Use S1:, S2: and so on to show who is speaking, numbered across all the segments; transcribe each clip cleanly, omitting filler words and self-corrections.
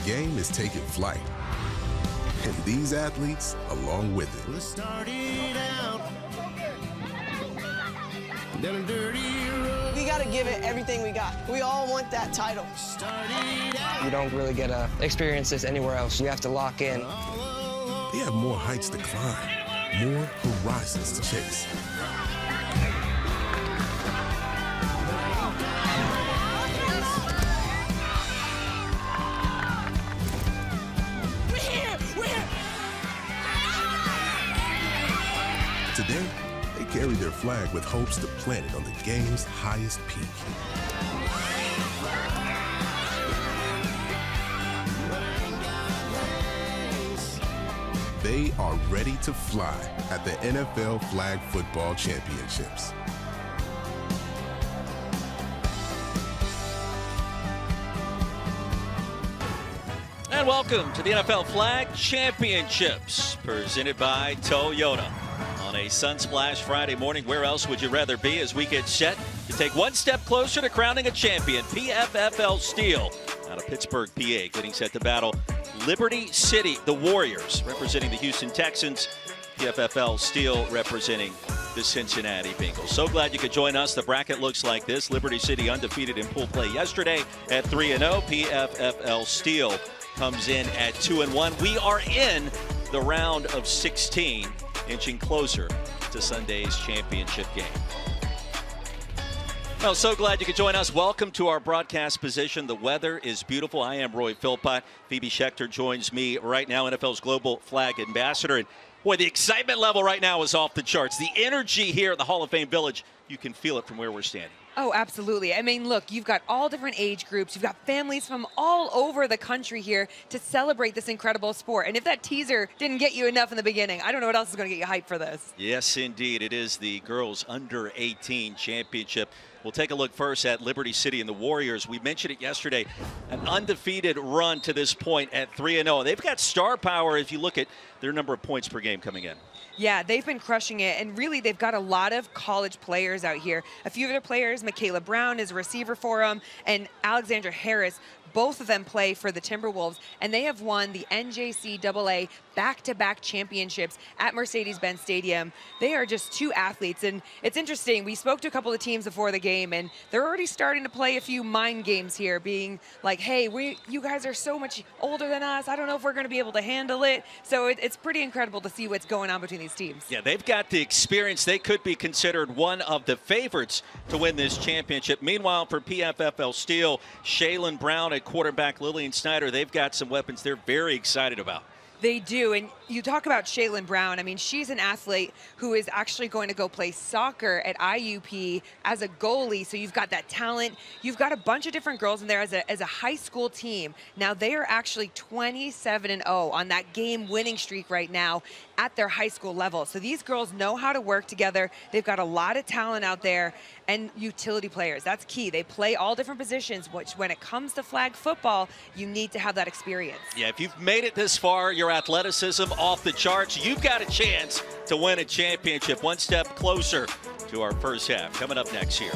S1: game is taking flight. And these athletes along with it.
S2: We started out down a dirty road.
S3: We got to give it everything we got. We all want that title.
S4: You don't really get to experience this anywhere else. You have to lock in.
S1: They have more heights to climb, more horizons to chase. Today, they carry their flag with hopes to plant it on the game's highest peak. They are ready to fly at the NFL Flag Football Championships.
S5: And welcome to the NFL Flag Championships, presented by Toyota. On a Sunsplash Friday morning, where else would you rather be as we get set to take one step closer to crowning a champion? PFFL Steel out of Pittsburgh, PA, getting set to battle Liberty City, the Warriors, representing the Houston Texans. PFFL Steel representing the Cincinnati Bengals. So glad you could join us. The bracket looks like this. Liberty City undefeated in pool play yesterday at 3-0. PFFL Steel comes in at 2-1. We are in the round of 16, inching closer to Sunday's championship game. Well, so glad you could join us. Welcome to our broadcast position. The weather is beautiful. I am Roy Philpott. Phoebe Schechter joins me right now, NFL's Global Flag Ambassador. And boy, the excitement level right now is off the charts. The energy here at the Hall of Fame Village, you can feel it from where we're standing.
S6: Oh, absolutely. I mean, look, you've got all different age groups. You've got families from all over the country here to celebrate this incredible sport. And if that teaser didn't get you enough in the beginning, I don't know what else is going to get you hyped for this.
S5: Yes, indeed. It is the girls under 18 championship. We'll take a look first at Liberty City and the Warriors. We mentioned it yesterday, an undefeated run to this point at 3-0. They've got star power if you look at their number of points per game coming in.
S6: Yeah, they've been crushing it, and really they've got a lot of college players out here. A few of their players, Michaela Brown is a receiver for them, and Alexandra Harris, both of them play for the Timberwolves, and they have won the NJCAA back-to-back championships at Mercedes-Benz Stadium. They are just two athletes, and it's interesting. We spoke to a couple of teams before the game, and they're already starting to play a few mind games here, being like, hey, you guys are so much older than us. I don't know if we're going to be able to handle it. So it's pretty incredible to see what's going on between these teams.
S5: Yeah, they've got the experience. They could be considered one of the favorites to win this championship. Meanwhile, for PFFL Steel, Shaylin Brown at quarterback, Lillian Snyder, they've got some weapons they're very excited about.
S6: They do, and you talk about Shaylin Brown. I mean, she's an athlete who is actually going to go play soccer at IUP as a goalie, so you've got that talent. You've got a bunch of different girls in there as a high school team. Now, they are actually 27-0 on that game-winning streak right now at their high school level. So these girls know how to work together. They've got a lot of talent out there, and utility players. That's key. They play all different positions, which when it comes to flag football, you need to have that experience.
S5: Yeah, if you've made it this far, your athleticism off the charts, you've got a chance to win a championship. One step closer to our first half. Coming up next here.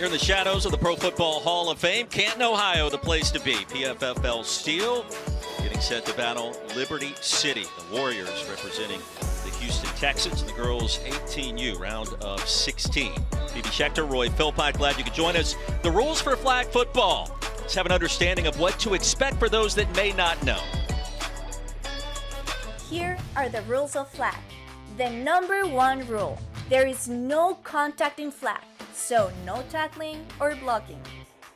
S5: You're in the shadows of the Pro Football Hall of Fame. Canton, Ohio, the place to be. PFFL Steel getting set to battle Liberty City. The Warriors representing the Houston Texans and the girls 18U, round of 16. Phoebe Schechter, Roy Philpott, glad you could join us. The rules for flag football. Let's have an understanding of what to expect for those that may not know.
S7: Here are the rules of flag. The number 1 rule: there is no contact in flag, so no tackling or blocking.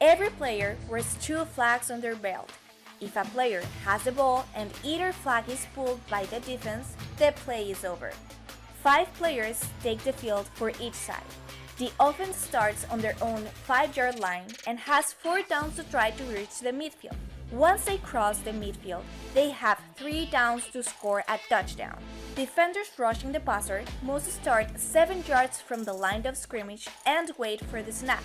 S7: Every player wears 2 flags on their belt. If a player has the ball and either flag is pulled by the defense, the play is over. 5 players take the field for each side. The offense starts on their own 5-yard line and has 4 downs to try to reach the midfield. Once they cross the midfield, they have 3 downs to score a touchdown. Defenders rushing the passer must start 7 yards from the line of scrimmage and wait for the snap.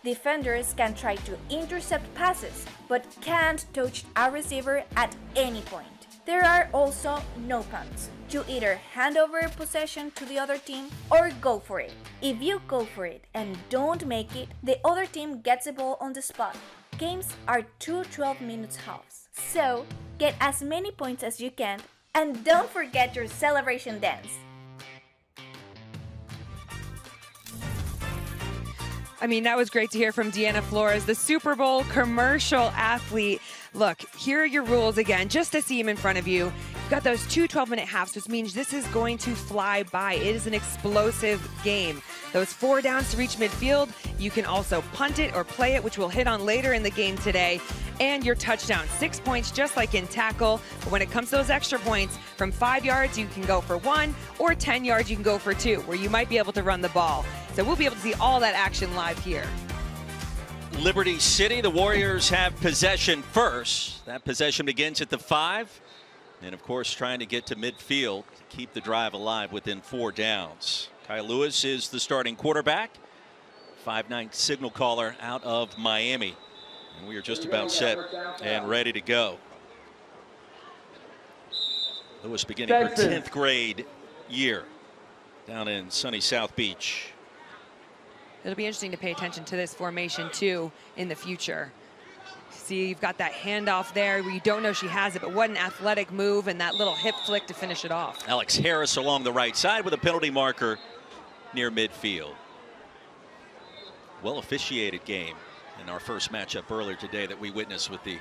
S7: Defenders can try to intercept passes, but can't touch a receiver at any point. There are also no punts. You either hand over possession to the other team or go for it. If you go for it and don't make it, the other team gets the ball on the spot. Games are 2 12-minute halves, so get as many points as you can, and don't forget your celebration dance.
S6: I mean, that was great to hear from Deanna Flores, the Super Bowl commercial athlete. Look, here are your rules again, just to see them in front of you. You've got those 2 12-minute halves, which means this is going to fly by. It is an explosive game. Those 4 downs to reach midfield. You can also punt it or play it, which we'll hit on later in the game today. And your touchdown, 6 points, just like in tackle. But when it comes to those extra points, from 5 yards, you can go for 1, or 10 yards, you can go for 2, where you might be able to run the ball. So we'll be able to see all that action live here.
S5: Liberty City, the Warriors have possession first. That possession begins at the 5. And of course, trying to get to midfield to keep the drive alive within 4 downs. Kyle Lewis is the starting quarterback. 5'9" signal caller out of Miami. And we are just about set and ready to go. Lewis beginning her 10th grade year down in sunny South Beach.
S6: It'll be interesting to pay attention to this formation too in the future. See, you've got that handoff there where you don't know she has it, but what an athletic move and that little hip flick to finish it off.
S5: Alex Harris along the right side with a penalty marker near midfield. Well officiated game in our first matchup earlier today that we witnessed with the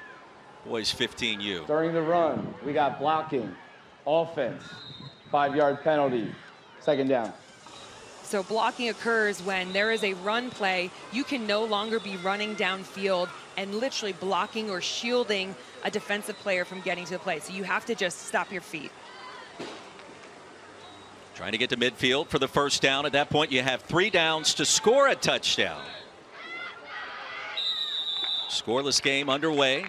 S5: boys 15U.
S8: During the run, we got blocking, offense, 5-yard penalty, 2nd down.
S6: So blocking occurs when there is a run play. You can no longer be running downfield and literally blocking or shielding a defensive player from getting to the play. So you have to just stop your feet.
S5: Trying to get to midfield for the 1st down. At that point, you have 3 downs to score a touchdown. Scoreless game underway.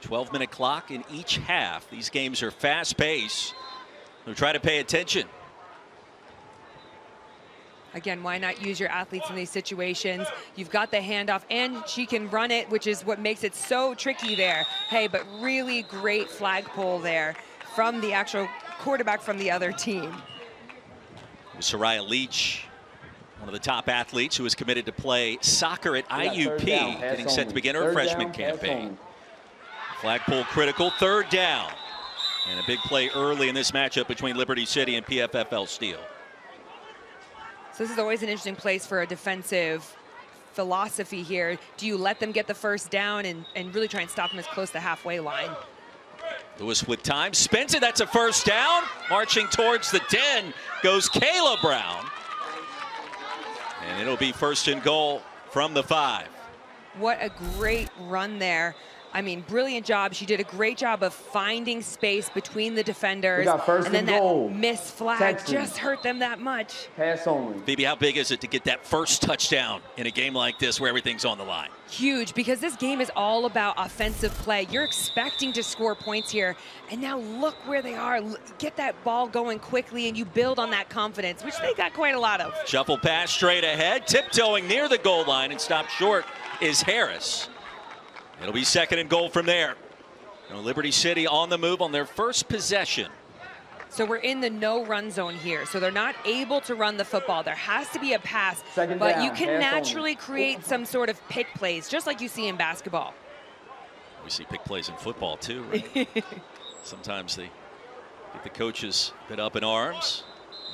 S5: 12-minute clock in each half. These games are fast-paced. So try to pay attention.
S6: Again, why not use your athletes in these situations? You've got the handoff, and she can run it, which is what makes it so tricky there. Hey, but really great flagpole there from the actual quarterback from the other team.
S5: Soraya Leach, one of the top athletes who is committed to play soccer at IUP, getting set to begin her freshman campaign. Flagpole critical, 3rd down. And a big play early in this matchup between Liberty City and PFFL Steel.
S6: So this is always an interesting place for a defensive philosophy here. Do you let them get the 1st down and really try and stop them as close to the halfway line?
S5: Lewis with time, spins it, that's a 1st down. Marching towards the 10 goes Kayla Brown. And it'll be 1st and goal from the 5.
S6: What a great run there. I mean, brilliant job. She did a great job of finding space between the defenders. And then that missed flag just hurt them that much.
S8: Pass only.
S5: Phoebe, how big is it to get that 1st touchdown in a game like this where everything's on the line?
S6: Huge, because this game is all about offensive play. You're expecting to score points here, and now look where they are. Get that ball going quickly, and you build on that confidence, which they got quite a lot of.
S5: Shuffle pass straight ahead, tiptoeing near the goal line and stopped short is Harris. It'll be 2nd and goal from there. Now Liberty City on the move on their 1st possession.
S6: So we're in the no run zone here. So they're not able to run the football. There has to be a pass,
S8: Second
S6: but
S8: down,
S6: you can
S8: pass
S6: naturally create some sort of pick plays, just like you see in basketball.
S5: We see pick plays in football too, right? Sometimes they get the coaches a bit up in arms.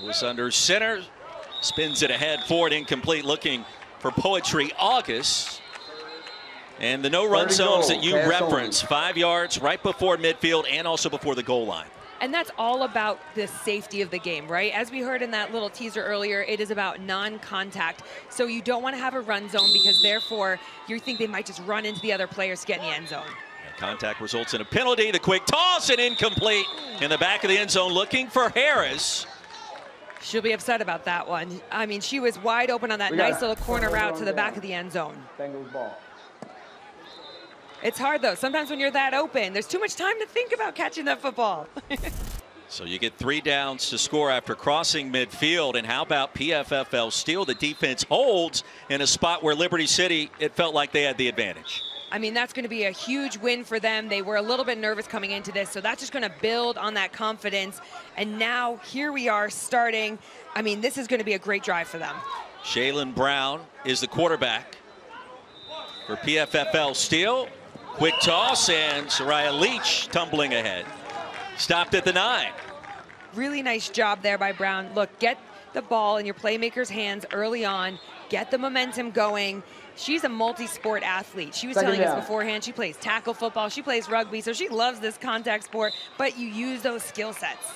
S5: Lewis under center, spins it ahead, forward, incomplete, looking for Poetry August. And the no-run zones that you reference, 5 yards right before midfield and also before the goal line.
S6: And that's all about the safety of the game, right? As we heard in that little teaser earlier, it is about non-contact. So you don't want to have a run zone because therefore you think they might just run into the other players to get in the end zone.
S5: And contact results in a penalty. The quick toss and incomplete in the back of the end zone, looking for Harris.
S6: She'll be upset about that one. I mean, she was wide open on that nice little corner route to the back of the end zone.
S8: Bengals ball.
S6: It's hard, though. Sometimes when you're that open, there's too much time to think about catching that football.
S5: So you get 3 downs to score after crossing midfield. And how about PFFL steal? The defense holds in a spot where Liberty City, it felt like they had the advantage.
S6: I mean, that's going to be a huge win for them. They were a little bit nervous coming into this, so that's just going to build on that confidence. And now here we are starting. I mean, this is going to be a great drive for them.
S5: Shaylin Brown is the quarterback for PFFL steal. Quick toss, and Soraya Leach tumbling ahead. Stopped at the 9.
S6: Really nice job there by Brown. Look, get the ball in your playmaker's hands early on. Get the momentum going. She's a multi-sport athlete. She was telling us beforehand she plays tackle football, she plays rugby, so she loves this contact sport, but you use those skill sets.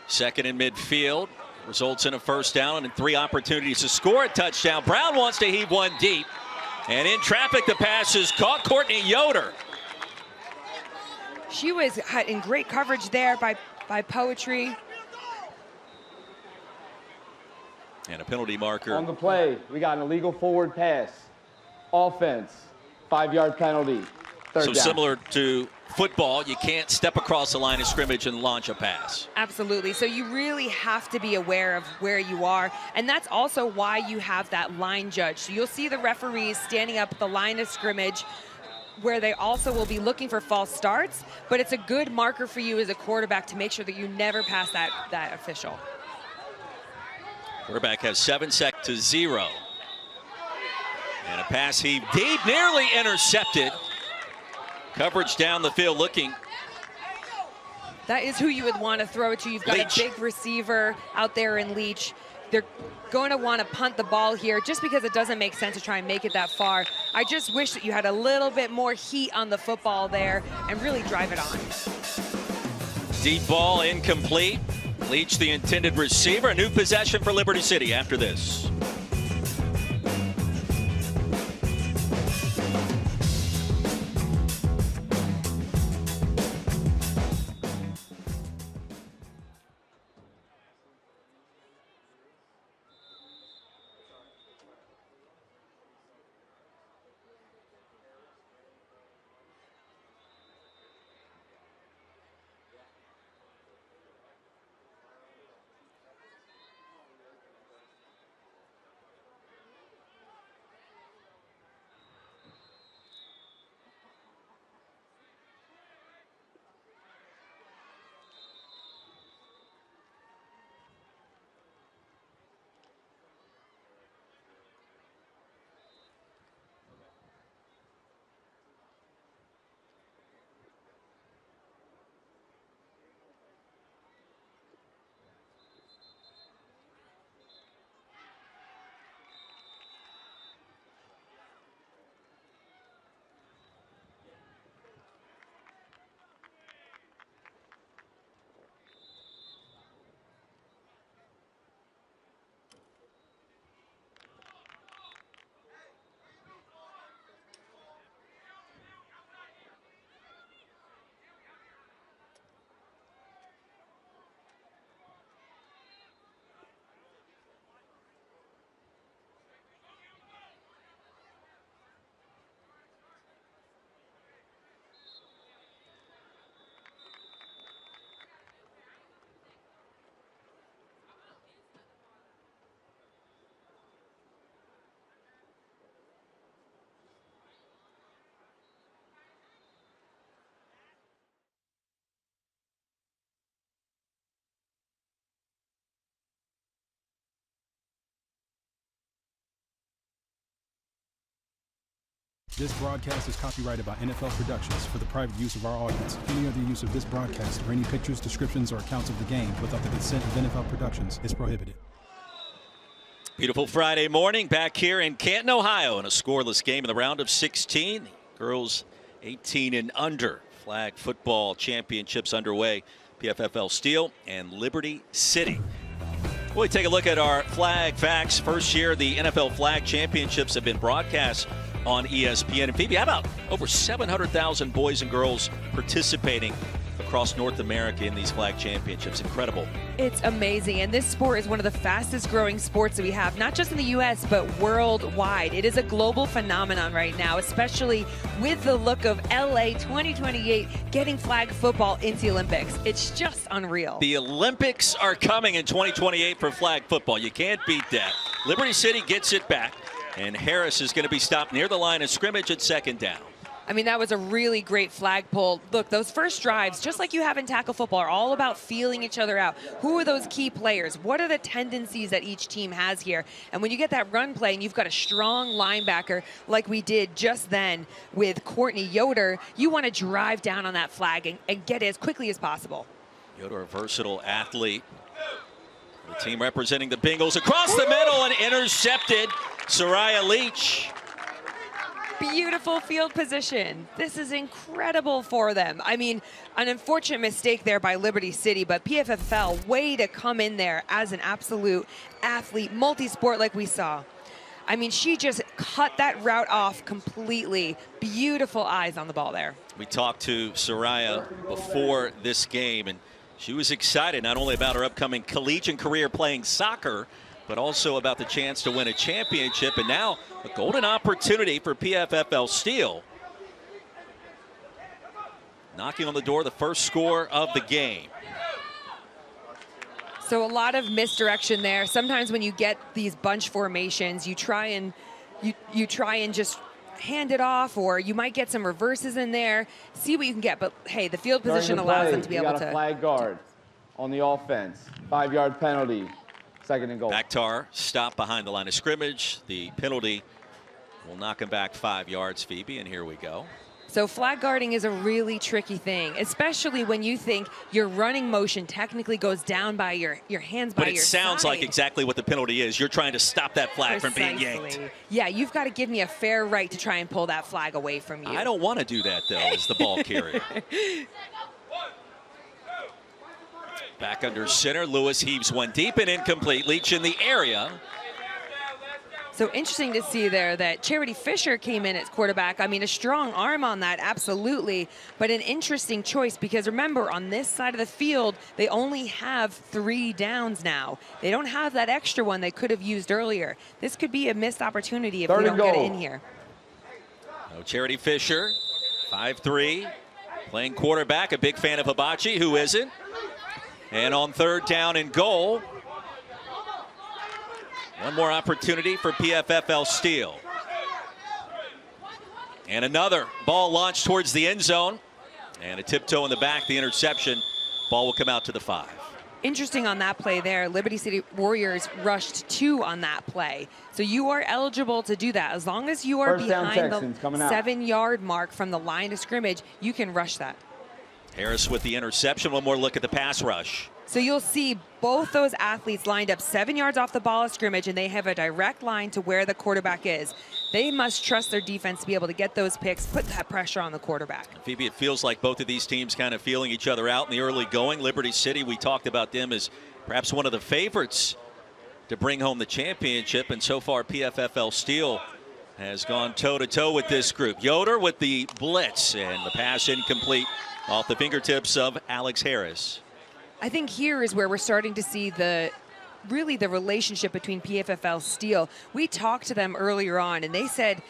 S5: Second in midfield. Results in a first down and 3 opportunities to score a touchdown. Brown wants to heave one deep. And in traffic, the pass is caught. Courtney Yoder.
S6: She was in great coverage there by Poetry.
S5: And a penalty marker.
S8: On the play, we got an illegal forward pass. Offense, 5-yard penalty. Third down.
S5: Similar to football, you can't step across the line of scrimmage and launch a pass.
S6: Absolutely. So you really have to be aware of where you are. And that's also why you have that line judge. So you'll see the referees standing up at the line of scrimmage where they also will be looking for false starts. But it's a good marker for you as a quarterback to make sure that you never pass that official.
S5: Quarterback has 7 seconds to 0. And a pass heaved deep, nearly intercepted. Coverage down the field looking.
S6: That is who you would want to throw it to. You've got
S5: Leach.
S6: a big receiver out there in Leach. They're going to want to punt the ball here just because it doesn't make sense to try and make it that far. I just wish that you had a little bit more heat on the football there and really drive it on.
S5: Deep ball incomplete. Leach the intended receiver. A new possession for Liberty City after this.
S9: This broadcast is copyrighted by NFL Productions for the private use of our audience. Any other use of this broadcast or any pictures, descriptions, or accounts of the game without the consent of NFL Productions is prohibited.
S5: Beautiful Friday morning back here in Canton, Ohio, in a scoreless game in the round of 16. Girls 18 and under. Flag football championships underway. PFFL Steel and Liberty City. We take a look at our flag facts. First year, the NFL Flag Championships have been broadcast on ESPN. And Phoebe, how about over 700,000 boys and girls participating across North America in these flag championships? Incredible.
S6: It's amazing. And this sport is one of the fastest growing sports that we have, not just in the U.S., but worldwide. It is a global phenomenon right now, especially with the look of LA 2028 getting flag football into the Olympics. It's just unreal.
S5: The Olympics are coming in 2028 for flag football. You can't beat that. Liberty City gets it back, and Harris is going to be stopped near the line of scrimmage at second down.
S6: I mean, that was a really great flag pull. Look, those first drives, just like you have in tackle football, are all about feeling each other out. Who are those key players? What are the tendencies that each team has here? And when you get that run play and you've got a strong linebacker like we did just then with Courtney Yoder, you want to drive down on that flag and get it as quickly as possible.
S5: Yoder, a versatile athlete. The team representing the Bengals across the middle and intercepted. Soraya Leach.
S6: Beautiful field position. This is incredible for them. I mean, an unfortunate mistake there by Liberty City, but PFFL, way to come in there as an absolute athlete, multi-sport like we saw. I mean, she just cut that route off completely. Beautiful eyes on the ball there.
S5: We talked to Soraya before this game, and she was excited not only about her upcoming collegiate career playing soccer, but also about the chance to win a championship, and now a golden opportunity for PFFL Steel. Knocking on the door, the first score of the game.
S6: So a lot of misdirection there. Sometimes when you get these bunch formations, you try and just hand it off, or you might get some reverses in there, see what you can get. But hey, the field position allows them to be able to.
S8: You got a flag guard on the offense. 5-yard penalty. Second and goal.
S5: Bakhtar stopped behind the line of scrimmage. The penalty will knock him back 5 yards, Phoebe, and here we go.
S6: So flag guarding is a really tricky thing, especially when you think your running motion technically goes down by your hands by your side.
S5: But it sounds like exactly what the penalty is. You're trying to stop that flag from being yanked.
S6: Yeah, you've got to give me a fair right to try and pull that flag away from you.
S5: I don't want to do that, though, as the ball carrier. Back under center, Lewis heaves one deep and incomplete. Leach in the area.
S6: So interesting to see there that Charity Fisher came in as quarterback. I mean, a strong arm on that, absolutely, but an interesting choice because remember, on this side of the field, they only have 3 downs now. They don't have that extra one they could have used earlier. This could be a missed opportunity if we don't get it in here.
S5: Oh, Charity Fisher, 5'3", playing quarterback, a big fan of Hibachi, who isn't? And on third down and goal, one more opportunity for PFFL Steel. And another ball launched towards the end zone. And a tiptoe in the back, the interception. Ball will come out to the 5.
S6: Interesting on that play there. Liberty City Warriors rushed 2 on that play. So you are eligible to do that. As long as you are behind the 7-yard mark from the line of scrimmage, you can rush that.
S5: Harris with the interception. One more look at the pass rush.
S6: So you'll see both those athletes lined up 7 yards off the ball of scrimmage, and they have a direct line to where the quarterback is. They must trust their defense to be able to get those picks, put that pressure on the quarterback.
S5: Phoebe, it feels like both of these teams kind of feeling each other out in the early going. Liberty City, we talked about them as perhaps one of the favorites to bring home the championship, and so far PFFL Steel has gone toe-to-toe with this group. Yoder with the blitz, and the pass incomplete off the fingertips of Alex Harris.
S6: I think here is where we're starting to see really the relationship between PFFL Steel. We talked to them earlier on, and they said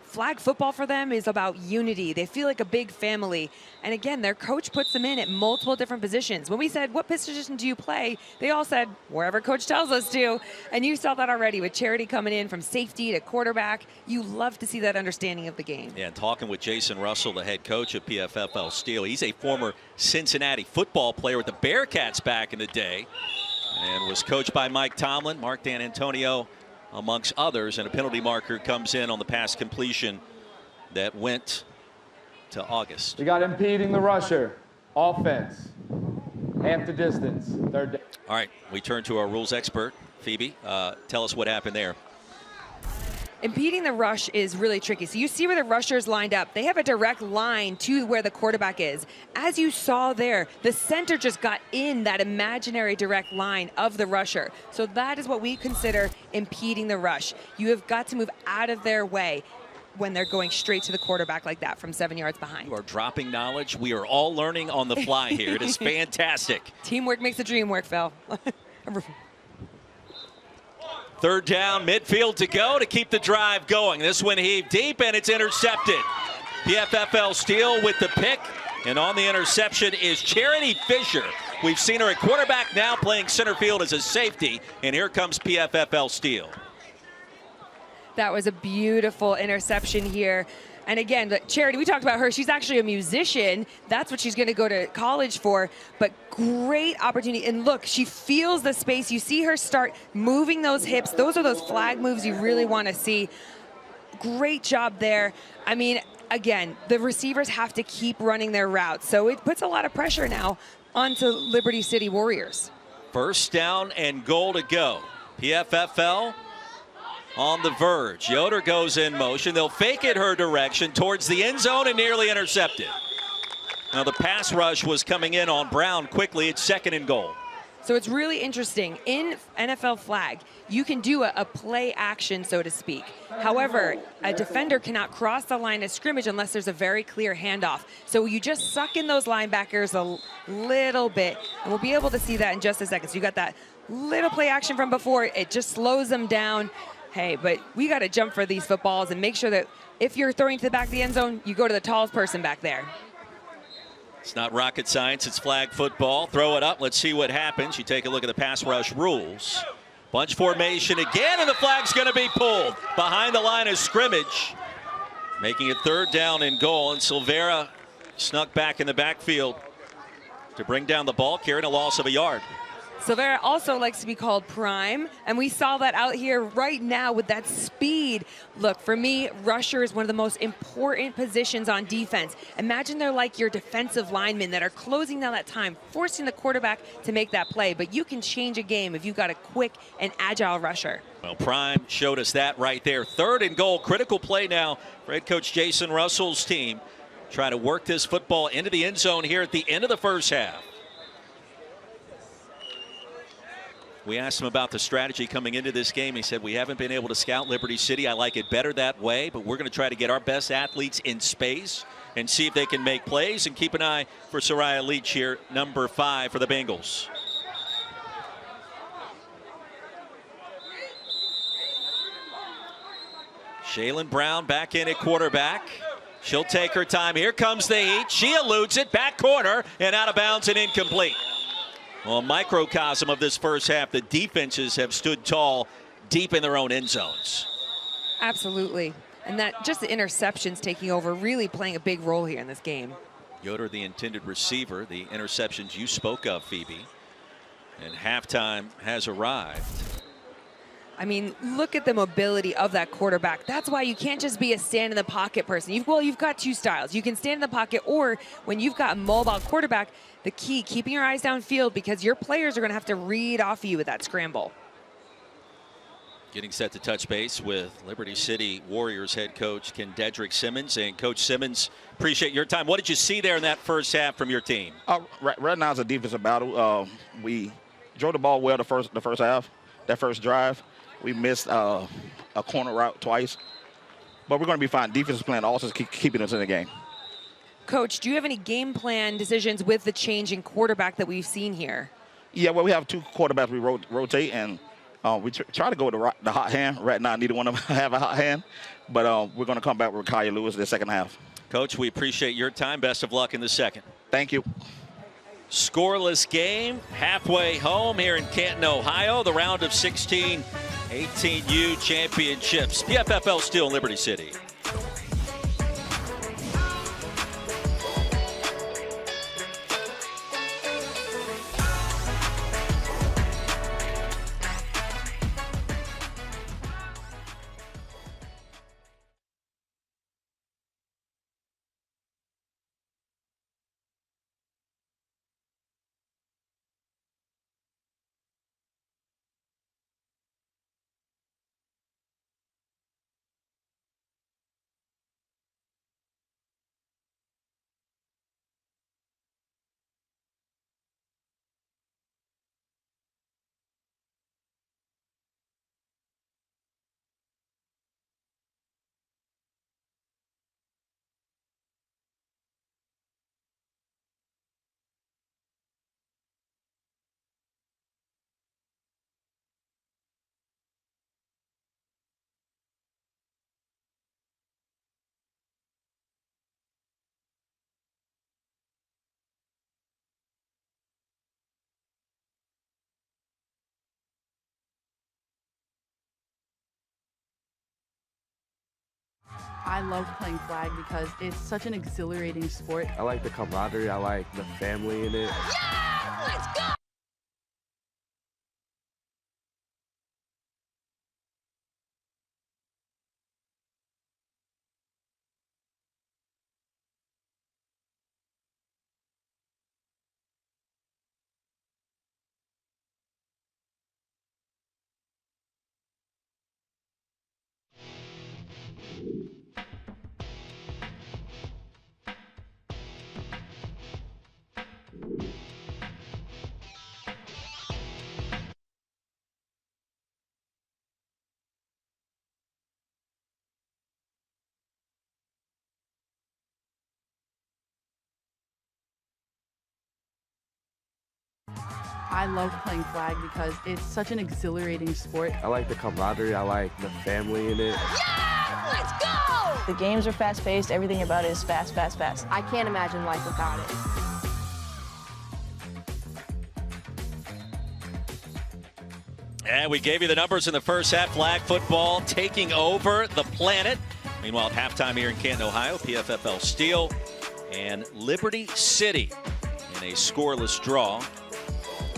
S6: flag football for them is about unity. They feel like a big family. And again, their coach puts them in at multiple different positions. When we said, what position do you play? They all said, wherever coach tells us to. And you saw that already with Charity coming in from safety to quarterback. You love to see that understanding of the game.
S5: Yeah, and talking with Jason Russell, the head coach of PFFL Steel. He's a former Cincinnati football player with the Bearcats back in the day and was coached by Mike Tomlin, Mark D'Antonio, amongst others, and a penalty marker comes in on the pass completion that went to August.
S8: We got impeding the rusher. Offense. Half the distance. Third down.
S5: All right, we turn to our rules expert, Phoebe. Tell us what happened there.
S6: Impeding the rush is really tricky. So you see where the rushers lined up. They have a direct line to where the quarterback is. As you saw there, the center just got in that imaginary direct line of the rusher. So that is what we consider impeding the rush. You have got to move out of their way when they're going straight to the quarterback like that from 7 yards behind.
S5: You are dropping knowledge. We are all learning on the fly here. It is fantastic.
S6: Teamwork makes the dream work, Phil.
S5: Third down, midfield to go to keep the drive going. This one heaved deep, and it's intercepted. PFFL steal with the pick, and on the interception is Charity Fisher. We've seen her at quarterback, now playing center field as a safety, and here comes PFFL steal.
S6: That was a beautiful interception here. And again, Charity, we talked about her. She's actually a musician. That's what she's going to go to college for. But great opportunity. And look, she feels the space. You see her start moving those hips. Those are those flag moves you really want to see. Great job there. I mean, again, the receivers have to keep running their routes. So it puts a lot of pressure now onto Liberty City Warriors.
S5: First down and goal to go. PFFL on the verge. Yoder goes in motion. They'll fake it her direction towards the end zone and nearly intercepted. Now the pass rush was coming in on Brown quickly. It's second and goal.
S6: So it's really interesting. In NFL flag, you can do a play action, so to speak. However, a defender cannot cross the line of scrimmage unless there's a very clear handoff. So you just suck in those linebackers a little bit, and we'll be able to see that in just a second. So you got that little play action from before. It just slows them down. Hey, but we got to jump for these footballs and make sure that if you're throwing to the back of the end zone, you go to the tallest person back there.
S5: It's not rocket science, it's flag football. Throw it up, let's see what happens. You take a look at the pass rush rules. Bunch formation again, and the flag's going to be pulled behind the line of scrimmage. Making it third down and goal, and Silvera snuck back in the backfield to bring down the ball, carrying a loss of a yard.
S6: Silvera also likes to be called prime, and we saw that out here right now with that speed. Look, for me, rusher is one of the most important positions on defense. Imagine they're like your defensive linemen that are closing down that time, forcing the quarterback to make that play. But you can change a game if you've got a quick and agile rusher.
S5: Well, prime showed us that right there. Third and goal, critical play now for head coach Jason Russell's team. Trying to work this football into the end zone here at the end of the first half. We asked him about the strategy coming into this game. He said, we haven't been able to scout Liberty City. I like it better that way, but we're going to try to get our best athletes in space and see if they can make plays, and keep an eye for Soraya Leach here, number 5 for the Bengals. Shaylin Brown back in at quarterback. She'll take her time. Here comes the heat. She eludes it, back corner, and out of bounds and incomplete. Well, a microcosm of this first half, the defenses have stood tall deep in their own end zones.
S6: Absolutely. And that just the interceptions taking over, really playing a big role here in this game.
S5: Yoder, the intended receiver, the interceptions you spoke of, Phoebe. And halftime has arrived.
S6: I mean, look at the mobility of that quarterback. That's why you can't just be a stand-in-the-pocket person. You've got two styles. You can stand in the pocket, or when you've got a mobile quarterback, the key, keeping your eyes downfield, because your players are going to have to read off of you with that scramble.
S5: Getting set to touch base with Liberty City Warriors head coach Kendedrick Simmons. And Coach Simmons, appreciate your time. What did you see there in that first half from your team?
S10: Right now it's a defensive battle. We drove the ball well the first half, that first drive. We missed a corner route twice, but we're going to be fine. Defense is playing also keeping us in the game.
S6: Coach, do you have any game plan decisions with the change in quarterback that we've seen here?
S10: Yeah, well, we have two quarterbacks we rotate, and we try to go with the hot hand. Right now, neither one of them have a hot hand, but we're going to come back with Kaya Lewis in the second half.
S5: Coach, we appreciate your time. Best of luck in the second.
S10: Thank you.
S5: Scoreless game, halfway home here in Canton, Ohio. The round of 16 18U championships. PFFL still in Liberty City.
S11: I love playing flag because it's such an exhilarating sport.
S12: I like the camaraderie. I like the family in it.
S13: Yeah! Let's go!
S11: I love playing flag because it's such an exhilarating sport.
S12: I like the camaraderie. I like the family in it.
S13: Yeah! Let's go!
S14: The games are fast-paced. Everything about it is fast, fast, fast.
S15: I can't imagine life without it.
S5: And we gave you the numbers in the first half. Flag football taking over the planet. Meanwhile, at halftime here in Canton, Ohio, PFFL Steel and Liberty City in a scoreless draw.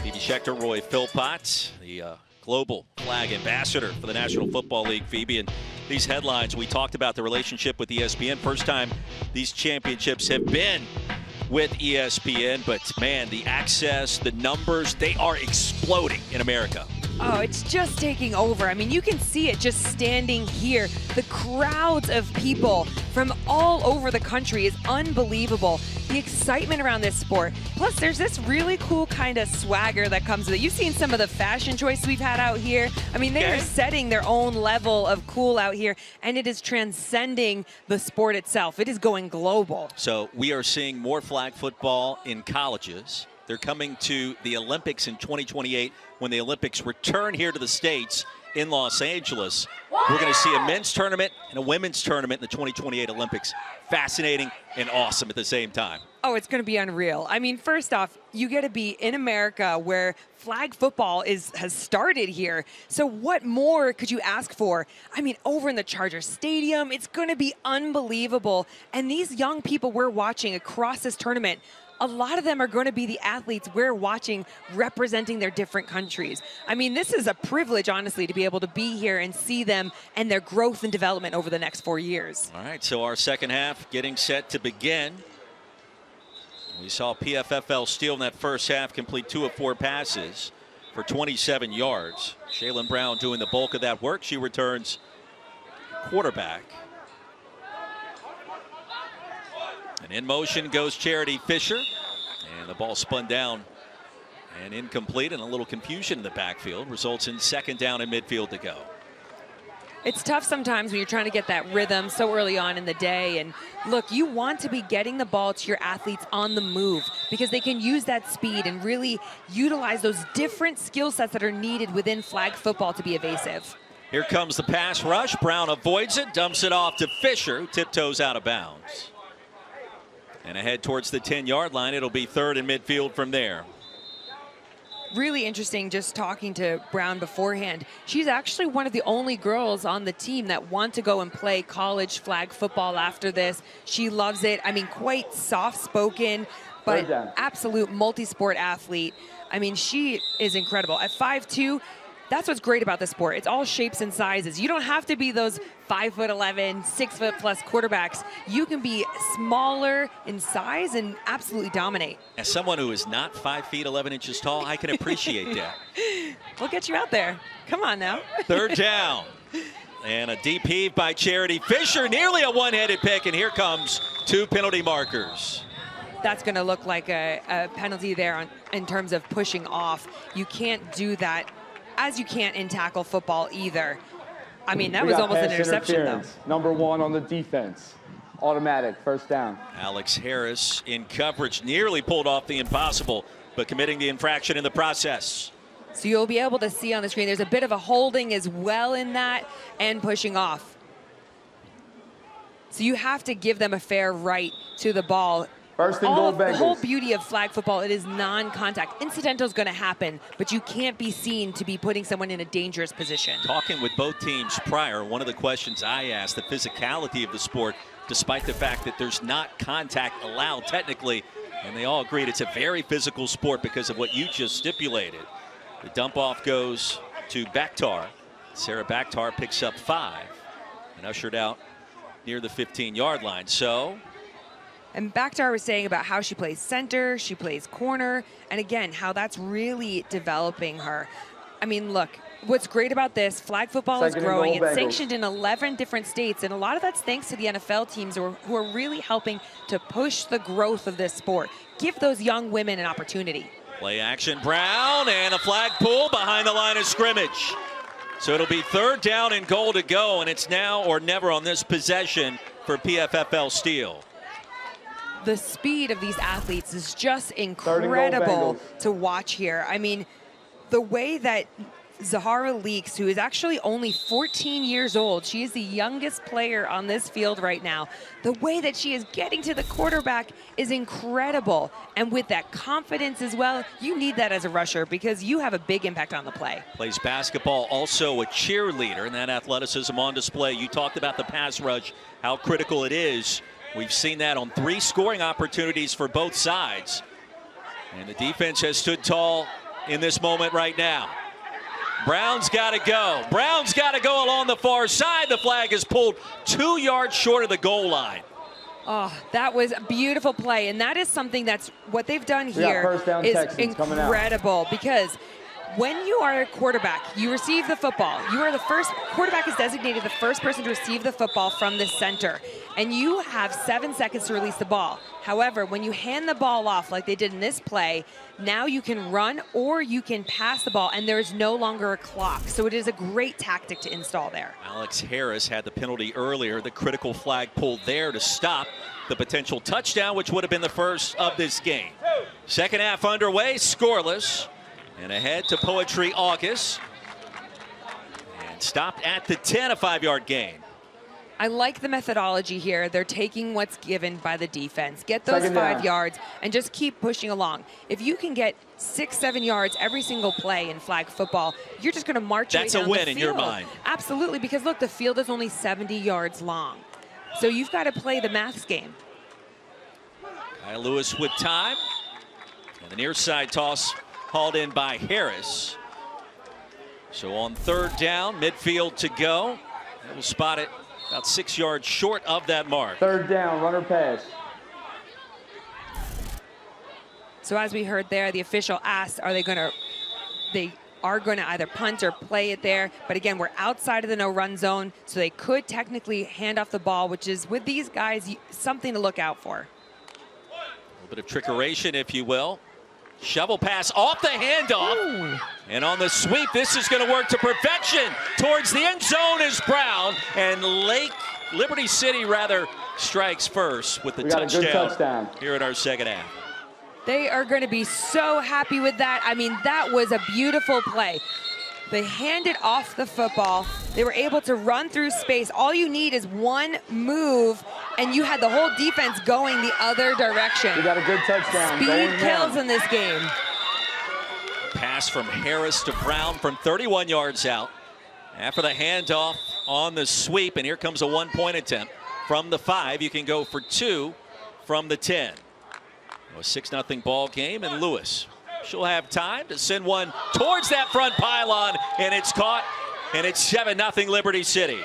S5: Phoebe Schechter, Roy Philpott, the global flag ambassador for the National Football League. Phoebe, and these headlines, we talked about the relationship with ESPN. First time these championships have been with ESPN, but man, the access, the numbers, they are exploding in America.
S6: Oh, it's just taking over. I mean, you can see it just standing here. The crowds of people from all over the country is unbelievable. The excitement around this sport. Plus, there's this really cool kind of swagger that comes with it. You've seen some of the fashion choices we've had out here. I mean, they are setting their own level of cool out here, and it is transcending the sport itself. It is going global.
S5: So we are seeing more flag football in colleges. They're coming to the Olympics in 2028 when the Olympics return here to the States in Los Angeles. We're going to see a men's tournament and a women's tournament in the 2028 Olympics. Fascinating and awesome at the same time.
S6: Oh, it's going to be unreal. I mean, first off, you get to be in America where flag football has started here. So what more could you ask for? I mean, over in the Charger Stadium, it's going to be unbelievable. And these young people we're watching across this tournament, a lot of them are going to be the athletes we're watching representing their different countries. I mean, this is a privilege, honestly, to be able to be here and see them and their growth and development over the next 4 years.
S5: All right, so our second half getting set to begin. We saw PFFL Steel in that first half complete 2 of 4 passes for 27 yards. Shaylin Brown doing the bulk of that work. She returns quarterback. And in motion goes Charity Fisher. And the ball spun down and incomplete, and a little confusion in the backfield. Results in second down and midfield to go.
S6: It's tough sometimes when you're trying to get that rhythm so early on in the day. And look, you want to be getting the ball to your athletes on the move because they can use that speed and really utilize those different skill sets that are needed within flag football to be evasive.
S5: Here comes the pass rush. Brown avoids it, dumps it off to Fisher, who tiptoes out of bounds. And ahead towards the 10-yard line. It'll be third and midfield from there.
S6: Really interesting just talking to Brown beforehand. She's actually one of the only girls on the team that want to go and play college flag football after this. She loves it. I mean, quite soft-spoken, but absolute multi-sport athlete. I mean, she is incredible. At 5'2", that's what's great about this sport. It's all shapes and sizes. You don't have to be those 5'11", 6-foot-plus quarterbacks. You can be smaller in size and absolutely dominate.
S5: As someone who is not 5 feet 11 inches tall, I can appreciate that.
S6: We'll get you out there. Come on now.
S5: Third down. And a deep heave by Charity Fisher. Nearly a one-headed pick, and here comes 2 penalty markers.
S6: That's going to look like a penalty there in terms of pushing off. You can't do that, as you can't in tackle football either. I mean, that was almost an interception, though.
S8: Number 1 on the defense. Automatic, first down.
S5: Alex Harris in coverage, nearly pulled off the impossible, but committing the infraction in the process.
S6: So you'll be able to see on the screen, there's a bit of a holding as well in that and pushing off. So you have to give them a fair right to the ball.
S8: First and goal, Bengals.
S6: The whole beauty of flag football, it is non-contact. Incidental is going to happen, but you can't be seen to be putting someone in a dangerous position.
S5: Talking with both teams prior, one of the questions I asked, the physicality of the sport, despite the fact that there's not contact allowed technically, and they all agreed it's a very physical sport because of what you just stipulated. The dump off goes to Bakhtar. Sarah Bakhtar picks up 5 and ushered out near the 15-yard line. So.
S6: And Bakhtar was saying about how she plays center, she plays corner, and again, how that's really developing her. I mean, look, what's great about this, flag football is growing. It's sanctioned in 11 different states, and a lot of that's thanks to the NFL teams who are really helping to push the growth of this sport. Give those young women an opportunity.
S5: Play action, Brown, and a flag pull behind the line of scrimmage. So it'll be 3rd down and goal to go, and it's now or never on this possession for PFFL Steel.
S6: The speed of these athletes is just incredible to watch here. I mean, the way that Zahara Leaks, who is actually only 14 years old, she is the youngest player on this field right now. The way that she is getting to the quarterback is incredible. And with that confidence as well, you need that as a rusher because you have a big impact on the play.
S5: Plays basketball, also a cheerleader, and that athleticism on display. You talked about the pass rush, how critical it is. We've seen that on 3 scoring opportunities for both sides. And the defense has stood tall in this moment right now. Brown's got to go. Brown's got to go along the far side. The flag is pulled 2 yards short of the goal line.
S6: Oh, that was a beautiful play. And that is something that's what they've done here is incredible because when you are a quarterback, you receive the football. You are the first, quarterback is designated the first person to receive the football from the center. And you have 7 seconds to release the ball. However, when you hand the ball off like they did in this play, now you can run or you can pass the ball and there is no longer a clock. So it is a great tactic to install there.
S5: Alex Harris had the penalty earlier, the critical flag pulled there to stop the potential touchdown, which would have been the first of this game. Second half underway, scoreless. And ahead to Poetry August. And stopped at the 10, a 5-yard gain.
S6: I like the methodology here. They're taking what's given by the defense. Get those 5 yards and just keep pushing along. If you can get 6, 7 yards every single play in flag football, you're just going to march
S5: That's
S6: way down
S5: a win
S6: the
S5: in
S6: field.
S5: your mind.
S6: Absolutely, because look, the field is only 70 yards long. So you've got to play the maths game.
S5: Kyle Lewis with time. And the near side toss hauled in by Harris. So on 3rd down, midfield to go. We'll spot it about 6 yards short of that mark.
S8: 3rd down, runner pass.
S6: So as we heard there, the official asked, they are going to either punt or play it there. But again, we're outside of the no-run zone, so they could technically hand off the ball, which is, with these guys, something to look out for.
S5: A little bit of trickeration, if you will. Shovel pass off the handoff. Ooh. And on the sweep, this is going to work to perfection. Towards the end zone is Brown. And Liberty City, strikes first with the touchdown here in our second half.
S6: They are going to be so happy with that. I mean, that was a beautiful play. They handed off the football. They were able to run through space. All you need is one move, and you had the whole defense going the other direction.
S8: We got a good touchdown.
S6: Speed kills in this game.
S5: Pass from Harris to Brown from 31 yards out. After the handoff on the sweep, and here comes a 1-point attempt. From the 5, you can go for 2 from the 10. A 6-0 ball game, and Lewis, she'll have time to send one towards that front pylon, and it's caught, and it's 7-0 Liberty City.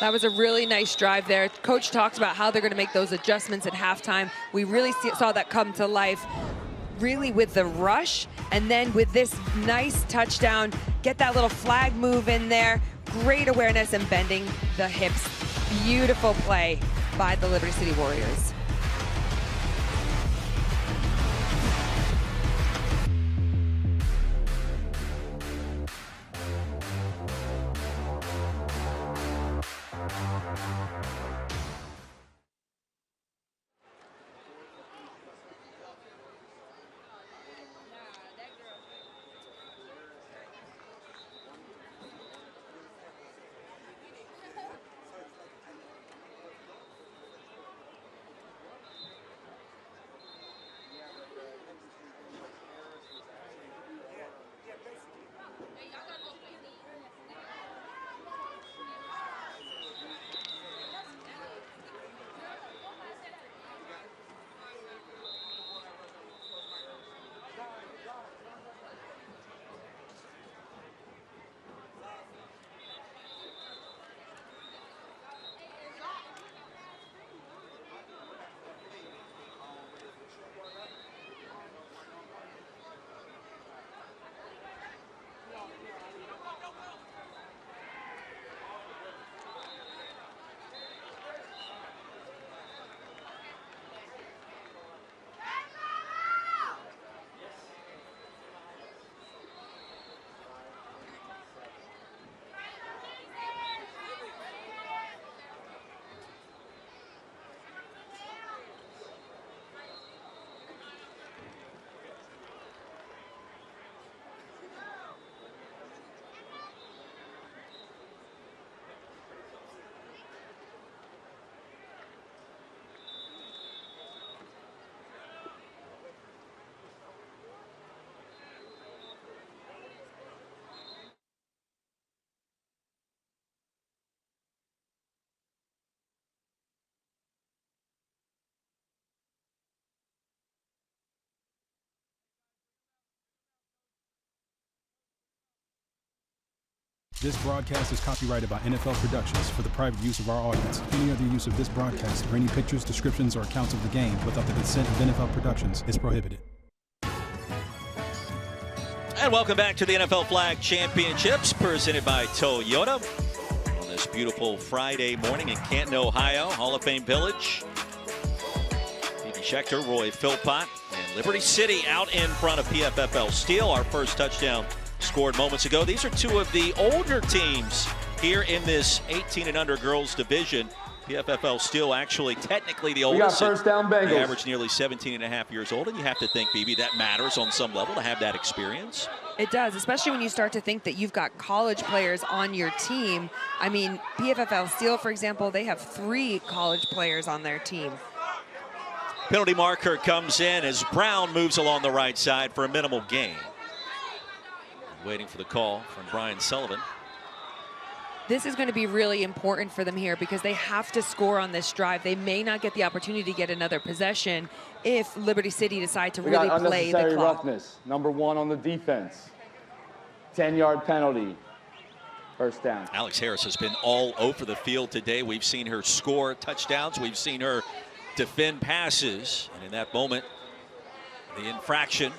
S6: That was a really nice drive there. Coach talks about how they're going to make those adjustments at halftime. We really saw that come to life, really with the rush, and then with this nice touchdown, get that little flag move in there. Great awareness and bending the hips. Beautiful play by the Liberty City Warriors.
S9: This broadcast is copyrighted by NFL Productions for the private use of our audience. Any other use of this broadcast or any pictures, descriptions, or accounts of the game without the consent of NFL Productions is prohibited.
S5: And welcome back to the NFL Flag Championships, presented by Toyota. On this beautiful Friday morning in Canton, Ohio, Hall of Fame Village. Phoebe Schechter, Roy Philpott, and Liberty City out in front of PFFL Steel. Our first touchdown scored moments ago. These are two of the older teams here in this 18 and under girls division. PFFL Steel actually technically the oldest.
S8: We got first down Bengals.
S5: They average nearly 17 and a half years old, and you have to think, Phoebe, that matters on some level to have that experience.
S6: It does, especially when you start to think that you've got college players on your team. I mean, PFFL Steel, for example, they have 3 college players on their team.
S5: Penalty marker comes in as Brown moves along the right side for a minimal gain. Waiting for the call from Brian Sullivan.
S6: This is going to be really important for them here because they have to score on this drive. They may not get the opportunity to get another possession if Liberty City decide to really play the clock.
S8: Roughness, number 1 on the defense. 10-yard penalty. First down.
S5: Alex Harris has been all over the field today. We've seen her score touchdowns. We've seen her defend passes. And in that moment, the infraction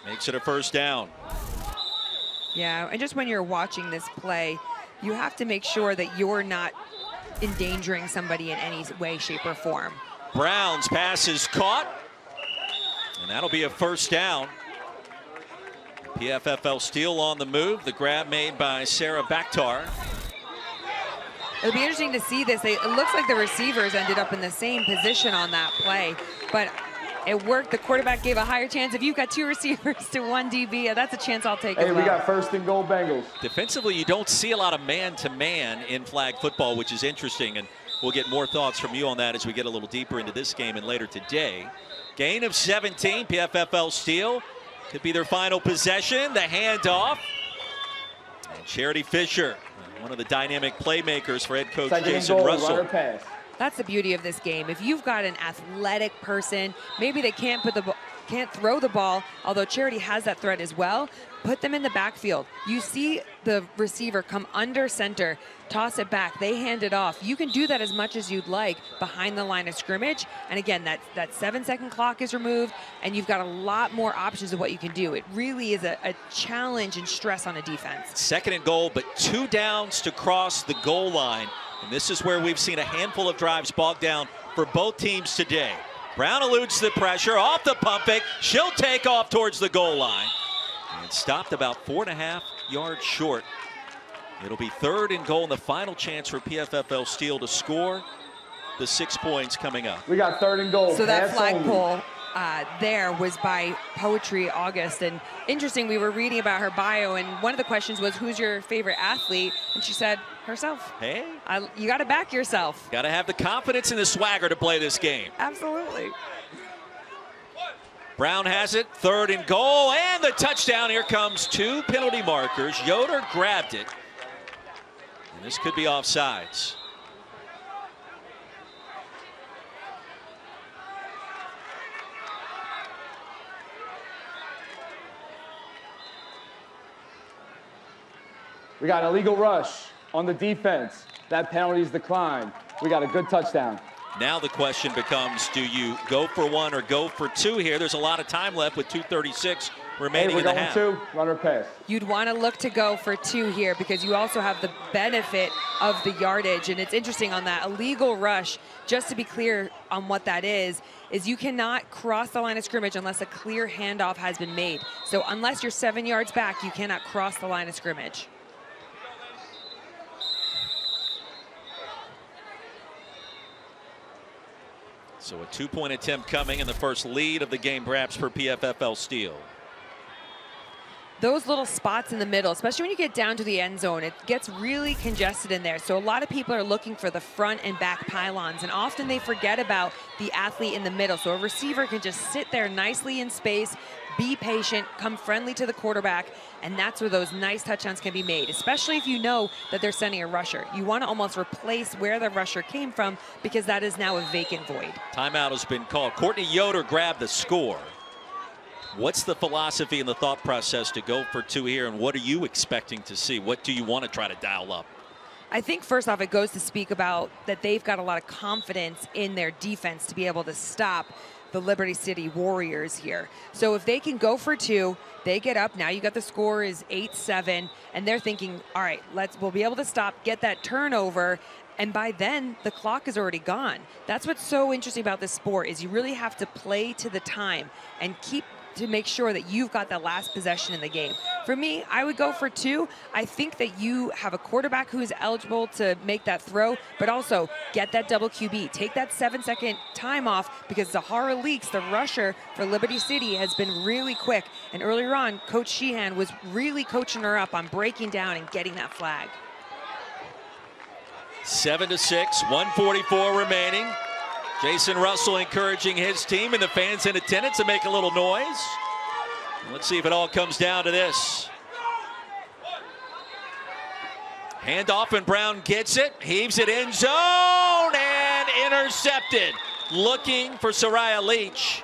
S5: makes it a first down.
S6: Yeah, and just when you're watching this play, you have to make sure that you're not endangering somebody in any way, shape, or form.
S5: Brown's pass is caught, and that'll be a first down. PFFL Steel on the move. The grab made by Sarah Bakhtar.
S6: It'll be interesting to see this. It looks like the receivers ended up in the same position on that play, but it worked. The quarterback gave a higher chance. If you've got 2 receivers to 1 DB, that's a chance I'll take as well.
S8: We got first and goal Bengals.
S5: Defensively, you don't see a lot of man-to-man in flag football, which is interesting, and we'll get more thoughts from you on that as we get a little deeper into this game and later today. Gain of 17, PFFL Steel. Could be their final possession. The handoff. And Charity Fisher, one of the dynamic playmakers for head coach Jason Russell.
S6: That's the beauty of this game. If you've got an athletic person, maybe they can't throw the ball, although Charity has that threat as well, put them in the backfield. You see the receiver come under center, toss it back, they hand it off. You can do that as much as you'd like behind the line of scrimmage. And again, that 7-second clock is removed, and you've got a lot more options of what you can do. It really is a challenge and stress on a defense.
S5: Second and goal, but 2 downs to cross the goal line. And this is where we've seen a handful of drives bogged down for both teams today. Brown eludes the pressure, off the pump fake. She'll take off towards the goal line. And stopped about 4.5 yards short. It'll be 3rd and goal, and the final chance for PFFL Steel to score the 6 points coming up.
S8: We got 3rd and goal.
S6: So that flagpole there was by Poetry August. And interesting, we were reading about her bio, and one of the questions was, who's your favorite athlete? And she said, herself.
S5: Hey.
S6: You got to back yourself.
S5: Got to have the confidence and the swagger to play this game.
S6: Absolutely.
S5: Brown has it, 3rd and goal, and the touchdown. Here comes 2 penalty markers. Yoder grabbed it. And this could be offsides.
S8: We got an illegal rush on the defense. That penalty's declined. We got a good touchdown.
S5: Now the question becomes, do you go for 1 or go for 2 here? There's a lot of time left with 2:36 remaining in the half.
S8: We're going 2, run or pass.
S6: You'd want to look to go for 2 here because you also have the benefit of the yardage. And it's interesting on that illegal rush, just to be clear on what that is you cannot cross the line of scrimmage unless a clear handoff has been made. So unless you're 7 yards back, you cannot cross the line of scrimmage.
S5: So a 2-point attempt coming, and the first lead of the game perhaps for PFFL Steel.
S6: Those little spots in the middle, especially when you get down to the end zone, it gets really congested in there. So a lot of people are looking for the front and back pylons, and often they forget about the athlete in the middle. So a receiver can just sit there nicely in space, be patient, come friendly to the quarterback, and that's where those nice touchdowns can be made, especially if you know that they're sending a rusher. You want to almost replace where the rusher came from because that is now a vacant void.
S5: Timeout has been called. Courtney Yoder grabbed the score. What's the philosophy and the thought process to go for 2 here, and what are you expecting to see? What do you want to try to dial up?
S6: I think first off, it goes to speak about that they've got a lot of confidence in their defense to be able to stop the Liberty City Warriors here. So if they can go for 2, they get up. Now you got the score is 8-7, and they're thinking, all right, we'll be able to stop, get that turnover, and by then the clock is already gone. That's what's so interesting about this sport is you really have to play to the time and keep to make sure that you've got the last possession in the game. For me, I would go for 2. I think that you have a quarterback who is eligible to make that throw, but also get that double QB. Take that 7-second time off because Zahara Leaks, the rusher for Liberty City, has been really quick. And earlier on, Coach Sheehan was really coaching her up on breaking down and getting that flag.
S5: 7-6, 1:44 remaining. Jason Russell encouraging his team and the fans in attendance to make a little noise. Let's see if it all comes down to this. Handoff, and Brown gets it, heaves it in zone, and intercepted. Looking for Soraya Leach.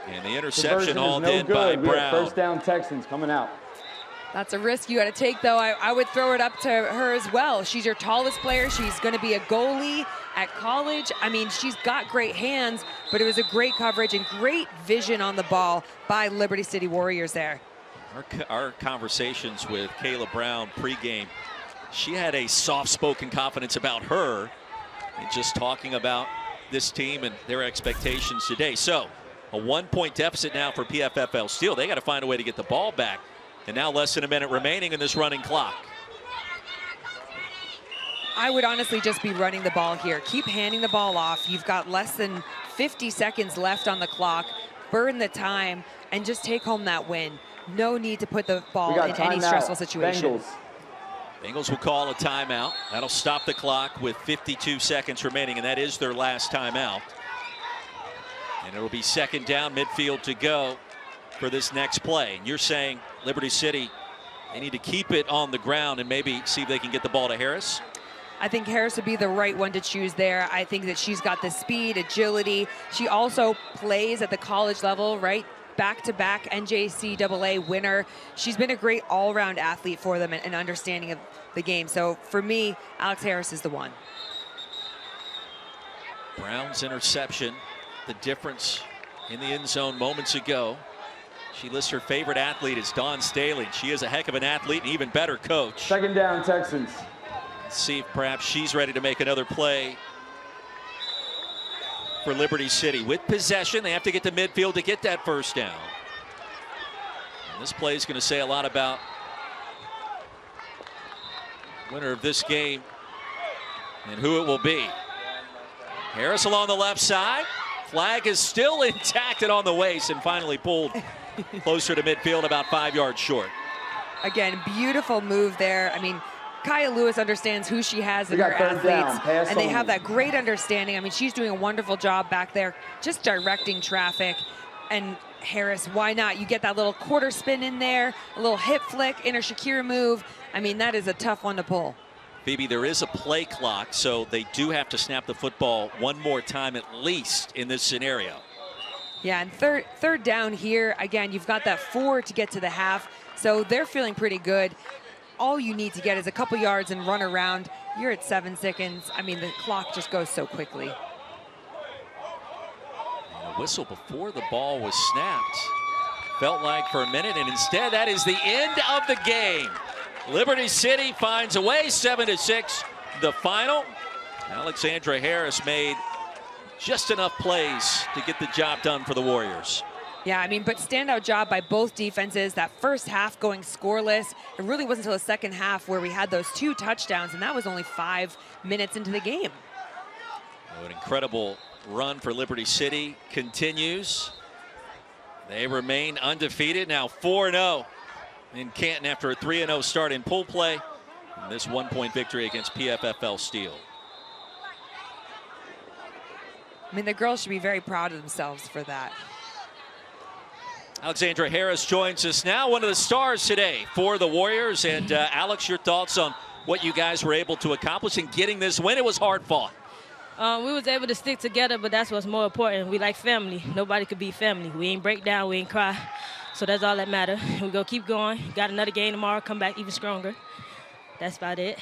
S5: And the interception hauled in by Brown.
S8: First down Texans coming out.
S6: That's a risk you got to take, though. I would throw it up to her as well. She's your tallest player. She's going to be a goalie at college. I mean, she's got great hands, but it was a great coverage and great vision on the ball by Liberty City Warriors there.
S5: Our conversations with Kayla Brown pregame, she had a soft-spoken confidence about her and just talking about this team and their expectations today. So a 1-point deficit now for PFFL Steel. They got to find a way to get the ball back. And now less than a minute remaining in this running clock.
S6: I would honestly just be running the ball here. Keep handing the ball off. You've got less than 50 seconds left on the clock. Burn the time and just take home that win. No need to put the ball in any stressful situation.
S5: Bengals will call a timeout. That'll stop the clock with 52 seconds remaining, and that is their last timeout. And it'll be second down, midfield to go for this next play. And you're saying Liberty City, they need to keep it on the ground and maybe see if they can get the ball to Harris?
S6: I think Harris would be the right one to choose there. I think that she's got the speed, agility. She also plays at the college level, right? Back-to-back NJCAA winner. She's been a great all-around athlete for them and understanding of the game. So for me, Alex Harris is the one.
S5: Brown's interception, the difference in the end zone moments ago. She lists her favorite athlete as Dawn Staley. She is a heck of an athlete and even better coach.
S8: Second down, Texans.
S5: Let's see if perhaps she's ready to make another play for Liberty City. With possession, they have to get to midfield to get that first down. And this play is going to say a lot about winner of this game and who it will be. Harris along the left side. Flag is still intact and on the waist and finally pulled closer to midfield, about 5 yards short.
S6: Again, beautiful move there. I mean, Kaya Lewis understands who she has in her athletes, and they have that great understanding. I mean, she's doing a wonderful job back there, just directing traffic. And Harris, why not? You get that little quarter spin in there, a little hip flick, inner Shakira move. I mean, that is a tough one to pull.
S5: Phoebe, there is a play clock, so they do have to snap the football one more time at least in this scenario.
S6: Yeah, and third down here, again, you've got that 4 to get to the half, so they're feeling pretty good. All you need to get is a couple yards and run around. You're at 7 seconds. I mean, the clock just goes so quickly.
S5: And a whistle before the ball was snapped. Felt like for a minute, and instead that is the end of the game. Liberty City finds a way, 7-6, the final. Alexandra Harris made just enough plays to get the job done for the Warriors.
S6: Yeah, I mean, but standout job by both defenses. That first half going scoreless. It really wasn't until the second half where we had those 2 touchdowns, and that was only 5 minutes into the game.
S5: An incredible run for Liberty City continues. They remain undefeated, now 4-0 in Canton after a 3-0 start in pool play. And this 1-point victory against PFFL Steel.
S6: I mean, the girls should be very proud of themselves for that.
S5: Alexandra Harris joins us now, one of the stars today for the Warriors. And Alex, your thoughts on what you guys were able to accomplish in getting this win? It was hard fought.
S16: We was able to stick together, but that's what's more important. We like family. Nobody could beat family. We ain't break down, we ain't cry. So that's all that matters. We go keep going. Got another game tomorrow, come back even stronger. That's about it.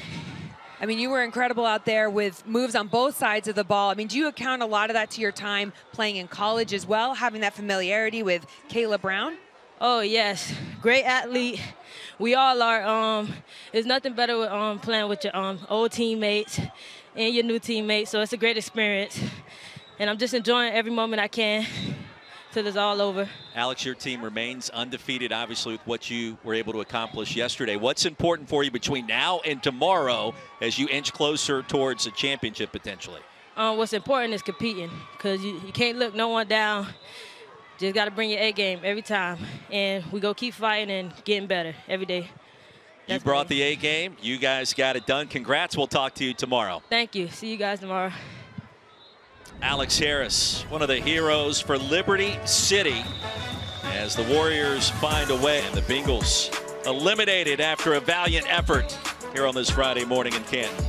S6: I mean, you were incredible out there with moves on both sides of the ball. I mean, do you account a lot of that to your time playing in college as well, having that familiarity with Kayla Brown?
S16: Oh, yes. Great athlete. We all are. There's nothing better with playing with your old teammates and your new teammates, so it's a great experience. And I'm just enjoying every moment I can till it's all over.
S5: Alex, your team remains undefeated, obviously, with what you were able to accomplish yesterday. What's important for you between now and tomorrow as you inch closer towards a championship potentially?
S16: What's important is competing, because you can't look no one down. Just got to bring your A game every time. And we go keep fighting and getting better every day.
S5: You brought the A game. You guys got it done. Congrats. We'll talk to you tomorrow.
S16: Thank you. See you guys tomorrow.
S5: Alex Harris, one of the heroes for Liberty City, as the Warriors find a way. And the Bengals eliminated after a valiant effort here on this Friday morning in Canton.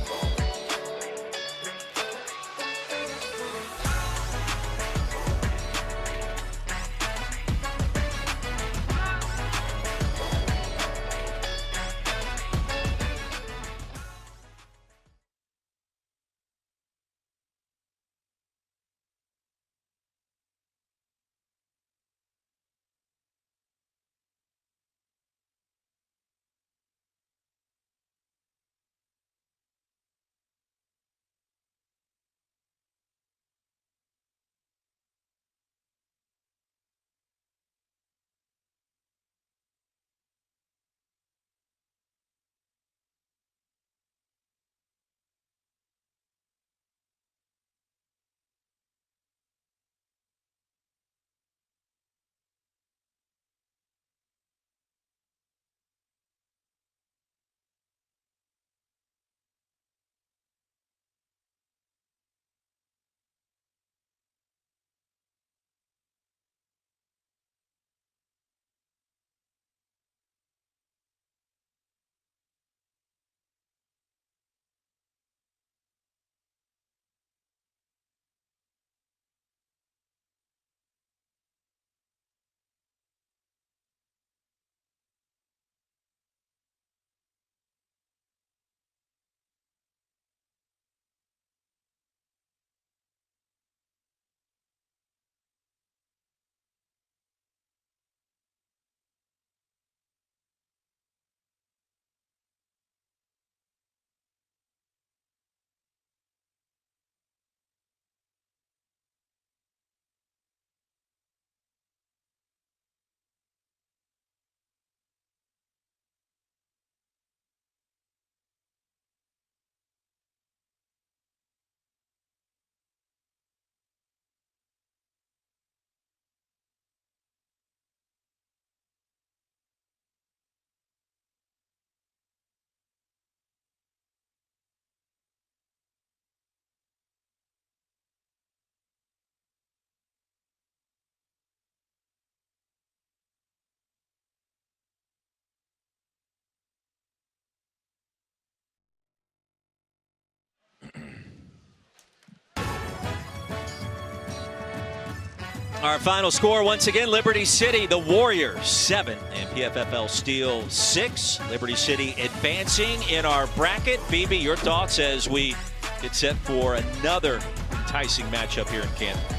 S5: Our final score, once again, Liberty City, the Warriors 7 and PFFL Steel 6. Liberty City advancing in our bracket. Phoebe, your thoughts as we get set for another enticing matchup here in Canton.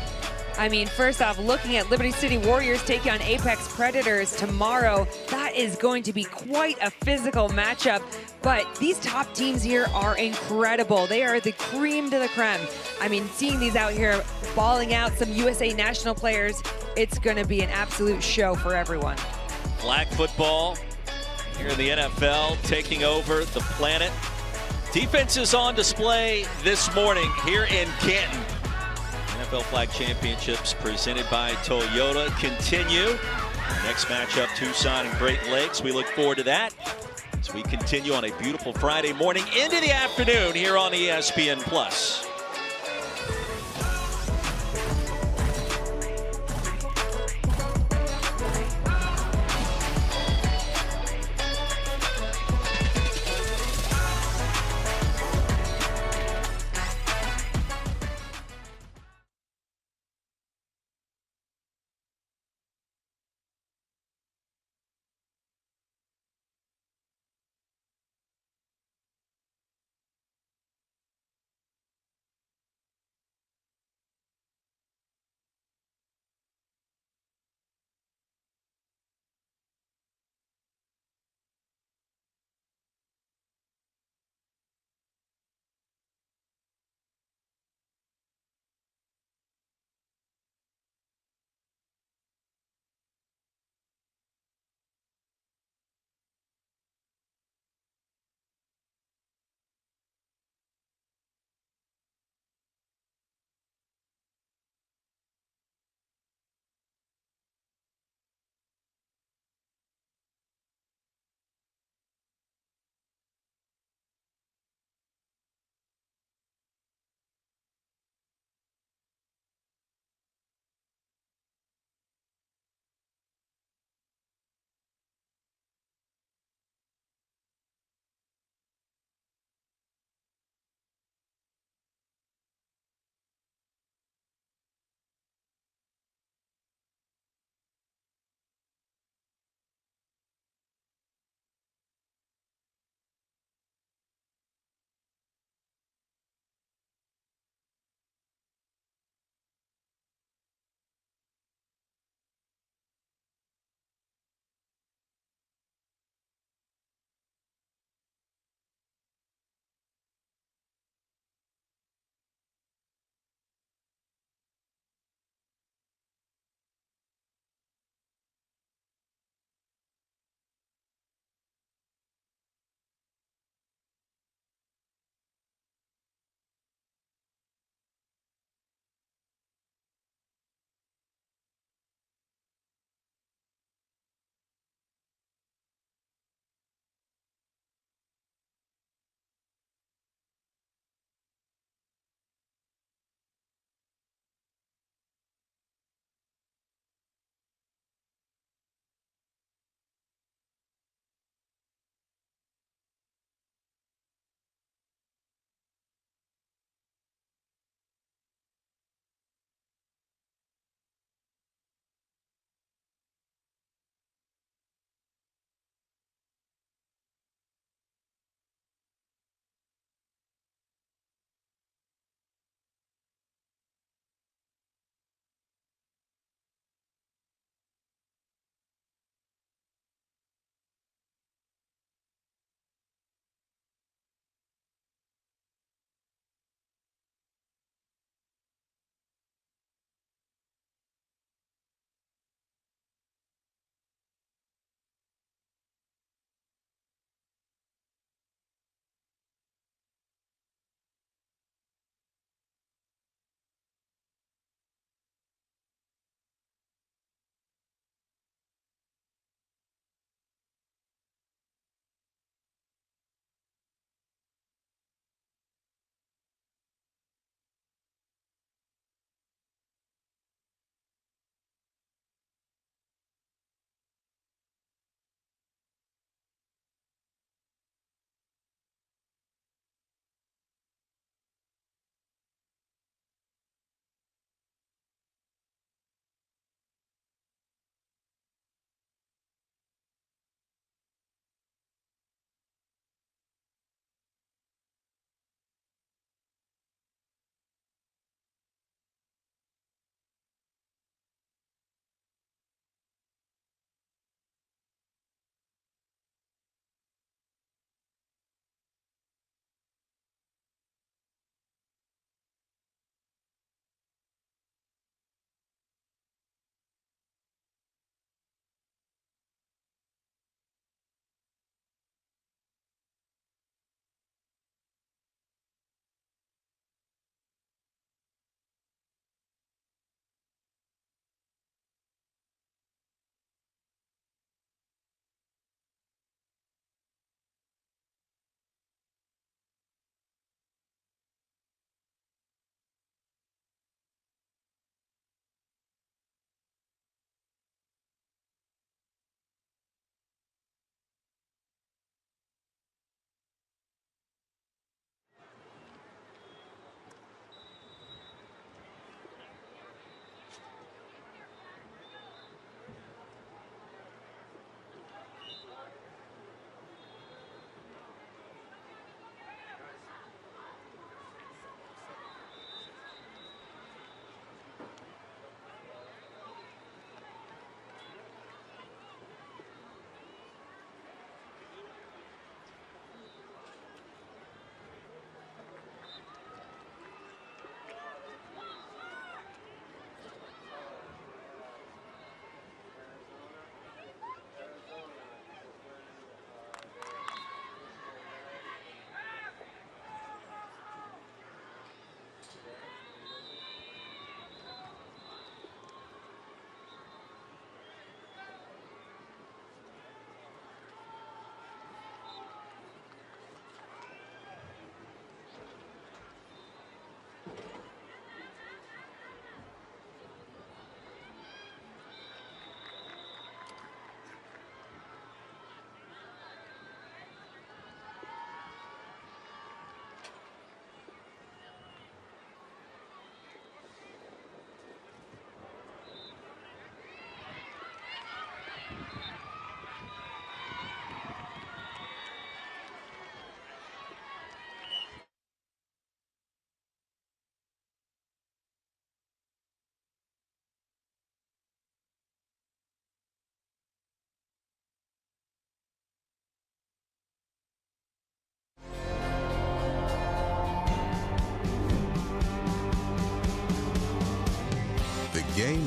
S6: I mean, first off, looking at Liberty City Warriors taking on Apex Predators tomorrow, that is going to be quite a physical matchup. But these top teams here are incredible. They are the cream de la creme. I mean, seeing these out here balling out some USA national players, it's going to be an absolute show for everyone.
S5: Flag football here in the NFL, taking over the planet. Defense is on display this morning here in Canton. NFL Flag Championships presented by Toyota continue. Next matchup, Tucson and Great Lakes. We look forward to that as we continue on a beautiful Friday morning into the afternoon here on ESPN+.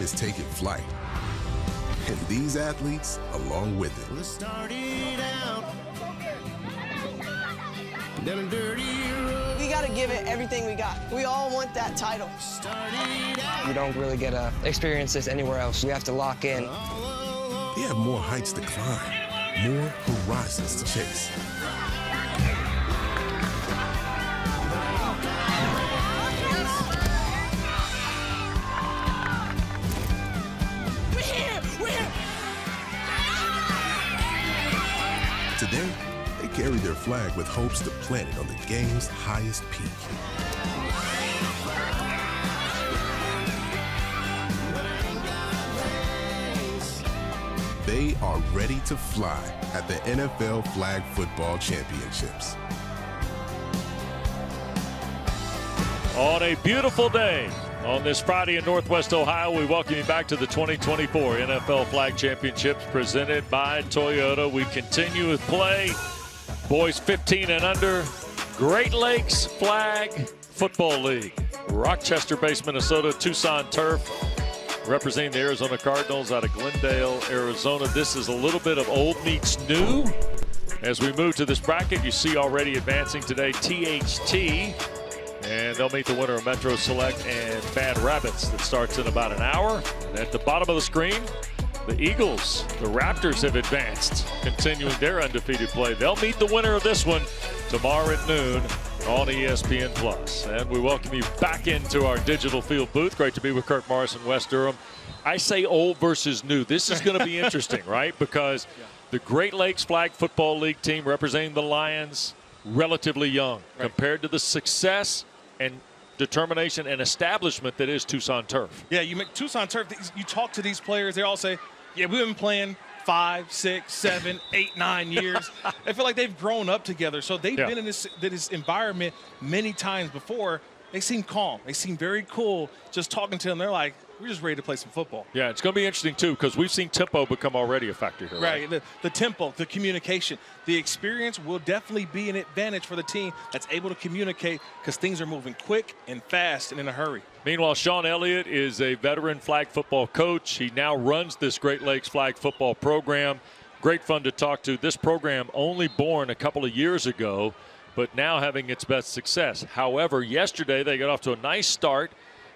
S1: dream is taking flight. And these athletes along with it.
S2: We started out down a dirty road.
S3: We got to give it everything we got. We all want that title.
S4: You don't really get to experience this anywhere else. You have to lock in.
S1: They have more heights to climb, more horizons to chase. Today, they carry their flag with hopes to plant it on the game's highest peak. They are ready to fly at the NFL Flag Football Championships.
S17: On a beautiful day on this Friday in Northwest Ohio, we welcome you back to the 2024 NFL Flag Championships presented by Toyota. We continue with play. Boys 15 and under, Great Lakes Flag Football League. Rochester-based Minnesota, Tucson Turf, representing the Arizona Cardinals out of Glendale, Arizona. This is a little bit of old meets new. As we move to this bracket, you see already advancing today THT. And they'll meet the winner of Metro Select and Bad Rabbits. That starts in about an hour. And at the bottom of the screen, the Eagles, the Raptors have advanced, continuing their undefeated play. They'll meet the winner of this one tomorrow at noon on ESPN Plus. And we welcome you back into our digital field booth. Great to be with Kirk Morris and Wes Durham. I say old versus new. This is going to be interesting, right? Because the Great Lakes Flag Football League team representing the Lions, relatively young compared to the success and determination and establishment that is Tucson Turf.
S18: Yeah, you make Tucson Turf, you talk to these players, they all say, yeah, we've been playing 5, 6, 7, 8, 9 years. I feel like they've grown up together. So they've been in this environment many times before. They seem calm. They seem very cool. Just talking to them, they're like, we're just ready to play some football.
S17: Yeah, it's going to be interesting, too, because we've seen tempo become already a factor here.
S18: Right, the tempo, the communication, the experience will definitely be an advantage for the team that's able to communicate because things are moving quick and fast and in a hurry.
S17: Meanwhile, Sean Elliott is a veteran flag football coach. He now runs this Great Lakes flag football program. Great fun to talk to. This program only born a couple of years ago, but now having its best success. However, yesterday they got off to a nice start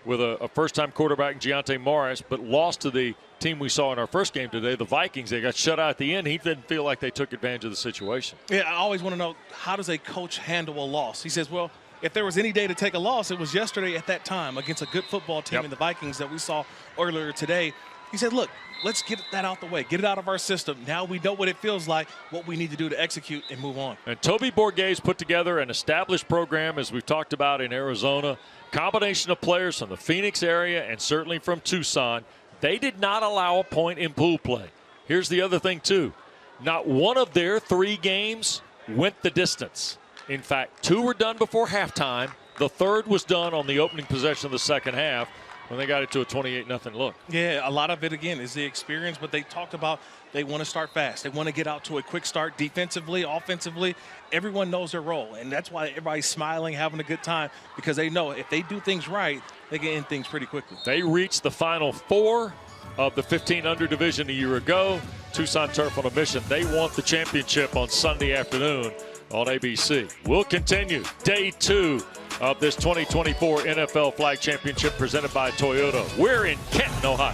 S17: with a first-time quarterback, Giante Morris, but lost to the team we saw in our first game today, the Vikings. They got shut out at the end. He didn't feel like they took advantage of the situation.
S18: Yeah, I always want to know, how does a coach handle a loss? He says, well, if there was any day to take a loss, it was yesterday at that time against a good football team in the Vikings that we saw earlier today. He said, look, let's get that out the way. Get it out of our system. Now we know what it feels like, what we need to do to execute and move on.
S17: And Toby Borghe's put together an established program, as we've talked about in Arizona. Combination of players from the Phoenix area and certainly from Tucson. They did not allow a point in pool play. Here's the other thing, too. Not one of their 3 games went the distance. In fact, 2 were done before halftime. The third was done on the opening possession of the second half when they got it to a 28-0 look.
S18: Yeah, a lot of it, again, is the experience, but they talked about they want to start fast. They want to get out to a quick start defensively, offensively. Everyone knows their role, and that's why everybody's smiling, having a good time, because they know if they do things right, they can end things pretty quickly.
S17: They reached the Final 4 of the 15 under division a year ago. Tucson Turf on a mission. They want the championship on Sunday afternoon on ABC. We'll continue day 2 of this 2024 NFL Flag Championship presented by Toyota. We're in Canton, Ohio.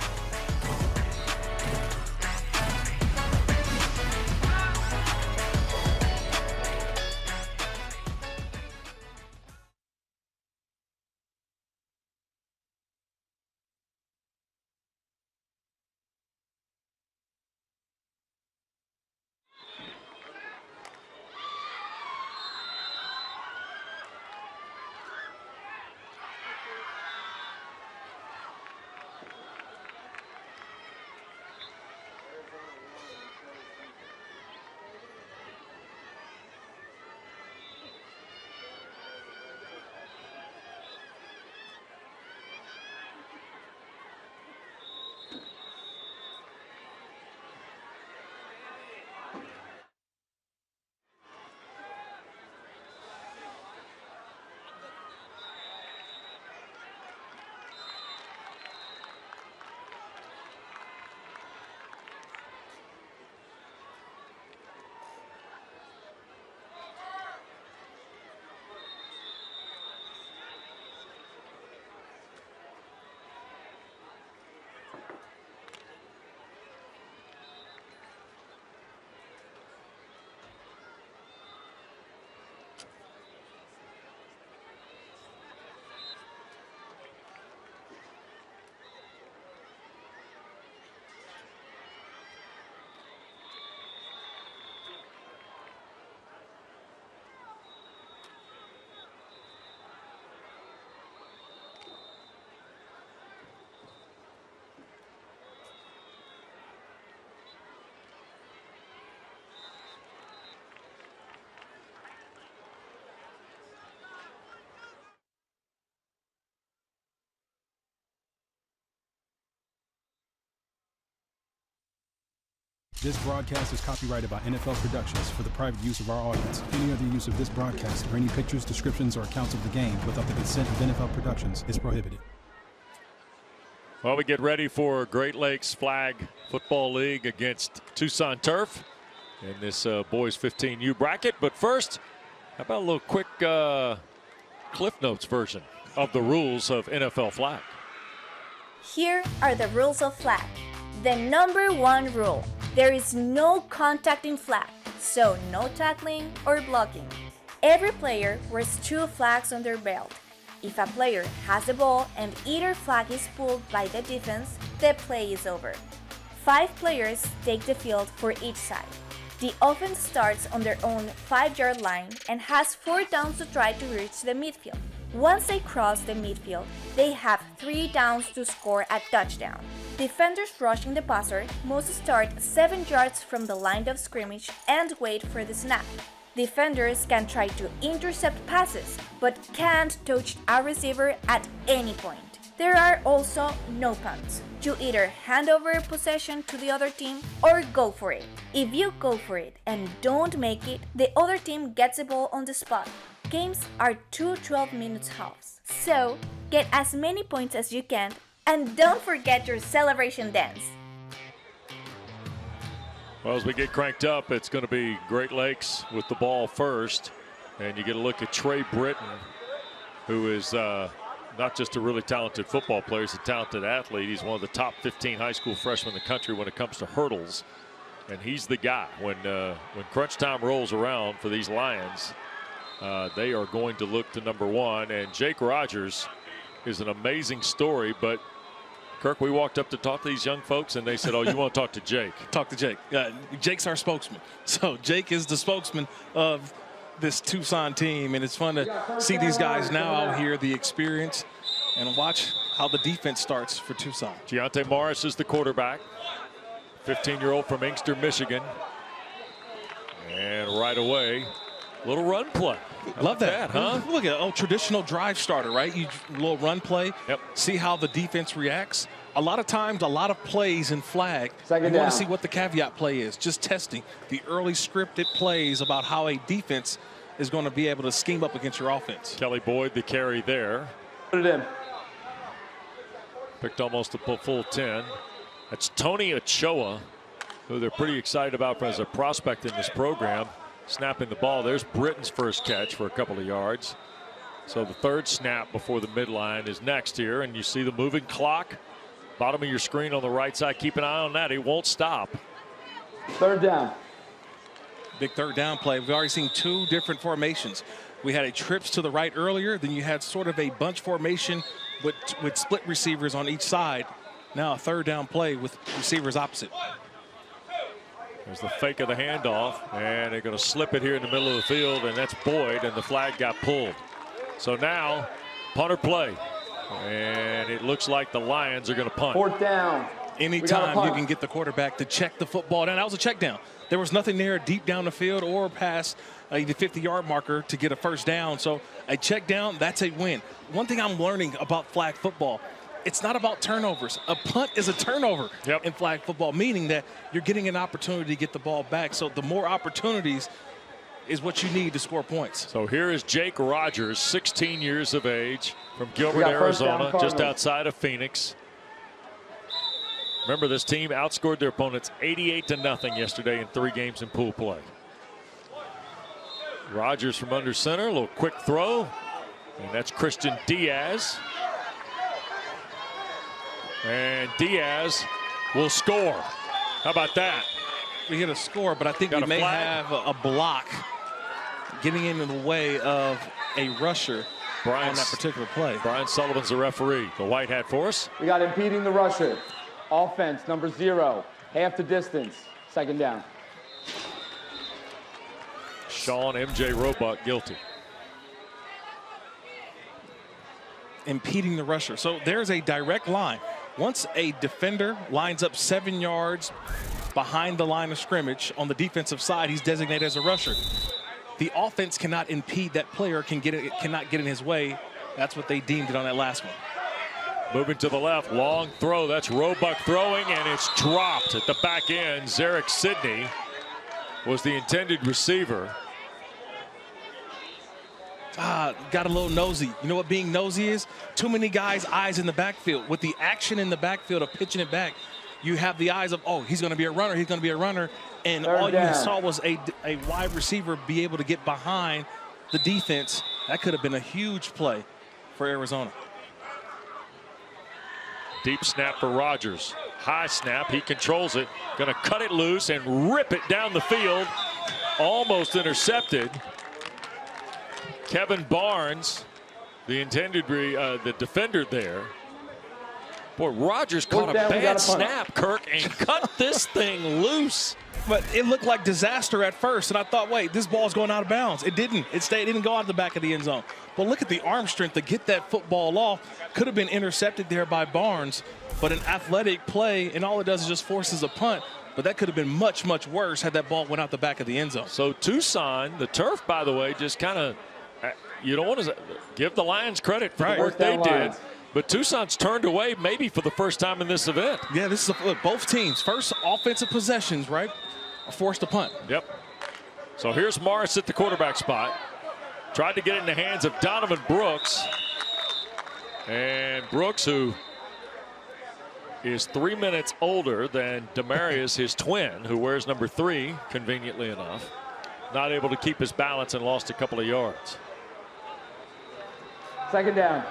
S9: This broadcast is copyrighted by NFL Productions for the private use of our audience. Any other use of this broadcast or any pictures, descriptions, or accounts of the game without the consent of NFL Productions is prohibited.
S17: Well, we get ready for Great Lakes Flag Football League against Tucson Turf in this boys 15U bracket. But first, how about a little quick Cliff Notes version of the rules of NFL flag?
S7: Here are the rules of flag. The number 1 rule: there is no contact in flag, so no tackling or blocking. Every player wears 2 flags on their belt. If a player has the ball and either flag is pulled by the defense, the play is over. 5 players take the field for each side. The offense starts on their own 5-yard line and has 4 downs to try to reach the midfield. Once they cross the midfield, they have 3 downs to score a touchdown. Defenders rushing the passer must start 7 yards from the line of scrimmage and wait for the snap. Defenders can try to intercept passes, but can't touch a receiver at any point. There are also no punts. You either hand over possession to the other team or go for it. If you go for it and don't make it, the other team gets the ball on the spot. Games are 2 12-minute halves, so get as many points as you can, and don't forget your celebration dance.
S17: Well, as we get cranked up, it's going to be Great Lakes with the ball first, and you get a look at Trey Britton, who is not just a really talented football player, he's a talented athlete. He's one of the top 15 high school freshmen in the country when it comes to hurdles, and he's the guy. When crunch time rolls around for these Lions, they are going to look to number 1, and Jake Rogers is an amazing story. But Kirk, we walked up to talk to these young folks, and they said, "Oh, you want to talk to Jake?"
S18: Talk to Jake. Jake's our spokesman. So Jake is the spokesman of this Tucson team, and it's fun to see these guys now out here, the experience, and watch how the defense starts for Tucson.
S17: Deontay Morris is the quarterback, 15-year-old from Inkster, Michigan, and right away, little run play.
S18: Love that, huh? Look at traditional drive starter, right? You little run play.
S17: Yep.
S18: See how the defense reacts. A lot of times, a lot of plays in flag, you want to see what the caveat play is. Just testing the early scripted plays about how a defense is going to be able to scheme up against your offense.
S17: Kelly Boyd, the carry there.
S8: Put it in.
S17: Picked almost a full 10. That's Tony Ochoa, who they're pretty excited about as a prospect in this program. Snapping the ball. There's Britton's first catch for a couple of yards. So the 3rd snap before the midline is next here, and you see the moving clock. Bottom of your screen on the right side. Keep an eye on that. It won't stop.
S8: 3rd down.
S18: Big 3rd down play. We've already seen 2 different formations. We had a trips to the right earlier. Then you had sort of a bunch formation with split receivers on each side. Now a 3rd down play with receivers opposite.
S17: There's the fake of the handoff, and they're going to slip it here in the middle of the field, and that's Boyd, and the flag got pulled. So now, punter play, and it looks like the Lions are going to punt.
S8: 4th down.
S18: Anytime you can get the quarterback to check the football down. That was a check down. There was nothing there deep down the field or past the 50-yard marker to get a 1st down. So a check down, that's a win. One thing I'm learning about flag football, it's not about turnovers. A punt is a turnover in flag football, meaning that you're getting an opportunity to get the ball back. So the more opportunities is what you need to score points.
S17: So here is Jake Rogers, 16 years of age, from Gilbert, Arizona, just outside of Phoenix. Remember, this team outscored their opponents 88-0 yesterday in 3 games in pool play. Rogers from under center, a little quick throw, and that's Christian Diaz. And Diaz will score. How about that?
S18: We hit a score, but I think we may have a block getting in the way of a rusher on that particular play.
S17: Brian Sullivan's the referee. The white hat for us.
S8: We got impeding the rusher. Offense, number 0. Half the distance. 2nd down.
S17: Sean M.J. Roebuck guilty.
S18: Impeding the rusher. So there's a direct line. Once a defender lines up 7 yards behind the line of scrimmage on the defensive side, he's designated as a rusher. The offense cannot impede that player, cannot get in his way. That's what they deemed it on that last one.
S17: Moving to the left, long throw. That's Roebuck throwing, and it's dropped at the back end. Zarek Sidney was the intended receiver.
S18: Got a little nosy. You know what being nosy is? Too many guys' eyes in the backfield. With the action in the backfield of pitching it back, you have the eyes of, oh, he's going to be a runner, he's going to be a runner. And all you saw was a wide receiver be able to get behind the defense. That could have been a huge play for Arizona.
S17: Deep snap for Rodgers. High snap, he controls it. Gonna cut it loose and rip it down the field. Almost intercepted. Kevin Barnes, the defender there. Boy, Rodgers caught a bad snap, Kirk, and cut this thing loose.
S18: But it looked like disaster at first, and I thought, wait, this ball's going out of bounds. It didn't. It didn't go out the back of the end zone. But look at the arm strength to get that football off. Could have been intercepted there by Barnes, but an athletic play, and all it does is just forces a punt. But that could have been much, much worse had that ball went out the back of the end zone.
S17: So Tucson, the turf, by the way, just kind of, you don't want to give the Lions credit for the work they did. But Tucson's turned away maybe for the first time in this event.
S18: Yeah, this is look, both teams' first offensive possessions, right, are forced to punt.
S17: Yep. So here's Morris at the quarterback spot. Tried to get it in the hands of Donovan Brooks. And Brooks, who is 3 minutes older than Demarius, his twin, who wears number 3, conveniently enough. Not able to keep his balance and lost a couple of yards.
S8: Second down.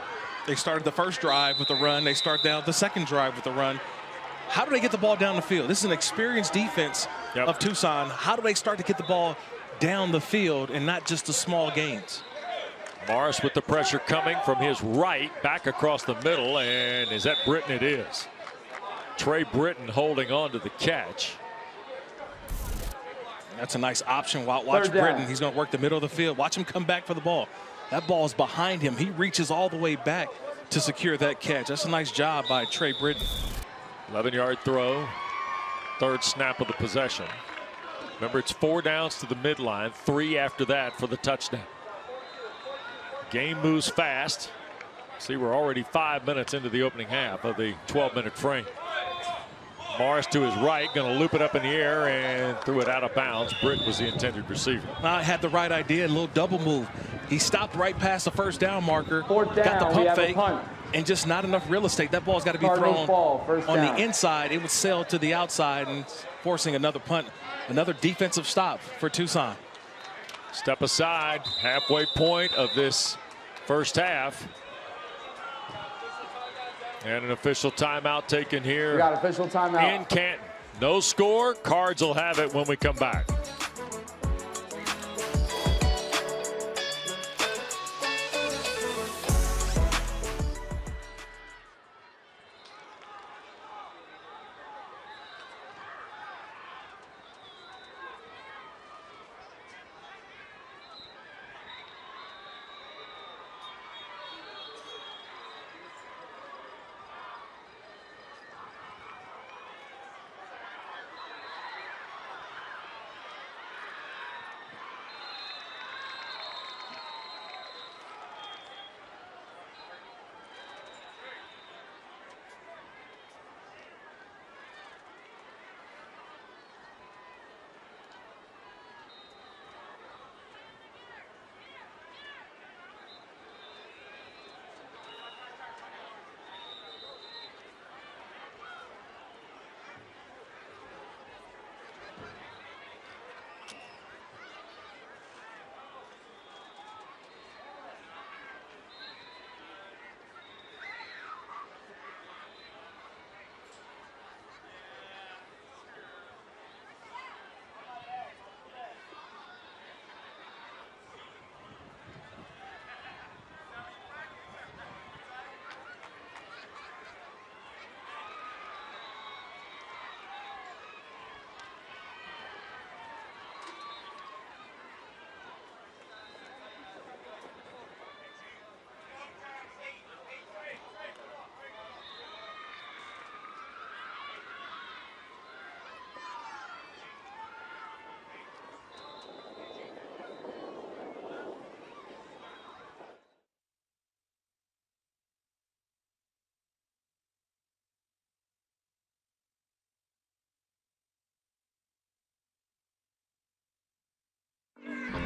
S18: They started the first drive with a run. They start down the second drive with a run. How do they get the ball down the field? This is an experienced defense of Tucson. How do they start to get the ball down the field and not just the small gains?
S17: Morris with the pressure coming from his right, back across the middle, and is that Britton? It is. Trey Britton holding on to the catch.
S18: That's a nice option. Watch Britton. He's going to work the middle of the field. Watch him come back for the ball. That ball is behind him. He reaches all the way back to secure that catch. That's a nice job by Trey Britton.
S17: 11-yard throw. Third snap of the possession. Remember, it's 4 downs to the midline, 3 after that for the touchdown. Game moves fast. See, we're already 5 minutes into the opening half of the 12-minute frame. Morris to his right, going to loop it up in the air and threw it out of bounds. Britt was the intended receiver.
S18: I had the right idea, a little double move. He stopped right past the first down marker,
S8: Fourth down,
S18: got the pump fake,
S8: punt.
S18: and just not enough real estate. That ball's got to be thrown on the inside. It would sail to the outside and forcing another punt, another defensive stop for Tucson.
S17: Step aside, halfway point of this first half. And an official timeout taken here.
S8: We got official timeout
S17: in Canton. No score. Cards will have it when we come back.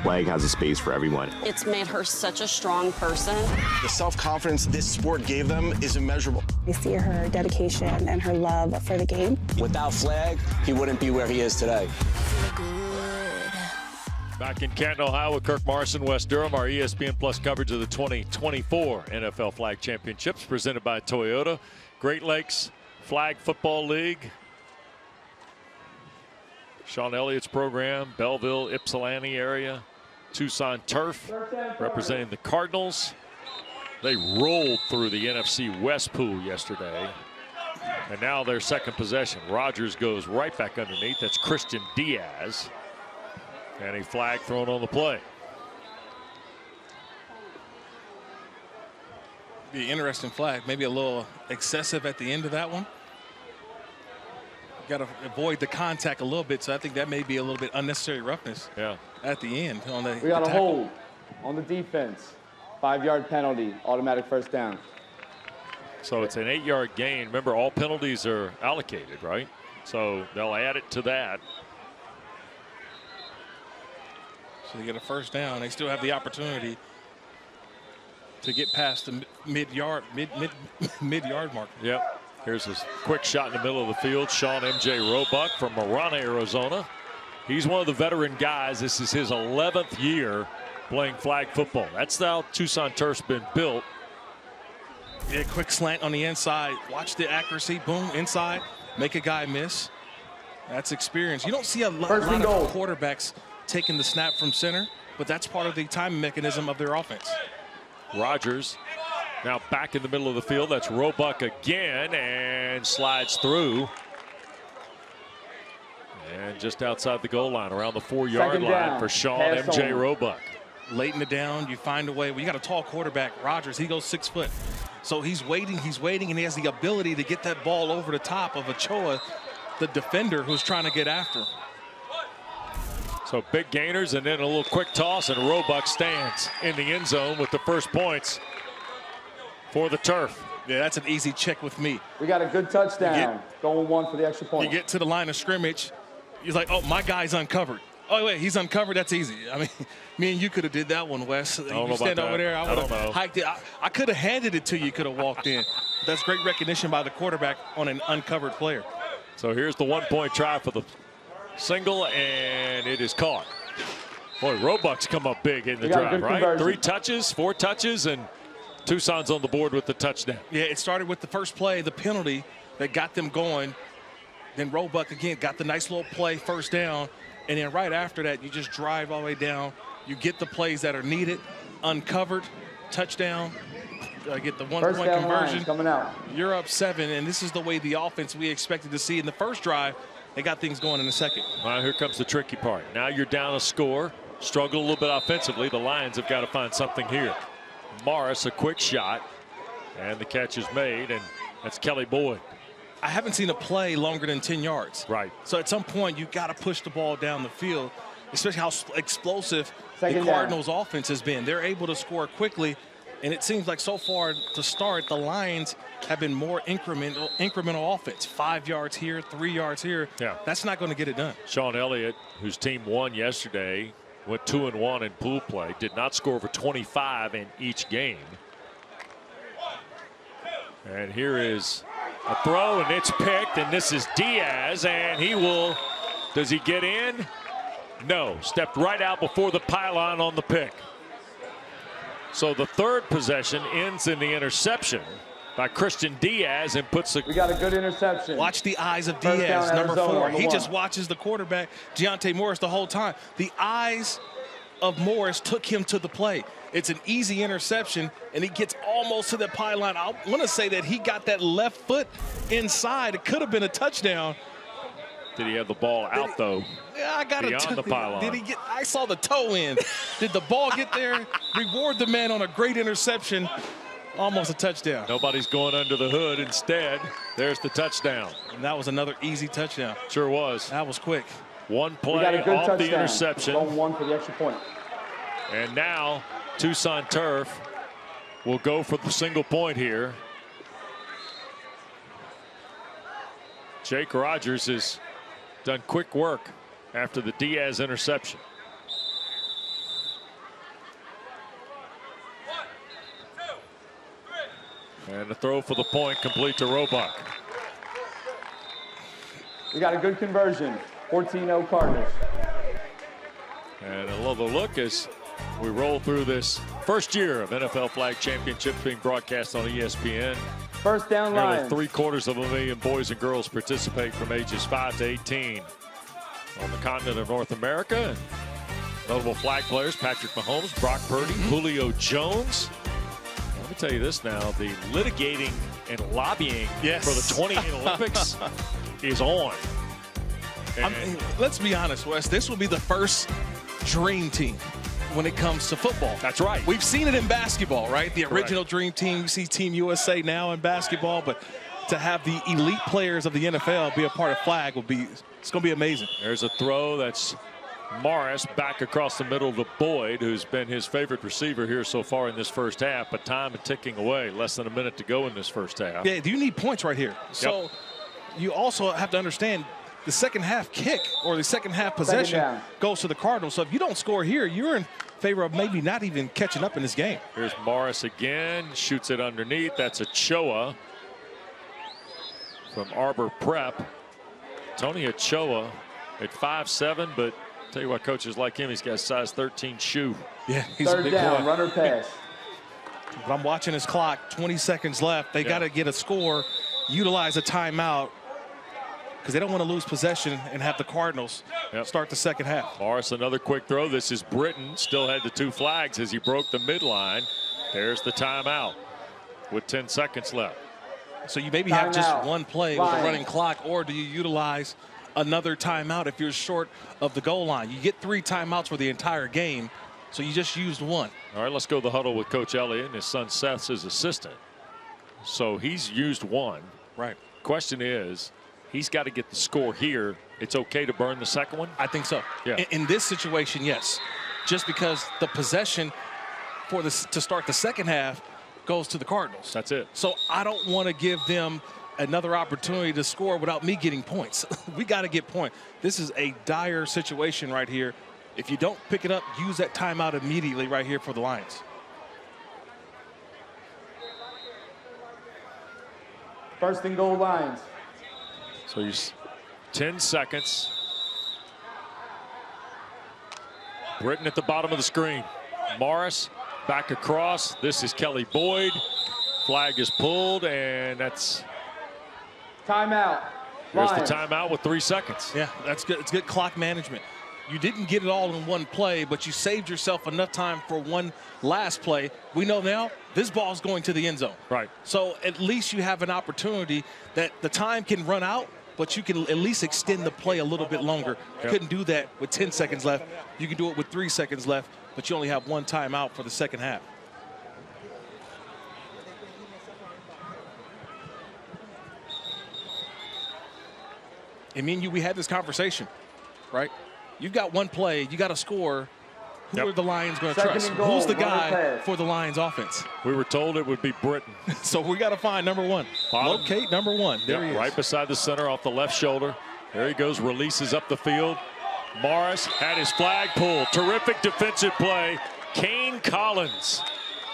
S19: Flag has a space for everyone.
S20: It's made her such a strong person.
S21: The self-confidence this sport gave them is immeasurable.
S22: I see her dedication and her love for the game.
S23: Without Flag, he wouldn't be where he is today.
S17: Back in Canton, Ohio with Kirk Morrison, West Durham, our ESPN Plus coverage of the 2024 NFL Flag Championships presented by Toyota. Great Lakes Flag Football League. Sean Elliott's program, Belleville, Ypsilanti area. Tucson Turf representing the Cardinals. They rolled through the NFC West pool yesterday. And now their second possession. Rogers goes right back underneath. That's Christian Diaz. And a flag thrown on the play.
S18: The interesting flag, maybe a little excessive at the end of that one. Got to avoid the contact a little bit, so I think that may be a little bit unnecessary roughness.
S17: Yeah.
S18: At the end on the.
S8: We got a hold on the defense. 5-yard penalty, automatic first down.
S17: So it's an 8-yard gain. Remember, all penalties are allocated, right? So they'll add it to that.
S18: So they get a first down. They still have the opportunity to get past the mid-yard mark.
S17: Yep. Here's a quick shot in the middle of the field. Sean M.J. Roebuck from Marana, Arizona. He's one of the veteran guys. This is his 11th year playing flag football. That's how Tucson Turf's been built.
S18: Yeah, quick slant on the inside. Watch the accuracy. Boom, inside. Make a guy miss. That's experience. You don't see a lot of quarterbacks taking the snap from center, but that's part of the timing mechanism of their offense.
S17: Rogers now back in the middle of the field. That's Roebuck again and slides through. And just outside the goal line, around the 4-yard line for Sean M.J. Roebuck.
S18: Late in the down, you find a way. Well, you got a tall quarterback, Rogers. He goes 6 foot. So he's waiting, and he has the ability to get that ball over the top of Ochoa, the defender who's trying to get after.
S17: So big gainers and then a little quick toss, and Roebuck stands in the end zone with the first points for the Turf.
S18: Yeah, that's an easy check with me.
S8: We got a good touchdown. Going one for the extra point.
S18: You get to the line of scrimmage. He's like, oh, my guy's uncovered. Oh, wait, he's uncovered. That's easy. I mean, me and you could have did that one, Wes. You stand over there. I would have hiked it. I could have handed it to you. Could have walked in. That's great recognition by the quarterback on an uncovered player.
S17: So here's the 1-point try for the single, and it is caught. Boy, Roebuck's come up big in the drive, right? Conversion. 4 touches, and Tucson's on the board with the touchdown.
S18: Yeah, it started with the first play, the penalty that got them going. Then Roebuck again got the nice little play, first down. And then right after that, you just drive all the way down. You get the plays that are needed, uncovered, touchdown. Get the 1-point conversion.
S8: Coming out.
S18: You're up 7, and this is the way the offense we expected to see in the first drive. They got things going in the second.
S17: Well, here comes the tricky part. Now you're down a score. Struggle a little bit offensively. The Lions have got to find something here. Morris, a quick shot, and the catch is made, and that's Kelly Boyd.
S18: I haven't seen a play longer than 10 yards.
S17: Right.
S18: So at some point, you got to push the ball down the field, especially how explosive the Cardinals' offense has been. They're able to score quickly, and it seems like so far to start, the Lions have been more incremental offense. 5 yards here, 3 yards here.
S17: Yeah.
S18: That's not going to get it done.
S17: Sean Elliott, whose team won yesterday, went 2-1 in pool play, did not score over 25 in each game. And here is a throw, and it's picked, and this is Diaz, and he will, does he get in? No, stepped right out before the pylon on the pick. So the third possession ends in the interception by Christian Diaz and puts the.
S8: We got a good interception.
S18: Watch the eyes of Diaz, number 4. He just watches the quarterback, Deontay Morris, the whole time. The eyes of Morris took him to the play. It's an easy interception, and he gets almost to the pylon. I want to say that he got that left foot inside. It could have been a touchdown.
S17: Did he have the ball out, though?
S18: Yeah, I got
S17: beyond the pylon.
S18: Did he get? I saw the toe in. Did the ball get there? Reward the man on a great interception. Almost a touchdown.
S17: Nobody's going under the hood. Instead, there's the touchdown.
S18: And that was another easy touchdown.
S17: Sure was.
S18: That was quick.
S17: One play off the interception.
S8: Going one for the extra point.
S17: And now Tucson Turf will go for the single point here. Jake Rogers has done quick work after the Diaz interception. And the throw for the point complete to Roebuck.
S8: We got a good conversion. 14-0 Cardinals.
S17: And I love the look as we roll through this first year of NFL Flag Championships being broadcast on ESPN.
S8: First down line.
S17: Nearly 750,000 boys and girls participate from ages 5 to 18 on the continent of North America. And notable flag players: Patrick Mahomes, Brock Purdy, Julio Jones. Let me tell you this now: the litigating and lobbying for the 20 Olympics is on.
S18: I mean, let's be honest, Wes. This will be the first dream team when it comes to football.
S17: That's right.
S18: We've seen it in basketball, right? The original dream team. We see Team USA now in basketball, but to have the elite players of the NFL be a part of flag it's going to be amazing.
S17: There's a throw that's Morris back across the middle to Boyd, who's been his favorite receiver here so far in this first half, but time is ticking away. Less than a minute to go in this first half.
S18: Yeah, you need points right here. So you also have to understand the second half kick or the second half possession goes to the Cardinals. So if you don't score here, you're in favor of maybe not even catching up in this game.
S17: Here's Morris again, shoots it underneath. That's Ochoa from Arbor Prep. Tony Ochoa at 5'7", but tell you what, coaches like him, he's got a size 13 shoe.
S18: Yeah, he's a
S8: Third
S18: big
S8: down,
S18: boy.
S8: runner pass.
S18: But I'm watching his clock, 20 seconds left. They got to get a score, utilize a timeout, because they don't want to lose possession and have the Cardinals start the second half.
S17: Morris, another quick throw. This is Britton, still had the 2 flags as he broke the midline. There's the timeout with 10 seconds left.
S18: So you maybe have just one play with a running clock, or do you utilize another timeout if you're short of the goal line? You get 3 timeouts for the entire game, so you just used one.
S17: All right, let's go to the huddle with Coach Elliott and his son Seth's his assistant. So he's used one.
S18: Right.
S17: Question is, he's got to get the score here. It's okay to burn the second one?
S18: I think so.
S17: Yeah.
S18: In this situation, yes. Just because the possession for this to start the second half goes to the Cardinals.
S17: That's it.
S18: So I don't want to give them another opportunity to score without me getting points. We got to get points. This is a dire situation right here. If you don't pick it up, use that timeout immediately right here for the Lions.
S8: First and goal Lions.
S17: So you 10 seconds. Britton at the bottom of the screen. Morris back across. This is Kelly Boyd. Flag is pulled, and that's
S8: timeout.
S17: Here's the timeout with 3 seconds.
S18: Yeah, that's good. It's good clock management. You didn't get it all in one play, but you saved yourself enough time for one last play. We know now this ball is going to the end zone.
S17: Right.
S18: So at least you have an opportunity that the time can run out, but you can at least extend the play a little bit longer. You couldn't do that with 10 seconds left. You can do it with 3 seconds left, but you only have one timeout for the second half. I mean, we had this conversation, right? You've got one play, you got to score. Who are the Lions going to trust? Who's the guy for the Lions offense?
S17: We were told it would be Britton.
S18: So we got to find number one. Locate number one. There he is.
S17: Right beside the center off the left shoulder. There he goes, releases up the field. Morris had his flag pulled. Terrific defensive play. Kane Collins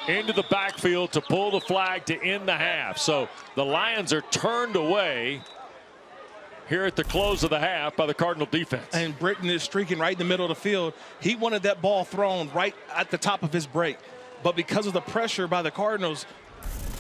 S17: into the backfield to pull the flag to end the half. So the Lions are turned away here at the close of the half by the Cardinal defense.
S18: And Britton is streaking right in the middle of the field. He wanted that ball thrown right at the top of his break. But because of the pressure by the Cardinals,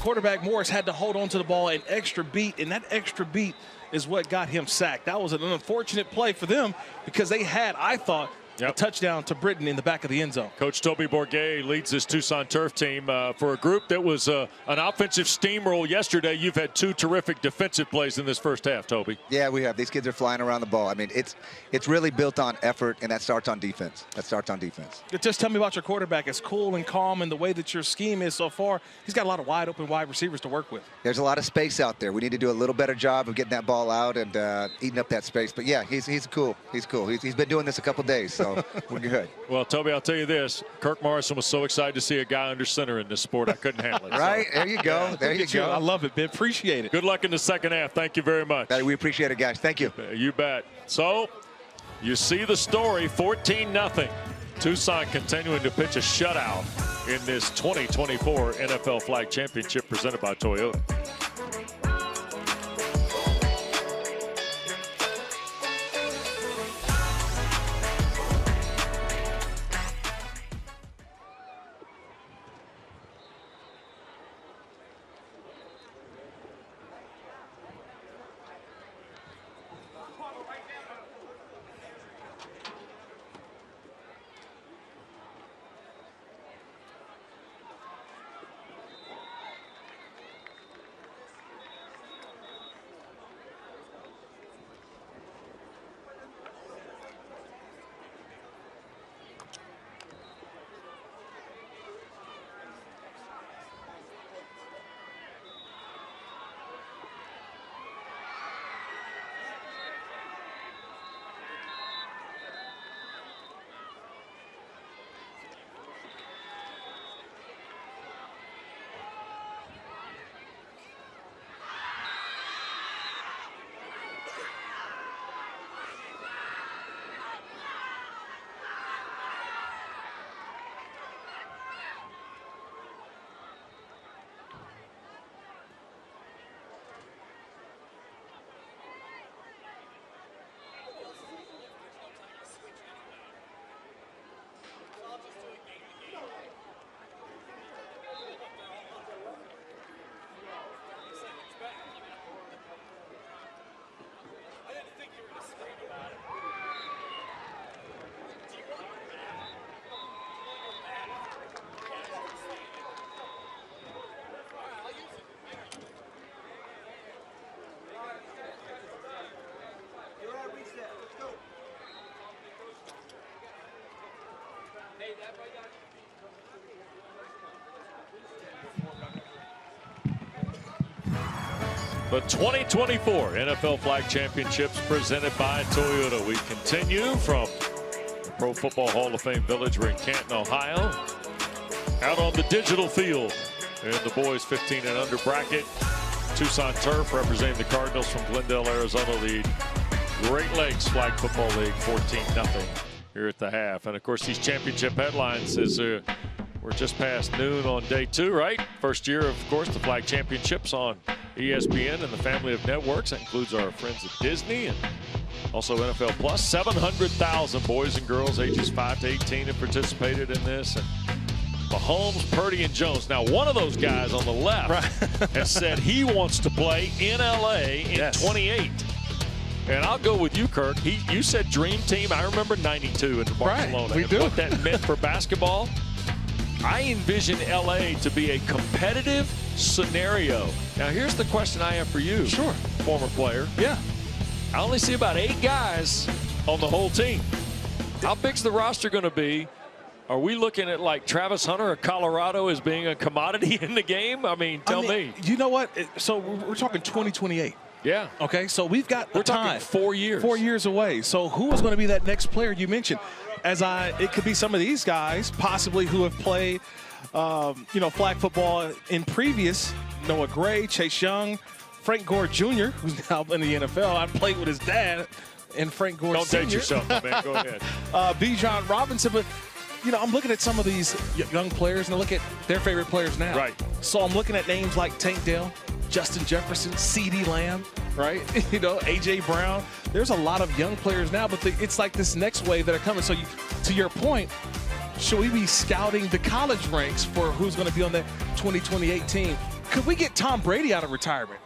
S18: quarterback Morris had to hold on to the ball an extra beat, and that extra beat is what got him sacked. That was an unfortunate play for them because they had, I thought, a touchdown to Britton in the back of the end zone.
S17: Coach Toby Bourget leads this Tucson Turf team for a group that was an offensive steamroll yesterday. You've had 2 terrific defensive plays in this first half, Toby.
S10: Yeah, we have. These kids are flying around the ball. I mean, it's really built on effort, and that starts on defense.
S18: Just tell me about your quarterback. It's cool and calm, and the way that your scheme is so far, he's got a lot of wide open wide receivers to work with.
S10: There's a lot of space out there. We need to do a little better job of getting that ball out and eating up that space. But yeah, he's cool. He's cool. He's been doing this a couple days, so we're good.
S17: Well, Toby, I'll tell you this. Kirk Morrison was so excited to see a guy under center in this sport, I couldn't handle it.
S10: Right? There you go. There you go.
S18: I love it, Ben. Appreciate it.
S17: Good luck in the second half. Thank you very much.
S10: We appreciate it, guys. Thank you.
S17: You bet. So, you see the story, 14-0. Tucson continuing to pitch a shutout in this 2024 NFL Flag Championship presented by Toyota. The 2024 NFL Flag Championships presented by Toyota. We continue from the Pro Football Hall of Fame Village. We're in Canton, Ohio. Out on the digital field in the boys 15 and under bracket. Tucson Turf representing the Cardinals from Glendale, Arizona. The Great Lakes Flag Football League 14-0 here at the half. And of course, these championship headlines is we're just past noon on day 2, right? First year, of course, the Flag Championships on ESPN and the family of networks. That includes our friends at Disney and also NFL Plus. 700,000 boys and girls ages 5 to 18 have participated in this. And Mahomes, Purdy, and Jones. Now, one of those guys on the left has said he wants to play in LA in 28. And I'll go with you, Kirk. You said dream team. I remember 92 in Barcelona.
S18: We do.
S17: What that meant for basketball. I envision LA to be a competitive scenario. Now, here's the question I have for you.
S18: Sure.
S17: Former player.
S18: Yeah.
S17: I only see about 8 guys on the whole team. How big's the roster going to be? Are we looking at like Travis Hunter of Colorado as being a commodity in the game? I mean, tell me.
S18: You know what? So we're talking 2028.
S17: Yeah.
S18: Okay, so we've got
S17: We're talking 4 years.
S18: 4 years away. So who is going to be that next player you mentioned? It could be some of these guys possibly who have played, flag football in previous. Noah Gray, Chase Young, Frank Gore Jr., who's now in the NFL. I played with his dad and Frank Gore
S17: Don't
S18: Sr.
S17: date yourself, my man. Go ahead.
S18: Bijan Robinson, but I'm looking at some of these young players and I look at their favorite players now.
S17: Right.
S18: So I'm looking at names like Tank Dell, Justin Jefferson, CeeDee Lamb, right? A.J. Brown. There's a lot of young players now, but it's like this next wave that are coming. So to your point, should we be scouting the college ranks for who's going to be on that 2028 team? Could we get Tom Brady out of retirement?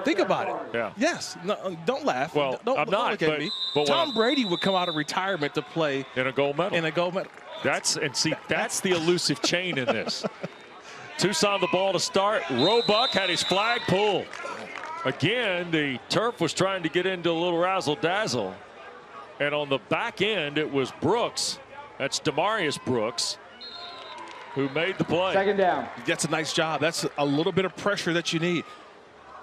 S18: Think about it.
S17: Yeah.
S18: Yes. No, don't laugh.
S17: Well,
S18: don't
S17: I'm not.
S18: Look at me.
S17: But
S18: Tom Brady would come out of retirement to play
S17: in a gold medal. That's the elusive chain in this. Tucson the ball to start. Roebuck had his flag pulled. Again, the turf was trying to get into a little razzle-dazzle. And on the back end, it was Brooks. That's Demarius Brooks who made the play.
S8: Second down.
S18: That's a nice job. That's a little bit of pressure that you need.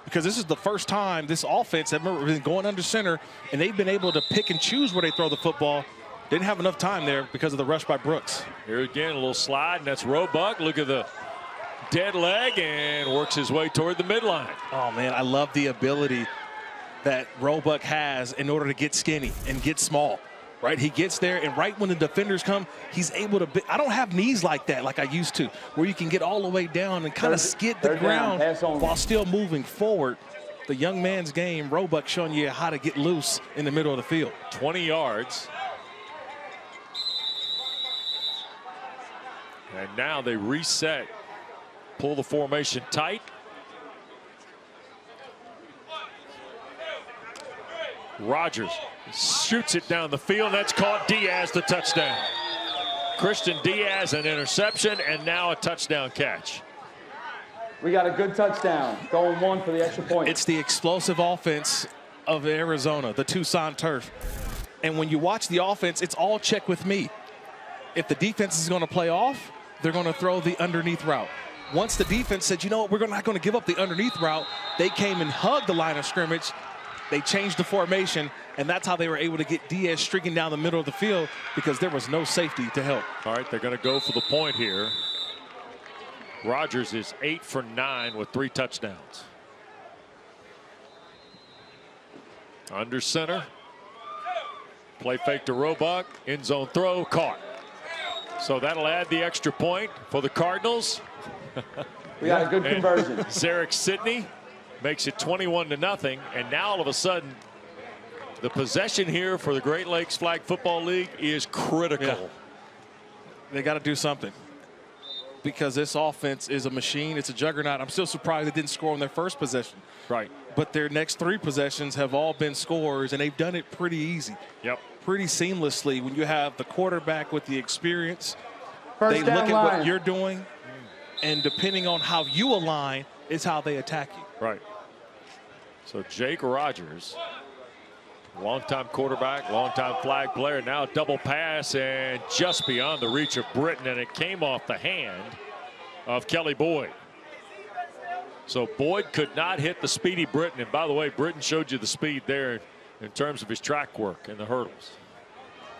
S18: Because this is the first time this offense has been going under center, and they've been able to pick and choose where they throw the football. Didn't have enough time there because of the rush by Brooks.
S17: Here again, a little slide, and that's Roebuck. Look at the dead leg and works his way toward the midline.
S18: Oh, man, I love the ability that Roebuck has in order to get skinny and get small, right? He gets there, and right when the defenders come, he's able to I don't have knees like that like I used to, where you can get all the way down and kind of skid the ground while still moving forward. The young man's game, Roebuck showing you how to get loose in the middle of the field.
S17: 20 yards. And now they reset, pull the formation tight. Rogers shoots it down the field. That's caught. Diaz the touchdown. Christian Diaz an interception and now a touchdown catch.
S8: We got a good touchdown. Going 1 for the extra point.
S18: It's the explosive offense of Arizona, the Tucson Turf. And when you watch the offense, it's all check with me. If the defense is going to play off, they're going to throw the underneath route. Once the defense said, you know what, we're not going to give up the underneath route, they came and hugged the line of scrimmage. They changed the formation, and that's how they were able to get Diaz streaking down the middle of the field because there was no safety to help.
S17: All right, they're going to go for the point here. Rogers is 8 for 9 with 3 touchdowns. Under center. Play fake to Roebuck. End zone throw, caught. So that'll add the extra point for the Cardinals.
S8: We got a good conversion.
S17: Zarek Sidney makes it 21-0. And now all of a sudden, the possession here for the Great Lakes Flag Football League is critical.
S18: Yeah. They got to do something because this offense is a machine. It's a juggernaut. I'm still surprised they didn't score on their first possession.
S17: Right.
S18: But their next 3 possessions have all been scores, and they've done it pretty easy.
S17: Yep.
S18: Pretty seamlessly. When you have the quarterback with the experience,
S8: First
S18: they look
S8: down
S18: at
S8: line.
S18: what you're doing, and depending on how you align is how they attack you.
S17: Right. So Jake Rogers, longtime quarterback, longtime flag player, now double pass and just beyond the reach of Britton, and it came off the hand of Kelly Boyd. So Boyd could not hit the speedy Britton. And by the way, Britton showed you the speed there in terms of his track work and the hurdles.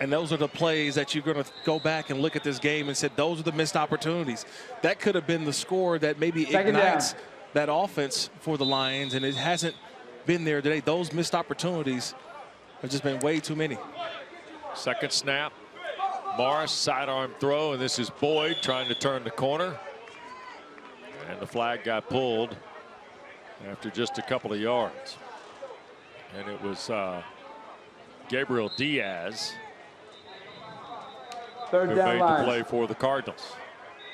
S18: And those are the plays that you're going to go back and look at this game and said, those are the missed opportunities. That could have been the score that maybe ignites that offense for the Lions, and it hasn't been there today. Those missed opportunities have just been way too many.
S17: Second snap. Morris sidearm throw, and this is Boyd trying to turn the corner. And the flag got pulled after just a couple of yards. And it was Gabriel Diaz who made the play for the Cardinals.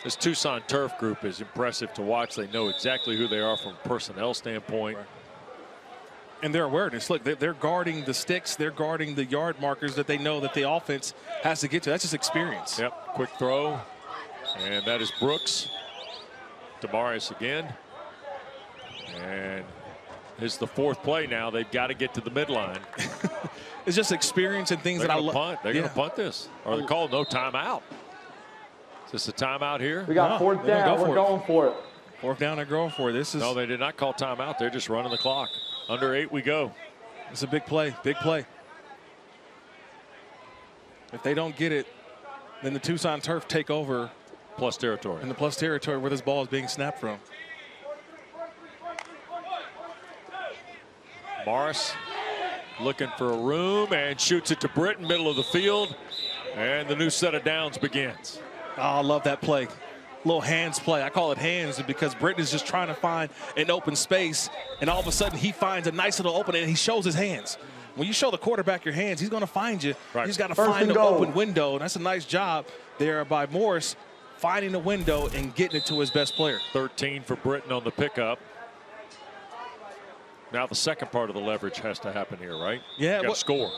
S17: This Tucson Turf group is impressive to watch. They know exactly who they are from a personnel standpoint.
S18: And their awareness. Look, they're guarding the sticks. They're guarding the yard markers that they know that the offense has to get to. That's just experience.
S17: Yep, quick throw. And that is Brooks. Demarius again. And it's the 4th play now. They've got to get to the midline.
S18: It's just experience and things
S17: They're
S18: that I
S17: gonna
S18: love.
S17: punt. They're going to punt this. Or they call no timeout. Is this a timeout here?
S8: We got 4th down. We're going for it.
S18: 4th down, they're going for it. This is
S17: no, they did not call timeout. They're just running the clock. Under 8 we go.
S18: It's a big play. Big play. If they don't get it, then the Tucson Turf take over.
S17: Plus territory.
S18: In the plus territory where this ball is being snapped from.
S17: Morris looking for a room and shoots it to Britton, middle of the field. And the new set of downs begins.
S18: Oh, I love that play. Little hands play. I call it hands because Britton is just trying to find an open space, and all of a sudden he finds a nice little opening and he shows his hands. When you show the quarterback your hands, he's going to find you.
S17: Right.
S18: He's got to find an open window, and that's a nice job there by Morris, finding the window and getting it to his best player.
S17: 13 for Britton on the pickup. Now the second part of the leverage has to happen here, right?
S18: Yeah.
S17: Got to score.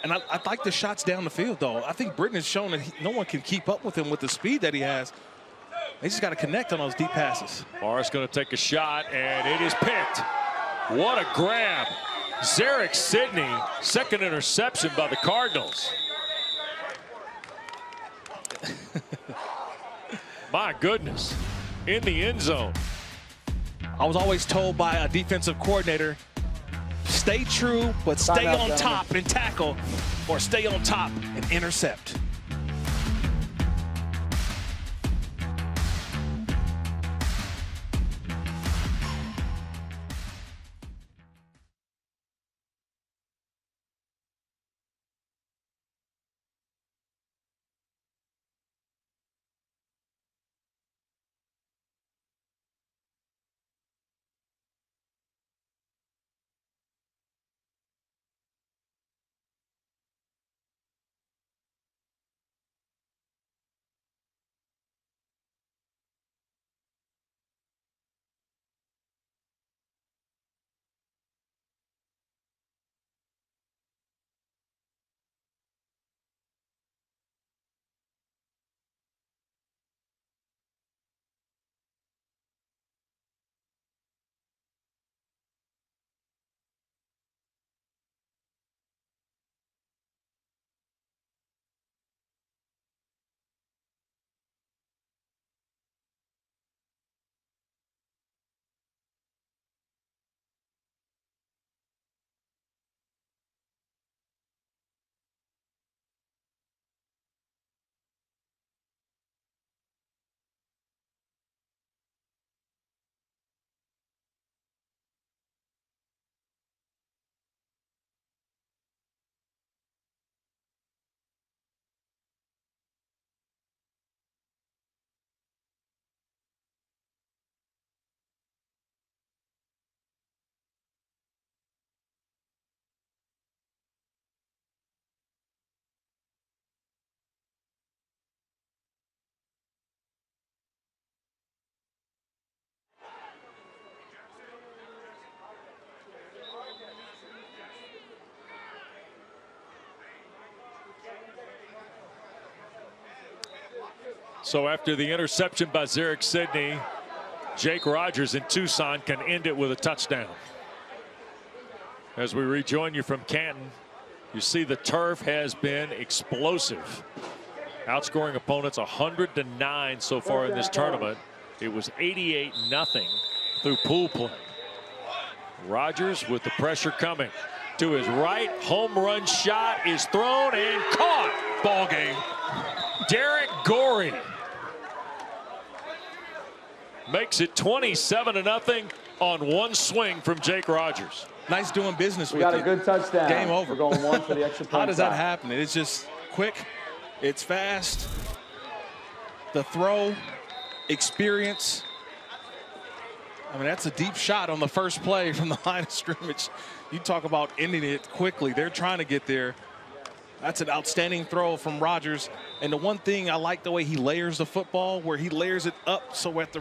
S18: And I like the shots down the field, though. I think Britton has shown that no one can keep up with him with the speed that he has. They just got to connect on those deep passes.
S17: Morris going to take a shot, and it is picked. What a grab. Zarek Sidney, second interception by the Cardinals. My goodness. In the end zone.
S18: I was always told by a defensive coordinator, stay true, but stay on top and tackle, or stay on top and intercept.
S17: So after the interception by Zarek Sidney, Jake Rogers in Tucson can end it with a touchdown. As we rejoin you from Canton, you see the turf has been explosive, outscoring opponents 100-9 so far in this tournament. It was 88-0 through pool play. Rogers with the pressure coming to his right. Home run shot is thrown and caught. Ball game. Derek Gorey makes it 27-0 on one swing from Jake Rogers.
S18: Nice doing business
S8: We
S18: with
S8: got
S18: you.
S8: a good touchdown.
S18: Game over.
S8: We're going one for the extra point.
S18: How does that happen? It's just quick. It's fast. The throw, experience. I mean, that's a deep shot on the first play from the line of scrimmage. You talk about ending it quickly. They're trying to get there. That's an outstanding throw from Rogers. And the one thing I like the way he layers the football, where he layers it up so that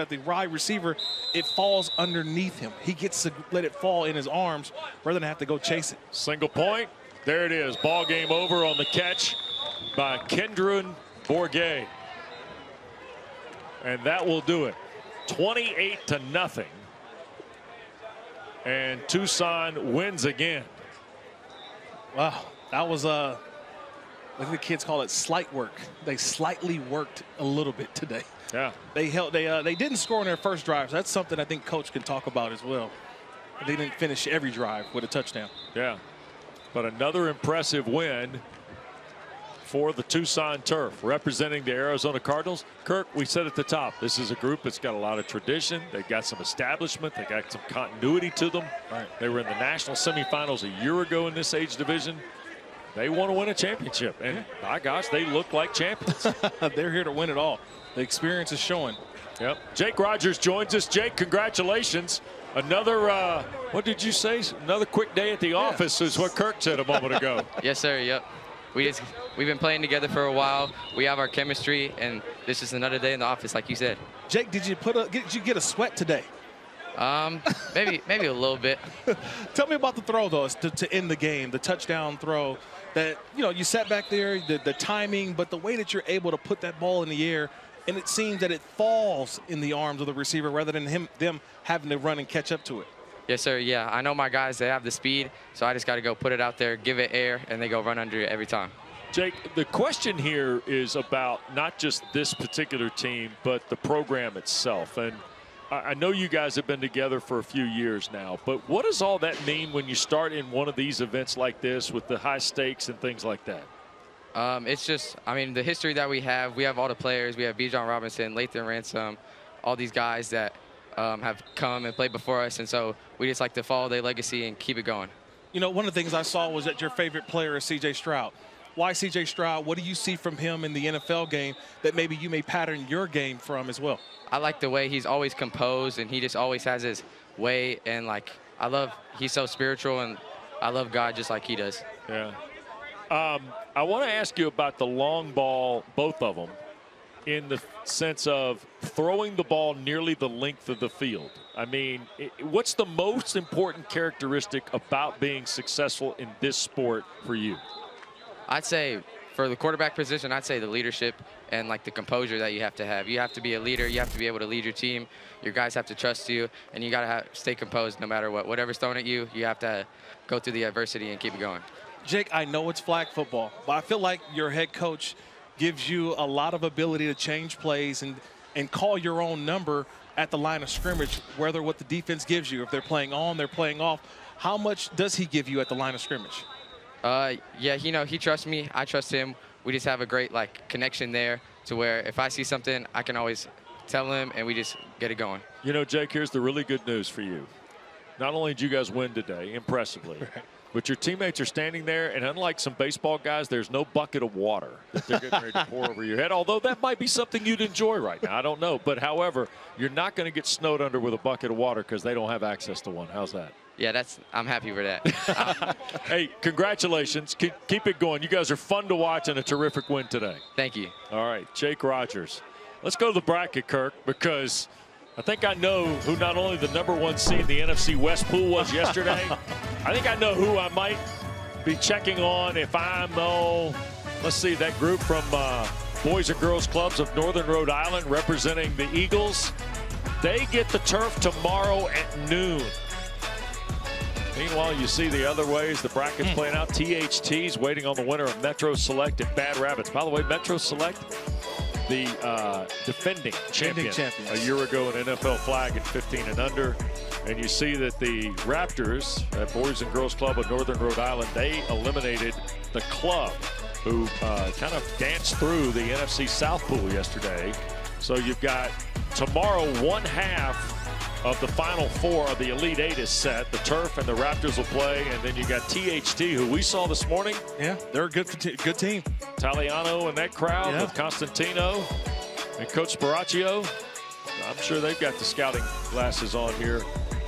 S18: the wide receiver, it falls underneath him. He gets to let it fall in his arms rather than have to go chase it.
S17: Single point. There it is. Ball game over on the catch by Kendron Bourguet. And that will do it. 28-0. And Tucson wins again.
S18: Wow. That was I think the kids call it slight work. They slightly worked a little bit today.
S17: Yeah.
S18: They didn't score on their first drive. So that's something I think coach can talk about as well. They didn't finish every drive with a touchdown.
S17: Yeah. But another impressive win for the Tucson turf, representing the Arizona Cardinals. Kirk, we said at the top, this is a group that's got a lot of tradition. They've got some establishment. They got some continuity to them.
S18: Right.
S17: They were in the national semifinals a year ago in this age division. They want to win a championship, and my gosh, they look like champions.
S18: They're here to win it all. The experience is showing.
S17: Yep. Jake Rogers joins us. Jake, congratulations. Another, what did you say? Another quick day at the office is what Kirk said a moment ago.
S11: Yes, sir. Yep. We've been playing together for a while. We have our chemistry, and this is another day in the office, like you said.
S18: Jake, did you get a sweat today?
S11: Maybe a little bit.
S18: Tell me about the throw, though, to end the game, the touchdown throw. That, you know, you sat back there, the timing, but the way that you're able to put that ball in the air, and it seems that it falls in the arms of the receiver rather than them having to run and catch up to it.
S11: Yes, sir. Yeah, I know my guys, they have the speed, so I just got to go put it out there, give it air, and they go run under it every time.
S17: Jake, the question here is about not just this particular team, but the program itself. And I know you guys have been together for a few years now, but what does all that mean when you start in one of these events like this with the high stakes and things like that?
S11: It's just, I mean, the history that we have all the players. We have Bijan Robinson, Lathan Ransom, all these guys that have come and played before us, and so we just like to follow their legacy and keep it going.
S18: You know, one of the things I saw was that your favorite player is C.J. Stroud. Why C.J. Stroud? What do you see from him in the NFL game that maybe you may pattern your game from as well?
S11: I like the way he's always composed, and he just always has his way, and like he's so spiritual, and I love God just like he does.
S17: Yeah. I want to ask you about the long ball, both of them, in the sense of throwing the ball nearly the length of the field. I mean, what's the most important characteristic about being successful in this sport for you?
S11: I'd say for the quarterback position, I'd say the leadership and like the composure that you have to have. You have to be a leader. You have to be able to lead your team. Your guys have to trust you, and you got to stay composed no matter what. Whatever's thrown at you, you have to go through the adversity and keep it going.
S18: Jake, I know it's flag football, but I feel like your head coach gives you a lot of ability to change plays and call your own number at the line of scrimmage, whether what the defense gives you. If they're playing on, they're playing off. How much does he give you at the line of scrimmage?
S11: Yeah, you know, he trusts me. I trust him. We just have a great connection there to where if I see something, I can always tell him, and we just get it going.
S17: You know, Jake, here's the really good news for you. Not only did you guys win today, impressively, but your teammates are standing there, and unlike some baseball guys, there's no bucket of water that they're getting ready to pour over your head, although that might be something you'd enjoy right now. I don't know. But, however, you're not going to get snowed under with a bucket of water because they don't have access to one. How's that?
S11: Yeah, I'm happy for that.
S17: Hey, congratulations. Keep it going. You guys are fun to watch and a terrific win today.
S11: Thank you.
S17: All right, Jake Rogers. Let's go to the bracket, Kirk, because I think I know who not only the #1 seed in the NFC West pool was yesterday. I think I know who I might be checking on if I'm, let's see, that group from Boys and Girls Clubs of Northern Rhode Island representing the Eagles. They get the turf tomorrow at noon. Meanwhile, you see the other ways the bracket's playing out. THT's waiting on the winner of Metro Select at Bad Rabbits. By the way, Metro Select, the defending champion a year ago in NFL Flag at 15 and under. And you see that the Raptors, Boys and Girls Club of Northern Rhode Island, they eliminated the club, who kind of danced through the NFC South pool yesterday. So you've got tomorrow, one half of the Final Four of the Elite Eight is set. The Turf and the Raptors will play, and then you got THT, who we saw this morning.
S18: Yeah, they're a good team.
S17: Taliano and that crowd with Constantino and Coach Sparacchio. I'm sure they've got the scouting glasses on here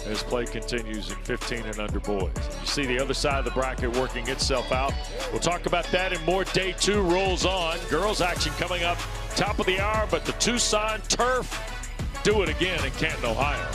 S17: as play continues in 15 and under boys. You see the other side of the bracket working itself out. We'll talk about that and more. Day 2 rolls on. Girls action coming up top of the hour, but the Tucson Turf do it again in Canton, Ohio.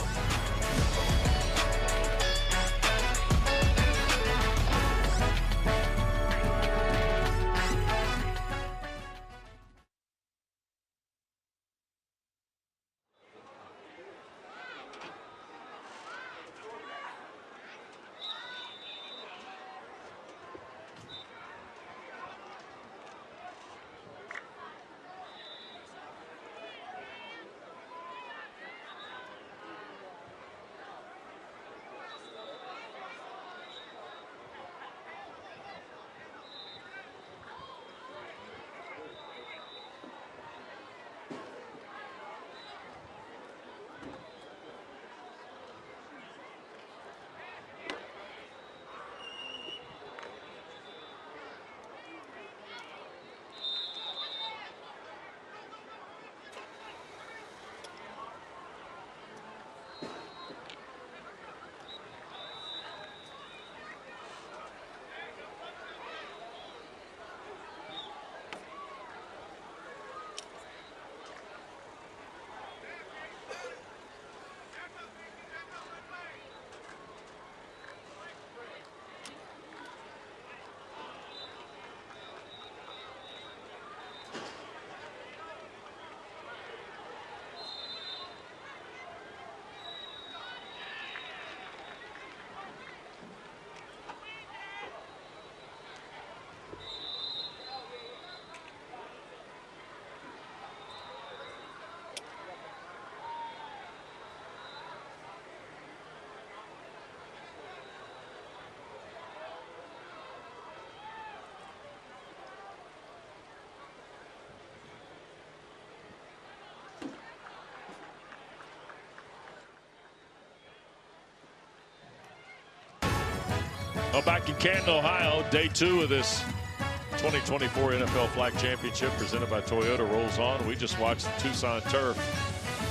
S17: Well, back in Canton, Ohio, day 2 of this 2024 NFL Flag Championship presented by Toyota rolls on. We just watched the Tucson Turf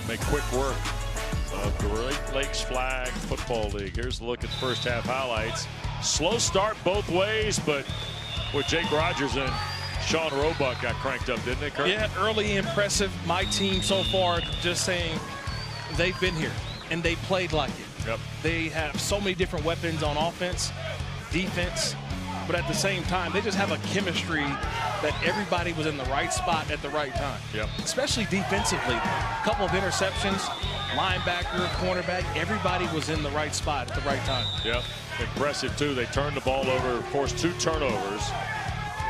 S17: make quick work of the Great Lakes Flag Football League. Here's a look at the first half highlights. Slow start both ways, but with Jake Rogers and Sean Roebuck got cranked up, didn't they, Kurt?
S18: Yeah, early impressive. My team so far, just saying, they've been here and they played like it.
S17: Yep.
S18: They have so many different weapons on offense, defense, but at the same time, they just have a chemistry that everybody was in the right spot at the right time.
S17: Yep.
S18: Especially defensively. A couple of interceptions, linebacker, cornerback, everybody was in the right spot at the right time.
S17: Yep. Impressive, too. They turned the ball over, forced 2 turnovers.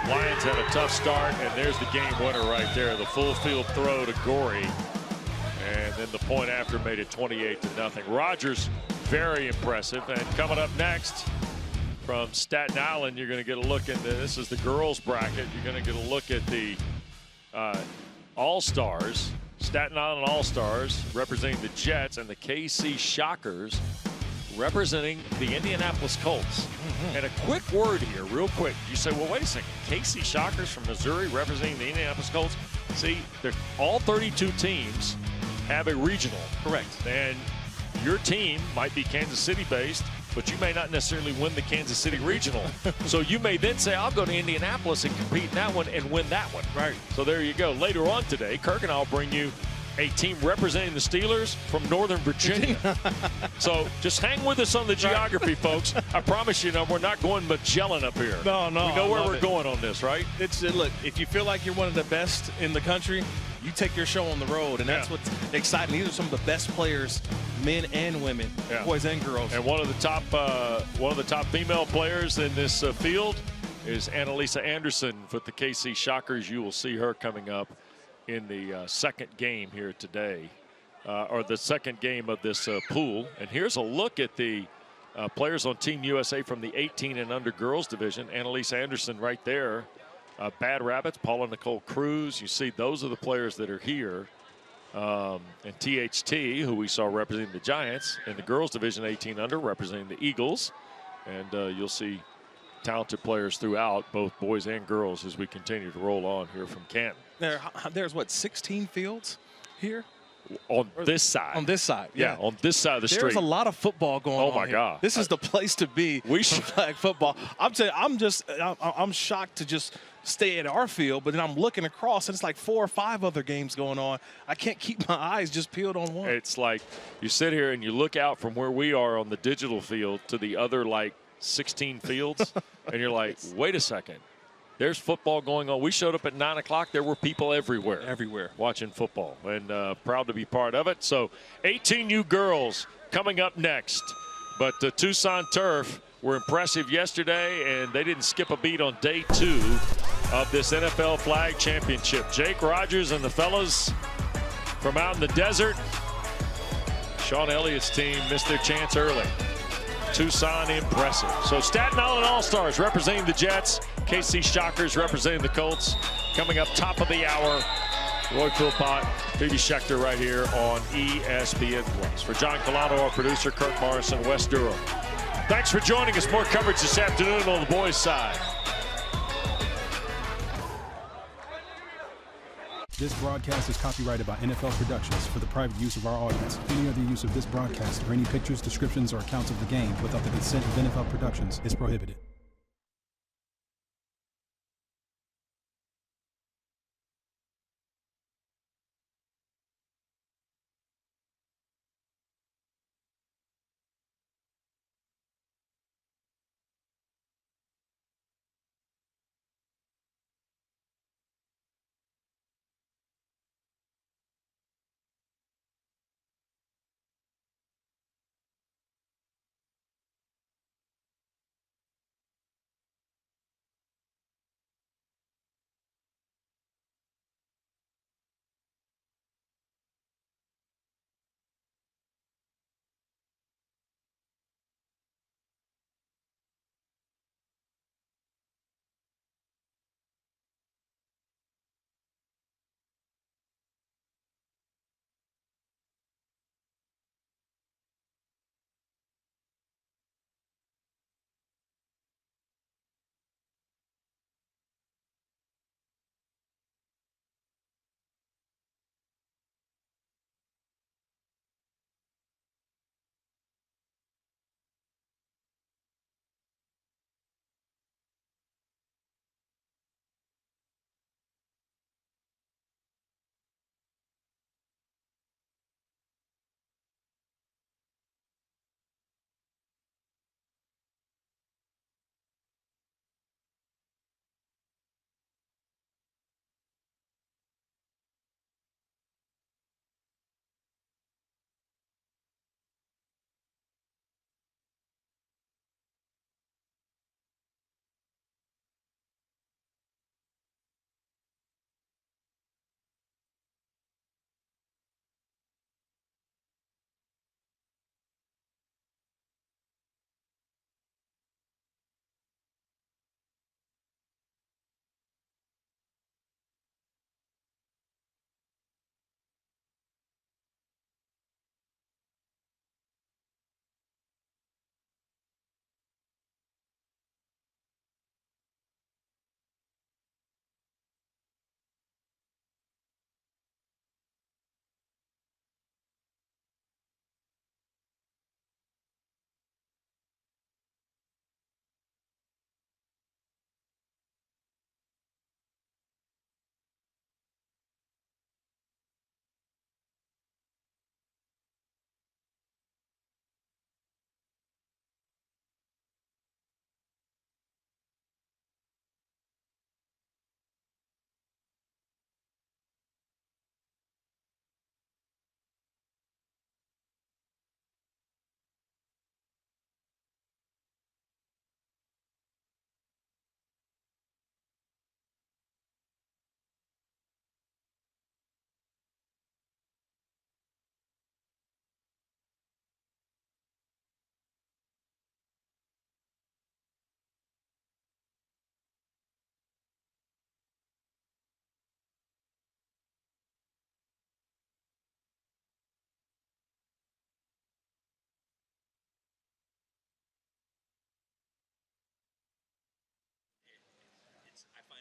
S17: Lions had a tough start, and there's the game winner right there. The full field throw to Gorey. And then the point after made it 28-0. Rogers, very impressive. And coming up next from Staten Island, you're going to get a look at this is the girls bracket. You're going to get a look at the All-Stars, Staten Island All-Stars representing the Jets, and the KC Shockers representing the Indianapolis Colts. And a quick word here, real quick. You say, well, wait a second. KC Shockers from Missouri representing the Indianapolis Colts. See, all 32 teams have a regional.
S18: Correct.
S17: And your team might be Kansas City based, but you may not necessarily win the Kansas City regional. So you may then say, I'll go to Indianapolis and compete in that one and win that one.
S18: Right.
S17: So there you go. Later on today, Kirk and I will bring you a team representing the Steelers from Northern Virginia. So just hang with us on the geography, folks. I promise you, we're not going Magellan up here.
S18: No.
S17: We know where we're going on this, right?
S18: It's look, if you feel like you're one of the best in the country, you take your show on the road, and that's what's exciting. These are some of the best players, men and women, boys and girls.
S17: And one of the top female players in this field is Annalisa Anderson with the KC Shockers. You will see her coming up in the second game here today, or the second game of this pool. And here's a look at the players on Team USA from the 18 and under girls division. Annalisa Anderson right there. Bad Rabbits, Paula Nicole Cruz. You see those are the players that are here. And THT, who we saw representing the Giants, in the girls division 18 under, representing the Eagles. And you'll see talented players throughout, both boys and girls, as we continue to roll on here from Canton.
S18: There's what, 16 fields here?
S17: On this side.
S18: On this side,
S17: yeah. On this side of the street.
S18: There's a lot of football going on.
S17: Oh my God!
S18: This is the place to be.
S17: We should
S18: flag football. I'm shocked to just stay at our field, but then I'm looking across and it's like 4 or 5 other games going on. I can't keep my eyes just peeled on one.
S17: It's like you sit here and you look out from where we are on the digital field to the other like 16 fields, and you're like, wait a second. There's football going on. We showed up at 9 o'clock. There were people everywhere watching football, and proud to be part of it. So 18U girls coming up next. But the Tucson Turf were impressive yesterday, and they didn't skip a beat on day 2 of this NFL Flag Championship. Jake Rogers and the fellas from out in the desert. Sean Elliott's team missed their chance early. Tucson impressive. So Staten Island All-Stars representing the Jets. KC Shockers representing the Colts. Coming up top of the hour, Roy Philpott, Phoebe Schechter right here on ESPN+. For John Colano, our producer, Kirk Morrison, Wes Durham. Thanks for joining us. More coverage this afternoon on the boys' side.
S9: This broadcast is copyrighted by NFL Productions for the private use of our audience. Any other use of this broadcast or any pictures, descriptions, or accounts of the game without the consent of NFL Productions is prohibited.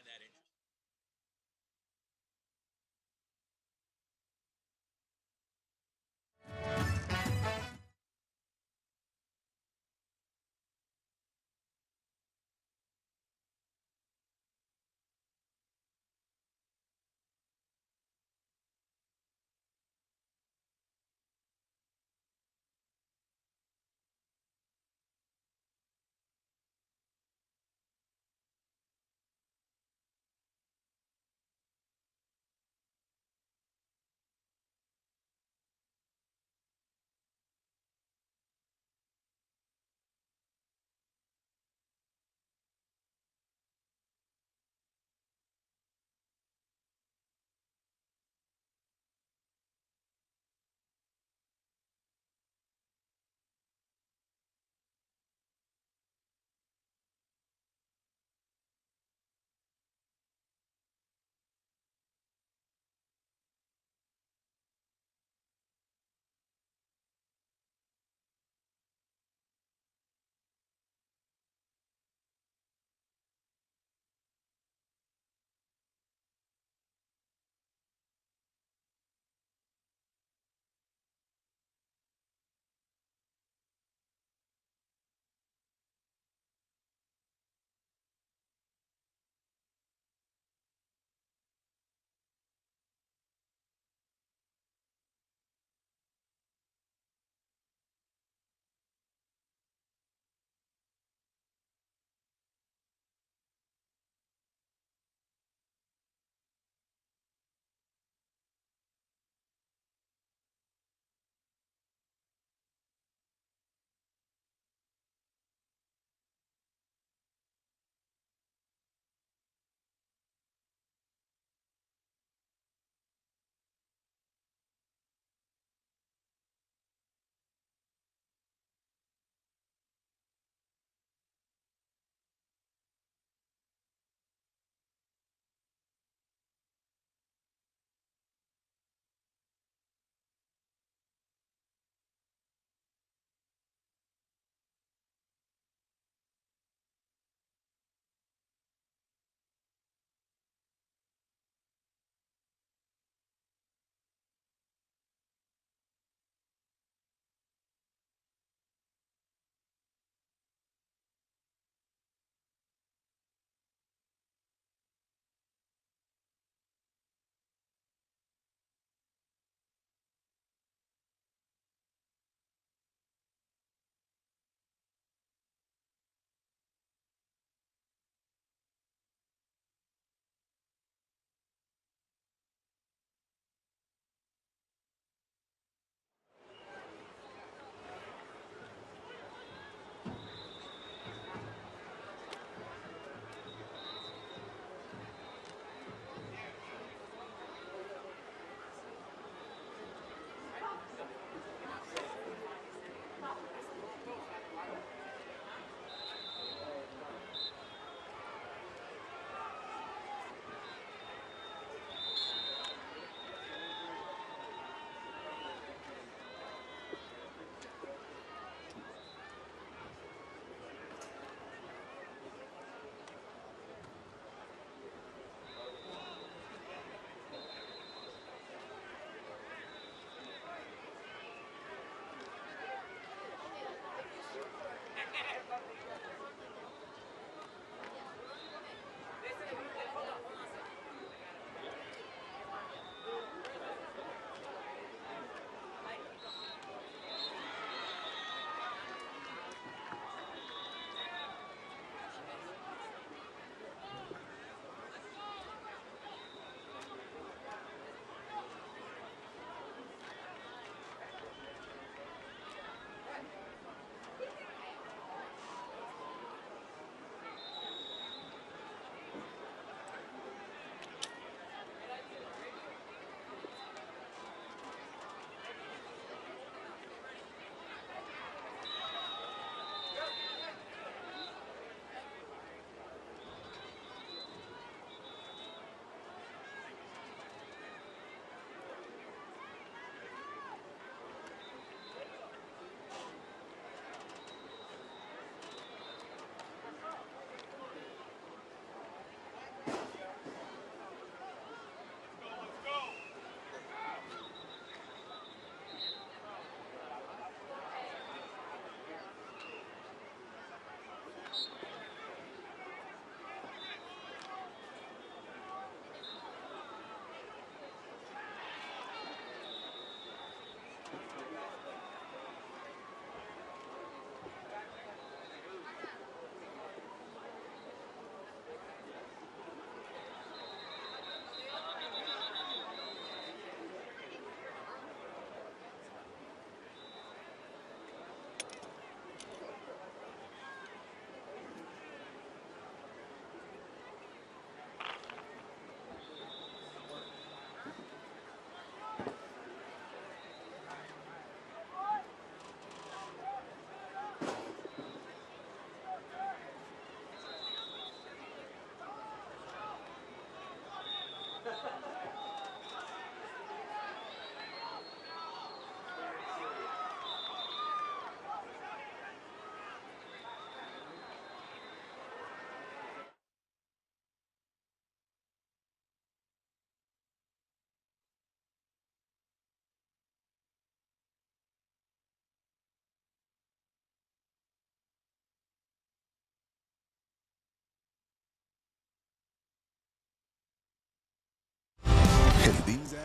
S5: find that interesting.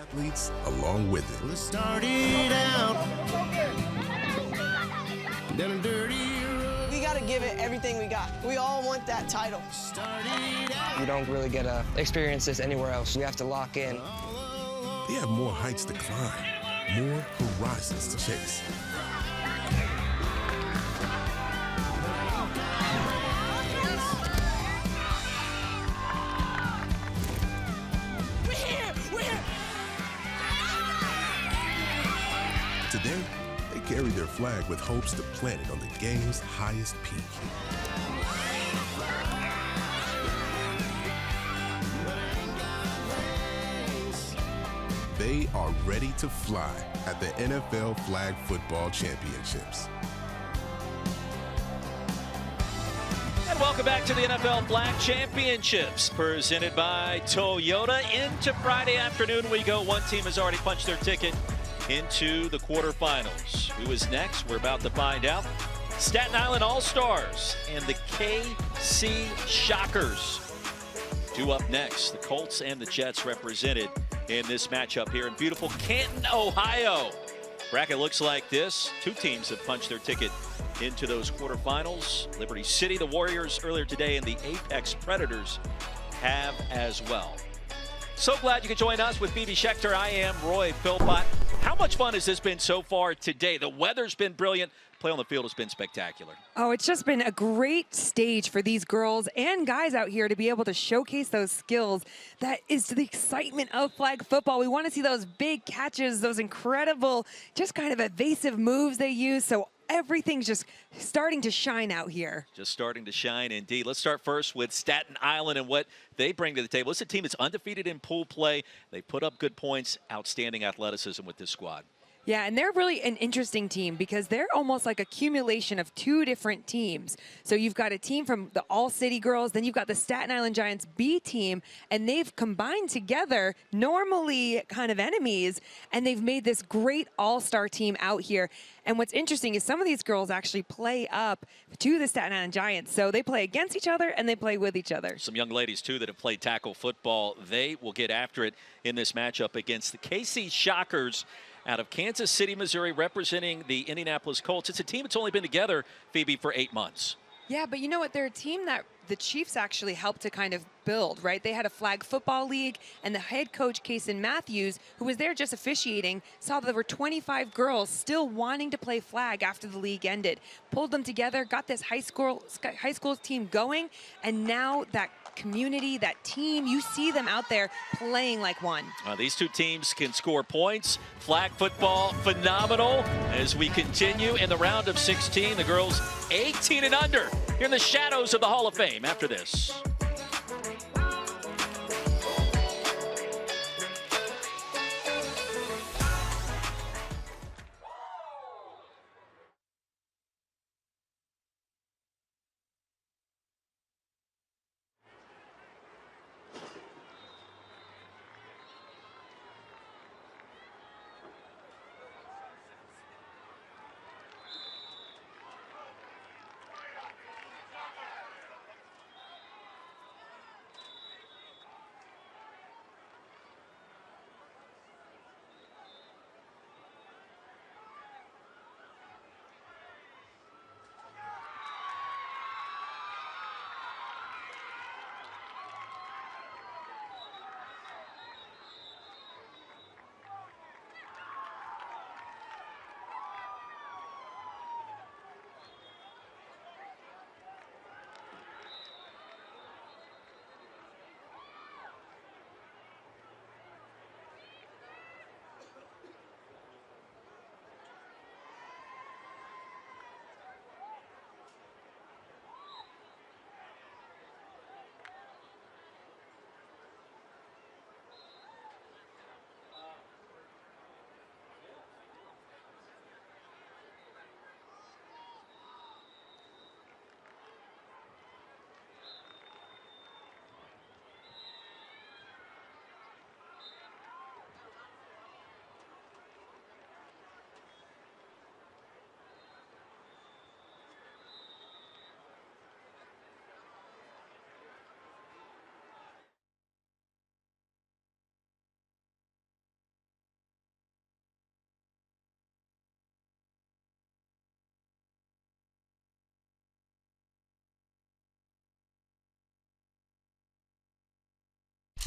S1: athletes along with it.
S2: Let's start it out down a dirty road.
S3: We got to give it everything we got. We all want that title.
S4: You don't really get to experience this anywhere else. You have to lock in.
S1: They have more heights to climb, more horizons to chase. Today, they carry their flag with hopes to plant it on the game's highest peak. They are ready to fly at the NFL Flag Football Championships.
S5: And welcome back to the NFL Flag Championships, presented by Toyota. Into Friday afternoon we go. One team has already punched their ticket into the quarterfinals. Who is next? We're about to find out. Staten Island All-Stars and the KC Shockers. Two up next, the Colts and the Jets represented in this matchup here in beautiful Canton, Ohio. Bracket looks like this. Two teams have punched their ticket into those quarterfinals. Liberty City, the Warriors earlier today, and the Apex Predators have as well. So glad you could join us with BB Schechter. I am Roy Philpott. How much fun has this been so far today? The weather's been brilliant. Play on the field has been spectacular.
S6: Oh, it's just been a great stage for these girls and guys out here to be able to showcase those skills. That is the excitement of flag football. We want to see those big catches, those incredible, just kind of evasive moves they use. So everything's just starting to shine out here.
S5: Just starting to shine indeed. Let's start first with Staten Island and what they bring to the table. It's a team that's undefeated in pool play. They put up good points, outstanding athleticism with this squad.
S6: Yeah, and they're really an interesting team because they're almost like accumulation of two different teams. So you've got a team from the All-City Girls, then you've got the Staten Island Giants B team, and they've combined together, normally kind of enemies, and they've made this great all-star team out here. And what's interesting is some of these girls actually play up to the Staten Island Giants. So they play against each other and they play with each other.
S5: Some young ladies, too, that have played tackle football. They will get after it in this matchup against the KC Shockers out of Kansas City, Missouri, representing the Indianapolis Colts. It's a team that's only been together, Phoebe, for 8 months.
S6: Yeah, but you know what? They're a team that the Chiefs actually helped to kind of build, right? They had a flag football league, and the head coach, Kason Matthews, who was there just officiating, saw that there were 25 girls still wanting to play flag after the league ended. Pulled them together, got this high school team going, and now that community, that team, you see them out there playing like one.
S5: These two teams can score points. Flag football, phenomenal. As we continue in the round of 16, the girls 18 and under here in the shadows of the Hall of Fame after this.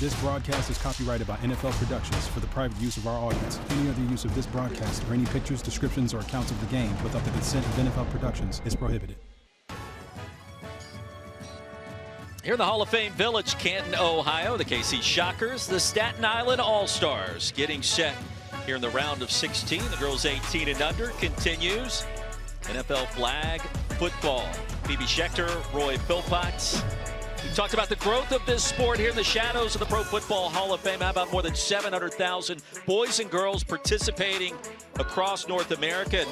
S9: This broadcast is copyrighted by NFL Productions for the private use of our audience. Any other use of this broadcast or any pictures, descriptions, or accounts of the game without the consent of NFL Productions is prohibited.
S5: Here in the Hall of Fame Village, Canton, Ohio, the KC Shockers, the Staten Island All-Stars getting set here in the round of 16. The girls 18 and under continues. NFL flag football. Phoebe Schechter, Roy Philpott. We talked about the growth of this sport here in the shadows of the Pro Football Hall of Fame. How about more than 700,000 boys and girls participating across North America? And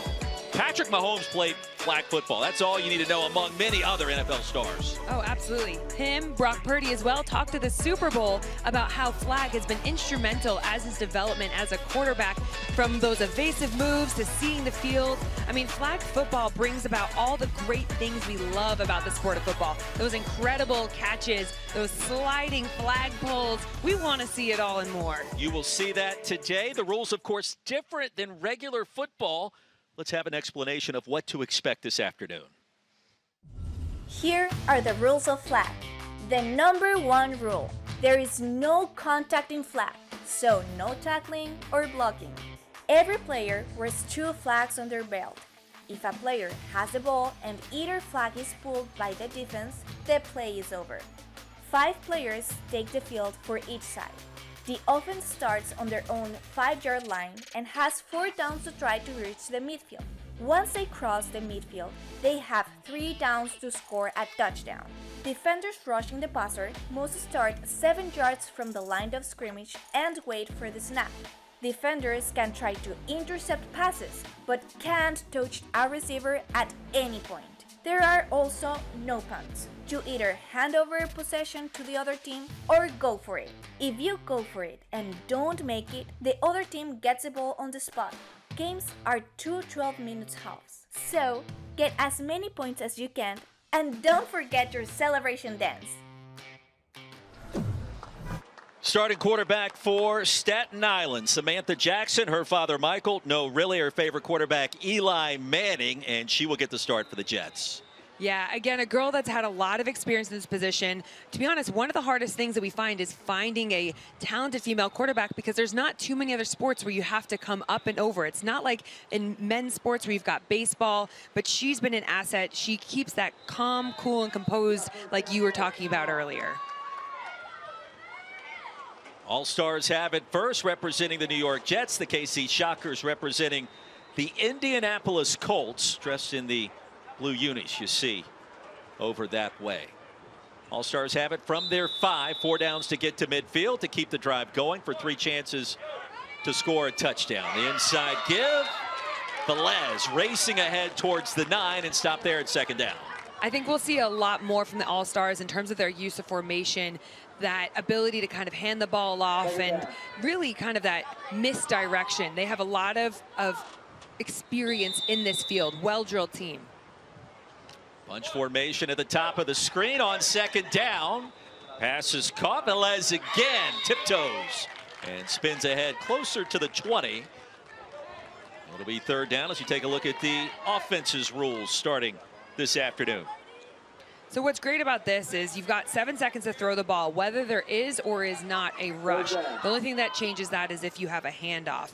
S5: Patrick Mahomes played flag football. That's all you need to know, among many other NFL stars.
S6: Oh, absolutely. Him, Brock Purdy as well, talked to the Super Bowl about how flag has been instrumental as his development as a quarterback, from those evasive moves to seeing the field. I mean, flag football brings about all the great things we love about the sport of football. Those incredible catches, those sliding flag pulls. We want to see it all and more.
S5: You will see that today. The rules, of course, different than regular football. Let's have an explanation of what to expect this afternoon.
S7: Here are the rules of flag. The number 1 rule: there is no contact in flag, so no tackling or blocking. Every player wears 2 flags on their belt. If a player has the ball and either flag is pulled by the defense, the play is over. 5 players take the field for each side. The offense starts on their own 5-yard line and has 4 downs to try to reach the midfield. Once they cross the midfield, they have 3 downs to score a touchdown. Defenders rushing the passer must start 7 yards from the line of scrimmage and wait for the snap. Defenders can try to intercept passes, but can't touch a receiver at any point. There are also no punts. You either hand over possession to the other team or go for it. If you go for it and don't make it, the other team gets the ball on the spot. Games are 2 12-minute halves, so get as many points as you can, and don't forget your celebration dance.
S5: Starting quarterback for Staten Island, Samantha Jackson. Her father, Michael. No, really, her favorite quarterback, Eli Manning, and she will get the start for the Jets.
S6: Yeah, again, a girl that's had a lot of experience in this position. To be honest, one of the hardest things that we find is finding a talented female quarterback, because there's not too many other sports where you have to come up and over. It's not like in men's sports where you've got baseball, but she's been an asset. She keeps that calm, cool, and composed like you were talking about earlier.
S5: All-Stars have it first, representing the New York Jets. The KC Shockers representing the Indianapolis Colts, dressed in the blue unis you see over that way. All-Stars have it from their 5, 4 downs to get to midfield to keep the drive going for 3 chances to score a touchdown. The inside give. Velez racing ahead towards the 9 and stop there at 2nd down.
S6: I think we'll see a lot more from the All-Stars in terms of their use of formation, that ability to kind of hand the ball off and really kind of that misdirection. They have a lot of experience in this field. Well-drilled team.
S5: Bunch formation at the top of the screen on 2nd down. Pass is caught. Velez again tiptoes and spins ahead closer to the 20. It'll be 3rd down as you take a look at the offense's rules starting this afternoon.
S6: So what's great about this is you've got 7 seconds to throw the ball, whether there is or is not a rush. The only thing that changes that is if you have a handoff.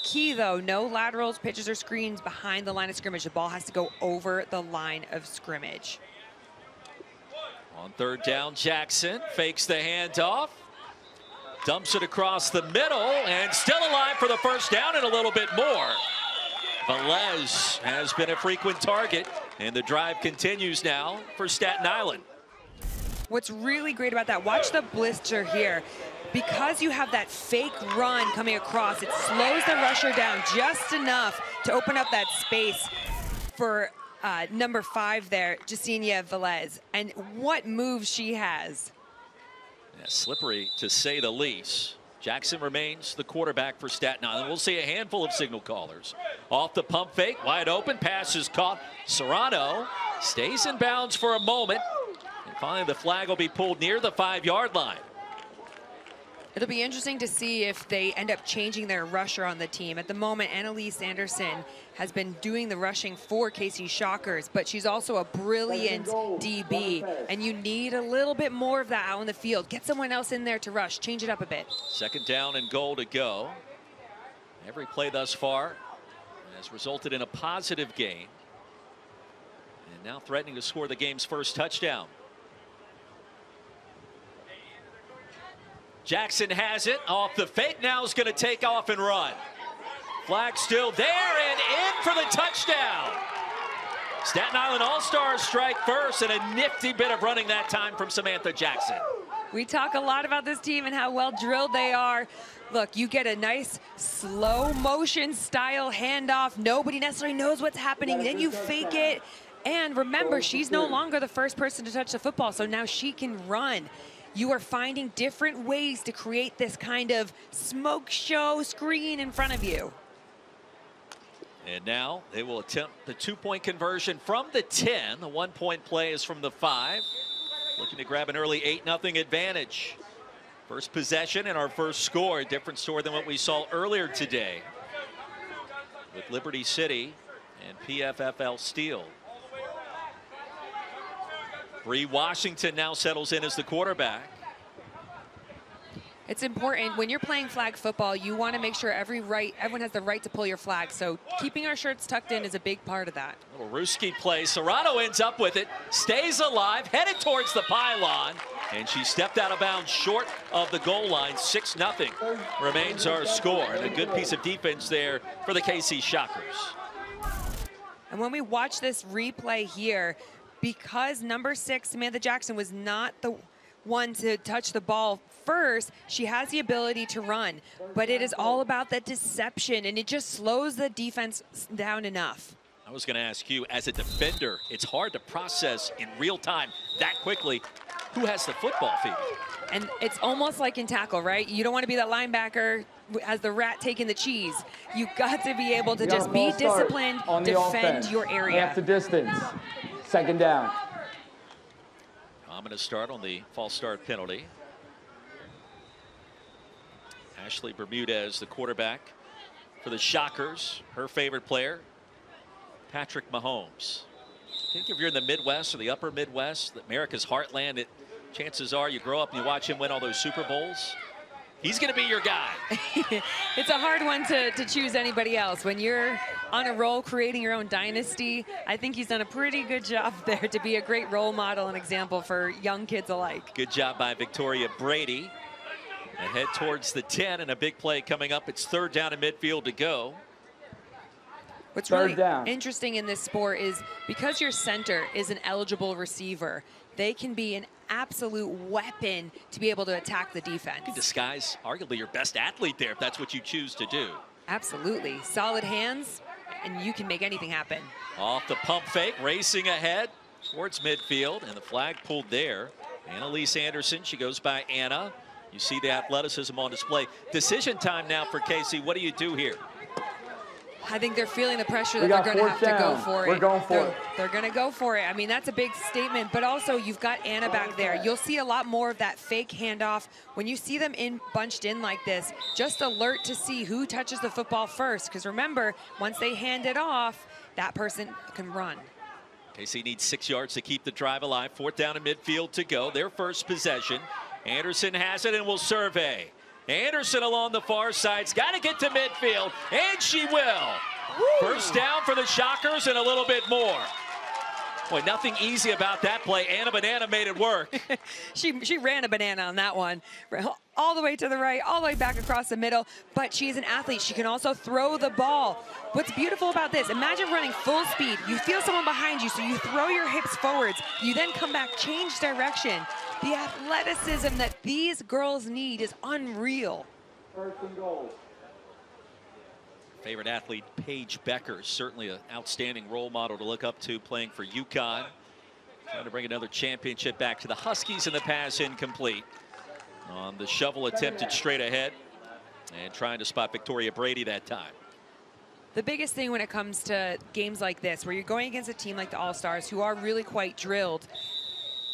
S6: Key, though, no laterals, pitches, or screens behind the line of scrimmage. The ball has to go over the line of scrimmage.
S5: On 3rd down, Jackson fakes the handoff, dumps it across the middle, and still alive for the 1st down and a little bit more. Velez has been a frequent target, and the drive continues now for Staten Island.
S6: What's really great about that, watch the blister here. Because you have that fake run coming across, it slows the rusher down just enough to open up that space for number 5 there, Jasenia Velez. And what moves she has.
S5: Yeah, slippery to say the least. Jackson remains the quarterback for Staten Island. We'll see a handful of signal callers. Off the pump fake, wide open, pass is caught. Serrano stays in bounds for a moment. And finally the flag will be pulled near the 5-yard line.
S6: It'll be interesting to see if they end up changing their rusher on the team. At the moment, Annalise Anderson has been doing the rushing for KC Shockers, but she's also a brilliant DB, and you need a little bit more of that out in the field. Get someone else in there to rush, change it up a bit.
S5: 2nd down and goal to go. Every play thus far has resulted in a positive gain. And now threatening to score the game's first touchdown. Jackson has it off the fake. Now is going to take off and run. Flag still there and in for the touchdown. Staten Island All-Stars strike first, and a nifty bit of running that time from Samantha Jackson.
S6: We talk a lot about this team and how well drilled they are. Look, you get a nice slow motion style handoff. Nobody necessarily knows what's happening. Then you fake it. And remember, she's no longer the first person to touch the football, so now she can run. You are finding different ways to create this kind of smoke show screen in front of you.
S5: And now they will attempt the 2-point conversion from the 10. The 1-point play is from the 5. Looking to grab an early 8-0 advantage. First possession and our first score. A different score than what we saw earlier today with Liberty City and PFFL Steel. Bree Washington now settles in as the quarterback.
S6: It's important when you're playing flag football, you want to make sure everyone has the right to pull your flag. So keeping our shirts tucked in is a big part of that.
S5: Little Ruski play. Serrano ends up with it, stays alive, headed towards the pylon, and she stepped out of bounds short of the goal line. 6-0 remains our score, and a good piece of defense there for the KC Shockers.
S6: And when we watch this replay here, because number 6, Samantha Jackson, was not the one to touch the ball first, she has the ability to run. But it is all about that deception, and it just slows the defense down enough.
S5: I was going to ask you, as a defender, it's hard to process in real time that quickly who has the football, Phoebe.
S6: And it's almost like in tackle, right? You don't want to be that linebacker as the rat taking the cheese. You've got to be able to just be disciplined, defend your area.
S8: Half the distance. 2nd down.
S5: I'm going to start on the false start penalty. Ashley Bermudez, the quarterback for the Shockers. Her favorite player, Patrick Mahomes. I think if you're in the Midwest or the upper Midwest, America's heartland, chances are you grow up and you watch him win all those Super Bowls. He's going to be your guy.
S6: It's a hard one to choose anybody else. When you're on a roll creating your own dynasty, I think he's done a pretty good job there to be a great role model and example for young kids alike.
S5: Good job by Victoria Brady. Ahead towards the 10, and a big play coming up. It's 3rd down in midfield to go.
S6: What's really interesting in this sport is because your center is an eligible receiver, they can be an absolute weapon to be able to attack the defense.
S5: You can disguise arguably your best athlete there if that's what you choose to do.
S6: Absolutely. Solid hands, and you can make anything happen.
S5: Off the pump fake, racing ahead towards midfield, and the flag pulled there. Annalise Anderson, she goes by Anna. You see the athleticism on display. Decision time now for KC. What do you do here?
S6: I think they're feeling the pressure that they're going to have to go for it.
S8: We're going for it.
S6: They're going to go for it. I mean, that's a big statement, but also you've got Anna back there. You'll see a lot more of that fake handoff. When you see them bunched in like this, just alert to see who touches the football first, because remember, once they hand it off, that person can run.
S5: KC needs 6 yards to keep the drive alive. 4th down in midfield to go. Their first possession. Anderson has it and will survey. Anderson along the far side's got to get to midfield, and she will. Woo. First down for the Shockers and a little bit more. Boy, nothing easy about that play. Anna Banana made it work.
S6: She ran a banana on that one. All the way to the right, all the way back across the middle. But she's an athlete. She can also throw the ball. What's beautiful about this, imagine running full speed. You feel someone behind you, so you throw your hips forwards. You then come back, change direction. The athleticism that these girls need is unreal.
S8: 1st and goal.
S5: Favorite athlete, Paige Becker, certainly an outstanding role model to look up to, playing for UConn. Trying to bring another championship back to the Huskies, and the pass incomplete. On the shovel attempted straight ahead, and trying to spot Victoria Brady that time.
S6: The biggest thing when it comes to games like this, where you're going against a team like the All-Stars, who are really quite drilled,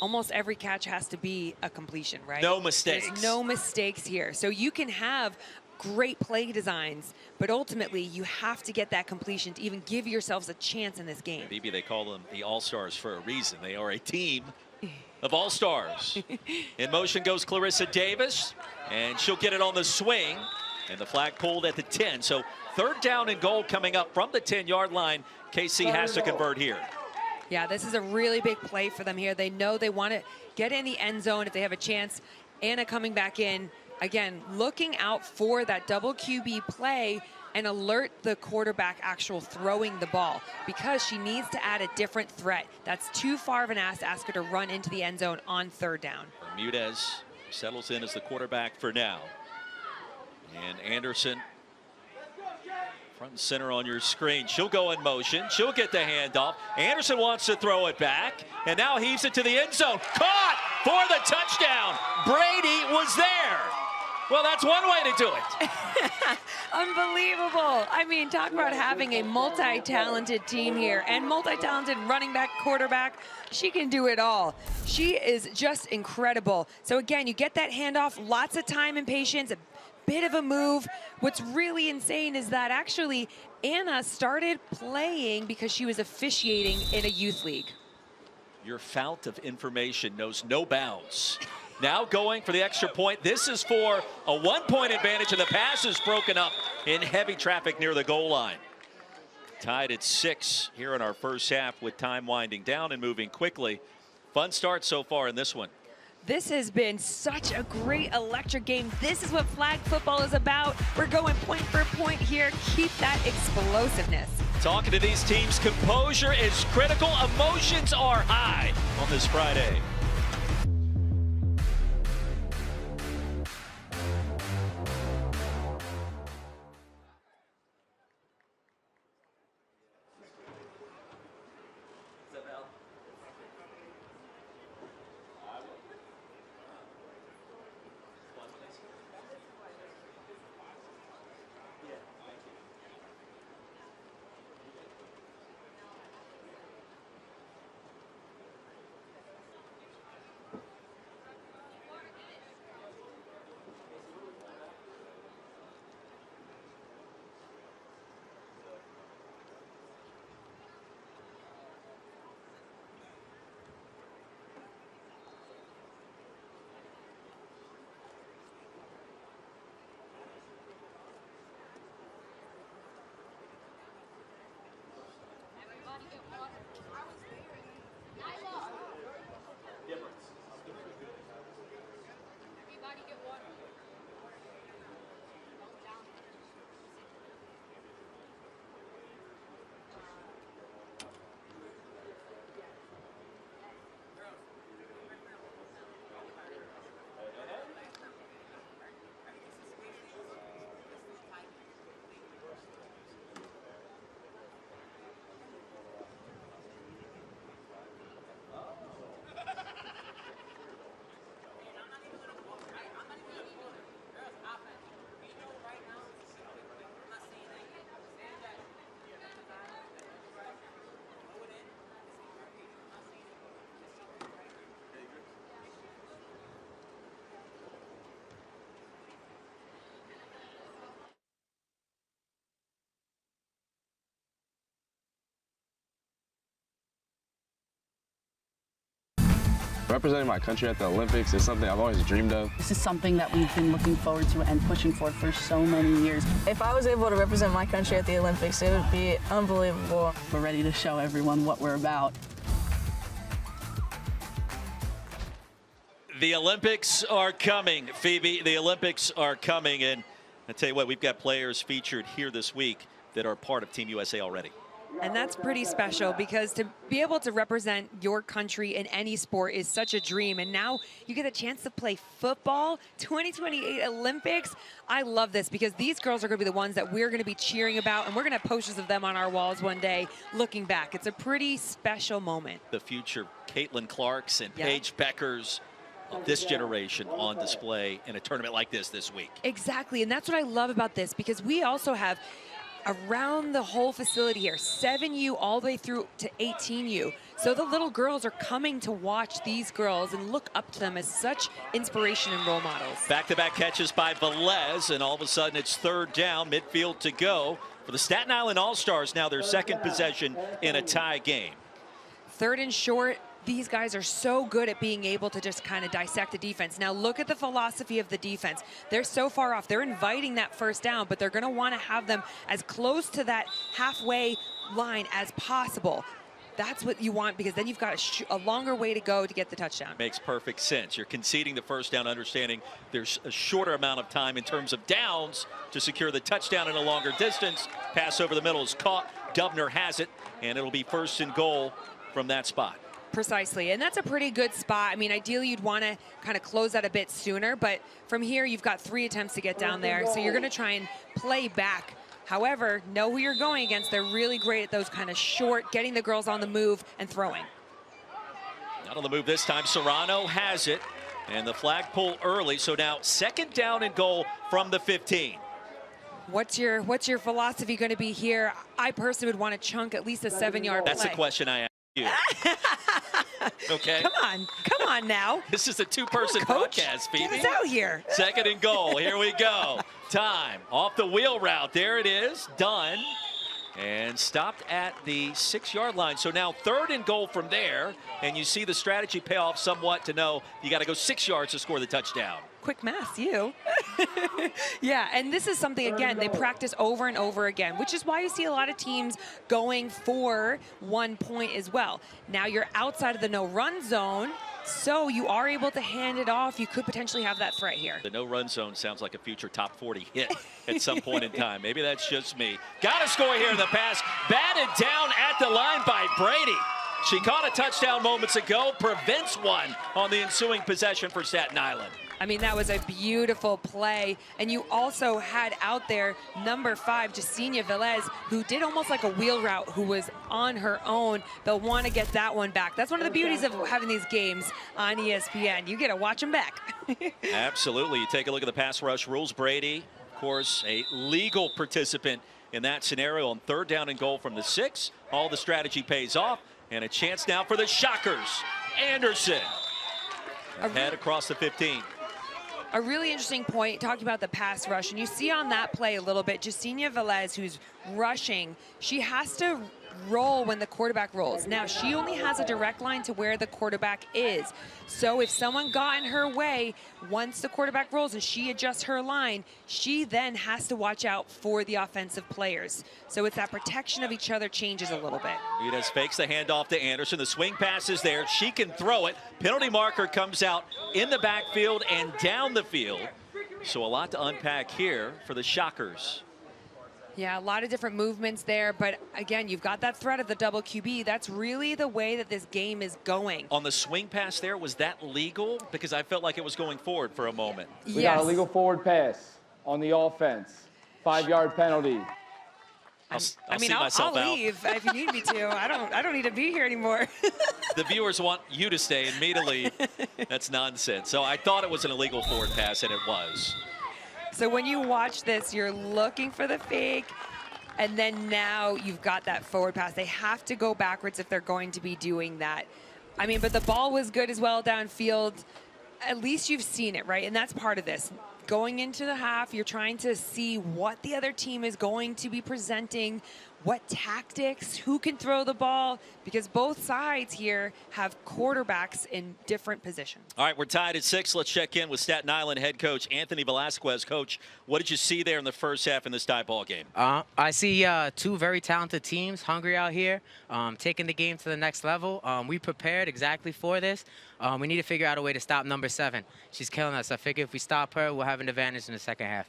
S6: almost every catch has to be a completion, right?
S5: No mistakes.
S6: There's no mistakes here. So you can have great play designs, but ultimately you have to get that completion to even give yourselves a chance in this game.
S5: Maybe they call them the All-Stars for a reason. They are a team of All-Stars. In motion goes Clarissa Davis, and she'll get it on the swing, and the flag pulled at the 10. So 3rd down and goal coming up from the 10-yard line. KC has to convert here.
S6: Yeah, this is a really big play for them here. They know they want to get in the end zone if they have a chance. Anna coming back in. Again, looking out for that double QB play and alert the quarterback actual throwing the ball, because she needs to add a different threat. That's too far of an ask to ask her to run into the end zone on 3rd down.
S5: Bermudez settles in as the quarterback for now. And Anderson, front and center on your screen. She'll go in motion. She'll get the handoff. Anderson wants to throw it back, and now heaves it to the end zone. Caught for the touchdown. Brady was there. Well, that's one way to do it.
S6: Unbelievable. I mean, talk about having a multi-talented team here and multi-talented running back, quarterback. She can do it all. She is just incredible. So again, you get that handoff, lots of time and patience, a bit of a move. What's really insane is that actually Anna started playing because she was officiating in a youth league.
S5: Your fount of information knows no bounds. Now going for the extra point. This is for a 1-point advantage, and the pass is broken up in heavy traffic near the goal line. Tied at 6 here in our first half with time winding down and moving quickly. Fun start so far in this one.
S6: This has been such a great electric game. This is what flag football is about. We're going point for point here. Keep that explosiveness.
S5: Talking to these teams, composure is critical. Emotions are high on this Friday.
S12: Representing my country at the Olympics is something I've always dreamed of.
S14: This is something that we've been looking forward to and pushing for so many years.
S15: If I was able to represent my country at the Olympics, it would be unbelievable.
S14: We're ready to show everyone what we're about.
S5: The Olympics are coming, Phoebe. The Olympics are coming, and I tell you what, we've got players featured here this week that are part of Team USA already.
S6: And that's pretty special, because to be able to represent your country in any sport is such a dream. And now you get a chance to play football, 2028 Olympics. I love this, because these girls are going to be the ones that we're going to be cheering about, and we're going to have posters of them on our walls one day looking back. It's a pretty special moment.
S5: The future Caitlin Clarks and Paige Beckers of this generation on display in a tournament like this week.
S6: Exactly, and that's what I love about this, because we also have around the whole facility here, 7U all the way through to 18U. So the little girls are coming to watch these girls and look up to them as such inspiration and role models.
S5: Back-to-back catches by Velez, and all of a sudden it's third down, midfield to go for the Staten Island All-Stars. Now their second possession in a tie game.
S6: Third and short. These guys are so good at being able to just kind of dissect the defense. Now look at the philosophy of the defense. They're so far off. They're inviting that first down, but they're going to want to have them as close to that halfway line as possible. That's what you want, because then you've got a longer way to go to get the touchdown.
S5: Makes perfect sense. You're conceding the first down, understanding there's a shorter amount of time in terms of downs to secure the touchdown in a longer distance. Pass over the middle is caught. Dubner has it, and it'll be first and goal from that spot.
S6: Precisely, and that's a pretty good spot. I mean, ideally you'd want to kind of close that a bit sooner, but from here you've got 3 attempts to get down there, so you're going to try and play back. However, know who you're going against. They're really great at those kind of short, getting the girls on the move and throwing.
S5: Not on the move this time. Serrano has it, and the flag pull early, so now second down and goal from the 15.
S6: What's your philosophy going to be here? I personally would want to chunk at least a 7-yard play.
S5: That's the question I asked you. Okay.
S6: Come on now.
S5: This is a two-person broadcast, Phoebe.
S6: Get us out here.
S5: Second and goal. Here we go. Time off the wheel route. There it is. Done. And stopped at the 6-yard line. So now third and goal from there. And you see the strategy pay off somewhat to know you got to go 6 yards to score the touchdown.
S6: Quick math, you. Yeah, and this is something, again, they practice over and over again, which is why you see a lot of teams going for 1 point as well. Now you're outside of the no-run zone, so you are able to hand it off. You could potentially have that threat here.
S5: The no-run zone sounds like a future top 40 hit at some point in time. Maybe that's just me. Got to score here in the pass. Batted down at the line by Brady. She caught a touchdown moments ago, prevents one on the ensuing possession for Staten Island.
S6: I mean, that was a beautiful play. And you also had out there number 5, Jasenia Velez, who did almost like a wheel route, who was on her own. They'll want to get that one back. That's one of the beauties of having these games on ESPN. You get to watch them back.
S5: Absolutely. You take a look at the pass rush rules. Brady, of course, a legal participant in that scenario on third down and goal from the 6. All the strategy pays off. And a chance now for the Shockers. Anderson ahead across the 15.
S6: A really interesting point, talking about the pass rush, and you see on that play a little bit, Jasenia Velez, who's rushing, she has to roll when the quarterback rolls. Now, she only has a direct line to where the quarterback is. So if someone got in her way, once the quarterback rolls and she adjusts her line, she then has to watch out for the offensive players. So it's that protection of each other changes a little bit.
S5: Vitas fakes the handoff to Anderson. The swing pass is there. She can throw it. Penalty marker comes out in the backfield and down the field. So a lot to unpack here for the Shockers.
S6: Yeah, a lot of different movements there, but again, you've got that threat of the double QB. That's really the way that this game is going.
S5: On the swing pass there, was that legal? Because I felt like it was going forward for a moment.
S8: We got a legal forward pass on the offense. 5-yard penalty.
S6: I'll leave if you need me to. I don't need to be here anymore.
S5: The viewers want you to stay and me to leave. That's nonsense. So I thought it was an illegal forward pass, and it was.
S6: So when you watch this, you're looking for the fake, and then now you've got that forward pass. They have to go backwards if they're going to be doing that. I mean, but the ball was good as well downfield. At least you've seen it, right? And that's part of this. Going into the half, you're trying to see what the other team is going to be presenting, what tactics, who can throw the ball, because both sides here have quarterbacks in different positions.
S5: All right, we're tied at 6. Let's check in with Staten Island head coach Anthony Velasquez. Coach, what did you see there in the first half in this tie ball game?
S13: I see 2 very talented teams, hungry out here, taking the game to the next level. We prepared exactly for this. We need to figure out a way to stop number 7. She's killing us. I figure if we stop her, we'll have an advantage in the second half.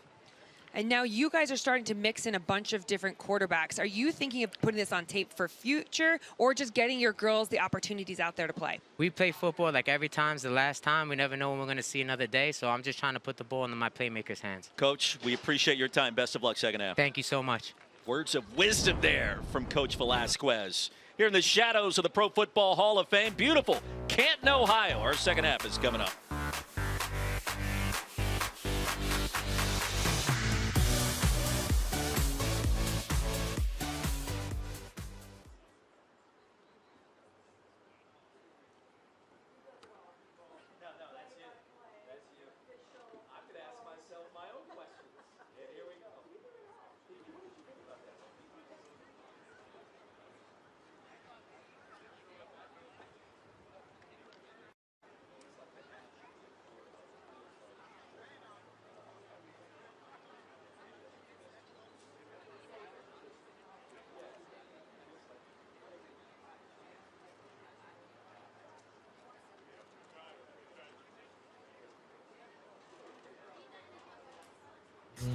S6: And now you guys are starting to mix in a bunch of different quarterbacks. Are you thinking of putting this on tape for future, or just getting your girls the opportunities out there to play?
S13: We play football like every time's the last time. We never know when we're going to see another day, so I'm just trying to put the ball into my playmakers' hands.
S5: Coach, we appreciate your time. Best of luck second half.
S13: Thank you so much.
S5: Words of wisdom there from Coach Velasquez. Here in the shadows of the Pro Football Hall of Fame, beautiful Canton, Ohio. Our second half is coming up.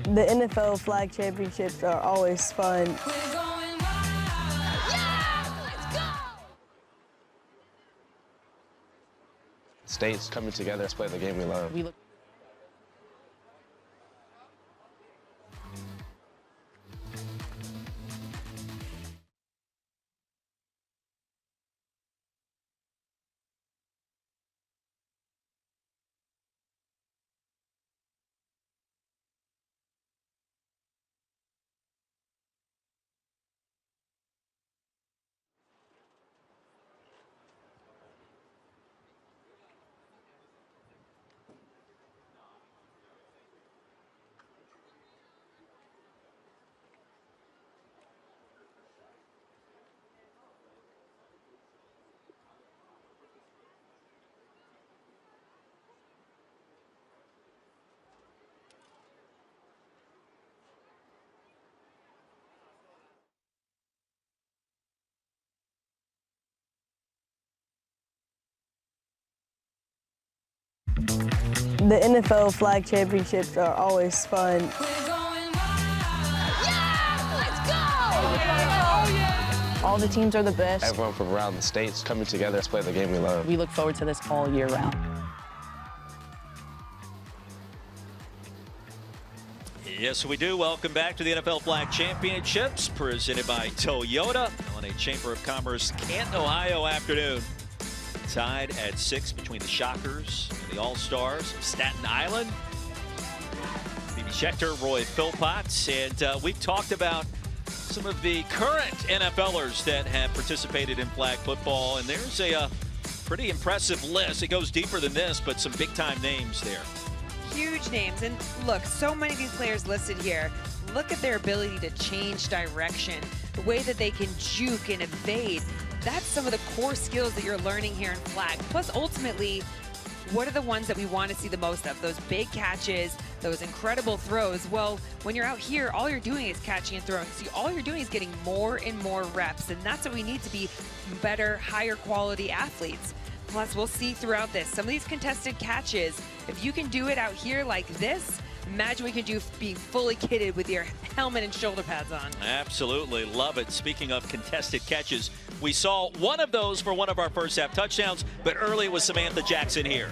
S15: The NFL flag championships are always fun.
S12: States coming together to play the game we love.
S15: The NFL flag championships are always fun. All the teams are the best.
S12: Everyone from around the states coming together to play the game we love.
S14: We look forward to this all year round.
S5: Yes, we do. Welcome back to the NFL Flag Championships, presented by Toyota on a Chamber of Commerce Canton, Ohio afternoon. Tied at 6 between the Shockers and the All-Stars of Staten Island. Phoebe Schechter, Roy Philpott, and we've talked about some of the current NFLers that have participated in flag football, and there's a pretty impressive list. It goes deeper than this, but some big-time names there.
S6: Huge names, and look, so many of these players listed here. Look at their ability to change direction, the way that they can juke and evade. That's some of the core skills that you're learning here in flag. Plus, ultimately, what are the ones that we want to see the most of? Those big catches, those incredible throws. Well, when you're out here, all you're doing is catching and throwing. So all you're doing is getting more and more reps, and that's what we need to be better, higher quality athletes. Plus, we'll see throughout this, some of these contested catches, if you can do it out here like this, imagine what you can do being fully kitted with your helmet and shoulder pads on. Absolutely love it. Speaking of contested catches, we saw one of those for one of our first half touchdowns, but early was Samantha Jackson here.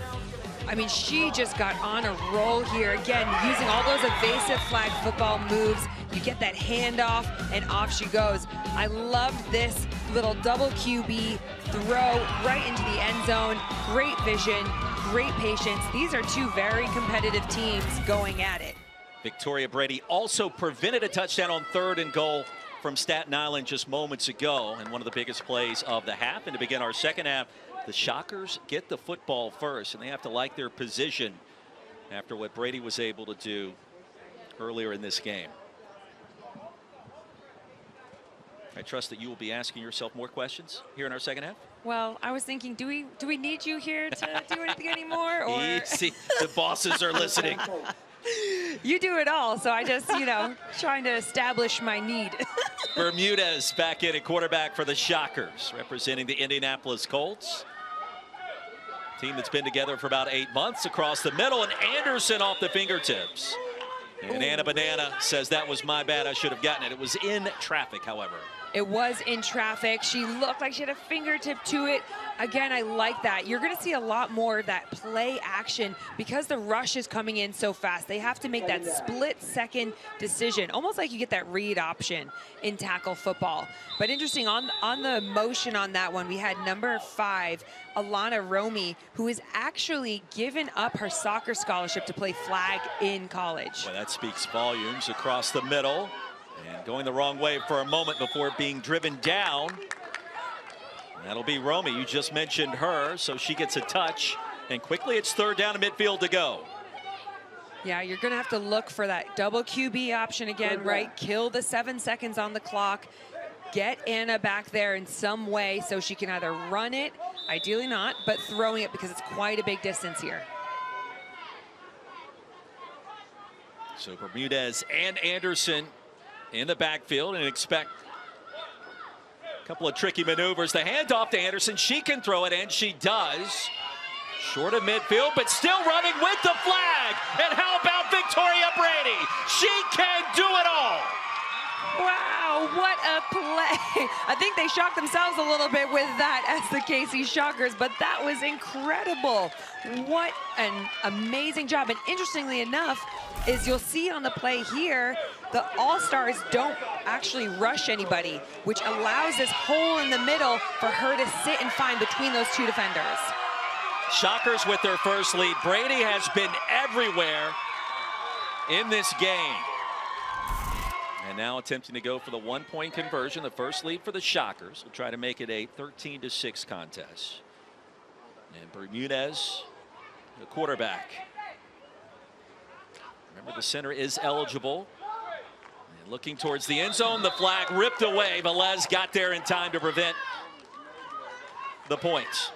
S6: I mean, she just got on a roll here. Again, using all those evasive flag football moves. You get that handoff, and off she goes. I loved this little double QB throw right into the end zone. Great vision, great patience. These are two very competitive teams going at it. Victoria Brady also prevented a touchdown on 3rd and goal from Staten Island just moments ago, and one of the biggest plays of the half. And to begin our second half, the Shockers get the football first, and they have to like their position after what Brady was able to do earlier in this game. I trust that you will be asking yourself more questions here in our second half. Well, I was thinking, do we need you here to do anything anymore? Or easy, the bosses are listening. You do it all, so I just, trying to establish my need. Bermudez back in at quarterback for the Shockers, representing the Indianapolis Colts. Team that's been together for about 8 months across the middle, and Anderson off the fingertips. And Anna Banana says that was my bad, I should have gotten it. It was in traffic, however. It was in traffic. She looked like she had a fingertip to it. Again, I like that. You're going to see a lot more of that play action because the rush is coming in so fast. They have to make that split-second decision, almost like you get that read option in tackle football. But interesting, on the motion on that one, we had number 5, Alana Romy, who is actually given up her soccer scholarship to play flag in college. Well, that speaks volumes across the middle. And going the wrong way for a moment before being driven down. That'll be Romy. You just mentioned her, so she gets a touch. And quickly it's 3rd down to midfield to go. Yeah, you're going to have to look for that double QB option again, right? Kill the 7 seconds on the clock. Get Anna back there in some way so she can either run it, ideally not, but throwing it because it's quite a big distance here. So Bermudez and Anderson in the backfield, and expect a couple of tricky maneuvers. The handoff to Anderson, she can throw it, and she does.
S5: Short of midfield, but still running with the flag. And how about Victoria Brady? She can do it all.
S6: Wow, what a play. I think they shocked themselves a little bit with that as the KC Shockers, but that was incredible. What an amazing job. And interestingly enough, is you'll see on the play here, the All-Stars don't actually rush anybody, which allows this hole in the middle for her to sit and find between those two defenders.
S5: Shockers with their first lead. Brady has been everywhere in this game. And now attempting to go for the 1-point conversion, the first lead for the Shockers. Will try to make it a 13-6 contest. And Bermudez, the quarterback. Remember, the center is eligible. And looking towards the end zone, the flag ripped away. Velez got there in time to prevent the points.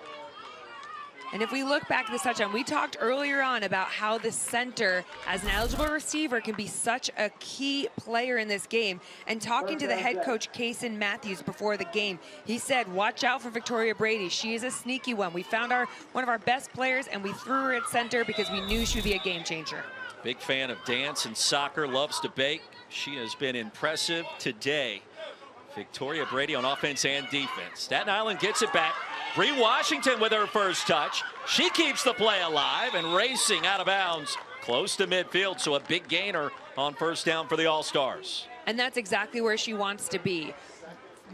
S6: And if we look back at this touchdown, we talked earlier on about how the center, as an eligible receiver, can be such a key player in this game. And talking to the head coach, Kason Matthews, before the game, he said, watch out for Victoria Brady. She is a sneaky one. We found one of our best players, and we threw her at center because we knew she would be a game changer.
S5: Big fan of dance and soccer, loves to bake. She has been impressive today. Victoria Brady on offense and defense. Staten Island gets it back. Bree Washington with her first touch. She keeps the play alive and racing out of bounds close to midfield. So a big gainer on first down for the All-Stars.
S6: And that's exactly where she wants to be.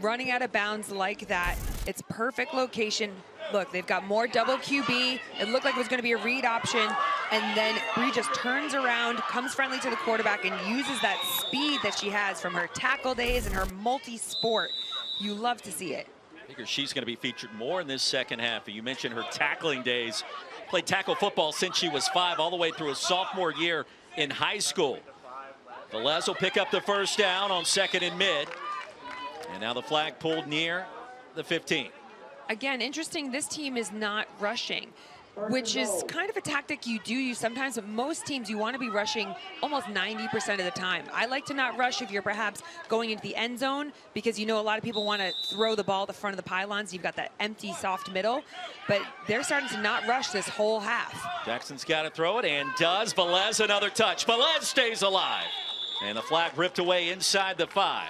S6: Running out of bounds like that, it's perfect location. Look, they've got more double QB. It looked like it was going to be a read option. And then Bree just turns around, comes friendly to the quarterback, and uses that speed that she has from her tackle days and her multi-sport. You love to see it.
S5: I figure she's going to be featured more in this second half. You mentioned her tackling days. Played tackle football since she was 5, all the way through a sophomore year in high school. Velez will pick up the first down on 2nd and mid. And now the flag pulled near the 15.
S6: Again, interesting, this team is not rushing, which is kind of a tactic you do use sometimes, but most teams you want to be rushing almost 90% of the time. I like to not rush if you're perhaps going into the end zone, because you know a lot of people want to throw the ball at the front of the pylons. You've got that empty, soft middle, but they're starting to not rush this whole half.
S5: Jackson's got to throw it, and does. Velez another touch. Velez stays alive. And the flag ripped away inside the 5.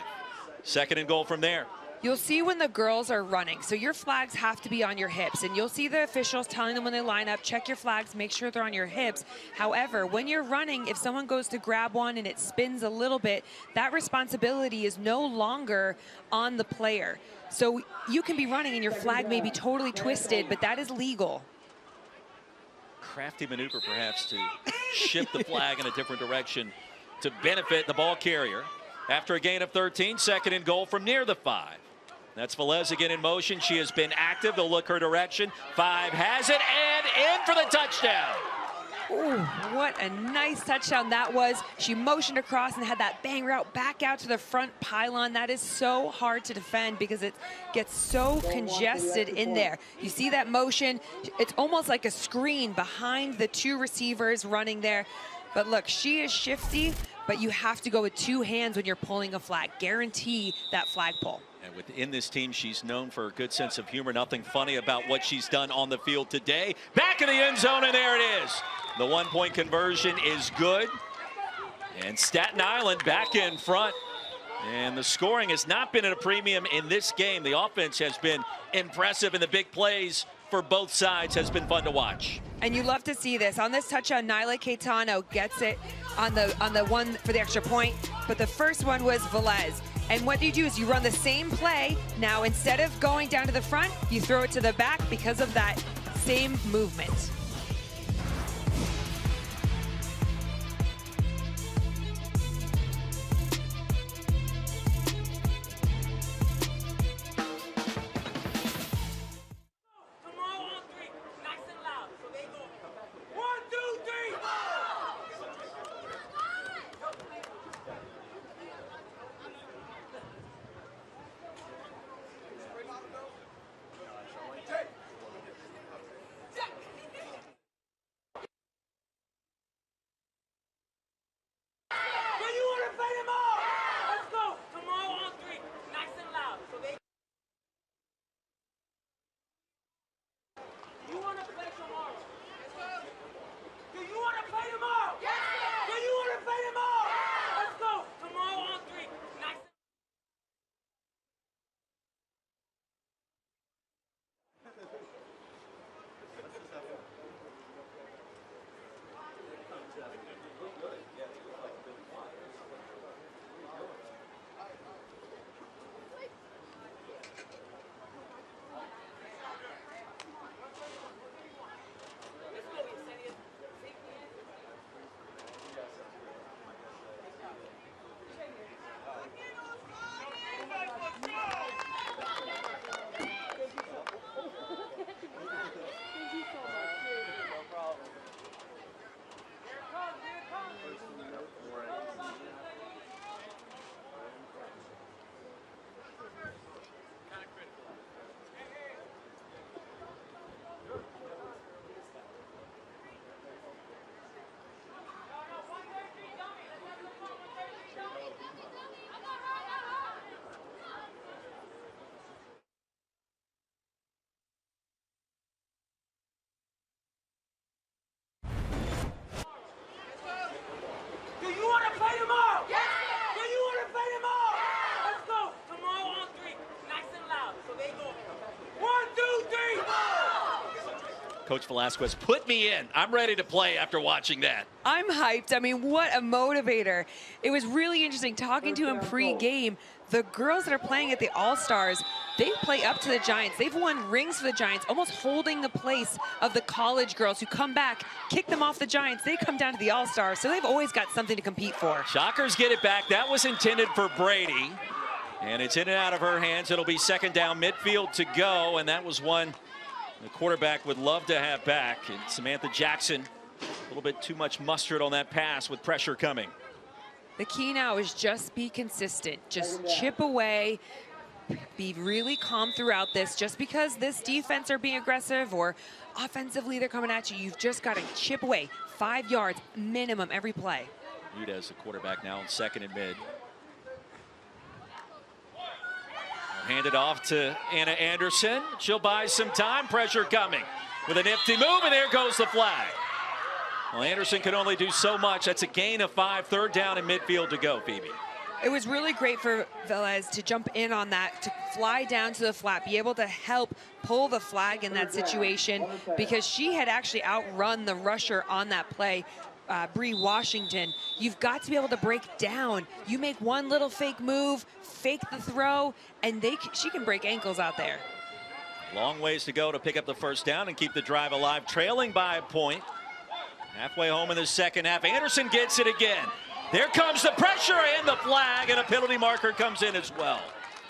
S5: 2nd and goal from there.
S6: You'll see when the girls are running, so your flags have to be on your hips, and you'll see the officials telling them when they line up, check your flags, make sure they're on your hips. However, when you're running, if someone goes to grab one and it spins a little bit, that responsibility is no longer on the player. So you can be running and your flag may be totally twisted, but that is legal.
S5: Crafty maneuver perhaps to shift the flag in a different direction to benefit the ball carrier. After a gain of 13, 2nd and goal from near the 5. That's Velez again in motion. She has been active. They'll look her direction. 5 has it, and in for the touchdown.
S6: Ooh, what a nice touchdown that was. She motioned across and had that bang route back out to the front pylon. That is so hard to defend because it gets so congested in there. You see that motion. It's almost like a screen behind the 2 receivers running there. But look, she is shifty, but you have to go with 2 hands when you're pulling a flag. Guarantee that flag pull.
S5: And within this team, she's known for a good sense of humor. Nothing funny about what she's done on the field today. Back in the end zone, and there it is. The 1-point conversion is good. And Staten Island back in front. And the scoring has not been at a premium in this game. The offense has been impressive, and the big plays for both sides has been fun to watch.
S6: And you love to see this. On this touchdown, Nyla Caetano gets it on the one for the extra point, but the first one was Velez. And what you do is you run the same play. Now, instead of going down to the front, you throw it to the back because of that same movement.
S5: Coach Velasquez, put me in. I'm ready to play after watching that.
S6: I'm hyped. I mean, what a motivator. It was really interesting talking to him pre-game. The girls that are playing at the All-Stars, they play up to the Giants. They've won rings for the Giants, almost holding the place of the college girls who come back, kick them off the Giants. They come down to the All-Stars, so they've always got something to compete for.
S5: Shockers get it back. That was intended for Brady. And it's in and out of her hands. It'll be second down, midfield to go. And that was one the quarterback would love to have back. And Samantha Jackson, a little bit too much mustard on that pass with pressure coming.
S6: The key now is just be consistent. Just chip away. Be really calm throughout this. Just because this defense are being aggressive or offensively they're coming at you, you've just got to chip away. 5 yards minimum every play.
S5: Bermudez, the quarterback, now on second and mid. Hand it off to Anna Anderson. She'll buy some time. Pressure coming with a nifty move, and there goes the flag. Well, Anderson can only do so much. That's a gain of 5, third down and midfield to go, Phoebe.
S6: It was really great for Velez to jump in on that, to fly down to the flat, be able to help pull the flag in that situation, because she had actually outrun the rusher on that play, Bree Washington. You've got to be able to break down. You make one little fake move, fake the throw, and she can break ankles out there.
S5: Long ways to go to pick up the first down and keep the drive alive, trailing by a point. Halfway home in the second half. Anderson gets it again. There comes the pressure and the flag, and a penalty marker comes in as well.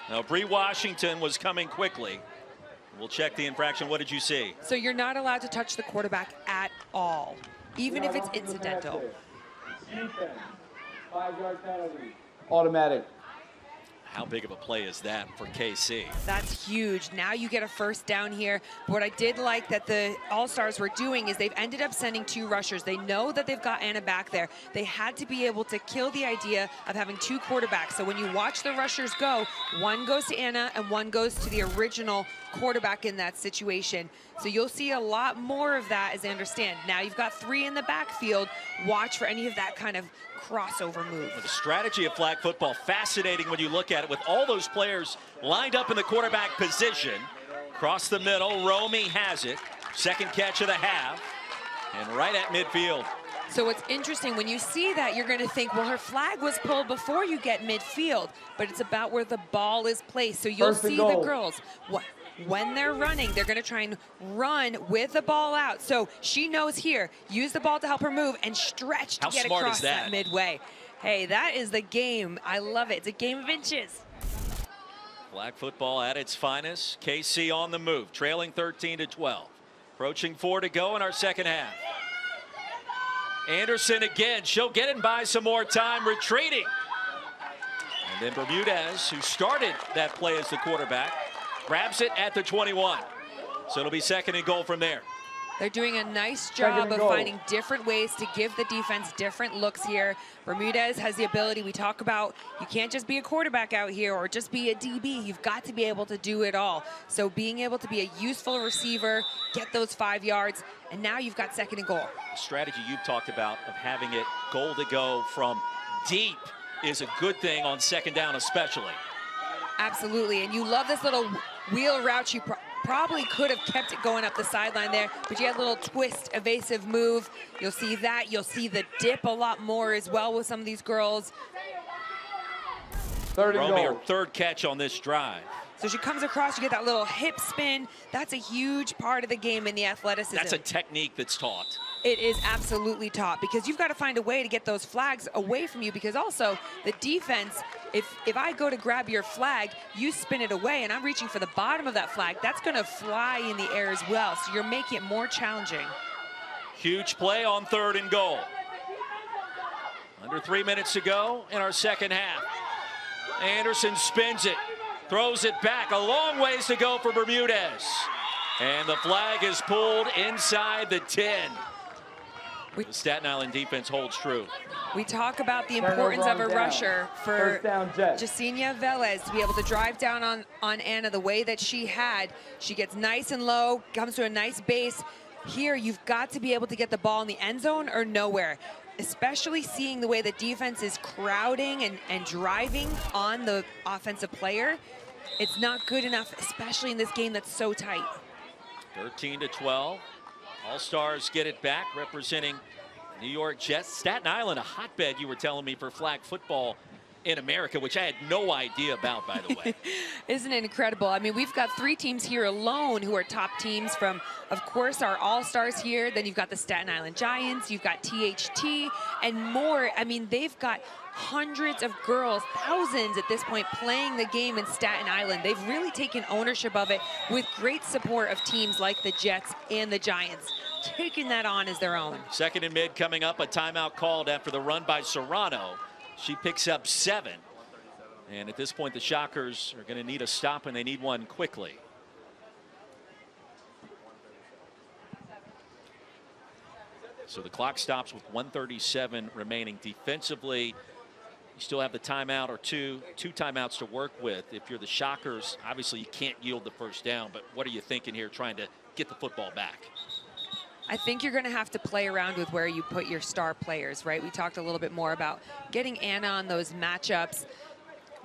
S5: Now, Bree Washington was coming quickly. We'll check the infraction. What did you see?
S6: So you're not allowed to touch the quarterback at all, even if it's incidental.
S8: 5-yard penalty. Automatic.
S5: How big of a play is that for KC?
S6: That's huge. Now you get a first down here. But what I did like that the All-Stars were doing is they've ended up sending 2 rushers. They know that they've got Anna back there. They had to be able to kill the idea of having 2 quarterbacks. So when you watch the rushers go, one goes to Anna and one goes to the original quarterback in that situation. So you'll see a lot more of that, as I understand. Now you've got 3 in the backfield. Watch for any of that kind of crossover move.
S5: The strategy of flag football, fascinating when you look at it, with all those players lined up in the quarterback position. Across the middle, Romy has it. Second catch of the half, and right at midfield.
S6: So what's interesting, when you see that, you're going to think, well, her flag was pulled before you get midfield, but it's about where the ball is placed. So you'll see the girls, when they're running, they're going to try and run with the ball out. So she knows here, use the ball to help her move and stretch to get across that midway. Hey, that is the game. I love it. It's a game of inches.
S5: Flag football at its finest. KC on the move, trailing 13-12. Approaching 4 to go in our second half. Anderson again. She'll get it and buy some more time, retreating. And then Bermudez, who started that play as the quarterback, grabs it at the 21. So it'll be second and goal from there.
S6: They're doing a nice job of finding different ways to give the defense different looks here. Bermudez has the ability, we talk about, you can't just be a quarterback out here or just be a DB. You've got to be able to do it all. So being able to be a useful receiver, get those 5 yards, and now you've got second and goal.
S5: The strategy you've talked about of having it goal to go from deep is a good thing on second down especially.
S6: Absolutely, and you love this little wheel route. You probably could have kept it going up the sideline there, but you had a little twist, evasive move. You'll see that. You'll see the dip a lot more as well with some of these girls.
S5: Romy, her third catch on this drive.
S6: So she comes across, you get that little hip spin. That's a huge part of the game in the athleticism.
S5: That's a technique that's taught.
S6: It is absolutely taught, because you've got to find a way to get those flags away from you, because also the defense, if I go to grab your flag, you spin it away and I'm reaching for the bottom of that flag, that's going to fly in the air as well. So you're making it more challenging.
S5: Huge play on third and goal. Under 3 minutes to go in our second half. Anderson spins it, throws it back. A long ways to go for Bermudez. And the flag is pulled inside the 10. The Staten Island defense holds true.
S6: We talk about the importance of a rusher for Jasenia Velez to be able to drive down on Anna the way that she had. She gets nice and low, comes to a nice base. Here, you've got to be able to get the ball in the end zone or nowhere, especially seeing the way the defense is crowding and driving on the offensive player. It's not good enough, especially in this game that's so tight.
S5: 13-12. All-Stars get it back, representing New York Jets. Staten Island, a hotbed, you were telling me, for flag football in America, which I had no idea about, by the way.
S6: Isn't it incredible? I mean, we've got 3 teams here alone who are top teams from, of course, our All-Stars here. Then you've got the Staten Island Giants, you've got THT, and more. I mean, they've got hundreds of girls, thousands at this point, playing the game in Staten Island. They've really taken ownership of it with great support of teams like the Jets and the Giants, taking that on as their own.
S5: Second and mid coming up, a timeout called after the run by Serrano. She picks up 7. And at this point, the Shockers are going to need a stop, and they need one quickly. So the clock stops with 1:37 remaining. Defensively, you still have the timeout or two timeouts to work with. If you're the Shockers, obviously you can't yield the first down, but what are you thinking here trying to get the football back?
S6: I think you're going to have to play around with where you put your star players, right? We talked a little bit more about getting Anna on those matchups.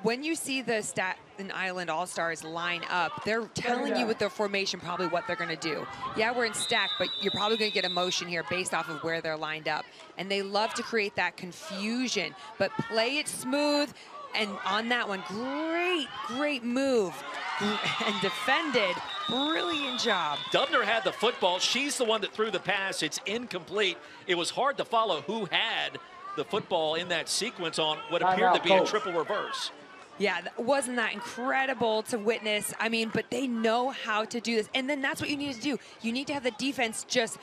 S6: When you see the Staten Island All-Stars line up, they're telling you with their formation probably what they're going to do. Yeah, we're in stack, but you're probably going to get a motion here based off of where they're lined up. And they love to create that confusion, but play it smooth. And on that one, great move and defended. Brilliant job.
S5: Dubner had the football. She's the one that threw the pass. It's incomplete. It was hard to follow who had the football in that sequence on what appeared to be a triple reverse.
S6: Yeah, wasn't that incredible to witness? I mean, but they know how to do this. And then that's what you need to do. You need to have the defense just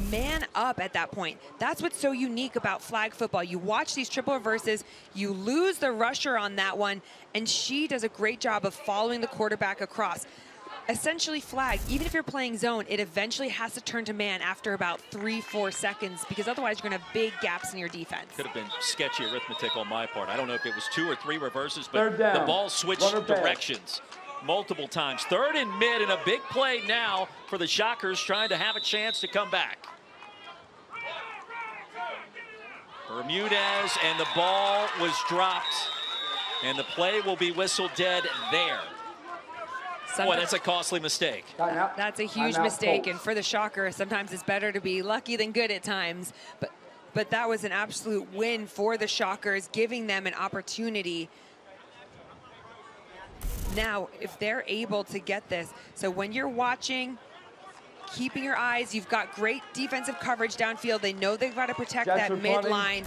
S6: man up at that point. That's what's so unique about flag football. You watch these triple reverses, you lose the rusher on that one, and she does a great job of following the quarterback across. Essentially flag, even if you're playing zone, it eventually has to turn to man after about 3-4 seconds, because otherwise you're going to have big gaps in your defense.
S5: Could have been sketchy arithmetic on my part. I don't know if it was 2 or 3 reverses, but the ball switched directions multiple times. Third and mid, and a big play now for the Shockers, trying to have a chance to come back. Bermudez, and the ball was dropped, and the play will be whistled dead there. Boy, that's a costly mistake.
S6: That's a huge mistake, and for the Shocker, sometimes it's better to be lucky than good at times. But that was an absolute win for the Shockers, giving them an opportunity. Now, if they're able to get this, so when you're watching, keeping your eyes, you've got great defensive coverage downfield. They know they've got to protect that midline.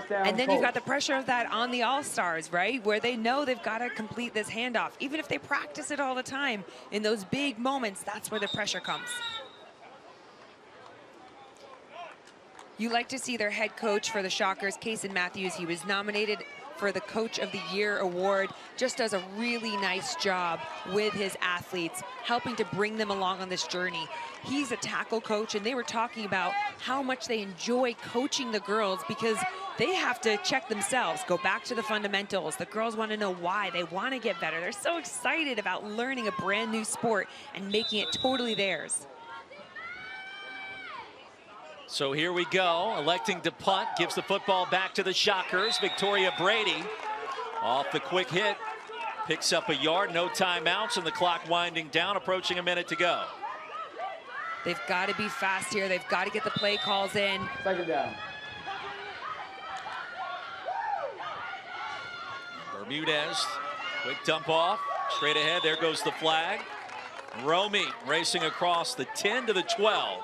S6: And then you've got the pressure of that on the All-Stars, right? Where they know they've got to complete this handoff. Even if they practice it all the time, in those big moments, that's where the pressure comes. You like to see their head coach for the Shockers, Kason Matthews. He was nominated for the Coach of the Year award. Just does a really nice job with his athletes, helping to bring them along on this journey. He's a tackle coach, and they were talking about how much they enjoy coaching the girls because they have to check themselves, go back to the fundamentals. The girls want to know why. They want to get better. They're so excited about learning a brand new sport and making it totally theirs.
S5: So here we go, electing to punt, gives the football back to the Shockers. Victoria Brady off the quick hit, picks up a yard, no timeouts, and the clock winding down, approaching a minute to go.
S6: They've got to be fast here. They've got to get the play calls in.
S8: Second down.
S5: Bermudez, quick dump off, straight ahead, there goes the flag. Romy racing across the 10 to the 12.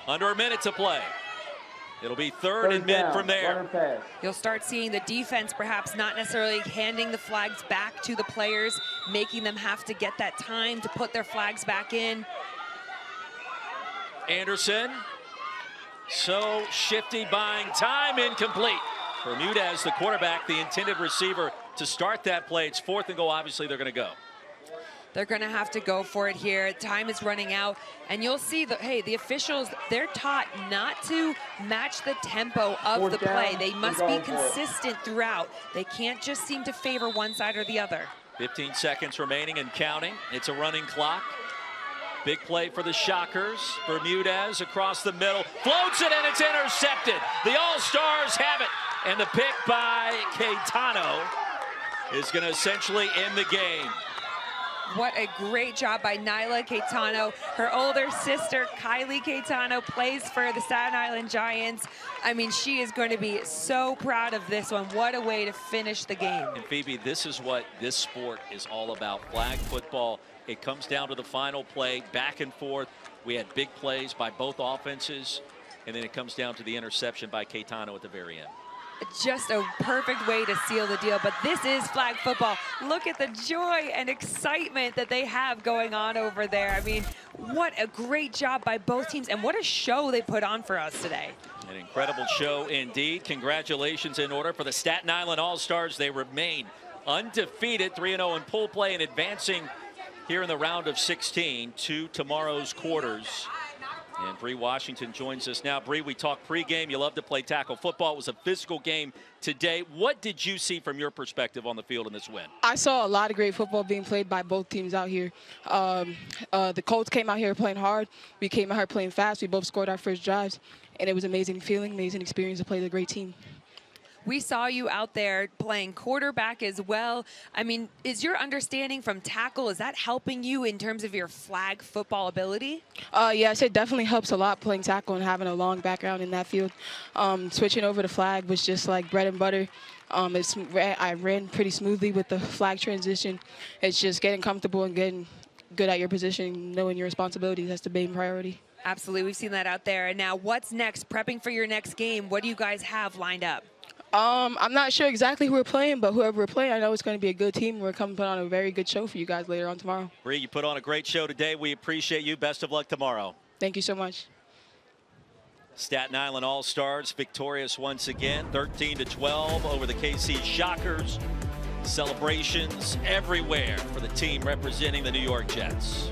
S5: Under a minute to play. It'll be third and mid from there.
S6: You'll start seeing the defense perhaps not necessarily handing the flags back to the players, making them have to get that time to put their flags back in.
S5: Anderson, so shifty, buying time, incomplete. Bermudez, the quarterback, the intended receiver to start that play. It's 4th and goal, obviously they're gonna go.
S6: They're going to have to go for it here. Time is running out. And you'll see that, hey, the officials, they're taught not to match the tempo of the play. They must be consistent throughout. They can't just seem to favor one side or the other.
S5: 15 seconds remaining and counting. It's a running clock. Big play for the Shockers. Bermudez across the middle. Floats it, and it's intercepted. The All-Stars have it. And the pick by Caetano is going to essentially end the game.
S6: What a great job by Nyla Caetano. Her older sister, Kylie Caetano, plays for the Staten Island Giants. I mean, she is going to be so proud of this one. What a way to finish the game.
S5: And Phoebe, this is what this sport is all about. Flag football, it comes down to the final play, back and forth. We had big plays by both offenses, and then it comes down to the interception by Caetano at the very end.
S6: Just a perfect way to seal the deal. But this is flag football. Look at the joy and excitement that they have going on over there. I mean, what a great job by both teams, and what a show they put on for us today.
S5: An incredible show indeed. Congratulations in order for the Staten Island All-Stars. They remain undefeated, 3-0 in pool play, and advancing here in the round of 16 to tomorrow's quarters. And Bree Washington joins us now. Bree, we talked pregame. You love to play tackle football. It was a physical game today. What did you see from your perspective on the field in this win?
S16: I saw a lot of great football being played by both teams out here. The Colts came out here playing hard. We came out here playing fast. We both scored our first drives. And it was an amazing feeling, amazing experience to play with a great team.
S6: We saw you out there playing quarterback as well. I mean, is your understanding from tackle, is that helping you in terms of your flag football ability?
S16: Yes, it definitely helps a lot playing tackle and having a long background in that field. Switching over to flag was just like bread and butter. I ran pretty smoothly with the flag transition. It's just getting comfortable and getting good at your position, knowing your responsibilities. That's the main priority.
S6: Absolutely. We've seen that out there. And now what's next? Prepping for your next game. What do you guys have lined up?
S16: I'm not sure exactly who we're playing, but whoever we're playing, I know it's going to be a good team. We're coming to put on a very good show for you guys later on tomorrow.
S5: Bree, you put on a great show today. We appreciate you. Best of luck tomorrow.
S16: Thank you so much.
S5: Staten Island All-Stars victorious once again, 13-12 over the KC Shockers. Celebrations everywhere for the team representing the New York Jets.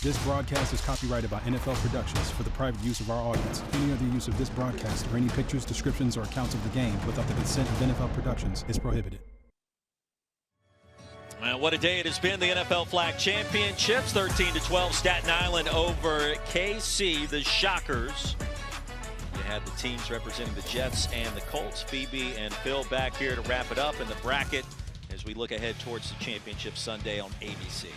S9: This broadcast is copyrighted by NFL Productions for the private use of our audience. Any other use of this broadcast or any pictures, descriptions, or accounts of the game without the consent of NFL Productions is prohibited.
S5: Well, what a day it has been. The NFL Flag Championships, 13-12, Staten Island over KC, the Shockers. You had the teams representing the Jets and the Colts. Phoebe and Phil back here to wrap it up in the bracket as we look ahead towards the championship Sunday on ABC.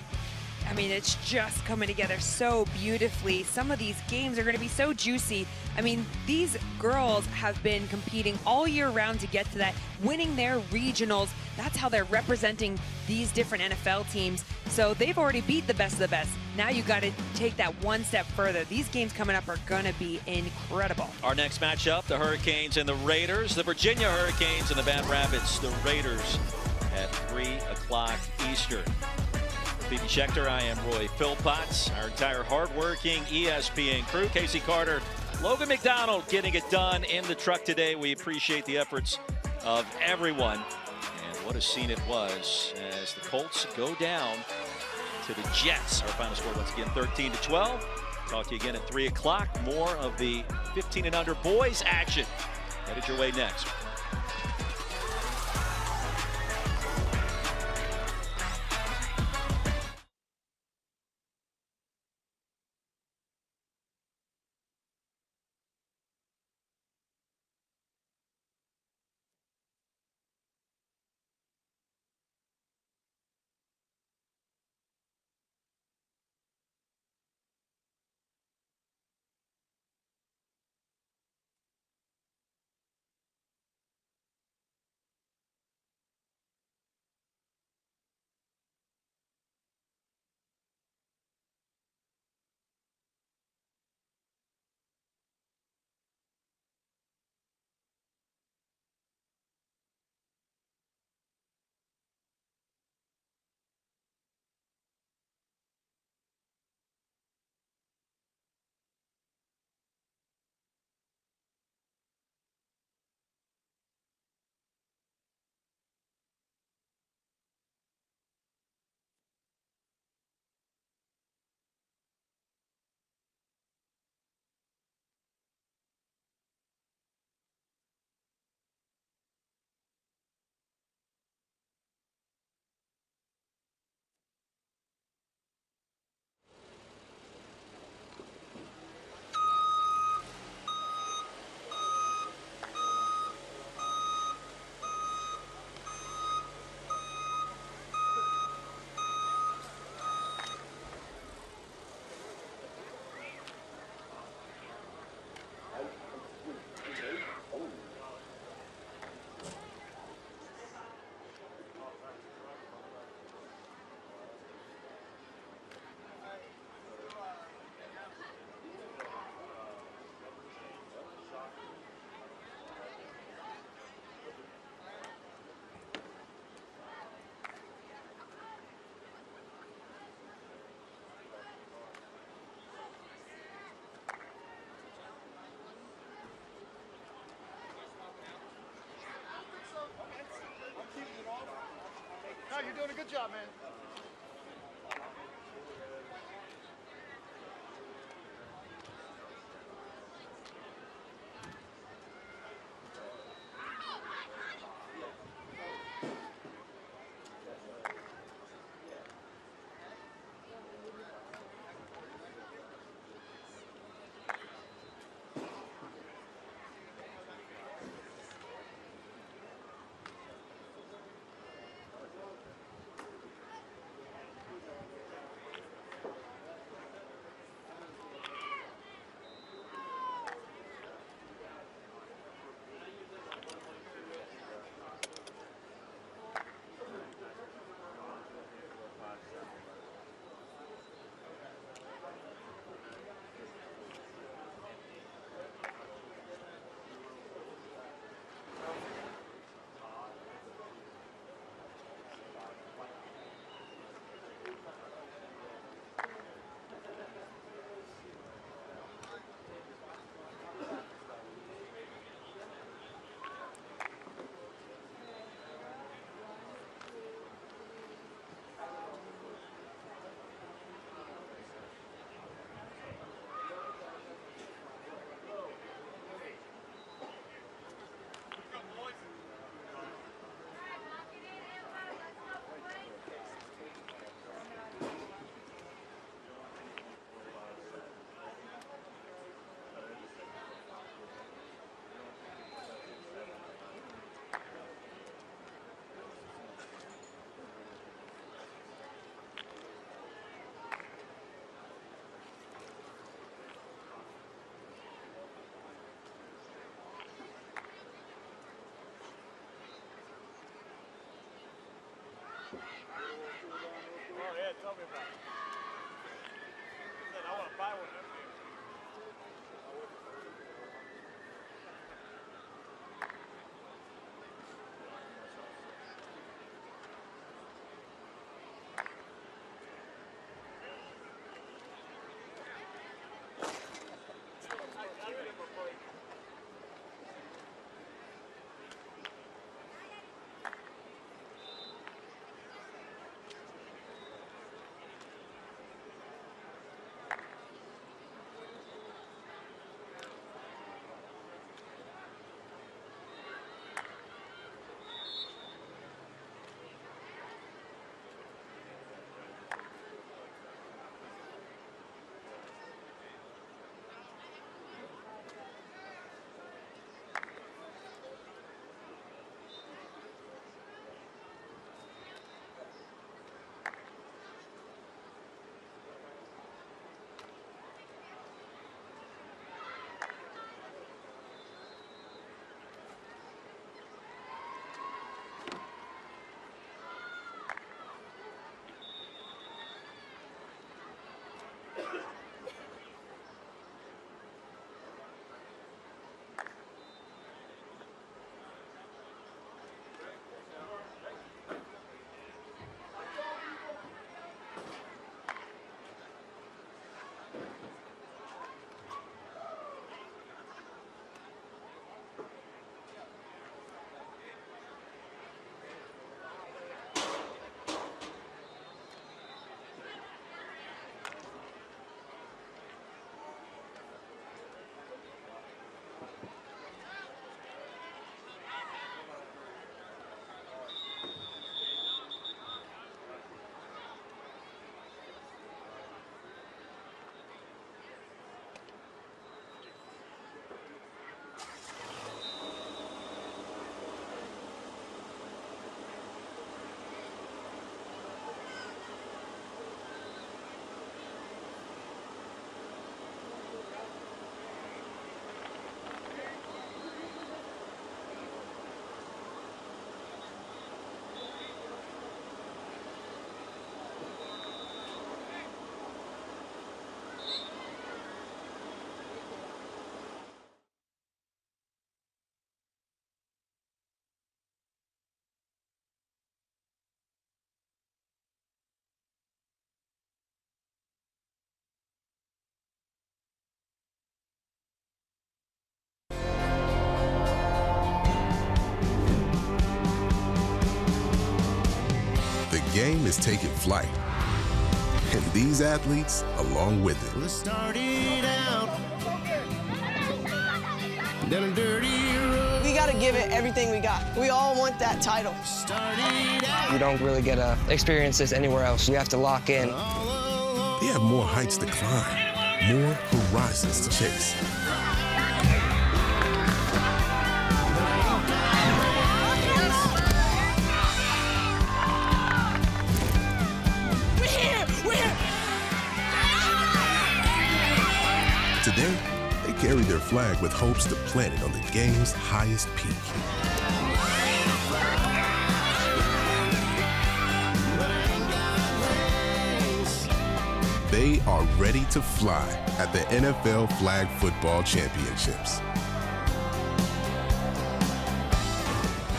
S6: I mean, it's just coming together so beautifully. Some of these games are going to be so juicy. I mean, these girls have been competing all year round to get to that, winning their regionals. That's how they're representing these different NFL teams. So they've already beat the best of the best. Now you got to take that one step further. These games coming up are going to be incredible.
S5: Our next matchup, the Hurricanes and the Raiders. The Virginia Hurricanes and the Bad Rabbits, the Raiders, at 3 o'clock Eastern. Phoebe Schechter, I am Roy Philpotts. Our entire hardworking ESPN crew, Casey Carter, Logan McDonald getting it done in the truck today. We appreciate the efforts of everyone. And what a scene it was as the Colts go down to the Jets. Our final score once again 13-12. Talk to you again at 3 o'clock. More of the 15 and under boys action headed your way next.
S2: No, you're doing a good job, man.
S1: game is taking flight, and these athletes along with it.
S3: Started out down a dirty road. We got to give it everything we got. We all want that title.
S4: You don't really get to experience this anywhere else. You have to lock in.
S1: They have more heights to climb, more horizons to chase. Today, they carry their flag with hopes to plant it on the game's highest peak. They are ready to fly at the NFL Flag Football Championships.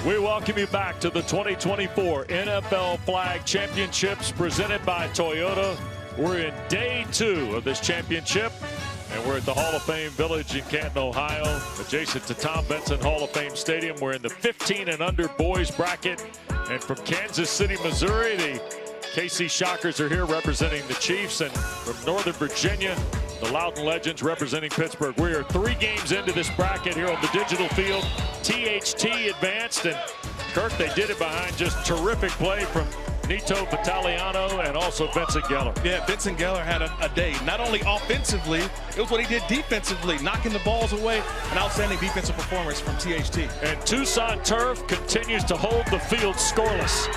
S17: We welcome you back to the 2024 NFL Flag Championships presented by Toyota. We're in day 2 of this championship, and we're at the Hall of Fame Village in Canton, Ohio, adjacent to Tom Benson Hall of Fame Stadium. We're in the 15 and under boys bracket, and from Kansas City, Missouri, the KC Shockers are here representing the Chiefs, and from Northern Virginia, the Loudoun Legends representing Pittsburgh. We are 3 games into this bracket here on the digital field. THT advanced, and Kirk, they did it behind just terrific play from Nito Vitaliano and also Vincent Geller.
S18: Yeah, Vincent Geller had a day. Not only offensively, it was what he did defensively, knocking the balls away. An outstanding defensive performance from THT.
S17: And Tucson Turf continues to hold the field scoreless.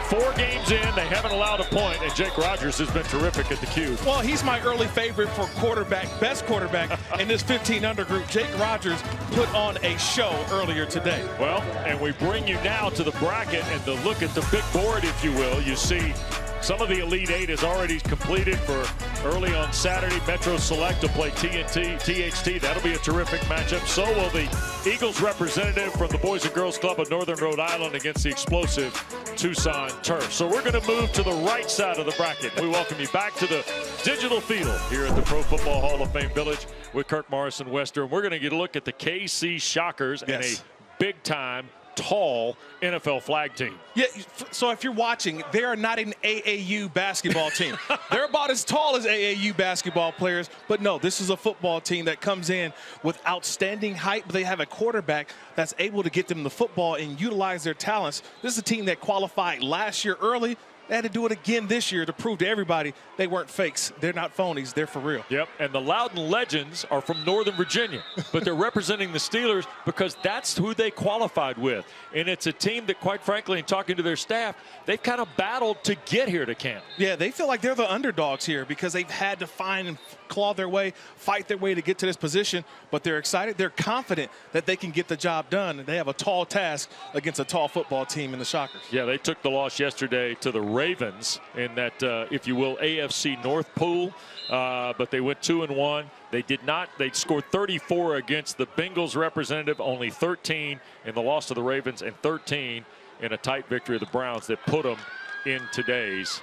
S17: 4 games in, they haven't allowed a point, and Jake Rogers has been terrific at the cue.
S18: Well, he's my early favorite for quarterback, best quarterback in this 15 under group. Jake Rogers put on a show earlier today.
S17: Well, and we bring you now to the bracket and the look at the big board, if you will. You see Some of the Elite Eight is already completed for early on Saturday. Metro Select will play TXT. That'll be a terrific matchup. So will the Eagles representative from the Boys and Girls Club of Northern Rhode Island against the explosive Tucson Turf. So we're going to move to the right side of the bracket. We welcome you back to the digital field here at the Pro Football Hall of Fame Village with Kirk Morrison Wester. We're going to get a look at the KC Shockers and a big-time, tall NFL flag team.
S18: Yeah, so if you're watching, they are not an AAU basketball team. They're about as tall as AAU basketball players, but no, this is a football team that comes in with outstanding height, but they have a quarterback that's able to get them the football and utilize their talents. This is a team that qualified last year early. They had to do it again this year to prove to everybody they weren't fakes. They're not phonies. They're for real.
S17: Yep, and the Loudon Legends are from Northern Virginia, but they're representing the Steelers because that's who they qualified with. And it's a team that, quite frankly, in talking to their staff, they've kind of battled to get here to Canton.
S18: Yeah, they feel like they're the underdogs here because they've had to find and claw their way, fight their way to get to this position, but they're excited. They're confident that they can get the job done. They have a tall task against a tall football team in the Shockers.
S17: Yeah, they took the loss yesterday to the Ravens in that, if you will, AFC North pool, but they went 2-1. They did not. They scored 34 against the Bengals representative, only 13 in the loss to the Ravens, and 13 in a tight victory of the Browns that put them in today's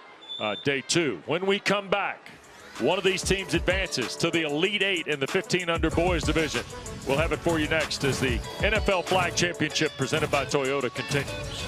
S17: day 2. When we come back, one of these teams advances to the Elite Eight in the 15 under boys division. We'll have it for you next as the NFL Flag Championship presented by Toyota continues.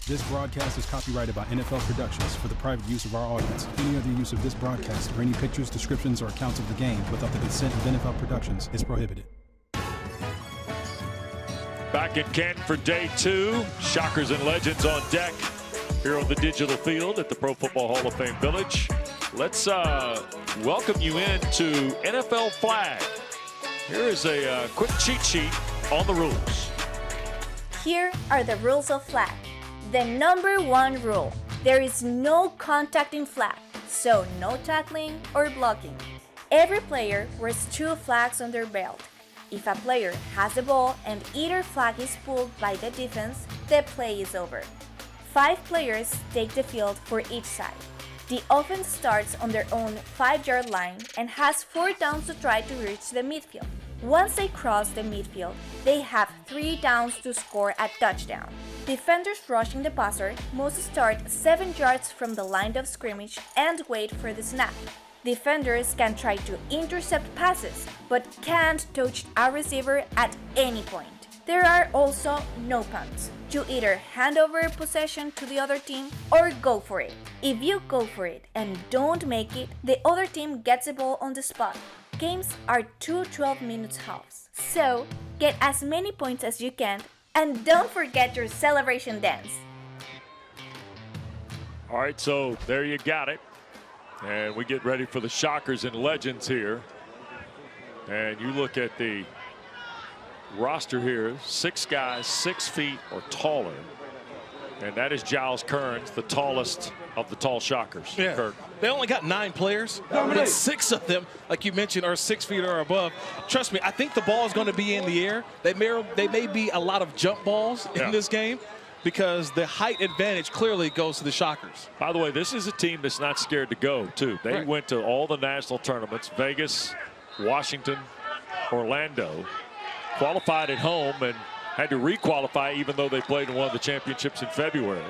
S9: This broadcast is copyrighted by NFL Productions for the private use of our audience. Any other use of this broadcast or any pictures, descriptions, or accounts of the game without the consent of NFL Productions is prohibited.
S17: Back in Canton for day 2. Shockers and Legends on deck here on the digital field at the Pro Football Hall of Fame Village. Let's welcome you into NFL Flag. Here is a quick cheat sheet on the rules.
S7: Here are the rules of flag. The number 1 rule: there is no contact in flag, so no tackling or blocking. Every player wears 2 flags on their belt. If a player has the ball and either flag is pulled by the defense, the play is over. 5 players take the field for each side. The offense starts on their own 5-yard line and has 4 downs to try to reach the midfield. Once they cross the midfield, they have 3 downs to score a touchdown. Defenders rushing the passer must start 7 yards from the line of scrimmage and wait for the snap. Defenders can try to intercept passes, but can't touch a receiver at any point. There are also no punts. to either hand over possession to the other team or go for it. If you go for it and don't make it, the other team gets the ball on the spot. Games are 2 12-minute halves, so get as many points as you can and don't forget your celebration dance.
S17: All right, so there you got it. And we get ready for the Shockers and Legends here. And you look at the roster here, 6 guys 6 feet or taller. And that is Giles Kearns, the tallest of the tall Shockers.
S18: Yeah.
S17: Kirk.
S18: They only got 9 players, but 6 of them, like you mentioned, are 6 feet or above. Trust me, I think the ball is going to be in the air. They may be a lot of jump balls in this game because the height advantage clearly goes to the Shockers.
S17: By the way, this is a team that's not scared to go, too. They went to all the national tournaments, Vegas, Washington, Orlando, qualified at home and had to requalify even though they played in one of the championships in February.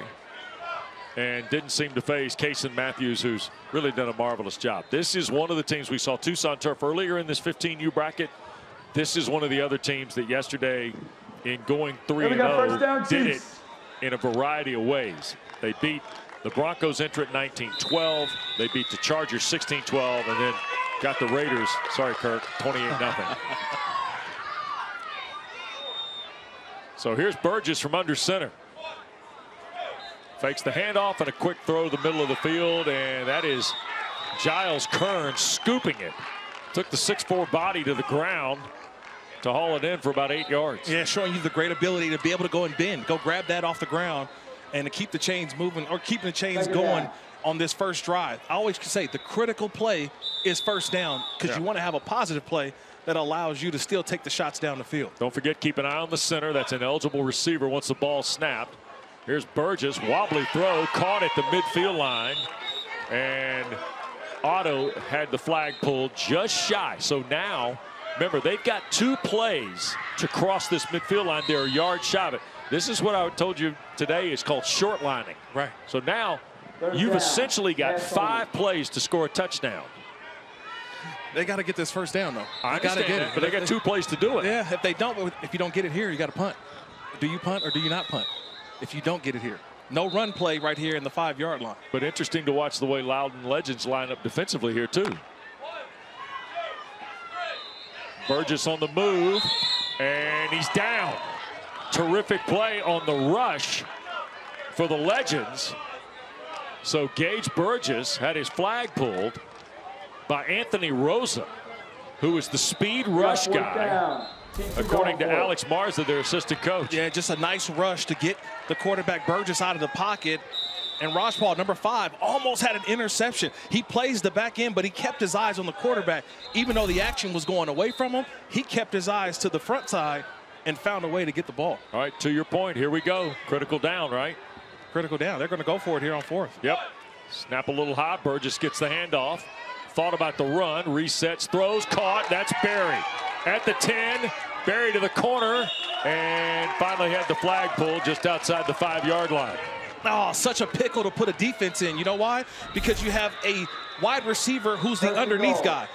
S17: And didn't seem to face Kason Matthews, who's really done a marvelous job. This is one of the teams we saw Tucson Turf earlier in this 15U bracket. This is one of the other teams that yesterday, in going 3-0, did it in a variety of ways. They beat the Broncos entrant 19-12. They beat the Chargers 16-12, and then got the Raiders, sorry Kirk, 28-0. So here's Burgess from under center. Fakes the handoff and a quick throw to the middle of the field, and that is Giles Kearns scooping it. Took the 6'4" body to the ground to haul it in for about 8 yards.
S18: Yeah, showing you the great ability to be able to go and bend, go grab that off the ground and to keep the chains moving or keeping the chains going on this first drive. I always say the critical play is first down because you want to have a positive play that allows you to still take the shots down the field.
S17: Don't forget, keep an eye on the center. That's an eligible receiver once the ball snapped. Here's Burgess, wobbly throw, caught at the midfield line, and Otto had the flag pulled just shy. So now, remember, they've got 2 plays to cross this midfield line. They're a yard shy of it. This is what I told you today is called short lining.
S18: Right.
S17: So now you've essentially got 5 plays to score a touchdown.
S18: They got to get this first down, though.
S17: I got to get it, but they got 2 plays to do it.
S18: Yeah, if you don't get it here, you got to punt. Do you punt or do you not punt? If you don't get it here, no run play right here in the 5-yard line.
S17: But interesting to watch the way Loudon Legends line up defensively here too. Burgess on the move, and he's down. Terrific play on the rush for the Legends. So Gage Burgess had his flag pulled by Anthony Rosa, who is the speed rush guy, according to Alex Marza, their assistant coach.
S18: Yeah, just a nice rush to get the quarterback Burgess out of the pocket. And Rajpal, number 5, almost had an interception. He plays the back end, but he kept his eyes on the quarterback. Even though the action was going away from him, he kept his eyes to the front side and found a way to get the ball.
S17: All right, to your point, here we go. Critical down, right?
S18: Critical down. They're going to go for it here on 4th.
S17: Yep. Snap a little high. Burgess gets the handoff. Thought about the run, resets, throws, caught. That's Barry at the 10. Barry to the corner, and finally had the flag pulled just outside the 5-yard line.
S18: Oh, such a pickle to put a defense in. You know why? Because you have a wide receiver who's the underneath guy.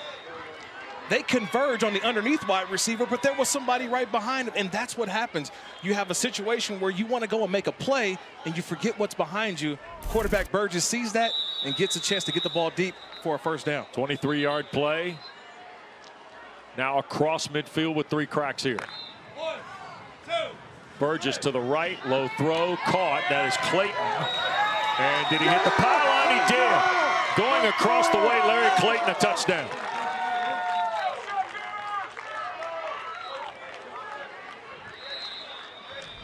S18: They converge on the underneath wide receiver, but there was somebody right behind him, and that's what happens. You have a situation where you want to go and make a play, and you forget what's behind you. Quarterback Burgess sees that and gets a chance to get the ball deep for a first down.
S17: 23-yard play. Now across midfield with 3 cracks here.
S2: 1, 2.
S17: Burgess to the right, low throw, caught. That is Clayton. And did he hit the pylon? He did. Going across the way, Larry Clayton, a touchdown.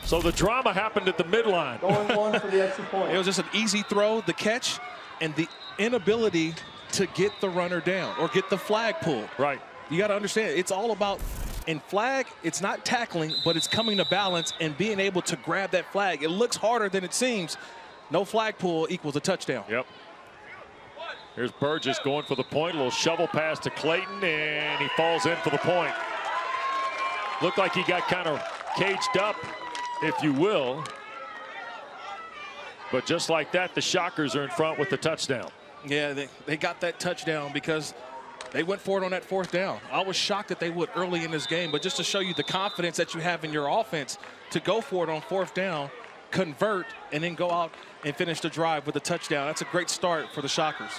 S17: So the drama happened at the midline.
S8: Going 1 for the extra point.
S18: It was just an easy throw, the catch, and the inability to get the runner down or get the flag pulled.
S17: Right.
S18: You got to understand, it's all about, in flag, it's not tackling, but it's coming to balance and being able to grab that flag. It looks harder than it seems. No flag pull equals a touchdown.
S17: Yep. Here's Burgess going for the point. A little shovel pass to Clayton, and he falls in for the point. Looked like he got kind of caged up, if you will. But just like that, the Shockers are in front with the touchdown.
S18: Yeah, they got that touchdown because they went for it on that 4th down. I was shocked that they would early in this game, but just to show you the confidence that you have in your offense to go for it on 4th down convert, and then go out and finish the drive with a touchdown. That's a great start for the Shockers.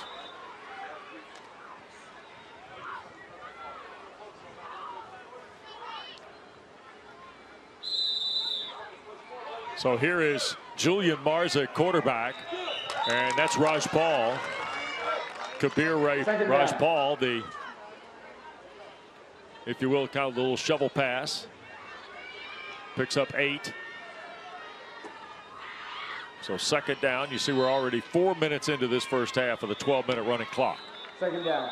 S17: So here is Julian Marza at quarterback, and that's Rajpal. Kabir Rajpal, the, if you will, kind of the little shovel pass. Picks up 8. So second down. You see we're already 4 minutes into this first half of the 12-minute running clock.
S8: Second down.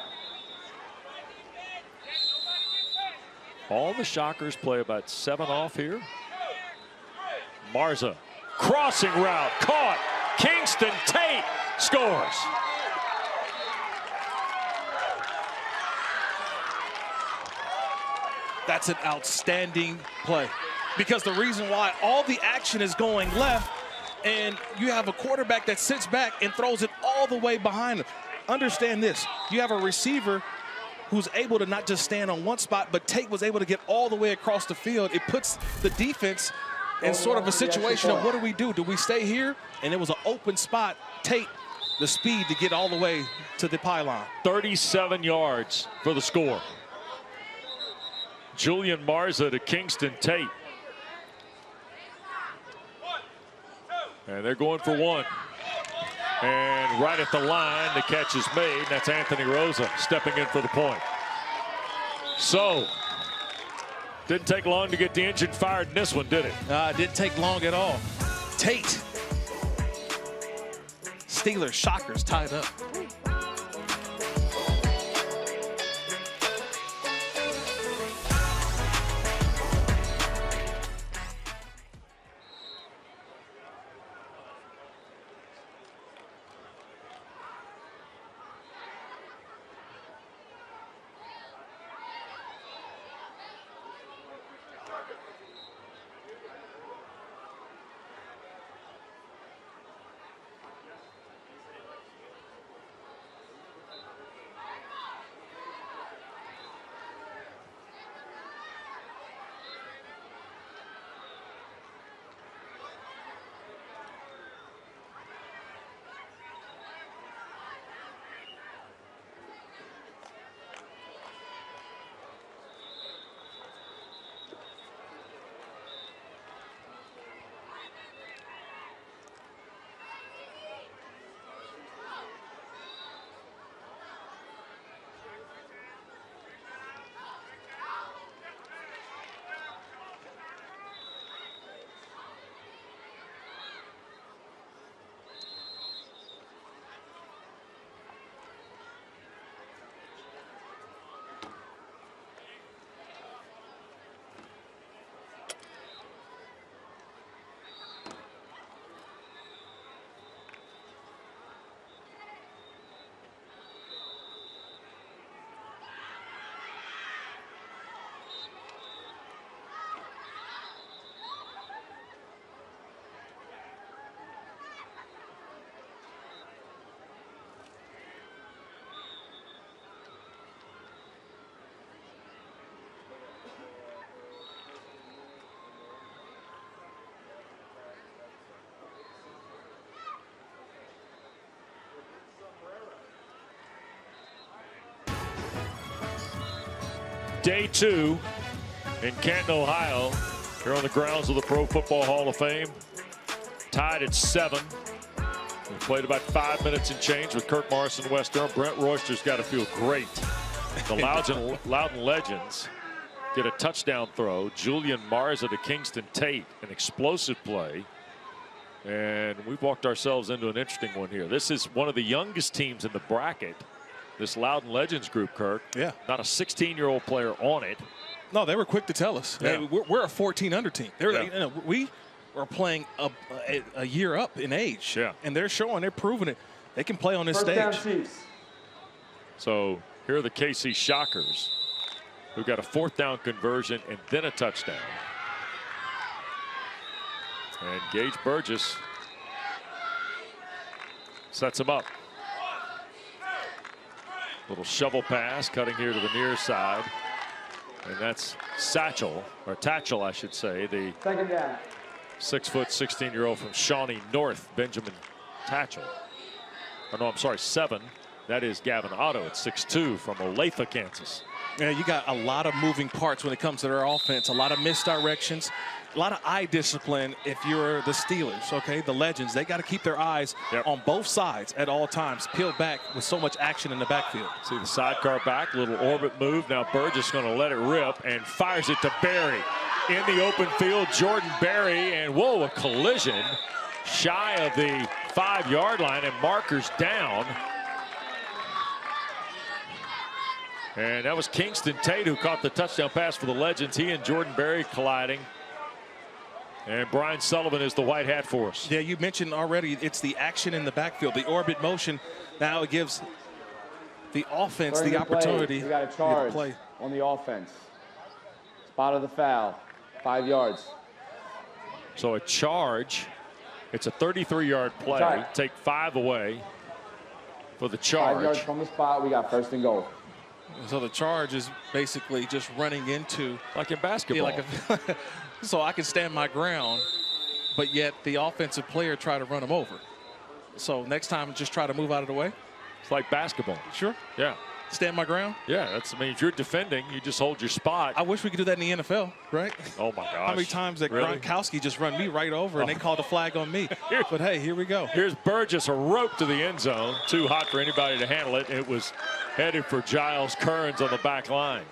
S17: All the Shockers play about 7 off here. Marza, crossing route, caught. Kingston Tate scores.
S18: That's an outstanding play, because the reason why all the action is going left, and you have a quarterback that sits back and throws it all the way behind him. Understand this, you have a receiver who's able to not just stand on one spot, but Tate was able to get all the way across the field. It puts the defense in sort of a situation of, what do we do? Do we stay here? And it was an open spot. Tate, the speed to get all the way to the pylon.
S17: 37 yards for the score. Julian Marza to Kingston Tate. And they're going for 1. And right at the line, the catch is made. That's Anthony Rosa stepping in for the point. So, didn't take long to get the engine fired in this one, did it?
S18: It didn't take long at all. Tate. Steelers, Shockers tied up.
S17: Day 2 in Canton, Ohio. Here on the grounds of the Pro Football Hall of Fame. Tied at 7. We played about 5 minutes and change with Kirk Morrison, West Durham. Brent Royster's got to feel great. The Loudon Legends get a touchdown throw. Julian Marza to Kingston Tate, an explosive play. And we've walked ourselves into an interesting one here. This is one of the youngest teams in the bracket. This Loudon Legends group, Kirk.
S18: Yeah.
S17: Not a 16-year-old player on it.
S18: No, they were quick to tell us.
S17: Yeah.
S18: Hey, we're a 14-under team. We are playing a year up in age.
S17: Yeah.
S18: And they're proving it. They can play on this
S8: First down,
S18: stage.
S8: Chiefs.
S17: So here are the KC Shockers, who got a 4th down conversion and then a touchdown. And Gage Burgess sets him up. Little shovel pass cutting here to the near side. And that's Satchel, or Tatchell, I should say, the
S8: Second down.
S17: 6 foot 16-year-old from Shawnee North, Benjamin Tatchell. Oh, no, I'm sorry, 7. That is Gavin Otto at 6'2" from Olathe, Kansas.
S18: Yeah, you got a lot of moving parts when it comes to their offense. A lot of misdirections, a lot of eye discipline if you're the Steelers, okay? The Legends, they got to keep their eyes on both sides at all times, peeled back with so much action in the backfield.
S17: See the sidecar back, little orbit move. Now Burgess going to let it rip and fires it to Berry. In the open field, Jordan Berry, and whoa, a collision shy of the 5-yard line, and markers down. And that was Kingston Tate who caught the touchdown pass for the Legends. He and Jordan Berry colliding. And Brian Sullivan is the white hat for us.
S18: Yeah, you mentioned already it's the action in the backfield, the orbit motion. Now it gives the offense the opportunity
S8: to charge
S18: play
S8: on the offense. Spot of the foul, 5 yards.
S17: So a charge. It's a 33-yard play.
S8: Right.
S17: Take 5 away for the charge.
S8: 5 yards from the spot, we got 1st and goal.
S18: So the charge is basically just running into,
S17: like in basketball.
S18: So I can stand my ground, but yet the offensive player try to run him over. So next time, just try to move out of the way.
S17: It's like basketball.
S18: Sure.
S17: Yeah.
S18: Stand my ground.
S17: Yeah, I mean, if you're defending, you just hold your spot.
S18: I wish we could do that in the NFL, right?
S17: Oh my gosh.
S18: How many times that
S17: really?
S18: Gronkowski just run me right over and they called a flag on me? But hey, here we go.
S17: Here's Burgess, a rope to the end zone. Too hot for anybody to handle it. It was headed for Giles Kearns on the back line.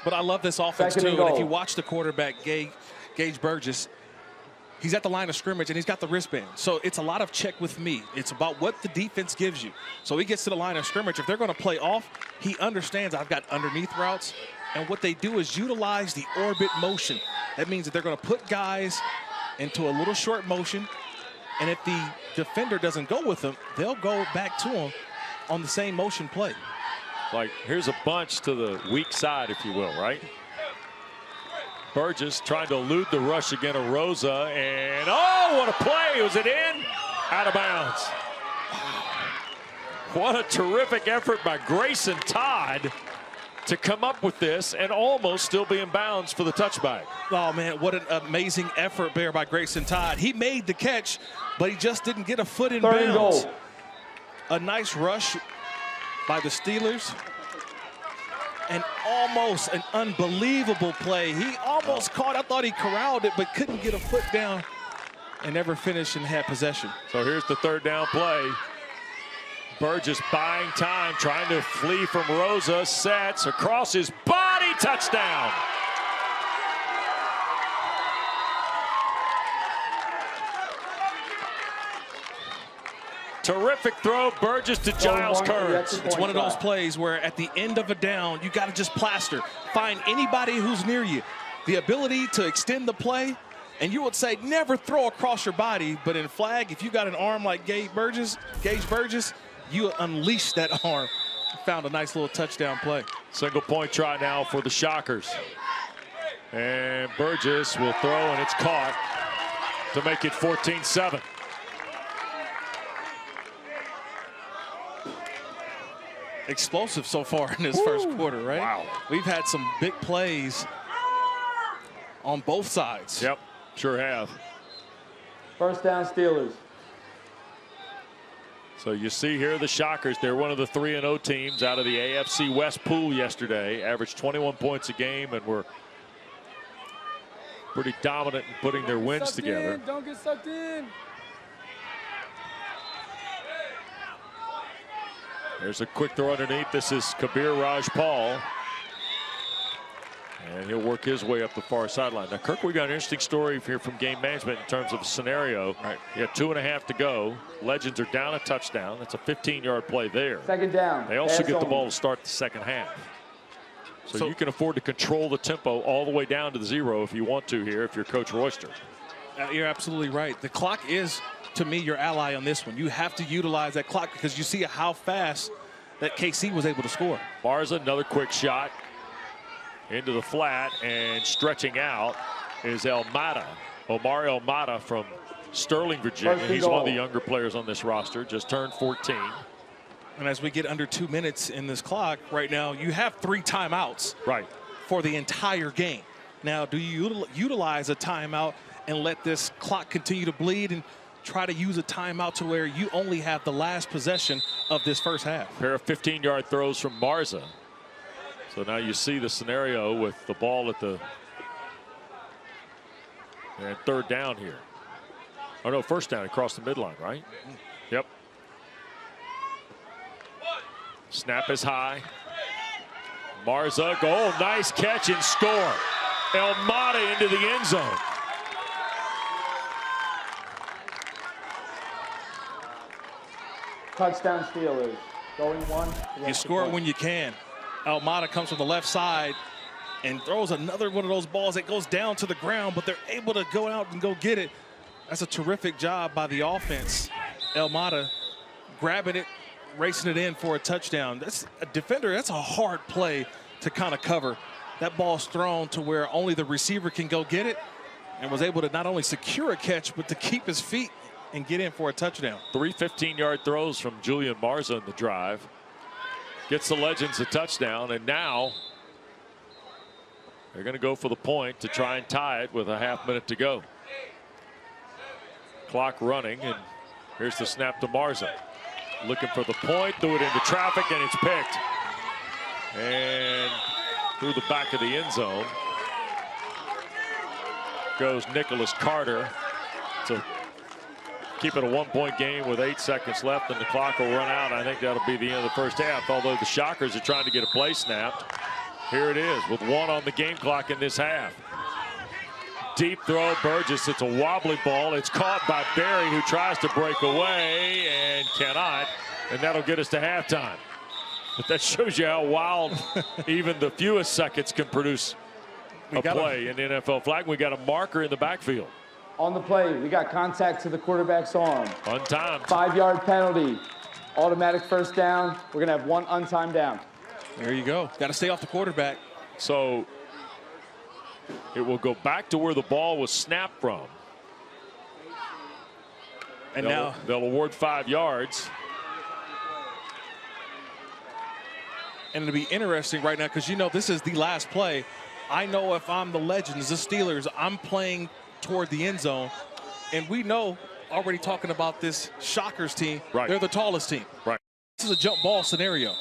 S18: But I love this offense too. And if you watch the quarterback, Gage Burgess, he's at the line of scrimmage and he's got the wristband. So it's a lot of check with me. It's about what the defense gives you. So he gets to the line of scrimmage. If they're going to play off, he understands I've got underneath routes. And what they do is utilize the orbit motion. That means that they're going to put guys into a little short motion. And if the defender doesn't go with them, they'll go back to him on the same motion play.
S17: Like, here's a bunch to the weak side, if you will, right? Burgess trying to elude the rush again of Rosa, and oh, what a play! Was it in? Out of bounds. What a terrific effort by Grayson Todd to come up with this and almost still be in bounds for the touchback.
S18: Oh, man, what an amazing effort there by Grayson Todd. He made the catch, but he just didn't get a foot in bounds. A nice rush by the Steelers. And almost an unbelievable play. He almost caught. I thought he corralled it, but couldn't get a foot down and never finished and had possession.
S17: So here's the 3rd down play. Burgess buying time, trying to flee from Rosa. Sets across his body. Touchdown. Terrific throw, Burgess to Giles Kearns.
S18: It's one of those plays where at the end of a down, you got to just plaster. Find anybody who's near you. The ability to extend the play, and you would say never throw across your body, but in flag, if you got an arm like Gage Burgess, you unleash that arm. Found a nice little touchdown play.
S17: Single point try now for the Shockers. And Burgess will throw, and it's caught to make it 14-7.
S18: Explosive so far in this first quarter, right?
S17: Wow.
S18: We've had some big plays on both sides.
S17: Yep, sure have.
S8: 1st down, Steelers.
S17: So you see here the Shockers, they're one of the 3-0 teams out of the AFC West pool yesterday. Averaged 21 points a game and were pretty dominant in putting their wins together.
S2: Don't get sucked in.
S17: There's a quick throw underneath. This is Kabir Rajpal. And he'll work his way up the far sideline. Now, Kirk, we got an interesting story here from game management in terms of a scenario. Right. You got 2.5 to go. Legends are down a touchdown. That's a 15-yard play there.
S8: 2nd down.
S17: They also get the ball to start the second half. So you can afford to control the tempo all the way down to the 0 if you want to here, if you're Coach Royster.
S18: You're absolutely right. The clock is, to me, your ally on this one. You have to utilize that clock because you see how fast that KC was able to score.
S17: Barza, another quick shot into the flat, and stretching out is Omari Almada from Sterling, Virginia. He's one of the younger players on this roster, just turned 14.
S18: And as we get under 2 minutes in this clock right now, you have 3 timeouts
S17: right
S18: for the entire game. Now, do you utilize a timeout and let this clock continue to bleed and try to use a timeout to where you only have the last possession of this first half?
S17: A pair of 15-yard throws from Marza. So now you see the scenario with the ball at the third down here. Oh, no, first down across the midline, right? Yep. Snap is high. Marza, goal, nice catch and score. Elmada into the end zone.
S8: Touchdown Steelers. Going one.
S18: You score when you can. Elmada comes from the left side and throws another one of those balls that goes down to the ground, but they're able to go out and go get it. That's a terrific job by the offense. Elmada grabbing it, racing it in for a touchdown. That's a defender. That's a hard play to kind of cover. That ball's thrown to where only the receiver can go get it, and was able to not only secure a catch, but to keep his feet and get in for a touchdown.
S17: 3 15-yard throws from Julian Marza in the drive. Gets the Legends a touchdown, and now they're going to go for the point to try and tie it with a half minute to go. Clock running, and here's the snap to Marza. Looking for the point, threw it into traffic, and it's picked. And through the back of the end zone goes Nicholas Carter to keep it a 1-point game with 8 seconds left, and the clock will run out. I think that'll be the end of the first half, although the Shockers are trying to get a play snapped. Here it is with 1 on the game clock in this half. Deep throw, Burgess. It's a wobbly ball. It's caught by Berry, who tries to break away and cannot, and that'll get us to halftime. But that shows you how wild even the fewest seconds can produce a play in the NFL flag. We got a marker in the backfield.
S8: On the play, we got contact to the quarterback's arm.
S17: Untimed.
S8: 5-yard penalty. Automatic first down. We're going to have 1 untimed down.
S18: There you go. Got to stay off the quarterback.
S17: So it will go back to where the ball was snapped from.
S18: And now
S17: they'll award 5 yards.
S18: And it'll be interesting right now because, you know, this is the last play. I know if I'm the Legends, the Steelers, I'm playing toward the end zone. And we know, already talking about this Shockers team,
S17: right,
S18: they're the tallest team.
S17: Right.
S18: This is a jump ball scenario.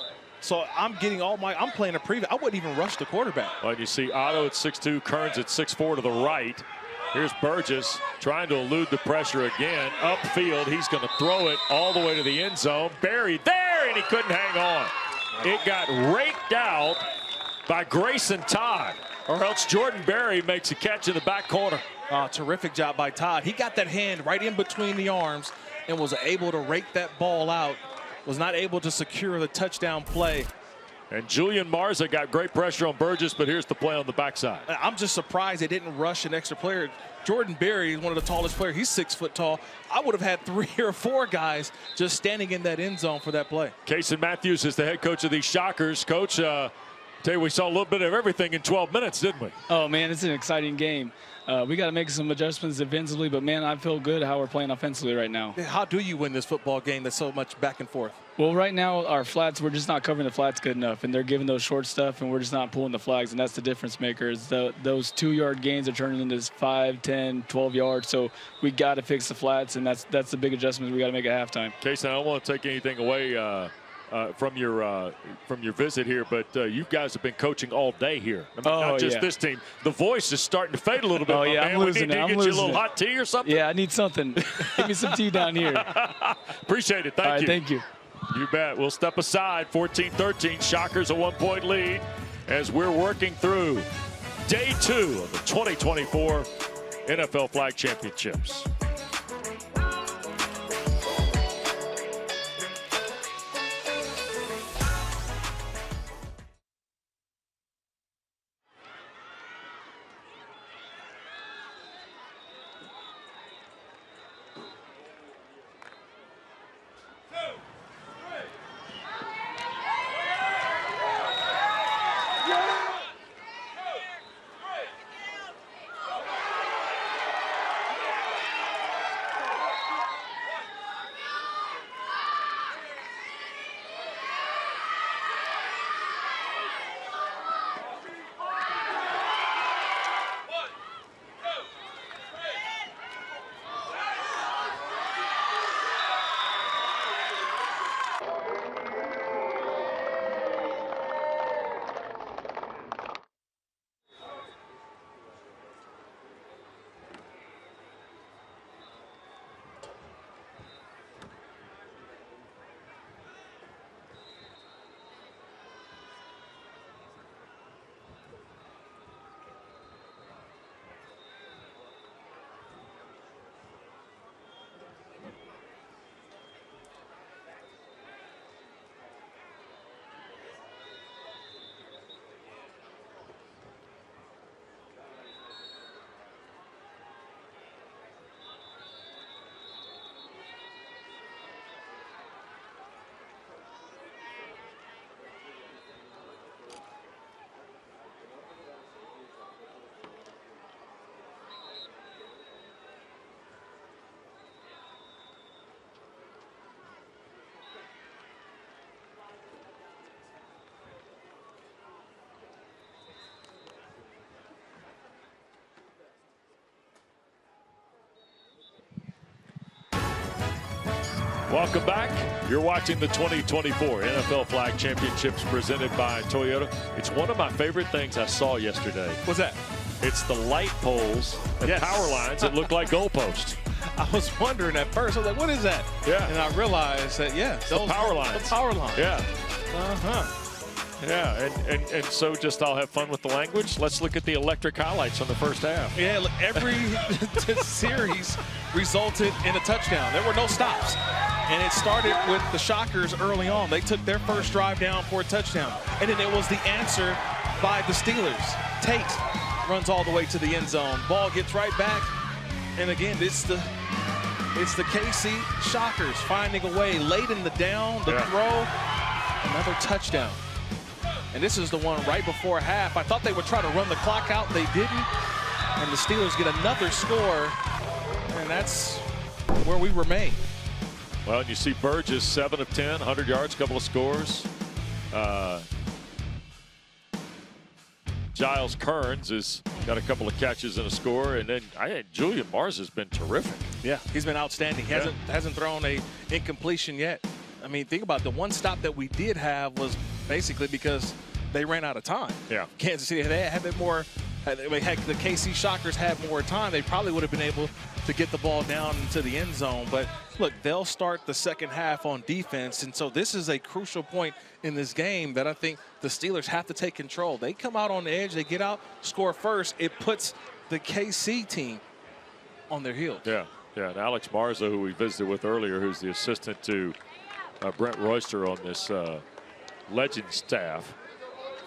S18: So I'm getting I'm playing a preview. I wouldn't even rush the quarterback.
S17: Well, you see Otto at 6'2", Kearns at 6'4" to the right. Here's Burgess trying to elude the pressure again. Upfield, he's going to throw it all the way to the end zone. Buried there, and he couldn't hang on. It got raked out by Grayson Todd, or else Jordan Berry makes a catch in the back corner.
S18: Terrific job by Todd. He got that hand right in between the arms and was able to rake that ball out. Was not able to secure the touchdown play.
S17: And Julian Marza got great pressure on Burgess, but here's the play on the backside.
S18: I'm just surprised they didn't rush an extra player. Jordan Berry is one of the tallest players. He's 6 foot tall. I would have had 3 or 4 guys just standing in that end zone for that play.
S17: Kason Matthews is the head coach of these Shockers. Coach, tell you, we saw a little bit of everything in 12 minutes, didn't we?
S19: Oh, man, it's an exciting game. We got to make some adjustments defensively, but, man, I feel good how we're playing offensively right now.
S18: How do you win this football game that's so much back and forth?
S19: Well, right now, our flats, we're just not covering the flats good enough, and they're giving those short stuff, and we're just not pulling the flags, and that's the difference maker. Is those 2-yard gains are turning into 5, 10, 12 yards, so we got to fix the flats, and that's the big adjustment we got to make at halftime.
S17: Kason, I don't want to take anything away from your visit here, but you guys have been coaching all day here. I mean, not just this team. The voice is starting to fade a little bit.
S19: Oh, yeah,
S17: man.
S19: I'm losing
S17: we need
S19: it.
S17: to get you a little hot tea or something.
S19: Yeah, I need something. Give me some tea down here.
S17: Appreciate it. Thank you.
S19: Thank you.
S17: You bet. We'll step aside. 14-13. Shockers a 1-point lead as we're working through day 2 of the 2024 NFL Flag Championships. Welcome back. You're watching the 2024 NFL Flag Championships presented by Toyota. It's one of my favorite things I saw yesterday.
S18: What's that?
S17: It's the light poles and power lines that look like goalposts.
S18: I was wondering at first. I was like, what is that?
S17: Yeah.
S18: And I realized that, those
S17: power lines.
S18: The power lines.
S17: Yeah.
S18: Uh-huh.
S17: Yeah, and so just I'll have fun with the language. Let's look at the electric highlights on the first half.
S18: Yeah, look, every series resulted in a touchdown. There were no stops. And it started with the Shockers early on. They took their first drive down for a touchdown. And then it was the answer by the Steelers. Tate runs all the way to the end zone. Ball gets right back. And again, it's the KC Shockers finding a way late in the down, the throw, another touchdown. And this is the one right before half. I thought they would try to run the clock out. They didn't. And the Steelers get another score. And that's where we remain.
S17: Well, and you see Burgess, 7 of 10, 100 yards, couple of scores. Giles Kearns has got a couple of catches and a score. And then Julian Mars has been terrific.
S18: Yeah, he's been outstanding. He hasn't thrown a incompletion yet. I mean, think about it. The one stop that we did have was basically because they ran out of time.
S17: Yeah.
S18: Kansas City, they had been more, heck, the KC Shockers had more time. They probably would have been able to get the ball down into the end zone. But look, they'll start the second half on defense. And so this is a crucial point in this game that I think the Steelers have to take control. They come out on the edge, they get out, score first. It puts the KC team on their heels.
S17: Yeah, and Alex Marza, who we visited with earlier, who's the assistant to Brent Royster on this Legend staff.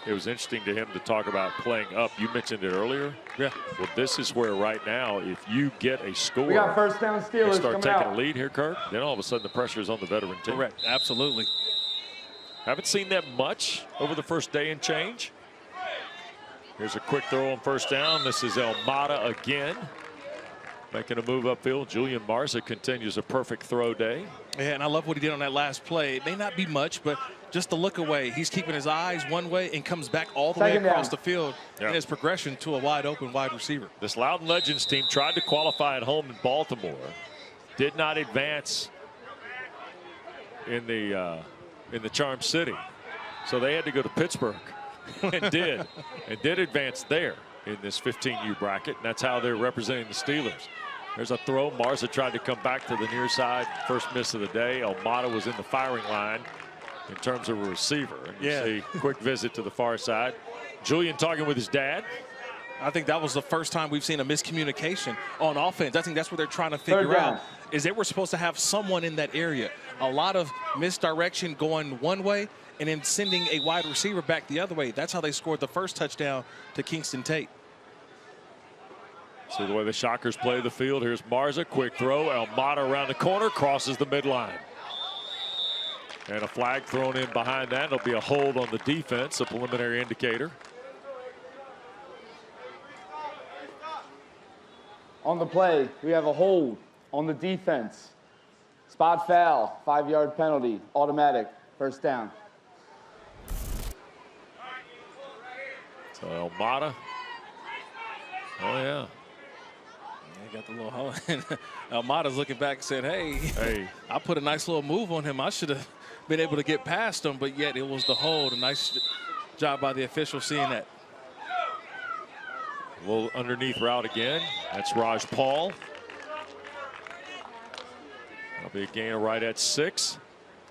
S17: It was interesting to him to talk about playing up. You mentioned it earlier.
S18: Yeah.
S17: Well, this is where right now, if you get a score,
S8: We got first down Steelers
S17: and start
S8: coming
S17: taking
S8: out.
S17: a lead here, Kirk, then all of a sudden the pressure is on the veteran team.
S18: Correct. Absolutely.
S17: Haven't seen that much over the first day and change. Here's a quick throw on first down. This is Almada again, making a move upfield. Julian Marza continues a perfect throw day.
S18: Yeah, and I love what he did on that last play. It may not be much, but just the look away. He's keeping his eyes one way and comes back all the way across the field in his progression to a wide open wide receiver.
S17: This Loudoun Legends team tried to qualify at home in Baltimore. Did not advance in the Charm City. So they had to go to Pittsburgh and did advance there in this 15U bracket. And that's how they're representing the Steelers. There's a throw. Marza tried to come back to the near side. First miss of the day. Almada was in the firing line in terms of a receiver. And you see quick visit to the far side. Julian talking with his dad.
S18: I think that was the first time we've seen a miscommunication on offense. I think that's what they're trying to figure out, is they were supposed to have someone in that area. A lot of misdirection going one way and then sending a wide receiver back the other way. That's how they scored the first touchdown to Kingston Tate.
S17: See the way the Shockers play the field. Here's Marza, quick throw. Almada around the corner, crosses the midline. And a flag thrown in behind that. It'll be a hold on the defense, a preliminary indicator.
S8: On the play, we have a hold on the defense. Spot foul, 5-yard penalty, automatic, first down.
S17: So Almada. Oh, yeah.
S18: He got the little hole. Almada's looking back and said, hey, I put a nice little move on him. I should have been able to get past him, but yet it was the hold. A nice job by the official seeing that.
S17: A little underneath route again. That's Raj Paul. That'll be a gain right at 6.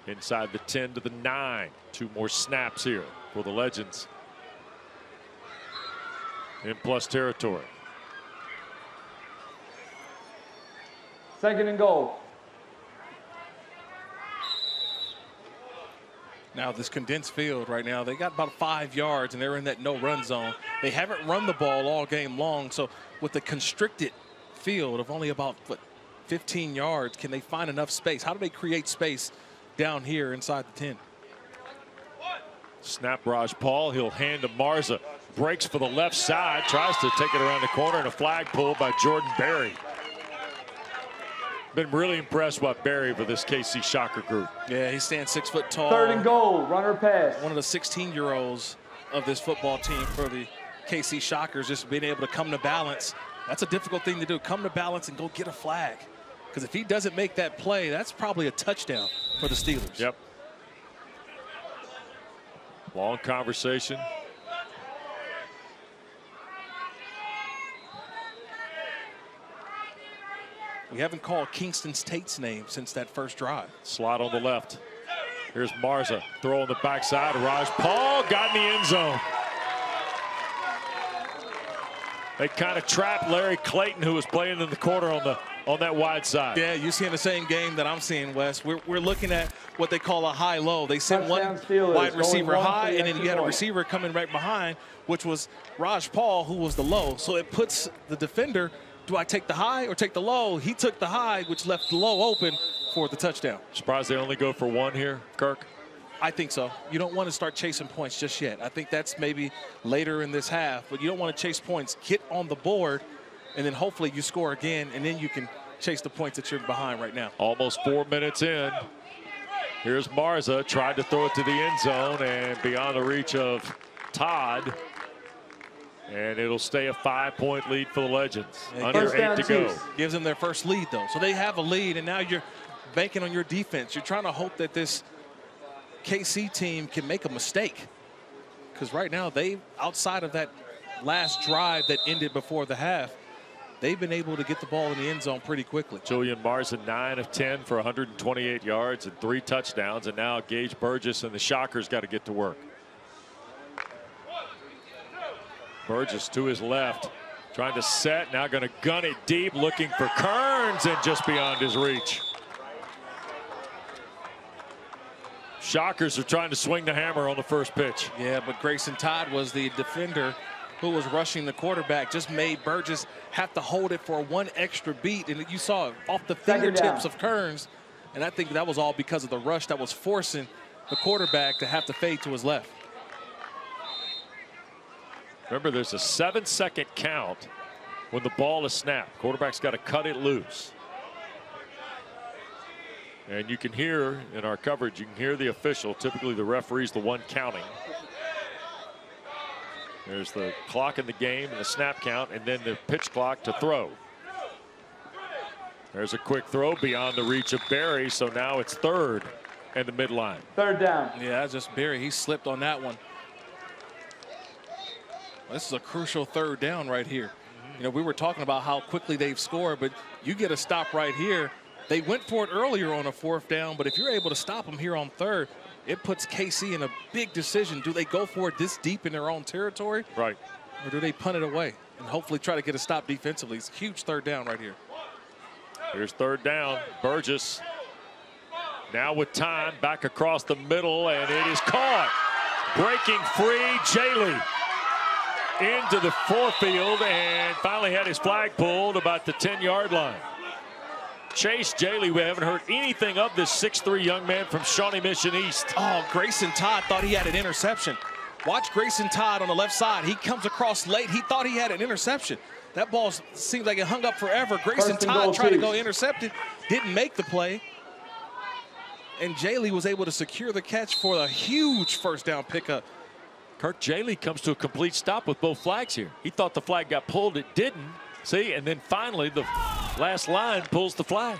S17: Inside the 10 to the 9. 2 more snaps here for the Legends. In plus territory.
S8: Second and goal.
S18: Now this condensed field right now, they got about 5 yards and they're in that no-run zone. They haven't run the ball all game long, so with the constricted field of only about 15 yards, can they find enough space? How do they create space down here inside the 10?
S17: Snap Raj Paul, he'll hand to Marza. Breaks for the left side, tries to take it around the corner, and a flag pulled by Jordan Berry. Been really impressed by Berry for this KC Shocker group.
S18: Yeah, he stands 6 foot tall.
S8: Third and goal, runner pass.
S18: One of the 16-year-olds of this football team for the KC Shockers, just being able to come to balance. That's a difficult thing to do. Come to balance and go get a flag. Because if he doesn't make that play, that's probably a touchdown for the Steelers.
S17: Yep. Long conversation.
S18: We haven't called Kingston Tate's name since that first drive.
S17: Slot on the left. Here's Marza. Throw on the backside. Raj Paul got in the end zone. They kind of trapped Larry Clayton, who was playing in the corner on that wide side.
S18: Yeah, you're seeing the same game that I'm seeing, Wes. We're looking at what they call a high-low. They sent one wide receiver high, and then you had a receiver coming right behind, which was Raj Paul, who was the low. So it puts the defender, do I take the high or take the low? He took the high, which left the low open for the touchdown.
S17: Surprised they only go for one here, Kirk?
S18: I think so. You don't want to start chasing points just yet. I think that's maybe later in this half, but you don't want to chase points. Get on the board, and then hopefully you score again, and then you can chase the points that you're behind right now.
S17: Almost 4 minutes in. Here's Marza, tried to throw it to the end zone and beyond the reach of Todd. And it'll stay a 5-point lead for the Legends. Under 8 to go.
S18: Gives them their first lead, though. So they have a lead, and now you're banking on your defense. You're trying to hope that this KC team can make a mistake. Because right now, they, outside of that last drive that ended before the half, they've been able to get the ball in the end zone pretty quickly.
S17: Julian Marza 9 of 10 for 128 yards and 3 touchdowns. And now Gage Burgess and the Shockers got to get to work. Burgess to his left, trying to set, now going to gun it deep, looking for Kearns, and just beyond his reach. Shockers are trying to swing the hammer on the first pitch.
S18: Yeah, but Grayson Todd was the defender who was rushing the quarterback, just made Burgess have to hold it for one extra beat, and you saw it off the fingertips of Kearns, and I think that was all because of the rush that was forcing the quarterback to have to fade to his left.
S17: Remember, there's a 7-second count when the ball is snapped. Quarterback's got to cut it loose. And you can hear in our coverage, you can hear the official. Typically the referee's the one counting. There's the clock in the game and the snap count, and then the pitch clock to throw. There's a quick throw beyond the reach of Barry, so now it's third and the midline.
S8: Third down.
S18: Yeah, that's just Barry. He slipped on that one. This is a crucial third down right here. You know, we were talking about how quickly they've scored, but you get a stop right here. They went for it earlier on a 4th down, but if you're able to stop them here on 3rd, it puts KC in a big decision. Do they go for it this deep in their own territory?
S17: Right.
S18: Or do they punt it away and hopefully try to get a stop defensively? It's a huge 3rd down right here.
S17: Here's 3rd down. Burgess now with time back across the middle, and it is caught. Breaking free, Jaley into the forefield, and finally had his flag pulled about the 10-yard line. Chase Jaley, we haven't heard anything of this 6'3" young man from Shawnee Mission East.
S18: Oh, Grayson Todd thought he had an interception. Watch Grayson Todd on the left side. He comes across late. He thought he had an interception. That ball seems like it hung up forever. Grayson Todd tried to go intercept it, didn't make the play. And Jaley was able to secure the catch for a huge 1st down pickup.
S17: Kirk Jaley comes to a complete stop with both flags here. He thought the flag got pulled. It didn't. See, and then finally the last line pulls the flag.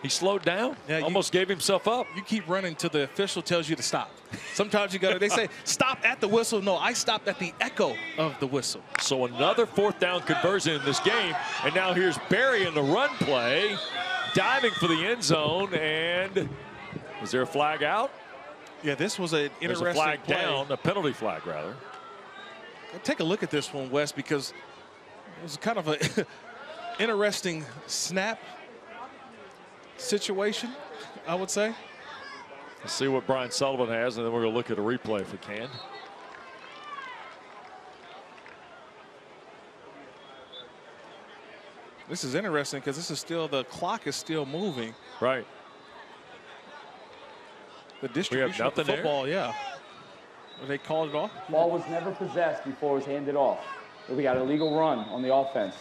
S17: He slowed down, almost gave himself up.
S18: You keep running till the official tells you to stop. Sometimes you got to, they say, stop at the whistle. No, I stopped at the echo of the whistle.
S17: So another 4th down conversion in this game. And now here's Barry in the run play, diving for the end zone. And is there a flag out?
S18: Yeah, this was an interesting
S17: There's a flag
S18: play.
S17: down, a penalty flag rather.
S18: Take a look at this one, Wes, because it was kind of an interesting snap situation, I would say.
S17: Let's see what Brian Sullivan has, and then we're going to look at a replay if we can.
S18: This is interesting because this is still, the clock is still moving.
S17: Right.
S18: The distribution of the football, yeah. They called it off.
S8: Ball was never possessed before it was handed off. We got a legal run on the offense.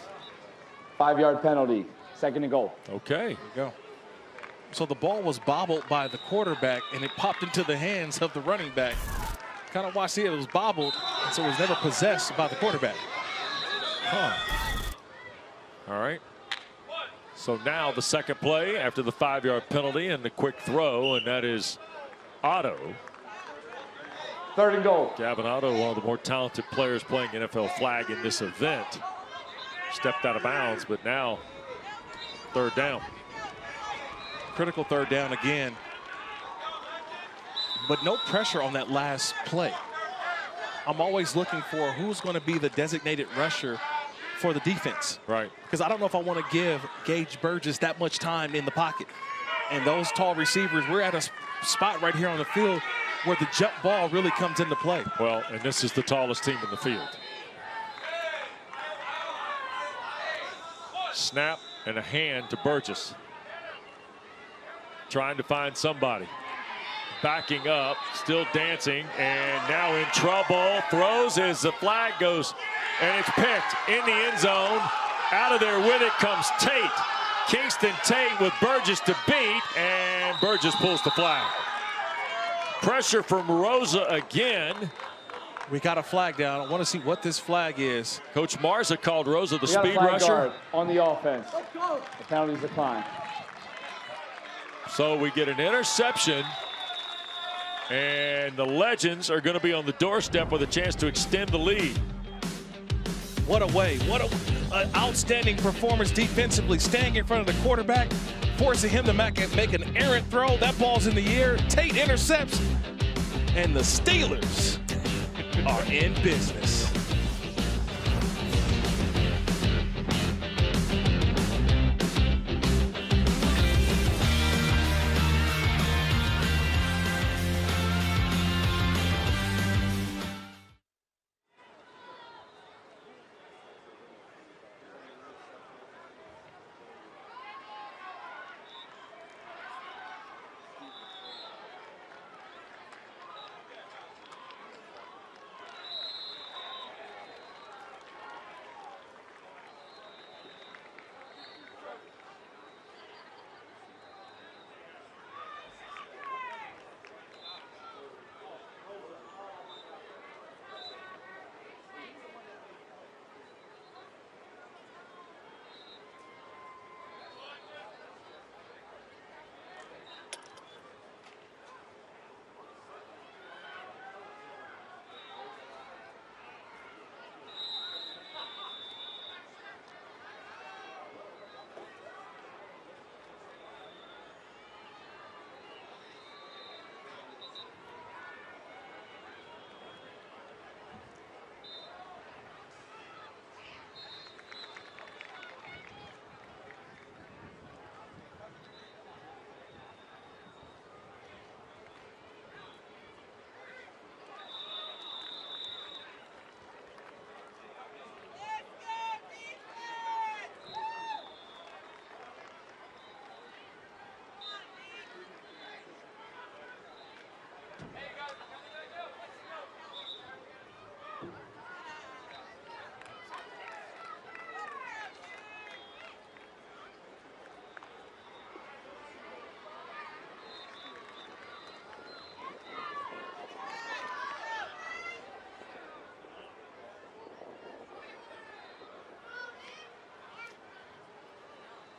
S8: 5-yard penalty, 2nd and goal.
S17: Okay.
S18: There you go. So the ball was bobbled by the quarterback, and it popped into the hands of the running back. Kind of watch, see, it was bobbled, and so it was never possessed by the quarterback.
S17: Huh. All right. So now the second play after the 5-yard penalty and the quick throw, and that is Otto.
S8: 3rd and goal.
S17: Gavin Otto, one of the more talented players playing NFL flag in this event. Stepped out of bounds, but now 3rd down.
S18: Critical 3rd down again. But no pressure on that last play. I'm always looking for who's going to be the designated rusher for the defense.
S17: Right.
S18: Because I don't know if I want to give Gage Burgess that much time in the pocket. And those tall receivers, we're at a spot right here on the field where the jump ball really comes into play.
S17: Well, and this is the tallest team in the field. Snap and a hand to Burgess. Trying to find somebody. Backing up, still dancing, and now in trouble. Throws as the flag goes, and it's picked in the end zone. Out of there with it comes Tate. Kingston Tate with Burgess to beat, and Burgess pulls the flag. Pressure from Rosa again.
S18: We got a flag down. I want to see what this flag is.
S17: Coach Marza called Rosa the
S8: We got a
S17: speed
S8: flag
S17: rusher.
S8: guard on the offense. The penalty's declined.
S17: So we get an interception, and the Legends are going to be on the doorstep with a chance to extend the lead.
S18: What a way. What an outstanding performance defensively, staying in front of the quarterback, forcing him to make an errant throw. That ball's in the air. Tate intercepts, and the Steelers are in business.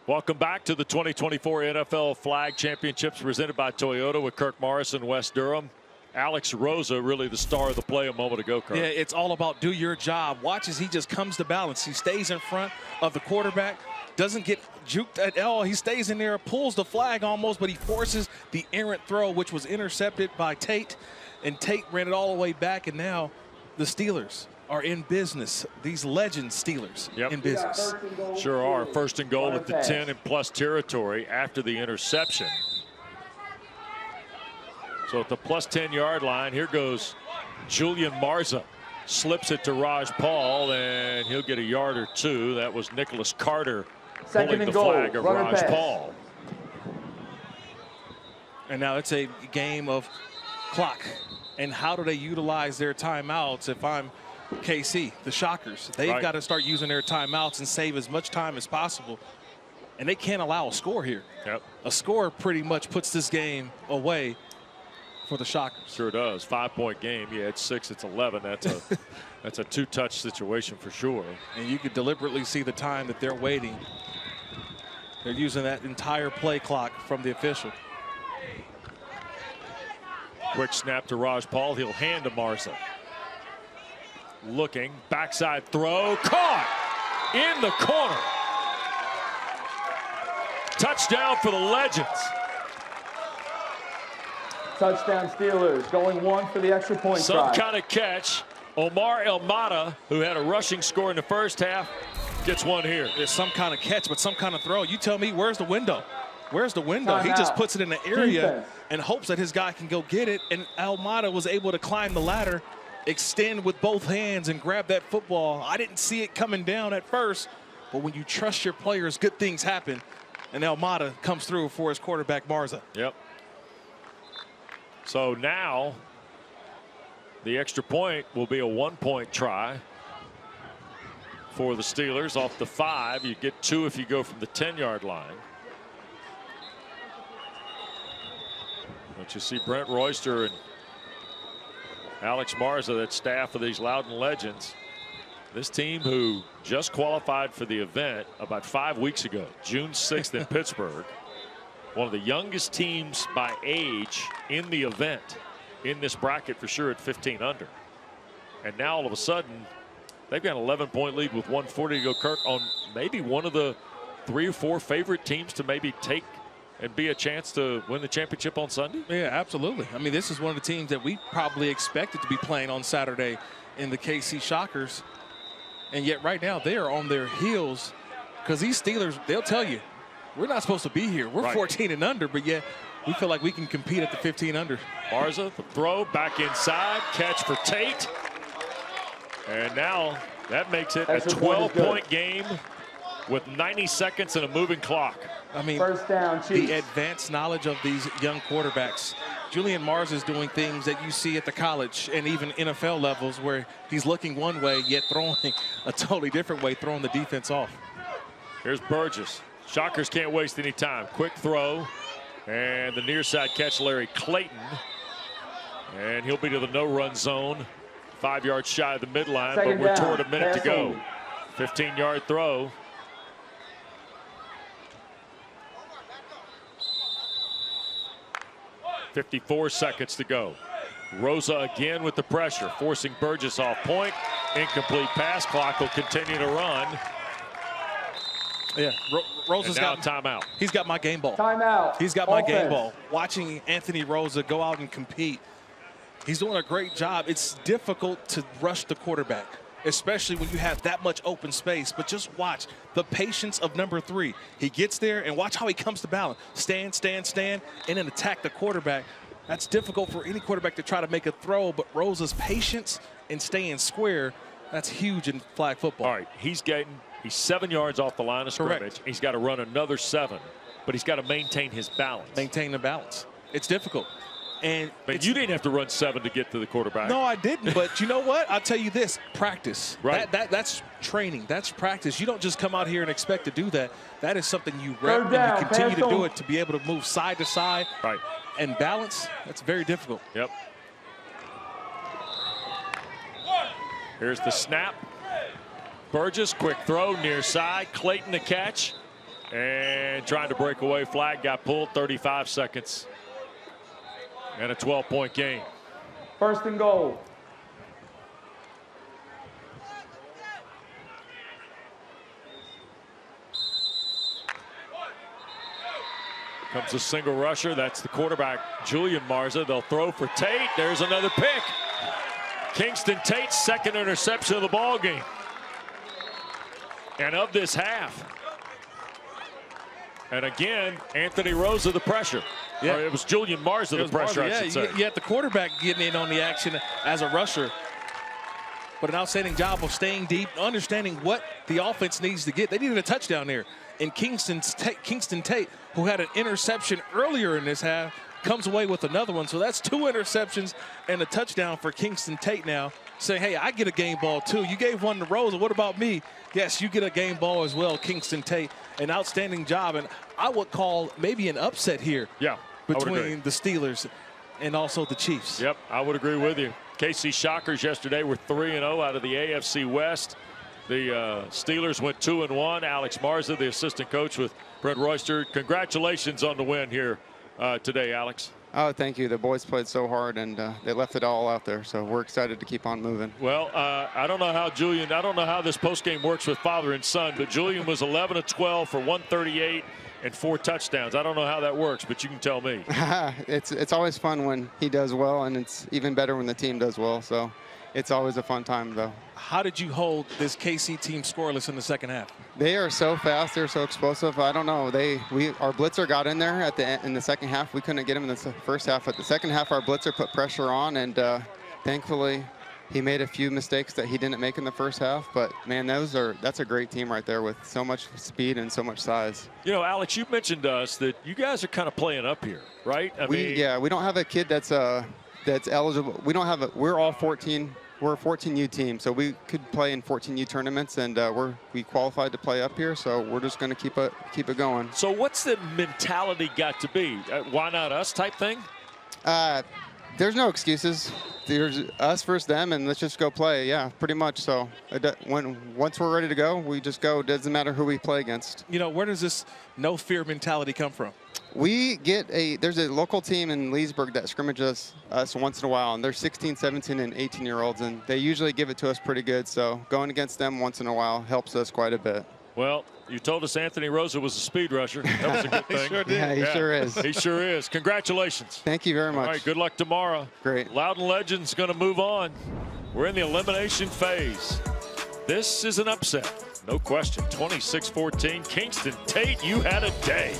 S17: Welcome back to the 2024 NFL Flag Championships presented by Toyota with Kirk Morrison, West Durham. Alex Rosa really the star of the play a moment ago, Kirk.
S18: Yeah, it's all about do your job. Watch as he just comes to balance. He stays in front of the quarterback, doesn't get juked at all. He stays in there, pulls the flag almost, but he forces the errant throw, which was intercepted by Tate. And Tate ran it all the way back, and now the Steelers are in business. These legend Steelers in business.
S17: Sure are. 1st and goal at the 10 and plus territory after the interception. So at the plus 10-yard line, here goes Julian Marza. Slips it to Raj Paul, and he'll get a yard or two. That was Nicholas Carter pulling the flag of Raj Paul.
S18: And now it's a game of clock. And how do they utilize their timeouts? If I'm KC, the Shockers, they've got to start using their timeouts and save as much time as possible. And they can't allow a score here. A score pretty much puts this game away for the Shockers.
S17: Sure does. 5-point game. Yeah, it's 6, it's 11. That's a two-touch situation for sure.
S18: And you could deliberately see the time that they're waiting. They're using that entire play clock from the official.
S17: Quick snap to Raj Paul. He'll hand to Marza. Looking, backside throw, caught in the corner. Touchdown for the Legends.
S8: Touchdown Steelers, going one for the extra point
S17: Some
S8: try.
S17: kind of catch. Omar El-Mata, who had a rushing score in the first half, gets one here.
S18: There's some kind of catch, but some kind of throw. You tell me, where's the window? Where's the window?
S8: Time
S18: He
S8: out.
S18: just puts it in the area
S8: Defense.
S18: and hopes that his guy can go get it. And El-Mata was able to climb the ladder, extend with both hands, and grab that football. I didn't see it coming down at first, but when you trust your players, good things happen. And El-Mata comes through for his quarterback, Marza.
S17: Yep. So now the extra point will be a 1-point try for the Steelers off the 5. You get 2 if you go from the 10-yard line. But you see Brent Royster and Alex Marza, that staff of these Loudon Legends. This team who just qualified for the event about 5 weeks ago, June 6th in Pittsburgh. One of the youngest teams by age in the event in this bracket for sure at 15 under. And now all of a sudden they've got an 11-point lead with 1:40 to go, Kirk, on maybe one of the 3 or 4 favorite teams to maybe take and be a chance to win the championship on Sunday.
S18: Yeah, absolutely. I mean, this is one of the teams that we probably expected to be playing on Saturday in the KC Shockers. And yet right now they are on their heels because these Steelers, they'll tell you, we're not supposed to be here. We're
S17: right.
S18: 14 and under, but yet we feel like we can compete at the 15 under.
S17: Marza, the throw back inside, catch for Tate. And now that makes it a 12-point game with 90 seconds and a moving clock.
S18: I mean,
S8: first down, Chiefs.
S18: The advanced knowledge of these young quarterbacks. Julian Marza is doing things that you see at the college and even NFL levels where he's looking one way, yet throwing a totally different way, throwing the defense off.
S17: Here's Burgess. Shockers can't waste any time. Quick throw. And the near side catch, Larry Clayton. And he'll be to the no-run zone. 5 yards shy of the midline, but we're toward a minute to go. 15-yard throw. .54 seconds to go. Rosa again with the pressure, forcing Burgess off point. Incomplete pass. Clock will continue to run.
S18: Yeah, Rosa's got
S17: timeout.
S18: He's got my game ball.
S8: Timeout.
S18: He's got my game ball. Watching Anthony Rosa go out and compete, he's doing a great job. It's difficult to rush the quarterback, especially when you have that much open space. But just watch the patience of number 3. He gets there and watch how he comes to balance. Stand, stand, stand, and then attack the quarterback. That's difficult for any quarterback to try to make a throw, but Rosa's patience and staying square, that's huge in flag football.
S17: All right, he's 7 yards off the line of scrimmage.
S18: Correct.
S17: He's got to run another 7, but he's got to maintain his balance.
S18: Maintain the balance. It's difficult. And
S17: but you didn't have to run 7 to get to the quarterback.
S18: No, I didn't. But you know what? I'll tell you this: practice.
S17: Right.
S18: That's training. That's practice. You don't just come out here and expect to do that. That is something you rep
S8: Third down,
S18: and you continue to
S8: pass
S18: do
S8: on.
S18: it to be able to move side to side.
S17: Right.
S18: And balance. That's very difficult.
S17: Yep. Here's the snap. Burgess, quick throw near side. Clayton the catch. And trying to break away. Flag got pulled. 35 seconds. And a 12-point game.
S8: First and goal.
S17: Comes a single rusher. That's the quarterback, Julian Marza. They'll throw for Tate. There's another pick. Kingston Tate's second interception of the ball game. And of this half. And again, Anthony Rosa the pressure.
S18: Yeah.
S17: Or it was Julian Marza the pressure, I should say.
S18: You had the quarterback getting in on the action as a rusher. But an outstanding job of staying deep, understanding what the offense needs to get. They needed a touchdown there. And Kingston Tate, who had an interception earlier in this half, comes away with another one. So that's 2 interceptions and a touchdown for Kingston Tate now, saying, hey, I get a game ball too. You gave one to Rosa. What about me? Yes, you get a game ball as well, Kingston Tate. An outstanding job. And I would call maybe an upset here between the Steelers and also the Chiefs.
S17: Yep, I would agree with you. KC Shockers yesterday were 3-0 out of the AFC West. The Steelers went 2-1. Alex Marza, the assistant coach with Brent Royster. Congratulations on the win here today, Alex.
S20: Oh, thank you. The boys played so hard, and they left it all out there. So we're excited to keep on moving.
S17: Well, I don't know how this postgame works with father and son, but Julian was 11 of 12 for 138 and 4 touchdowns. I don't know how that works, but you can tell me.
S20: It's always fun when he does well, and it's even better when the team does well. So it's always a fun time, though.
S18: How did you hold this KC team scoreless in the second half?
S20: They are so fast. They're so explosive. I don't know. Our blitzer got in there in the second half. We couldn't get him in the first half. But the second half, our blitzer put pressure on, and thankfully, he made a few mistakes that he didn't make in the first half. But man, that's a great team right there with so much speed and so much size.
S17: You know, Alex, you mentioned to us that you guys are kind of playing up here, right?
S20: We don't have a kid that's eligible. We don't have we're all 14. We're a 14U team, so we could play in 14U tournaments, and we qualified to play up here, so we're just going to keep it going.
S17: So what's the mentality got to be? Why not us type thing?
S20: There's no excuses. There's us versus them, and let's just go play. Yeah, pretty much. So once we're ready to go, we just go. It doesn't matter who we play against.
S18: You know, where does this no fear mentality come from?
S20: There's a local team in Leesburg that scrimmages us once in a while, and they're 16, 17, and 18-year-olds, and they usually give it to us pretty good. So going against them once in a while helps us quite a bit.
S17: Well, you told us Anthony Rosa was a speed rusher. That was a good thing.
S18: He sure did.
S20: Yeah, he sure is.
S17: He sure is. Congratulations.
S20: Thank you very much.
S17: All right, good luck tomorrow.
S20: Great.
S17: Loudon Legends going to move on. We're in the elimination phase. This is an upset, no question. 26-14. Kingston Tate, you had a day.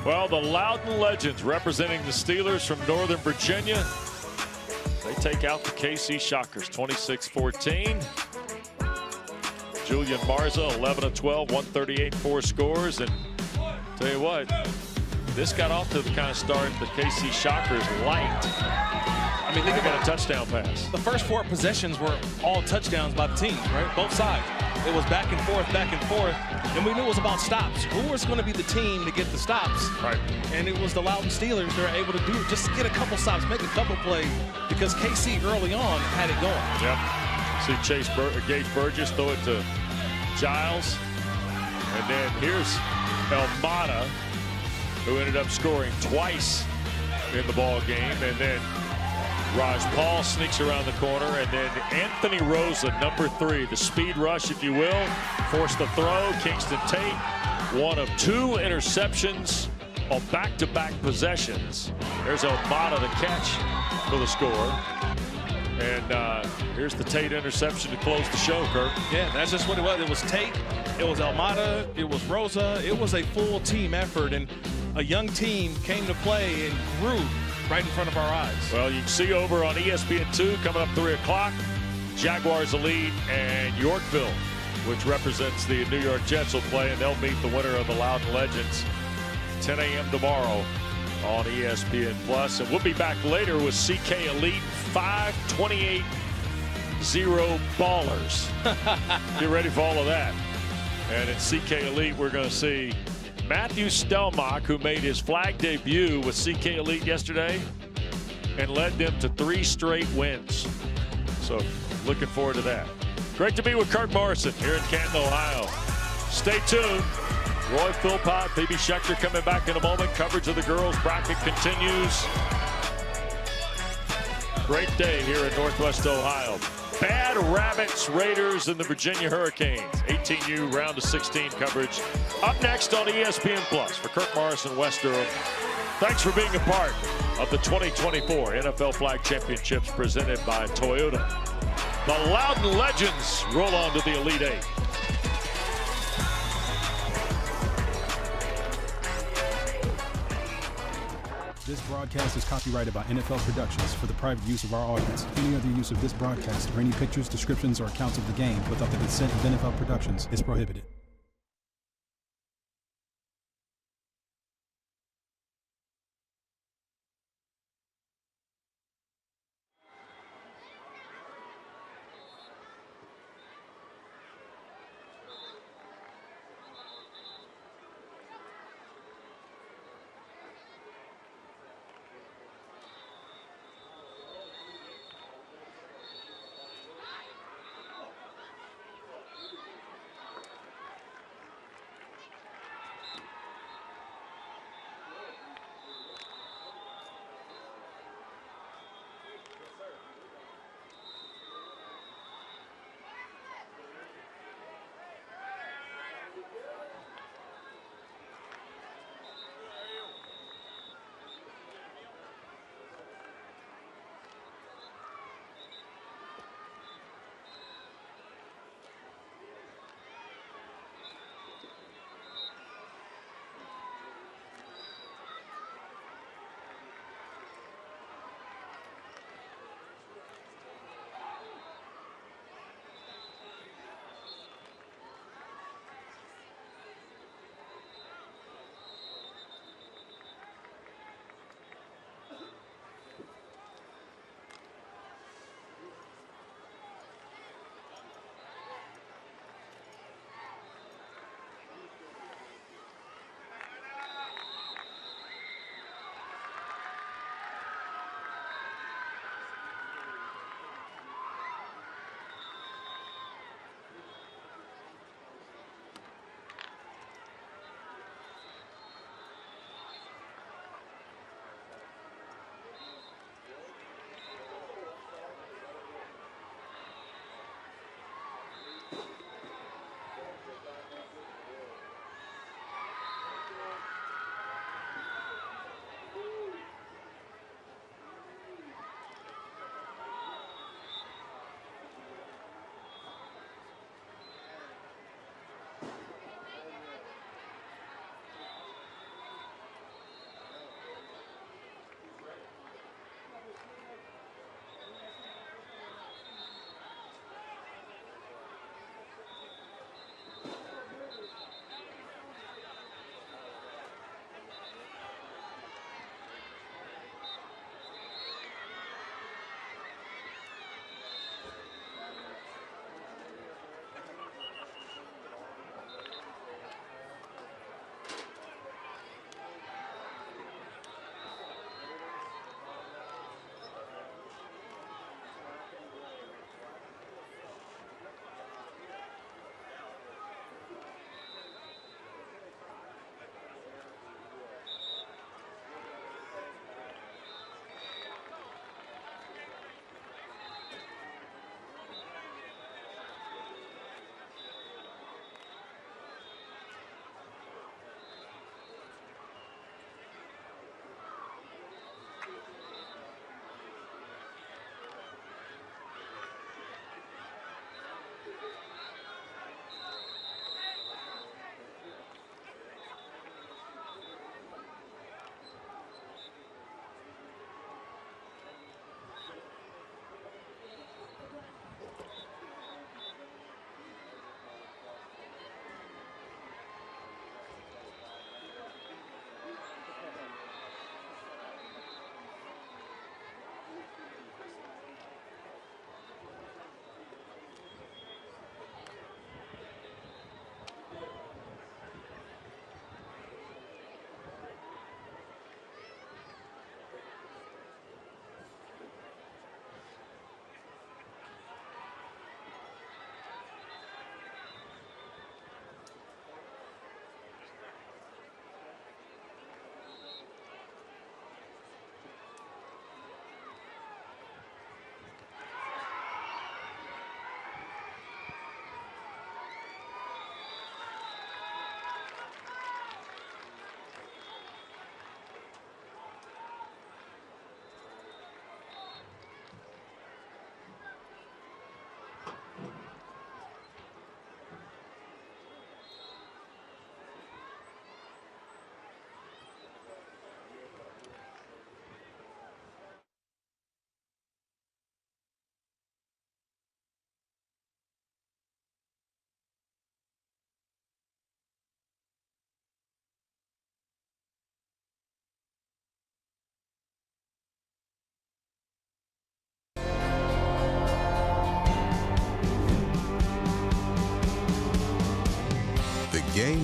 S17: Well, the Loudon Legends representing the Steelers from Northern Virginia. They take out the KC Shockers 26-14. Julian Marza 11 of 12, 138, 4 scores. And tell you what, this got off to the kind of start the KC Shockers liked. I mean, think about a touchdown pass.
S18: The first 4 possessions were all touchdowns by the teams, right? Both sides. It was back and forth, and we knew it was about stops. Who was going to be the team to get the stops?
S17: Right.
S18: And it was the Loudon Steelers that were able to do just get a couple stops, make a couple plays, because KC early on had it going.
S17: Yep. See Gage Burgess throw it to Giles, and then here's Elmada, who ended up scoring twice in the ball game, and then Raj Paul sneaks around the corner, and then Anthony Rosa, number 3, the speed rush, if you will, forced the throw. Kingston Tate, 1 of 2 interceptions on back-to-back possessions. There's Elmada, the catch for the score. And here's the Tate interception to close the show, Kurt.
S18: Yeah, that's just what it was. It was Tate, it was Almada, it was Rosa. It was a full team effort, and a young team came to play and grew right in front of our eyes.
S17: Well, you can see over on ESPN2 coming up 3 o'clock, Jaguars Elite and Yorkville, which represents the New York Jets, will play, and they'll meet the winner of the Loudon Legends 10 a.m. tomorrow on ESPN Plus. And we'll be back later with CK Elite 528-0 ballers. Get ready for all of that. And in CK Elite, we're going to see Matthew Stelmach, who made his flag debut with CK Elite yesterday and led them to 3 straight wins. So looking forward to that. Great to be with Kirk Morrison here in Canton, Ohio. Stay tuned. Roy Philpott, Phoebe Schechter coming back in a moment. Coverage of the girls bracket continues. Great day here in Northwest Ohio. Bad Rabbits, Raiders, and the Virginia Hurricanes. 18U round of 16 coverage. Up next on ESPN Plus for Kirk Morrison, West Durham. Thanks for being a part of the 2024 NFL Flag Championships presented by Toyota. The Loudon Legends roll on to the Elite Eight.
S9: This broadcast is copyrighted by NFL Productions for the private use of our audience. Any other use of this broadcast or any pictures, descriptions, or accounts of the game without the consent of NFL Productions is prohibited.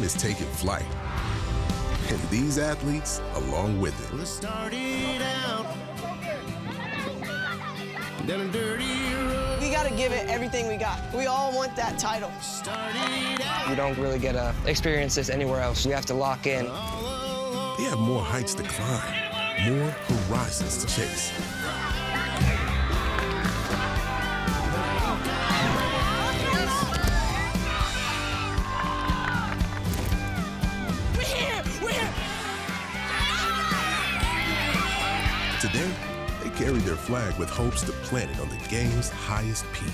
S1: is taking flight. And these athletes along with it.
S3: Started out down a dirty road. We got to give it everything we got. We all want that title.
S4: You don't really get to experience this anywhere else. You have to lock in.
S1: They have more heights to climb, more horizons to chase. Today, they carry their flag with hopes to plant it on the game's highest peak.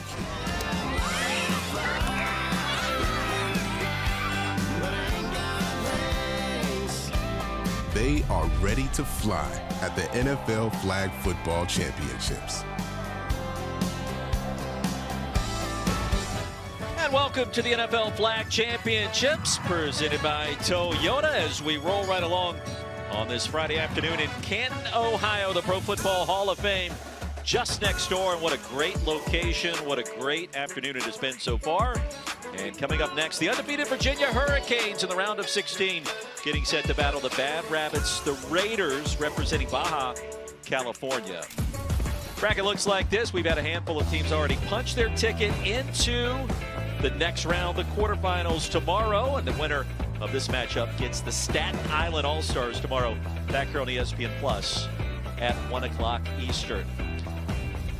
S1: They are ready to fly at the NFL Flag Football Championships.
S5: And welcome to the NFL Flag Championships, presented by Toyota, as we roll right along on this Friday afternoon in Canton, Ohio, the Pro Football Hall of Fame just next door. And what a great location. What a great afternoon it has been so far. And coming up next, the undefeated Virginia Hurricanes in the round of 16, getting set to battle the Bad Rabbits, the Raiders, representing Baja, California. Bracket looks like this. We've had a handful of teams already punch their ticket into the next round, the quarterfinals tomorrow, and the winner of this matchup gets the Staten Island All-Stars tomorrow, back here on ESPN Plus at 1 o'clock Eastern.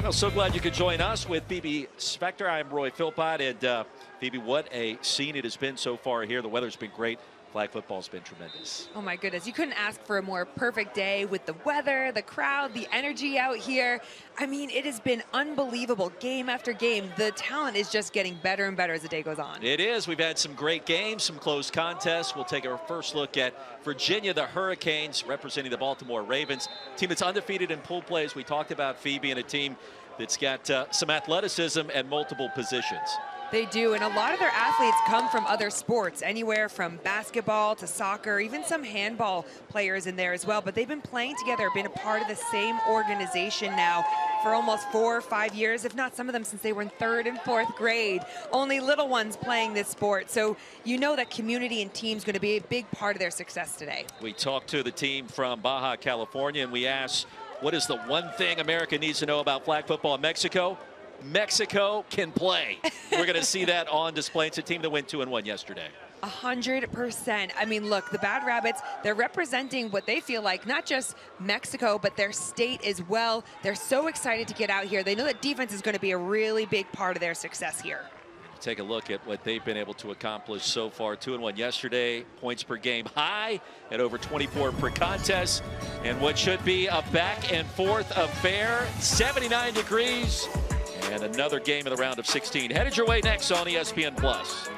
S5: Well, so glad you could join us with Phoebe Spector. I'm Roy Philpott, and Phoebe, what a scene it has been so far here. The weather's been great. Flag football's been tremendous.
S6: Oh my goodness, you couldn't ask for a more perfect day with the weather, the crowd, the energy out here. I mean, it has been unbelievable game after game. The talent is just getting better and better as the day goes on.
S5: It is. We've had some great games, some close contests. We'll take our first look at Virginia, the Hurricanes, representing the Baltimore Ravens. Team that's undefeated in pool play, as we talked about, Phoebe, and a team that's got some athleticism at multiple positions.
S6: They do, and a lot of their athletes come from other sports, anywhere from basketball to soccer, even some handball players in there as well. But they've been playing together, been a part of the same organization now for almost 4 or 5 years, if not some of them since they were in 3rd and 4th grade. Only little ones playing this sport. So you know that community and team's going to be a big part of their success today.
S5: We talked to the team from Baja, California, and we asked, what is the one thing America needs to know about flag football in Mexico? Mexico can play. We're going to see that on display. It's a team that went 2-1 yesterday.
S6: 100%. I mean, look, the Bad Rabbits, they're representing what they feel like, not just Mexico, but their state as well. They're so excited to get out here. They know that defense is going to be a really big part of their success here.
S5: Take a look at what they've been able to accomplish so far. 2-1 yesterday, points per game high at over 24 per contest, and what should be a back and forth affair. 79 degrees. And another game in the round of 16. Headed your way next on ESPN Plus.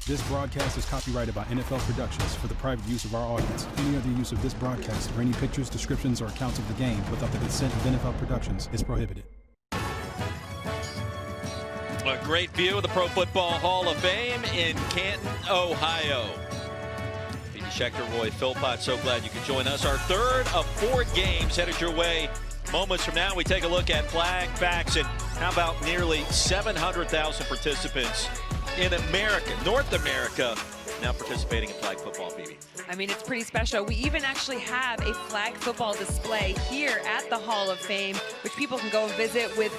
S9: This broadcast is copyrighted by NFL Productions for the private use of our audience. Any other use of this broadcast or any pictures, descriptions, or accounts of the game without the consent of NFL Productions is prohibited.
S5: A great view of the Pro Football Hall of Fame in Canton, Ohio. Phoebe Schechter, Roy Philpott, so glad you could join us. Our third of 4 games headed your way. Moments from now, we take a look at flag facts and how about nearly 700,000 participants in America, North America, now participating in flag football, Phoebe.
S6: I mean, it's pretty special. We even actually have a flag football display here at the Hall of Fame, which people can go and visit with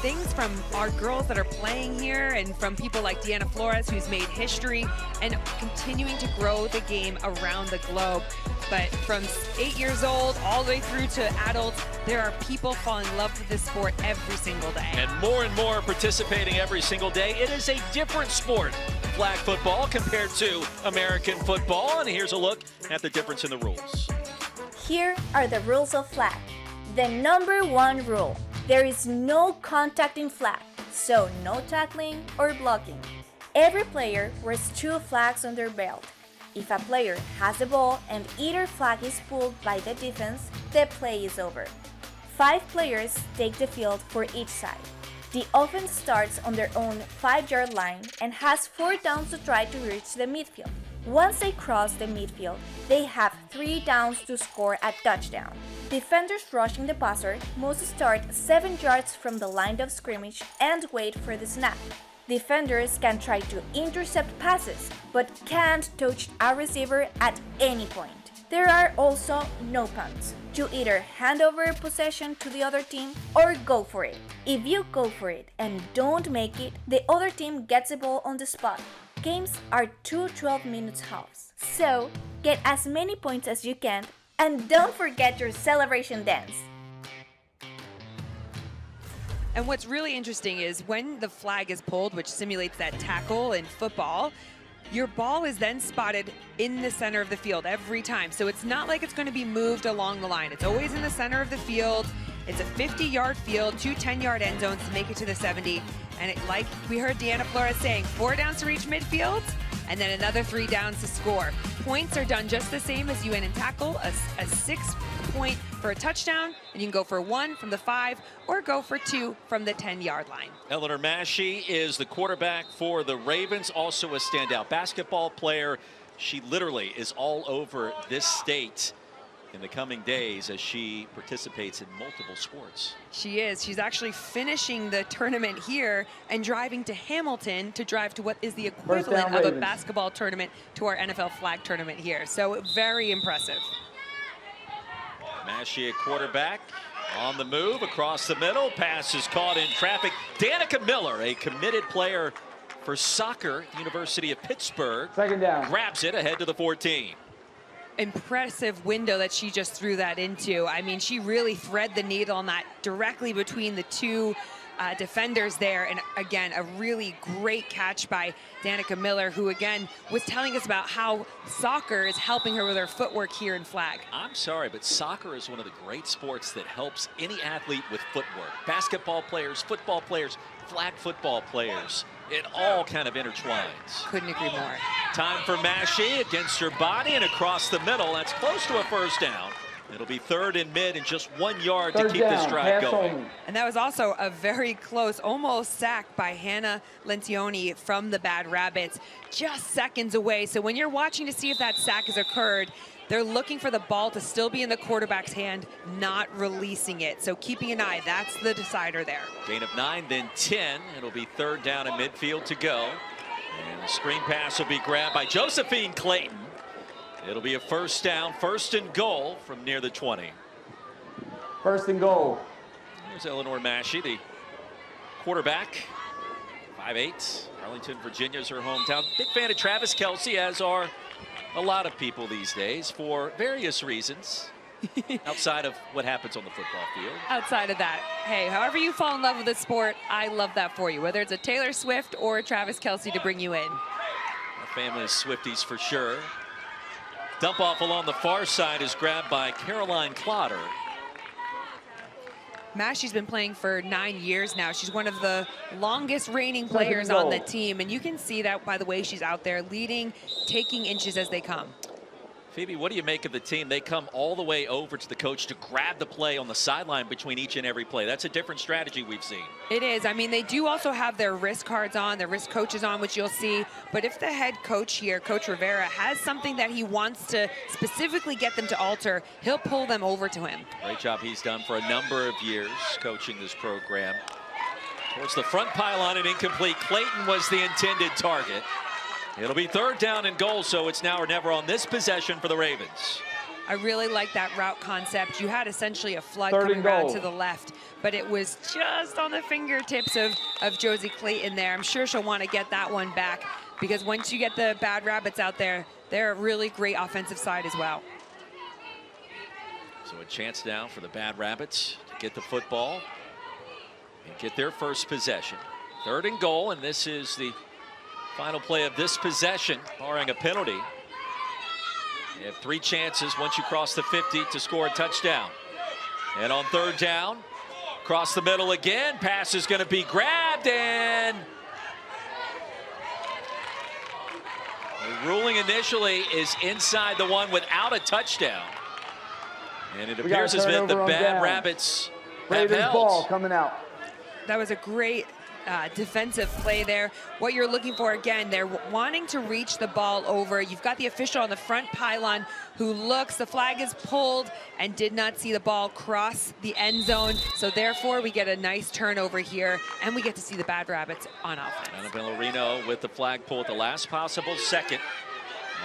S6: things from our girls that are playing here and from people like Deanna Flores, who's made history and continuing to grow the game around the globe. But from 8 years old all the way through to adults, there are people falling in love with this sport every single day.
S5: And more participating every single day. It is a different sport, flag football, compared to American football. And here's a look at the difference in the rules.
S7: Here are the rules of flag. The number 1 rule: there is no contact in flag, so no tackling or blocking. Every player wears 2 flags on their belt. If a player has the ball and either flag is pulled by the defense, the play is over. 5 players take the field for each side. The offense starts on their own 5-yard line and has 4 downs to try to reach the midfield. Once they cross the midfield, they have 3 downs to score a touchdown. Defenders rushing the passer must start 7 yards from the line of scrimmage and wait for the snap. Defenders can try to intercept passes, but can't touch a receiver at any point. There are also no punts. You either hand over possession to the other team or go for it. If you go for it and don't make it, the other team gets the ball on the spot. Games are 2 12-minute halves, so get as many points as you can and don't forget your celebration dance.
S6: And what's really interesting is when the flag is pulled, which simulates that tackle in football, your ball is then spotted in the center of the field every time. So it's not like it's going to be moved along the line. It's always in the center of the field. It's a 50-yard field, 2 10-yard end zones to make it to the 70. And like we heard Deanna Flores saying, 4 downs to reach midfield, and then another 3 downs to score. Points are done just the same as you win in tackle, a 6 point for a touchdown, and you can go for 1 from the 5 or go for 2 from the 10-yard line.
S5: Eleanor Massey is the quarterback for the Ravens, also a standout basketball player. She literally is all over this state in the coming days as she participates in multiple sports.
S6: She is. She's actually finishing the tournament here and driving to Hamilton to drive to what is the equivalent of a basketball tournament to our NFL flag tournament here. So very impressive.
S5: Massey, a quarterback, on the move across the middle. Pass is caught in traffic. Danica Miller, a committed player for soccer at the University of Pittsburgh.
S8: Second down.
S5: Grabs it ahead to the 14.
S6: Impressive window that she just threw that into. I mean, she really thread the needle on that directly between the 2 defenders there. And again, a really great catch by Danica Miller, who again was telling us about how soccer is helping her with her footwork here in flag.
S5: I'm sorry, but soccer is one of the great sports that helps any athlete with footwork. Basketball players, football players, flag football players. It all kind of intertwines.
S6: Couldn't agree more.
S5: Time for Massey against her body and across the middle. That's close to a first down. It'll be 3rd and mid and just 1 yard to keep this drive going.
S6: And that was also a very close, almost sack by Hannah Lencioni from the Bad Rabbits, just seconds away. So when you're watching to see if that sack has occurred, they're looking for the ball to still be in the quarterback's hand, not releasing it. So keeping an eye, that's the decider there.
S5: Gain of 9, then 10. It'll be 3rd down and midfield to go. And the screen pass will be grabbed by Josephine Clayton. It'll be a first down, 1st and goal from near the 20.
S8: 1st and goal.
S5: There's Eleanor Massey, the quarterback, 5'8". Arlington, Virginia is her hometown. Big fan of Travis Kelce, as are a lot of people these days for various reasons. Outside of what happens on the football field.
S6: Outside of that, hey, however you fall in love with the sport, I love that for you. Whether it's a Taylor Swift or a Travis Kelce to bring you in.
S5: Our family is Swifties for sure. Dump off along the far side is grabbed by Caroline Clotter.
S6: Massey's been playing for 9 years now. She's one of the longest reigning players on the team, and you can see that by the way she's out there leading, taking inches as they come.
S5: Phoebe, what do you make of the team? They come all the way over to the coach to grab the play on the sideline between each and every play. That's a different strategy we've seen.
S6: It is. I mean, they do also have their wrist cards on, their wrist coaches on, which you'll see. But if the head coach here, Coach Rivera, has something that he wants to specifically get them to alter, he'll pull them over to him.
S5: Great job he's done for a number of years coaching this program. Towards the front pylon and incomplete. Clayton was the intended target. It'll be 3rd down and goal, so it's now or never on this possession for the Ravens.
S6: I really like that route concept. You had essentially a flood coming around to the left, but it was just on the fingertips of Josie Clayton there. I'm sure she'll want to get that one back, because once you get the Bad Rabbits out there, they're a really great offensive side as well.
S5: So a chance now for the Bad Rabbits to get the football and get their first possession. 3rd and goal, and this is the final play of this possession, barring a penalty. You have 3 chances once you cross the 50 to score a touchdown. And on 3rd down, across the middle again, pass is going to be grabbed, and the ruling initially is inside the one without a touchdown. And it appears as if the Bad Rabbits have held.
S8: Ball coming out.
S6: That was a great defensive play there. What you're looking for, again, they're wanting to reach the ball over. You've got the official on the front pylon who looks, the flag is pulled and did not see the ball cross the end zone. So therefore we get a nice turnover here and we get to see the Bad Rabbits on offense.
S5: Annabella Reno with the flag pull at the last possible second.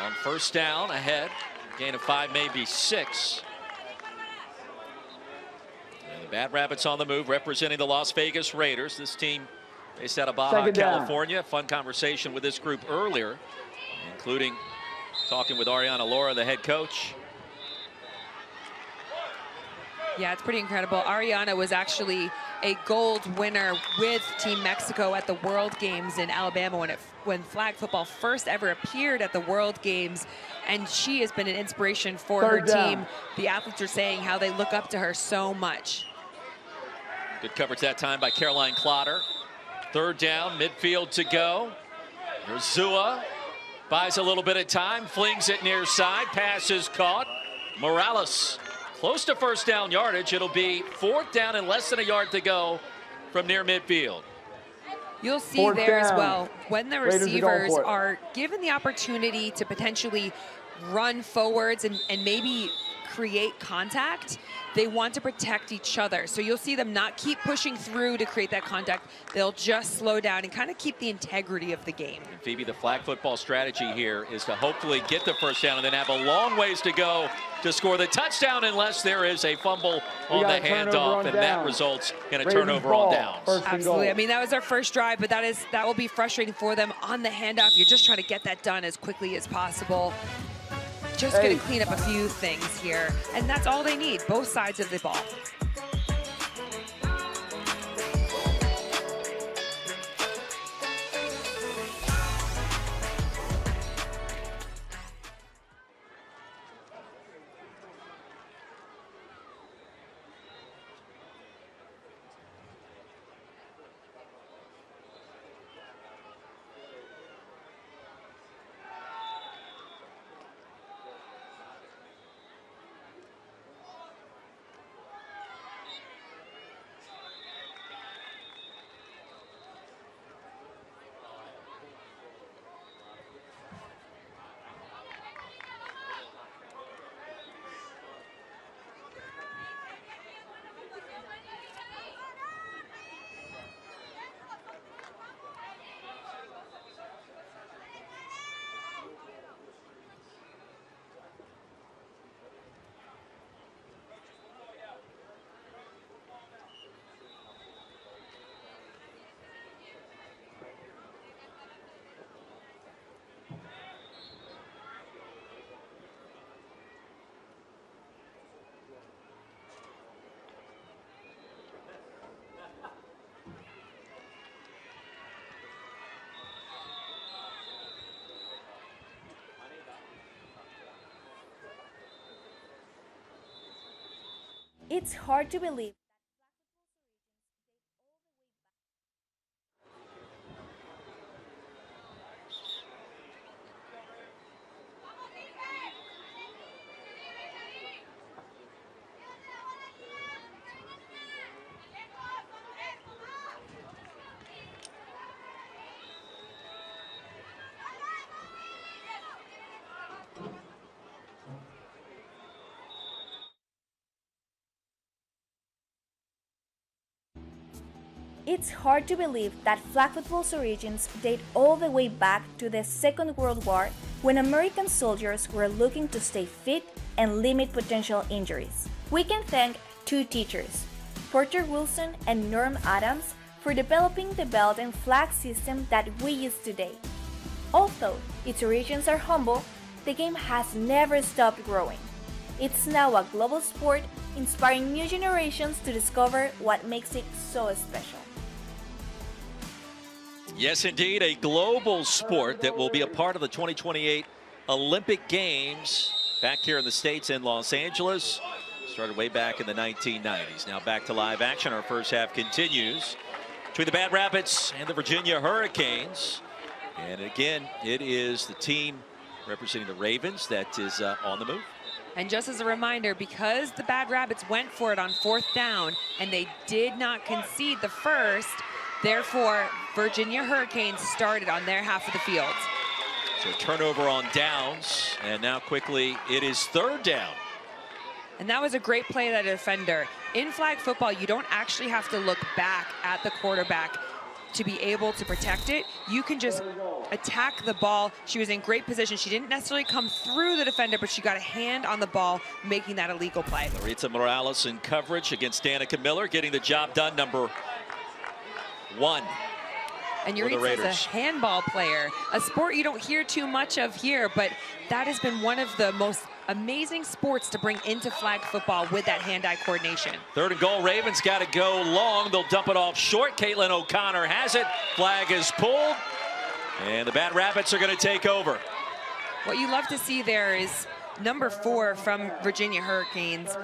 S5: On 1st down, ahead, gain of 5, maybe 6. And the Bad Rabbits on the move, representing the Las Vegas Raiders. This team based out of Baja, California. Fun conversation with this group earlier, including talking with Ariana Laura, the head coach.
S6: Yeah, it's pretty incredible. Ariana was actually a gold winner with Team Mexico at the World Games in Alabama when flag football first ever appeared at the World Games. And she has been an inspiration for her team. The athletes are saying how they look up to her so much.
S5: Good coverage that time by Caroline Clotter. 3rd down, midfield to go. Here's Zua, buys a little bit of time, flings it near side, pass is caught. Morales close to 1st down yardage. It'll be 4th down and less than a yard to go from near midfield.
S6: You'll see there as well, when the receivers are given the opportunity to potentially run forwards and maybe create contact, they want to protect each other. So you'll see them not keep pushing through to create that contact. They'll just slow down and kind of keep the integrity of the game.
S5: And Phoebe, the flag football strategy here is to hopefully get the 1st down and then have a long ways to go to score the touchdown, unless there is a fumble on the handoff, and that results in a turnover on downs.
S6: Absolutely. I mean, that was our first drive, but that will be frustrating for them on the handoff. You're just trying to get that done as quickly as possible. Just going to clean up a few things here, and that's all they need, both sides of the ball.
S7: It's hard to believe It's hard to believe that flag football's origins date all the way back to the Second World War, when American soldiers were looking to stay fit and limit potential injuries. We can thank two teachers, Porter Wilson and Norm Adams, for developing the belt and flag system that we use today. Although its origins are humble, the game has never stopped growing. It's now a global sport, inspiring new generations to discover what makes it so special.
S5: Yes, indeed, a global sport that will be a part of the 2028 Olympic Games back here in the States in Los Angeles. Started way back in the 1990s. Now back to live action. Our first half continues between the Bad Rapids and the Virginia Hurricanes. And again, it is the team representing the Ravens that is on the move.
S6: And just as a reminder, because the Bad Rapids went for it on 4th down and they did not concede the first, therefore Virginia Hurricanes started on their half of the field.
S5: So turnover on downs, and now quickly it is 3rd down.
S6: And that was a great play of that defender. In flag football, you don't actually have to look back at the quarterback to be able to protect it. You can just attack the ball. She was in great position. She didn't necessarily come through the defender, but she got a hand on the ball, making that a legal play.
S5: Maritza Morales in coverage against Danica Miller, getting the job done, number 1.
S6: And Yuritsa is a handball player, a sport you don't hear too much of here, but that has been one of the most amazing sports to bring into flag football with that hand-eye coordination.
S5: 3rd and goal, Ravens got to go long. They'll dump it off short. Caitlin O'Connor has it. Flag is pulled, and the Bad Rapids are going to take over.
S6: What you love to see there is number 4 from Virginia Hurricanes,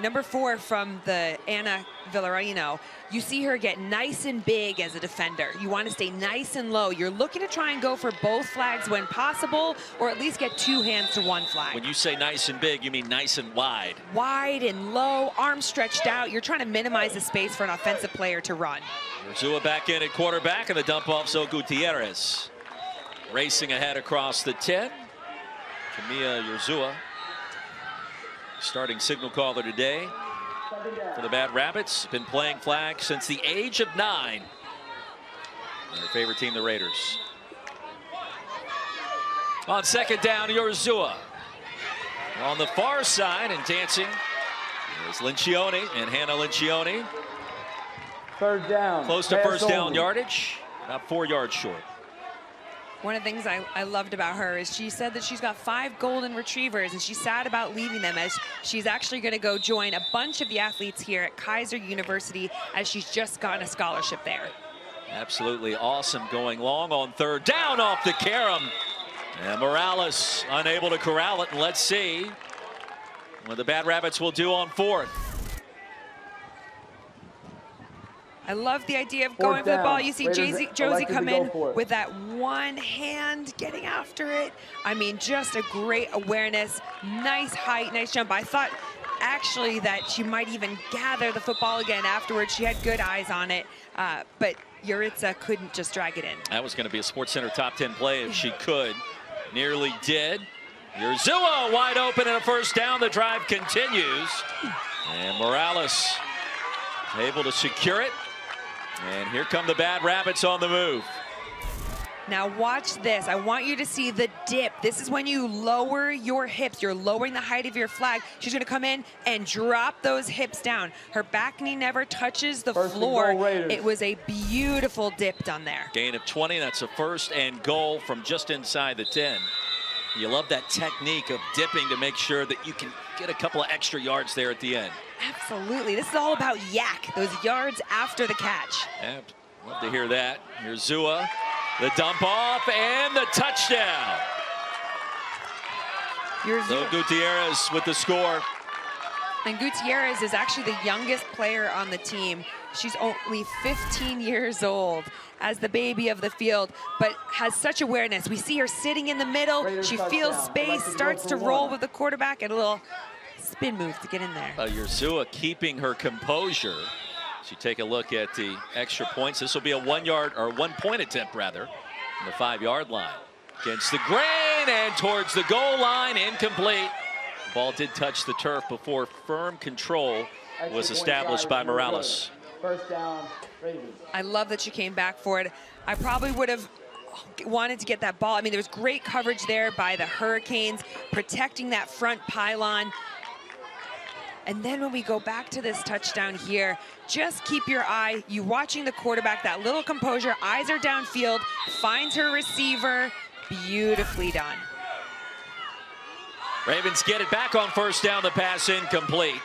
S6: number 4 from the Anna Villarino. You see her get nice and big as a defender. You want to stay nice and low. You're looking to try and go for both flags when possible, or at least get 2 hands to 1 flag.
S5: When you say nice and big, you mean nice and wide.
S6: Wide and low, arms stretched out. You're trying to minimize the space for an offensive player to run.
S5: Urzua back in at quarterback, and the dump off So Gutierrez. Racing ahead across the 10. Camilla Urzua, starting signal caller today for the Bad Rapids. Been playing flag since the age of 9. And her favorite team, the Raiders. On 2nd down, Urzua. On the far side and dancing is Lincioni and Hannah Lincioni.
S8: 3rd down.
S5: Close to first down yardage, about 4 yards short.
S6: One of the things I loved about her is she said that she's got 5 golden retrievers, and she's sad about leaving them, as she's actually going to go join a bunch of the athletes here at Kaiser University, as she's just gotten a scholarship there.
S5: Absolutely awesome, going long on 3rd down off the carom. And Morales unable to corral it, and let's see what the Bad Rapids will do on 4th.
S6: I love the idea of going for the ball. You see Josie come in with that one hand getting after it. I mean, just a great awareness, nice height, nice jump. I thought actually that she might even gather the football again afterwards. She had good eyes on it, but Yuritsa couldn't just drag it in.
S5: That was going to be a SportsCenter top 10 play if she could. Nearly did. Urzua wide open and a 1st down. The drive continues. And Morales able to secure it. And here come the Bad Rapids on the move.
S6: Now watch this. I want you to see the dip. This is when you lower your hips. You're lowering the height of your flag. She's going to come in and drop those hips down. Her back knee never touches the floor. It was a beautiful dip done there.
S5: Gain of 20. That's a 1st and goal from just inside the 10. You love that technique of dipping to make sure that you can get a couple of extra yards there at the end.
S6: Absolutely. This is all about yak, those yards after the catch.
S5: Yeah, love to hear that. Urzua, the dump off, and the touchdown. So Gutierrez with the score.
S6: And Gutierrez is actually the youngest player on the team. She's only 15 years old as the baby of the field, but has such awareness. We see her sitting in the middle. She feels space, starts to roll with the quarterback, and a little spin move to get in there.
S5: Urzua keeping her composure. So you take a look at the extra points. This will be a 1-point attempt rather, on the 5-yard line. Against the grain and towards the goal line, incomplete. The ball did touch the turf before firm control was established by Morales.
S8: First down, Ravens.
S6: I love that she came back for it. I probably would have wanted to get that ball. I mean, there was great coverage there by the Hurricanes, protecting that front pylon. And then when we go back to this touchdown here, just keep your eye, you watching the quarterback, that little composure, eyes are downfield, finds her receiver, beautifully done.
S5: Ravens get it back on first down, the pass incomplete.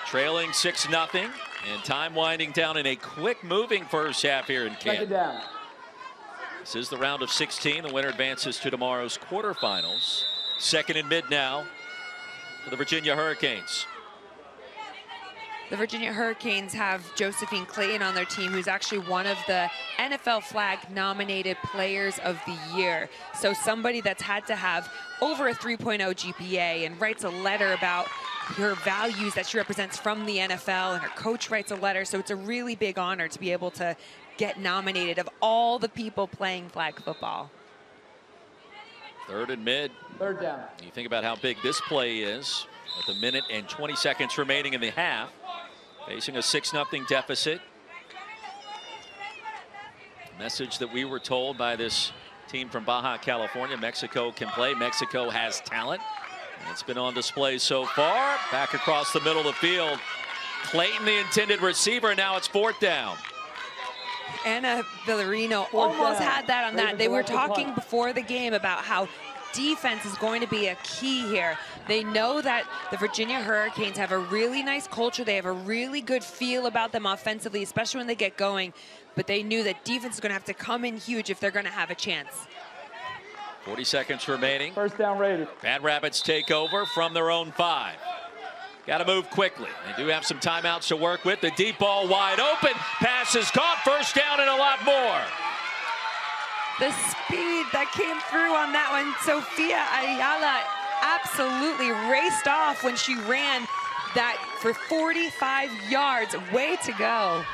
S5: Trailing 6-0, and time winding down in a quick moving first half here in Canton.
S8: Second down.
S5: This is the round of 16. The winner advances to tomorrow's quarterfinals. Second and mid now for the Virginia Hurricanes.
S6: The Virginia Hurricanes have Josephine Clayton on their team, who's actually one of the NFLFlag nominated players of the year. So somebody that's had to have over a 3.0 GPA and writes a letter about her values that she represents from the NFL, and her coach writes a letter. So it's a really big honor to be able to get nominated of all the people playing flag football.
S5: Third and mid.
S8: Third down.
S5: You think about how big this play is with 1 minute and 20 seconds remaining in the half. Facing a 6-0 deficit. Message that we were told by this team from Baja California: Mexico can play. Mexico has talent. And it's been on display so far. Back across the middle of the field. Clayton, the intended receiver. Now it's fourth down.
S6: Anna Villarino almost had that on that. They were talking before the game about how defense is going to be a key here. They know that the Virginia Hurricanes have a really nice culture. They have a really good feel about them offensively, especially when they get going. But they knew that defense is going to have to come in huge if they're going to have a chance.
S5: 40 seconds remaining.
S8: First down, Raiders.
S5: Bad Rabbits take over from their own 5. Got to move quickly. They do have some timeouts to work with. The deep ball wide open. Pass is caught. First down and a lot more.
S6: The speed that came through on that one. Sofia Ayala absolutely raced off when she ran that for 45 yards. Way to go.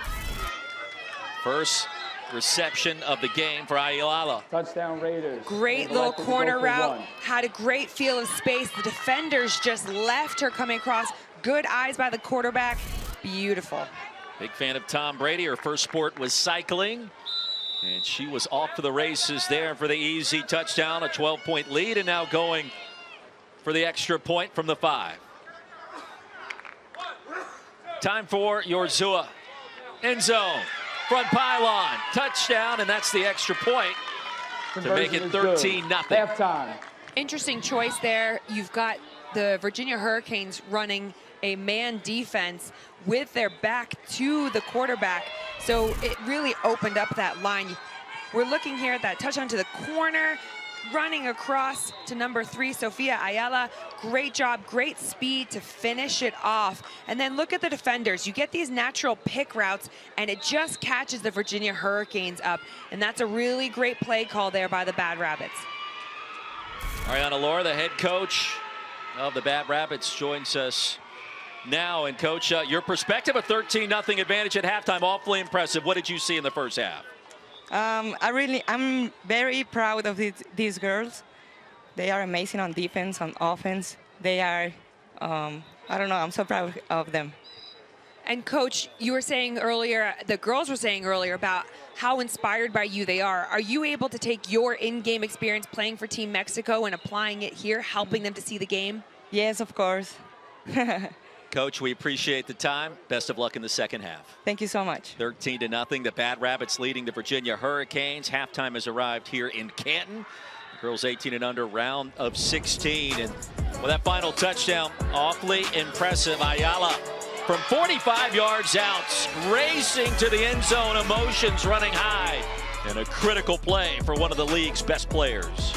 S5: First reception of the game for Ayala.
S8: Touchdown Raiders.
S6: Great little corner route. Had a great feel of space. The defenders just left her coming across. Good eyes by the quarterback. Beautiful.
S5: Big fan of Tom Brady. Her first sport was cycling. And she was off to the races there for the easy touchdown, a 12-point lead, and now going for the extra point from the 5. Time for your Zua. End zone, front pylon, touchdown, and that's the extra point to make it 13-0.
S8: Halftime.
S6: Interesting choice there. You've got the Virginia Hurricanes running a man defense with their back to the quarterback. So it really opened up that line. We're looking here at that touchdown to the corner, running across to number 3, Sofia Ayala. Great job, great speed to finish it off. And then look at the defenders. You get these natural pick routes, and it just catches the Virginia Hurricanes up. And that's a really great play call there by the Bad Rabbits.
S5: Ariana Laura, the head coach of the Bad Rabbits, joins us now. And Coach, your perspective, a 13-0 advantage at halftime, awfully impressive. What did you see in the first half?
S21: I'm very proud of these girls. They are amazing on defense, on offense. They are, I don't know, I'm so proud of them.
S6: And Coach, you were saying earlier, the girls were saying earlier about how inspired by you they are. Are you able to take your in-game experience playing for Team Mexico and applying it here, helping them to see the game?
S21: Yes, of course.
S5: Coach, we appreciate the time. Best of luck in the second half.
S21: Thank you so much.
S5: 13-0, the Bad Rabbits leading the Virginia Hurricanes. Halftime has arrived here in Canton. Girls 18 and under, round of 16. And with that final touchdown, awfully impressive. Ayala from 45 yards out, racing to the end zone, emotions running high. And a critical play for one of the league's best players.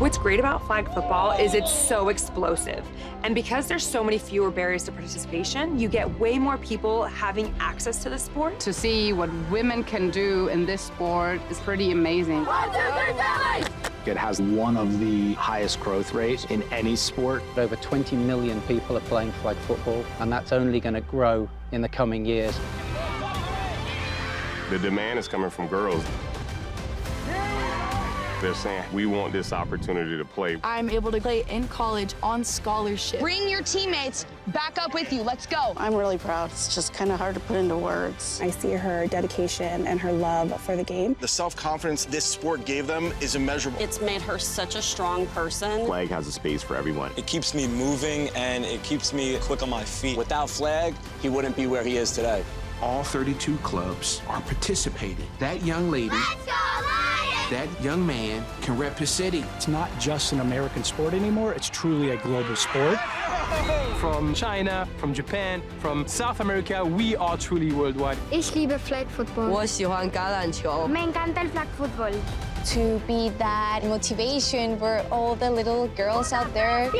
S10: What's great about flag football is it's so explosive. And because there's so many fewer barriers to participation, you get way more people having access to the sport.
S22: To see what women can do in this sport is pretty amazing.
S23: 1, 2, 3,
S24: It has one of the highest growth rates in any sport.
S25: Over 20 million people are playing flag football, and that's only going to grow in the coming years.
S26: The demand is coming from girls. They're saying, we want this opportunity to play.
S15: I'm able to play in college on scholarship.
S27: Bring your teammates back up with you. Let's go.
S15: I'm really proud. It's just kind of hard to put into words.
S28: I see her dedication and her love for the game.
S29: The self-confidence this sport gave them is immeasurable.
S30: It's made her such a strong person.
S26: Flag has a space for everyone.
S29: It keeps me moving and it keeps me quick on my feet. Without Flag, he wouldn't be where he is today.
S31: All 32 clubs are participating. That young lady, that young man can rep his city.
S19: It's not just an American sport anymore, it's truly a global sport. From China, from Japan, from South America, we are truly worldwide.
S32: Ich liebe Flag Football.
S3: 我喜欢橄榄球.
S32: Me encanta el Flag Football.
S27: To be that motivation for all the little girls out there.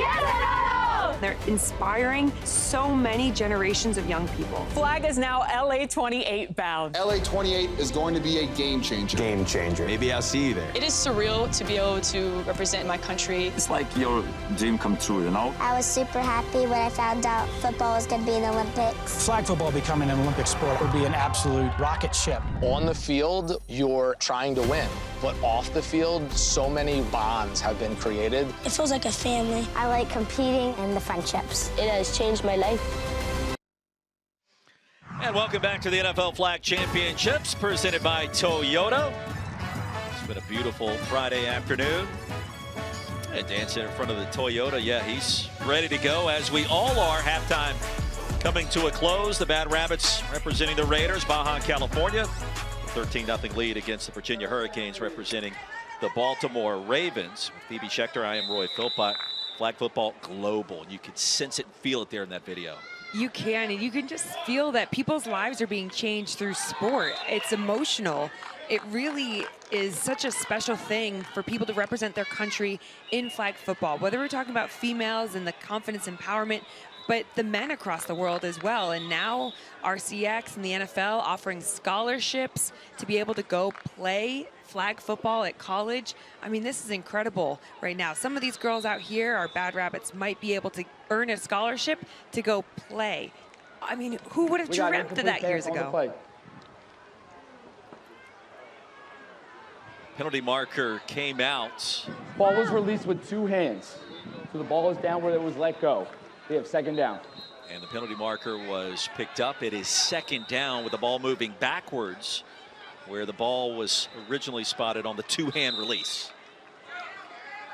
S10: They're inspiring so many generations of young people.
S33: Flag is now LA 28 bound.
S29: LA 28 is going to be a game changer.
S26: Game changer.
S29: Maybe I'll see you there.
S33: It is surreal to be able to represent my country.
S29: It's like your dream come true, you know?
S32: I was super happy when I found out football was going to be in the Olympics.
S19: Flag football becoming an Olympic sport would be an absolute rocket ship.
S12: On the field, you're trying to win, but off the field, so many bonds have been created.
S32: It feels like a family. I like competing and the friendships. It has changed my life.
S5: And welcome back to the NFL Flag Championships presented by Toyota. It's been a beautiful Friday afternoon. And dancing in front of the Toyota, yeah, he's ready to go, as we all are. Halftime coming to a close. The Bad Rabbits representing the Raiders, Baja California. 13-0 lead against the Virginia Hurricanes representing the Baltimore Ravens. With Phoebe Schechter, I am Roy Philpott. Flag football global. You can sense it and feel it there in that video.
S6: You can, and you can just feel that people's lives are being changed through sport. It's emotional. It really is such a special thing for people to represent their country in flag football, whether we're talking about females and the confidence empowerment, but the men across the world as well. And now RCX and the NFL offering scholarships to be able to go play flag football at college. I mean, this is incredible right now. Some of these girls out here, our Bad Rabbits, might be able to earn a scholarship to go play. I mean, who would have dreamt of that years ago?
S5: Penalty marker came out.
S8: Ball was released with two hands. So the ball is down where it was let go. We have second down.
S5: And the penalty marker was picked up. It is second down with the ball moving backwards, where the ball was originally spotted on the two-hand release.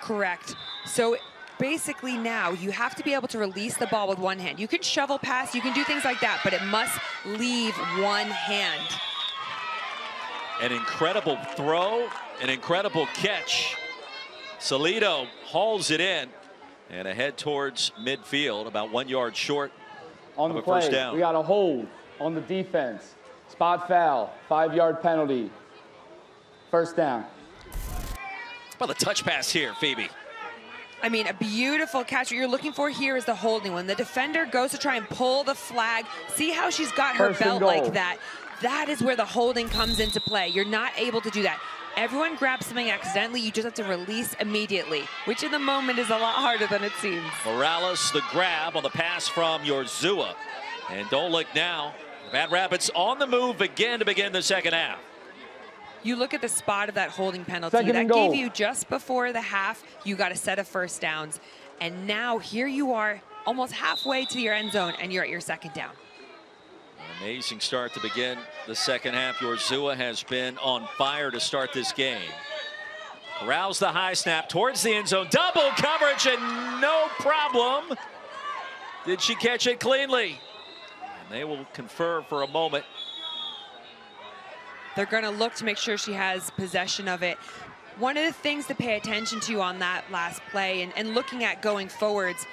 S6: Correct. So basically now you have to be able to release the ball with one hand. You can shovel pass, you can do things like that, but it must leave one hand.
S5: An incredible throw, an incredible catch. Salido hauls it in and ahead towards midfield, about 1 yard short
S8: on
S5: of
S8: the
S5: a
S8: play,
S5: first down.
S8: We got a hold on the defense. Spot foul, 5-yard penalty. First down.
S5: Well, the touch pass here, Phoebe.
S6: I mean, a beautiful catch. What you're looking for here is the holding one. The defender goes to try and pull the flag. See how she's got her belt like that? That is where the holding comes into play. You're not able to do that. Everyone grabs something accidentally. You just have to release immediately, which in the moment is a lot harder than it seems.
S5: Morales, the grab on the pass from Yorzua. And don't look now. Bad Rabbits on the move again to begin the second half.
S6: You look at the spot of that holding penalty. That gave you just before the half. You got a set of first downs. And now here you are almost halfway to your end zone and you're at your second down.
S5: An amazing start to begin the second half. Yorzua has been on fire to start this game. Corrals the high snap towards the end zone. Double coverage and no problem. Did she catch it cleanly? And they will confer for a moment.
S6: They're going to look to make sure she has possession of it. One of the things to pay attention to on that last play and looking at going forwards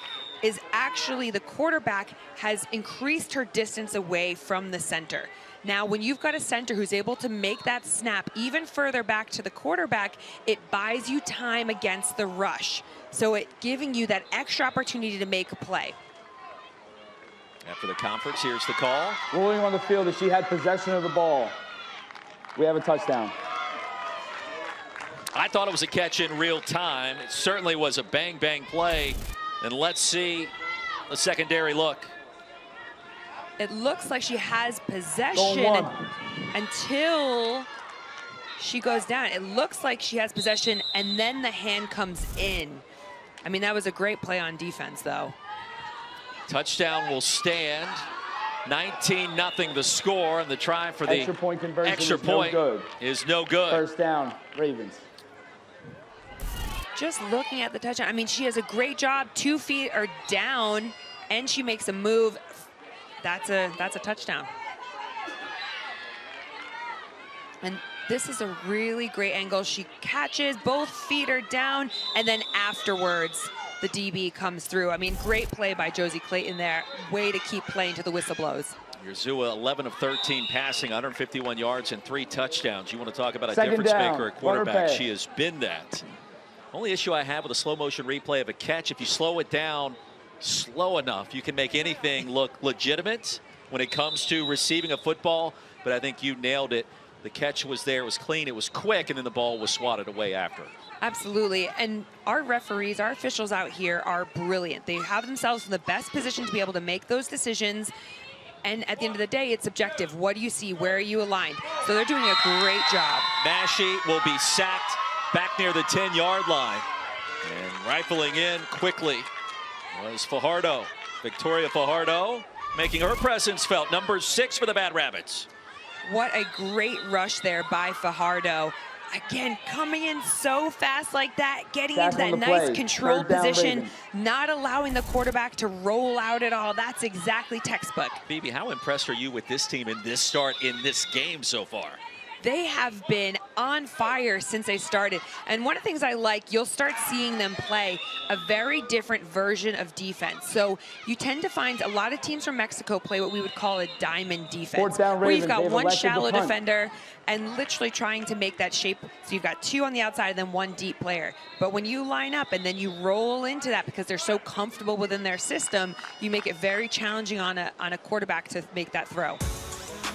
S6: is actually the quarterback has increased her distance away from the center. Now, when you've got a center who's able to make that snap even further back to the quarterback, it buys you time against the rush. So it giving you that extra opportunity to make a play.
S5: After the conference, here's the call.
S8: Ruling on the field that she had possession of the ball. We have a touchdown.
S5: I thought it was a catch in real time. It certainly was a bang-bang play. And let's see the secondary look.
S6: It looks like she has possession until she goes down. It looks like she has possession, and then the hand comes in. I mean, that was a great play on defense, though.
S5: Touchdown will stand. 19-0 the score, and the try for the
S8: extra point conversion
S5: is no good.
S8: First down, Ravens.
S6: Just looking at the touchdown, I mean, she has a great job. 2 feet are down, and she makes a move. That's a touchdown. And this is a really great angle. She catches, both feet are down, and then afterwards, the DB comes through. I mean, great play by Josie Clayton there. Way to keep playing till the whistle blows.
S5: Urzua 11 of 13 passing, 151 yards and 3 touchdowns. You want to talk about a
S8: Second
S5: difference
S8: down,
S5: maker at quarterback. She has been that. Only issue I have with a slow motion replay of a catch, if you slow it down slow enough, you can make anything look legitimate when it comes to receiving a football. But I think you nailed it. The catch was there, it was clean, it was quick, and then the ball was swatted away after.
S6: Absolutely, and our referees, our officials out here are brilliant. They have themselves in the best position to be able to make those decisions. And at the end of the day, it's subjective. What do you see? Where are you aligned? So they're doing a great job.
S5: Mashi will be sacked back near the 10-yard line. And rifling in quickly was Fajardo. Victoria Fajardo making her presence felt. Number 6 for the Bad Rabbits.
S6: What a great rush there by Fajardo. Again, coming in so fast like that, getting into that nice controlled position, not allowing the quarterback to roll out at all. That's exactly textbook.
S5: Phoebe, how impressed are you with this team in this start in this game so far?
S6: They have been on fire since they started. And one of the things I like, you'll start seeing them play a very different version of defense. So you tend to find a lot of teams from Mexico play what we would call a diamond defense, where you've got one shallow defender and literally trying to make that shape. So you've got 2 on the outside and then 1 deep player. But when you line up and then you roll into that because they're so comfortable within their system, you make it very challenging on a quarterback to make that throw.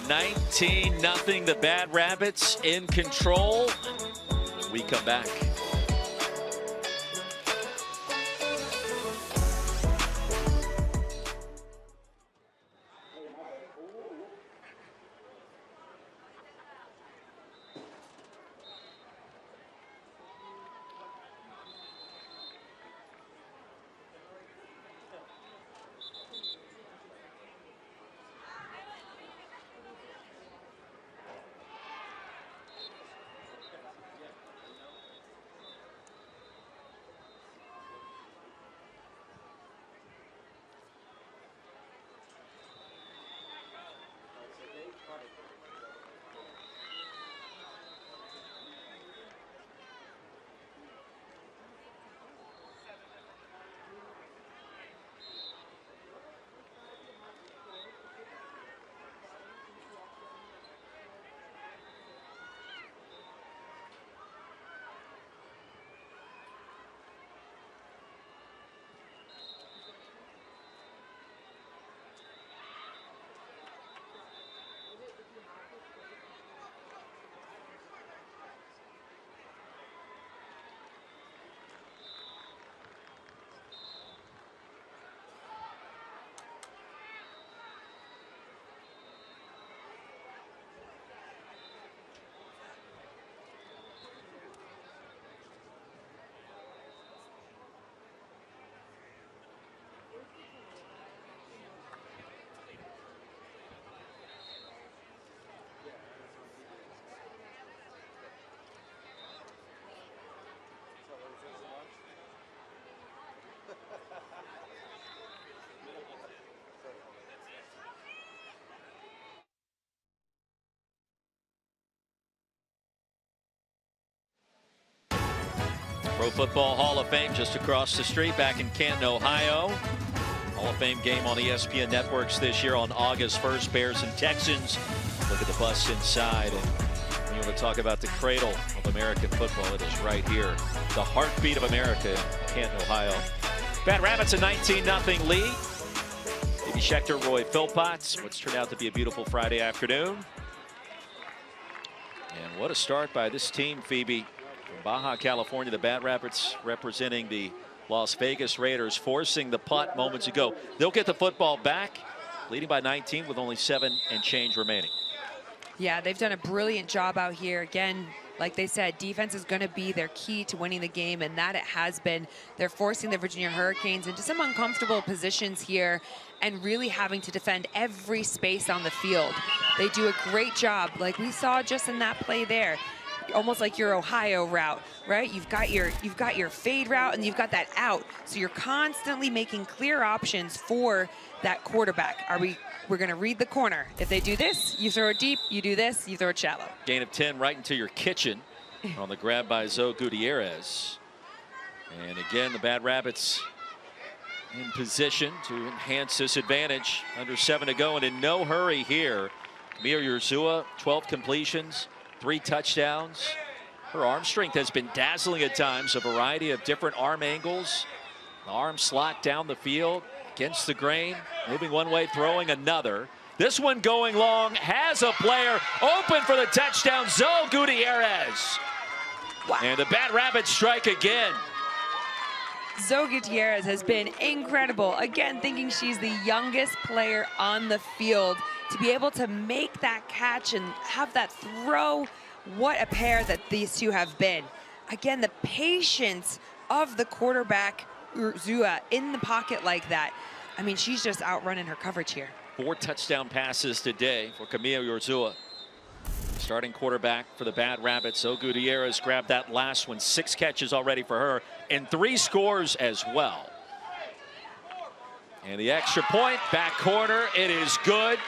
S5: 19-0, the Bad Rabbits in control. We come back. Pro Football Hall of Fame just across the street back in Canton, Ohio. Hall of Fame game on ESPN networks this year on August 1st. Bears and Texans Look at the bus inside, and when you want to talk about the cradle of American football, it is right here. The heartbeat of America in Canton, Ohio. Bad Rabbits a 19-0 lead. Davey Schechter, Roy Philpotts. What's turned out to be a beautiful Friday afternoon. And what a start by this team, Phoebe. From Baja, California, the Bad Rabbits representing the Las Vegas Raiders, forcing the punt moments ago. They'll get the football back, leading by 19 with only 7 and change remaining.
S6: Yeah, they've done a brilliant job out here. Again, like they said, defense is going to be their key to winning the game, and that it has been. They're forcing the Virginia Hurricanes into some uncomfortable positions here and really having to defend every space on the field. They do a great job, like we saw just in that play there. Almost like your Ohio route, right? You've got your fade route and you've got that out. So you're constantly making clear options for that quarterback. We're going to read the corner. If they do this, you throw it deep. You do this, you throw it shallow.
S5: Gain of 10 right into your kitchen on the grab by Zoe Gutierrez. And again, the Bad Rabbits in position to enhance this advantage. Under 7 to go and in no hurry here. Camille Urzua, 12 completions, 3 touchdowns. Her arm strength has been dazzling at times. A variety of different arm angles. The arm slot down the field against the grain. Moving one way, throwing another. This one going long, has a player open for the touchdown, Zoe Gutierrez.
S6: Wow.
S5: And the Bad Rabbits strike again.
S6: Zoe Gutierrez has been incredible. Again, thinking she's the youngest player on the field. To be able to make that catch and have that throw, what a pair that these two have been. Again, the patience of the quarterback, Urzua, in the pocket like that. I mean, she's just outrunning her coverage here.
S5: 4 touchdown passes today for Camille Urzua. Starting quarterback for the Bad Rabbits. Zoe Gutierrez grabbed that last one. 6 catches already for her and 3 scores as well. And the extra point, back corner, it is good.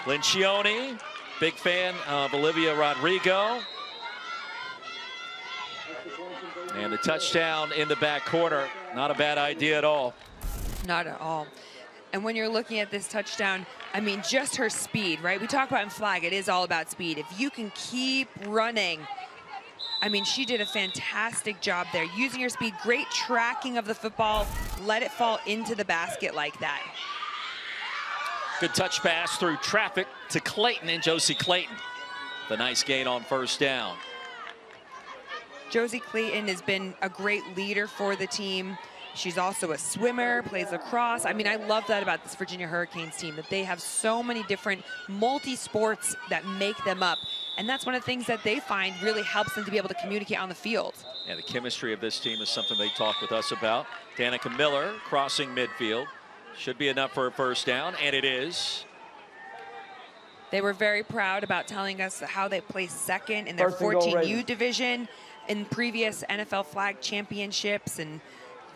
S5: Lincioni, big fan of Olivia Rodrigo. And the touchdown in the back corner, not a bad idea at all.
S6: Not at all. And when you're looking at this touchdown, I mean, just her speed, right? We talk about in flag, it is all about speed. If you can keep running, I mean, she did a fantastic job there. Using her speed, great tracking of the football, let it fall into the basket like that.
S5: Good touch pass through traffic to Clayton and Josie Clayton. The nice gain on first down.
S6: Josie Clayton has been a great leader for the team. She's also a swimmer, plays lacrosse. I mean, I love that about this Virginia Hurricanes team, that they have so many different multi-sports that make them up. And that's one of the things that they find really helps them to be able to communicate on the field.
S5: Yeah, the chemistry of this team is something they talked with us about. Danica Miller crossing midfield. Should be enough for a first down, and it is.
S6: They were very proud about telling us how they placed second in their 14U division in previous NFLFlag championships, and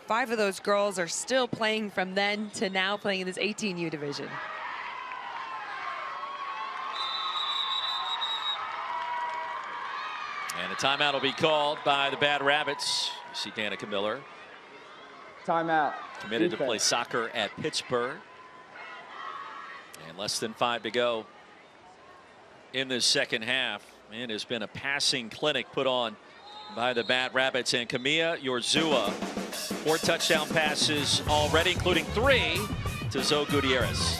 S6: 5 of those girls are still playing from then to now playing in this 18U division.
S5: And a timeout will be called by the Bad Rabbits. You see Danica Miller.
S8: Timeout.
S5: Committed to play soccer at Pittsburgh. And less than 5 to go in this second half. And has been a passing clinic put on by the Bad Rabbits. And Camille Urzua, 4 touchdown passes already, including 3 to Zoe Gutierrez.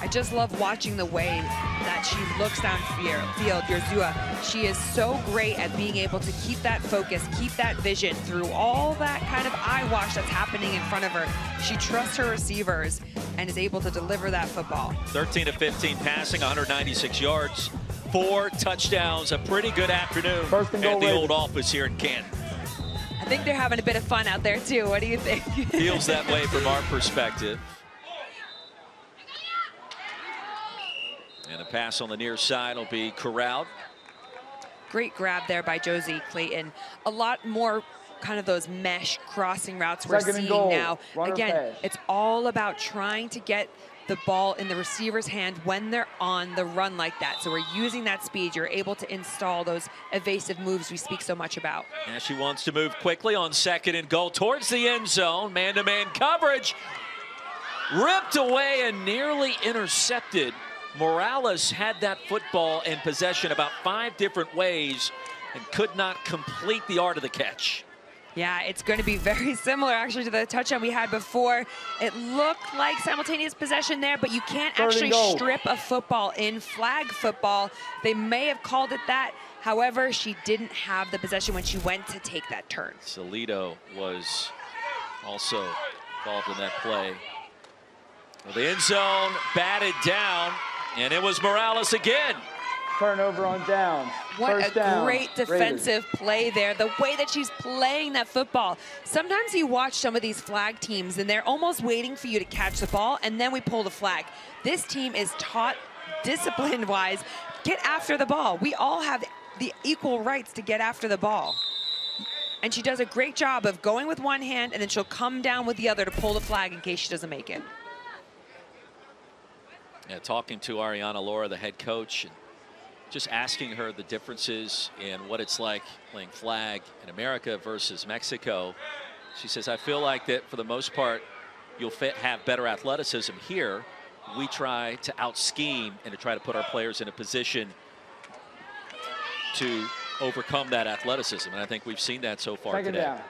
S6: I just love watching the way that she looks downfield, Urzua. She is so great at being able to keep that focus, keep that vision through all that kind of eyewash that's happening in front of her. She trusts her receivers and is able to deliver that football.
S5: 13 of 15 passing, 196 yards, 4 touchdowns. A pretty good afternoon at the old office here in Canton.
S6: I think they're having a bit of fun out there too. What do you think?
S5: Feels that way from our perspective. And a pass on the near side will be corralled.
S6: Great grab there by Josie Clayton. A lot more kind of those mesh crossing routes we're seeing now. Again, it's all about trying to get the ball in the receiver's hand when they're on the run like that. So we're using that speed. You're able to install those evasive moves we speak so much about.
S5: And she wants to move quickly on 2nd and goal towards the end zone. Man-to-man coverage. Ripped away and nearly intercepted Morales had that football in possession about 5 different ways and could not complete the art of the catch.
S6: Yeah, it's going to be very similar actually to the touchdown we had before. It looked like simultaneous possession there, but you can't actually strip a football in flag football. They may have called it that. However, she didn't have the possession when she went to take that turn.
S5: Salido was also involved in that play. Well, the end zone batted down, and it was Morales again.
S8: Turnover on down.
S6: What
S8: First
S6: a
S8: down.
S6: great defensive play there. The way that she's playing that football. Sometimes you watch some of these flag teams and they're almost waiting for you to catch the ball and then we pull the flag. This team is taught discipline-wise, get after the ball. We all have the equal rights to get after the ball. And she does a great job of going with one hand and then she'll come down with the other to pull the flag in case she doesn't make it.
S5: Yeah, talking to Ariana Laura, the head coach, and just asking her the differences in what it's like playing flag in America versus Mexico. She says, I feel like that for the most part, you'll have better athleticism here. We try to out-scheme and to try to put our players in a position to overcome that athleticism. And I think we've seen that so far today.
S8: Down.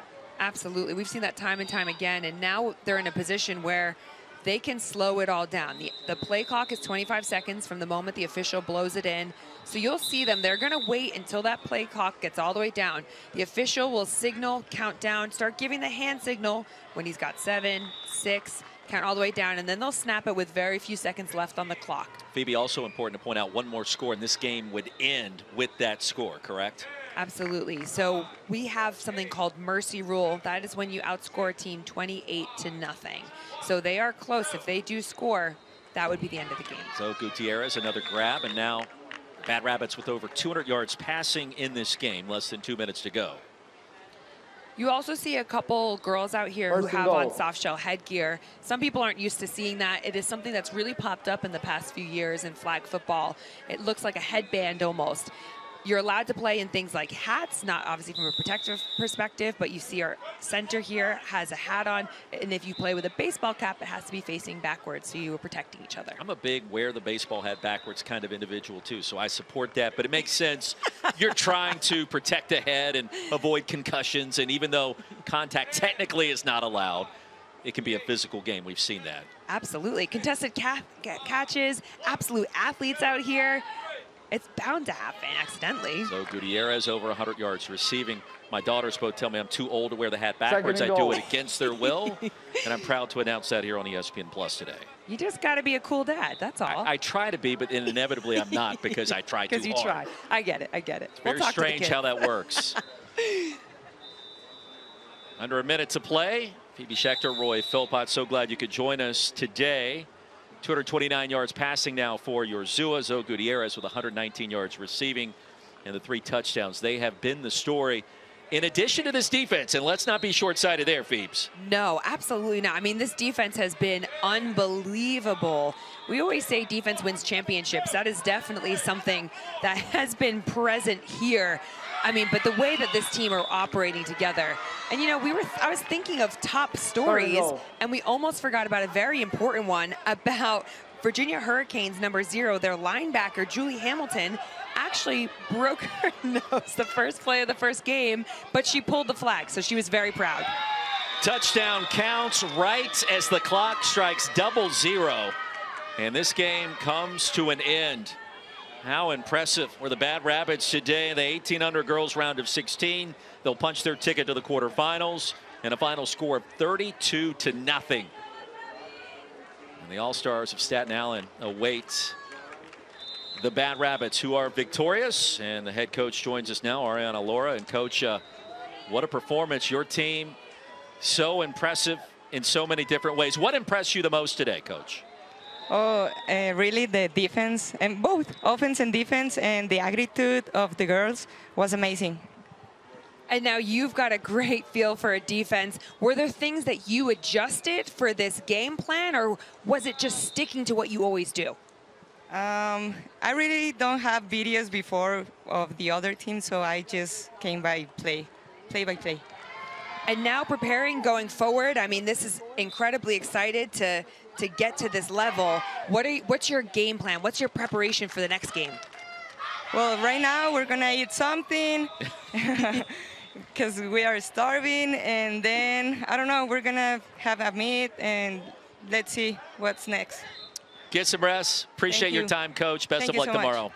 S6: Absolutely. We've seen that time and time again. And now they're in a position where they can slow it all down. The play clock is 25 seconds from the moment the official blows it in. So you'll see them. They're going to wait until that play clock gets all the way down. The official will signal, count down, start giving the hand signal when he's got 7, 6, count all the way down, and then they'll snap it with very few seconds left on the clock.
S5: Phoebe, also important to point out one more score, and this game would end with that score, correct?
S6: Absolutely. So we have something called mercy rule. That is when you outscore a team 28-0. So they are close. If they do score, that would be the end of the game.
S5: So Gutierrez, another grab, and now Bad Rabbits with over 200 yards passing in this game, less than 2 minutes to go.
S6: You also see a couple girls out here who have on soft shell headgear. Some people aren't used to seeing that. It is something that's really popped up in the past few years in flag football. It looks like a headband almost. You're allowed to play in things like hats, not obviously from a protective perspective, but you see our center here has a hat on, and if you play with a baseball cap, it has to be facing backwards, so you are protecting each other.
S5: I'm a big wear the baseball hat backwards kind of individual too, so I support that, but it makes sense. You're trying to protect the head and avoid concussions, and even though contact technically is not allowed, it can be a physical game. We've seen that.
S6: Absolutely. Contested catches, absolute athletes out here. It's bound to happen accidentally.
S5: So Gutierrez over 100 yards receiving. My daughters both tell me I'm too old to wear the hat backwards. I do it against their will, and I'm proud to announce that here on ESPN Plus today.
S6: You just got to be a cool dad, that's all.
S5: I try to be, but inevitably I'm not because I try too hard.
S6: Because you try. I get it, I get it.
S5: It's very strange how that works. Under a minute to play. Phoebe Schechter, Roy Philpott, so glad you could join us today. 229 yards passing now for Yorzua. Zoe Gutierrez with 119 yards receiving and the 3 touchdowns. They have been the story in addition to this defense, and let's not be short-sighted there, Phoebes.
S6: No, absolutely not. I mean, this defense has been unbelievable. We always say defense wins championships. That is definitely something that has been present here. I mean, but the way that this team are operating together, and you know, I was thinking of top stories, and we almost forgot about a very important one about Virginia Hurricanes #0. Their linebacker, Julie Hamilton, actually broke her nose the first play of the first game, but she pulled the flag, so she was very proud.
S5: Touchdown counts right as the clock strikes 00. And this game comes to an end. How impressive were the Bad Rabbits today in the 1800 girls round of 16. They'll punch their ticket to the quarterfinals and a final score of 32-0. And the All-Stars of Staten Island await the Bad Rabbits, who are victorious. And the head coach joins us now, Ariana Laura. And Coach, what a performance. Your team, so impressive in so many different ways. What impressed you the most today, Coach?
S21: Oh, really the defense, and both offense and defense, and the attitude of the girls was amazing.
S6: And now you've got a great feel for a defense. Were there things that you adjusted for this game plan, or was it just sticking to what you always do?
S21: I really don't have videos before of the other team, so I just came by play by play.
S6: And now preparing going forward, I mean, this is incredibly excited to get to this level. What's your game plan? What's your preparation for the next game?
S21: Well, right now we're gonna eat something because we are starving, and then I don't know, we're gonna have a meat, and let's see what's next.
S5: Get some rest. Appreciate your time, Coach. Best of luck tomorrow.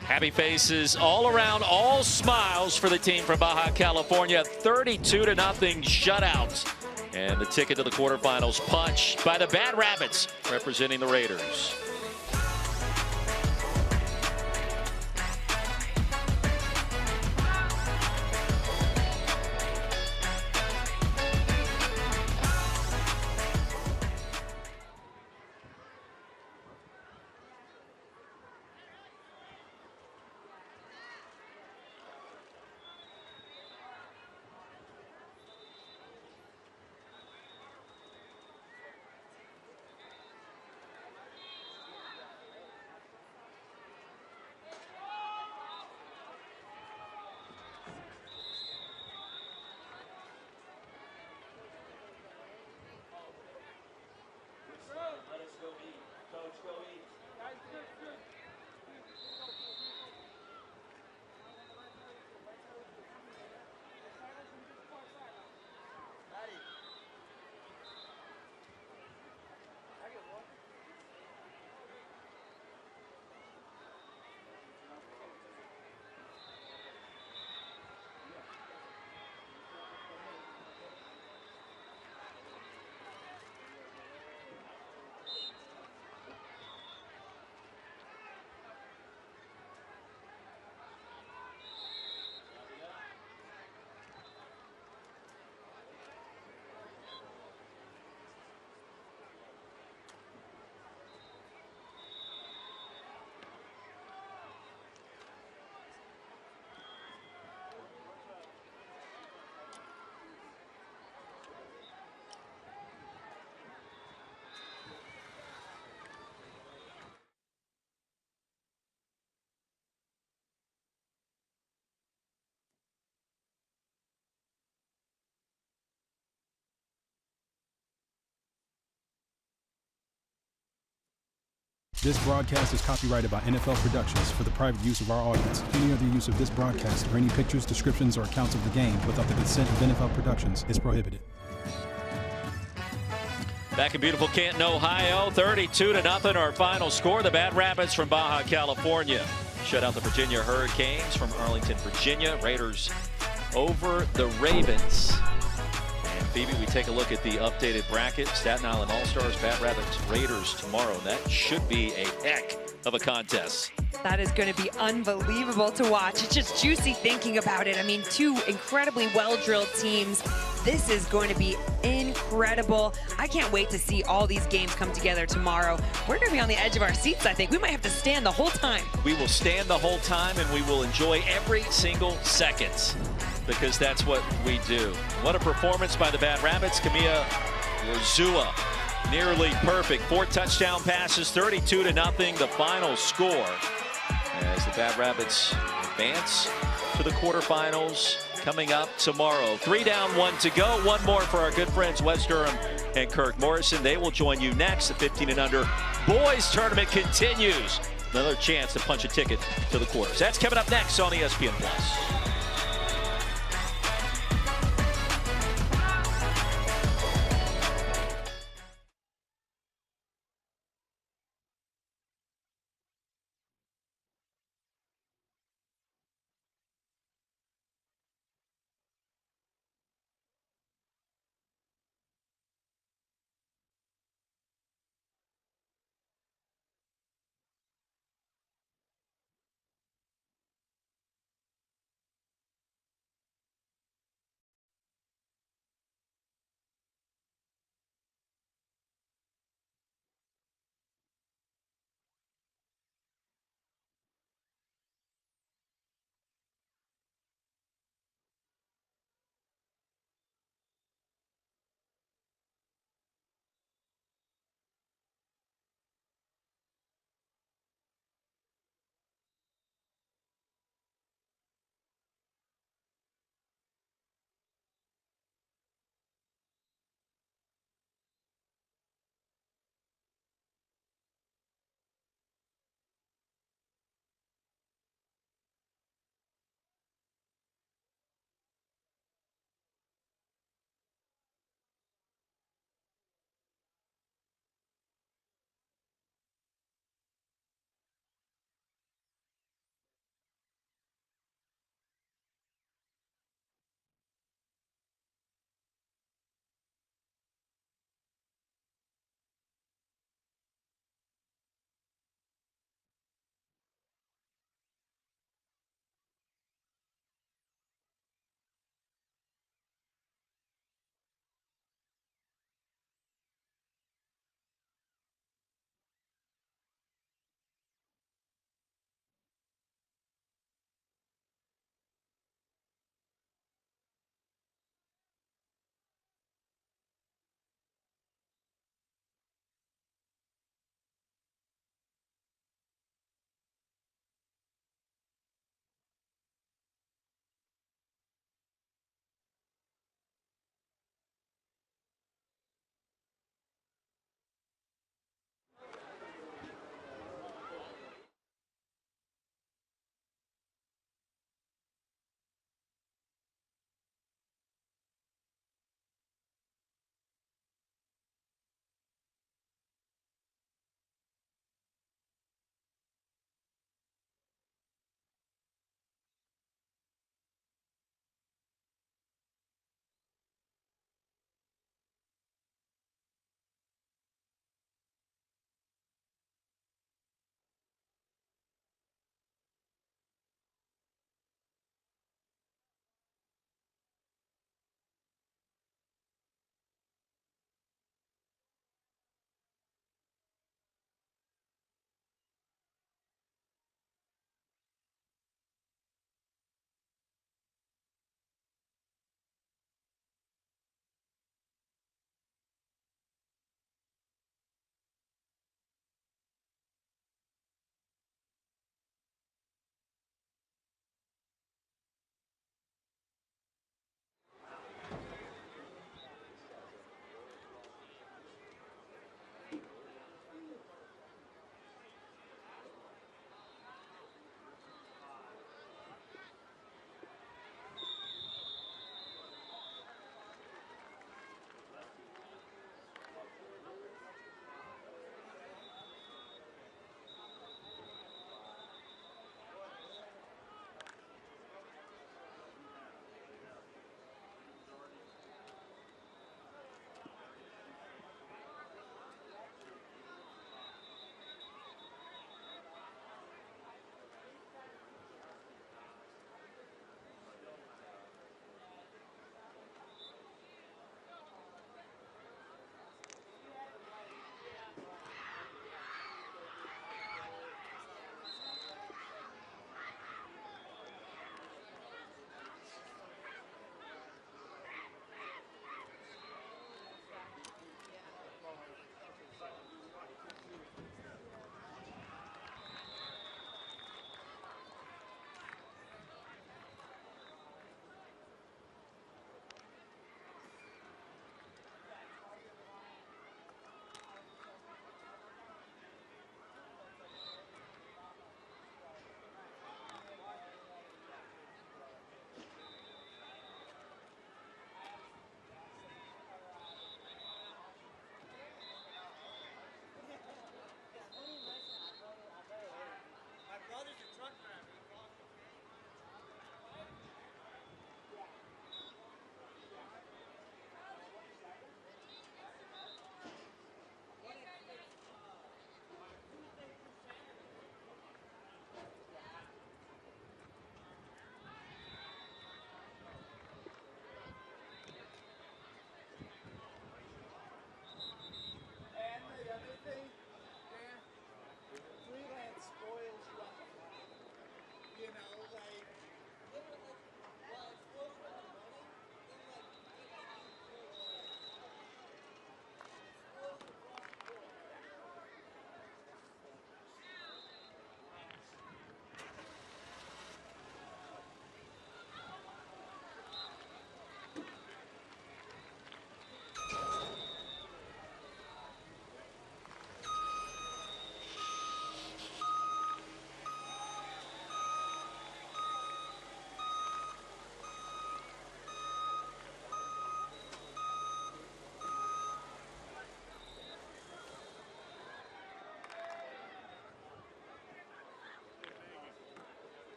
S5: Happy faces all around, all smiles for the team from Baja California. 32-0 shutout. And the ticket to the quarterfinals punched by the Bad Rabbits representing the Raiders.
S1: This broadcast is copyrighted by NFL Productions for the private use of our audience. Any other use of this broadcast or any pictures, descriptions, or accounts of the game without the consent of NFL Productions is prohibited.
S5: Back in beautiful Canton, Ohio, 32-0 our final score. The Bad Rabbits from Baja California shut out the Virginia Hurricanes from Arlington, Virginia. Raiders over the Ravens. And Phoebe, we take a look at the updated bracket. Staten Island All-Stars, Bad Rabbits, Raiders tomorrow. That should be a heck of a contest.
S6: That is going to be unbelievable to watch. It's just juicy thinking about it. I mean, two incredibly well-drilled teams. This is going to be incredible. I can't wait to see all these games come together tomorrow. We're going to be on the edge of our seats, I think. We might have to stand the whole time.
S5: We will stand the whole time, and we will enjoy every single second, because that's what we do. What a performance by the Bad Rabbits. Camilla Lazua, nearly perfect. 4 touchdown passes, 32-0, the final score, as the Bad Rabbits advance to the quarterfinals coming up tomorrow. 3 down, 1 to go. One more for our good friends Wes Durham and Kirk Morrison. They will join you next. The 15 and under boys tournament continues. Another chance to punch a ticket to the quarters. That's coming up next on ESPN+.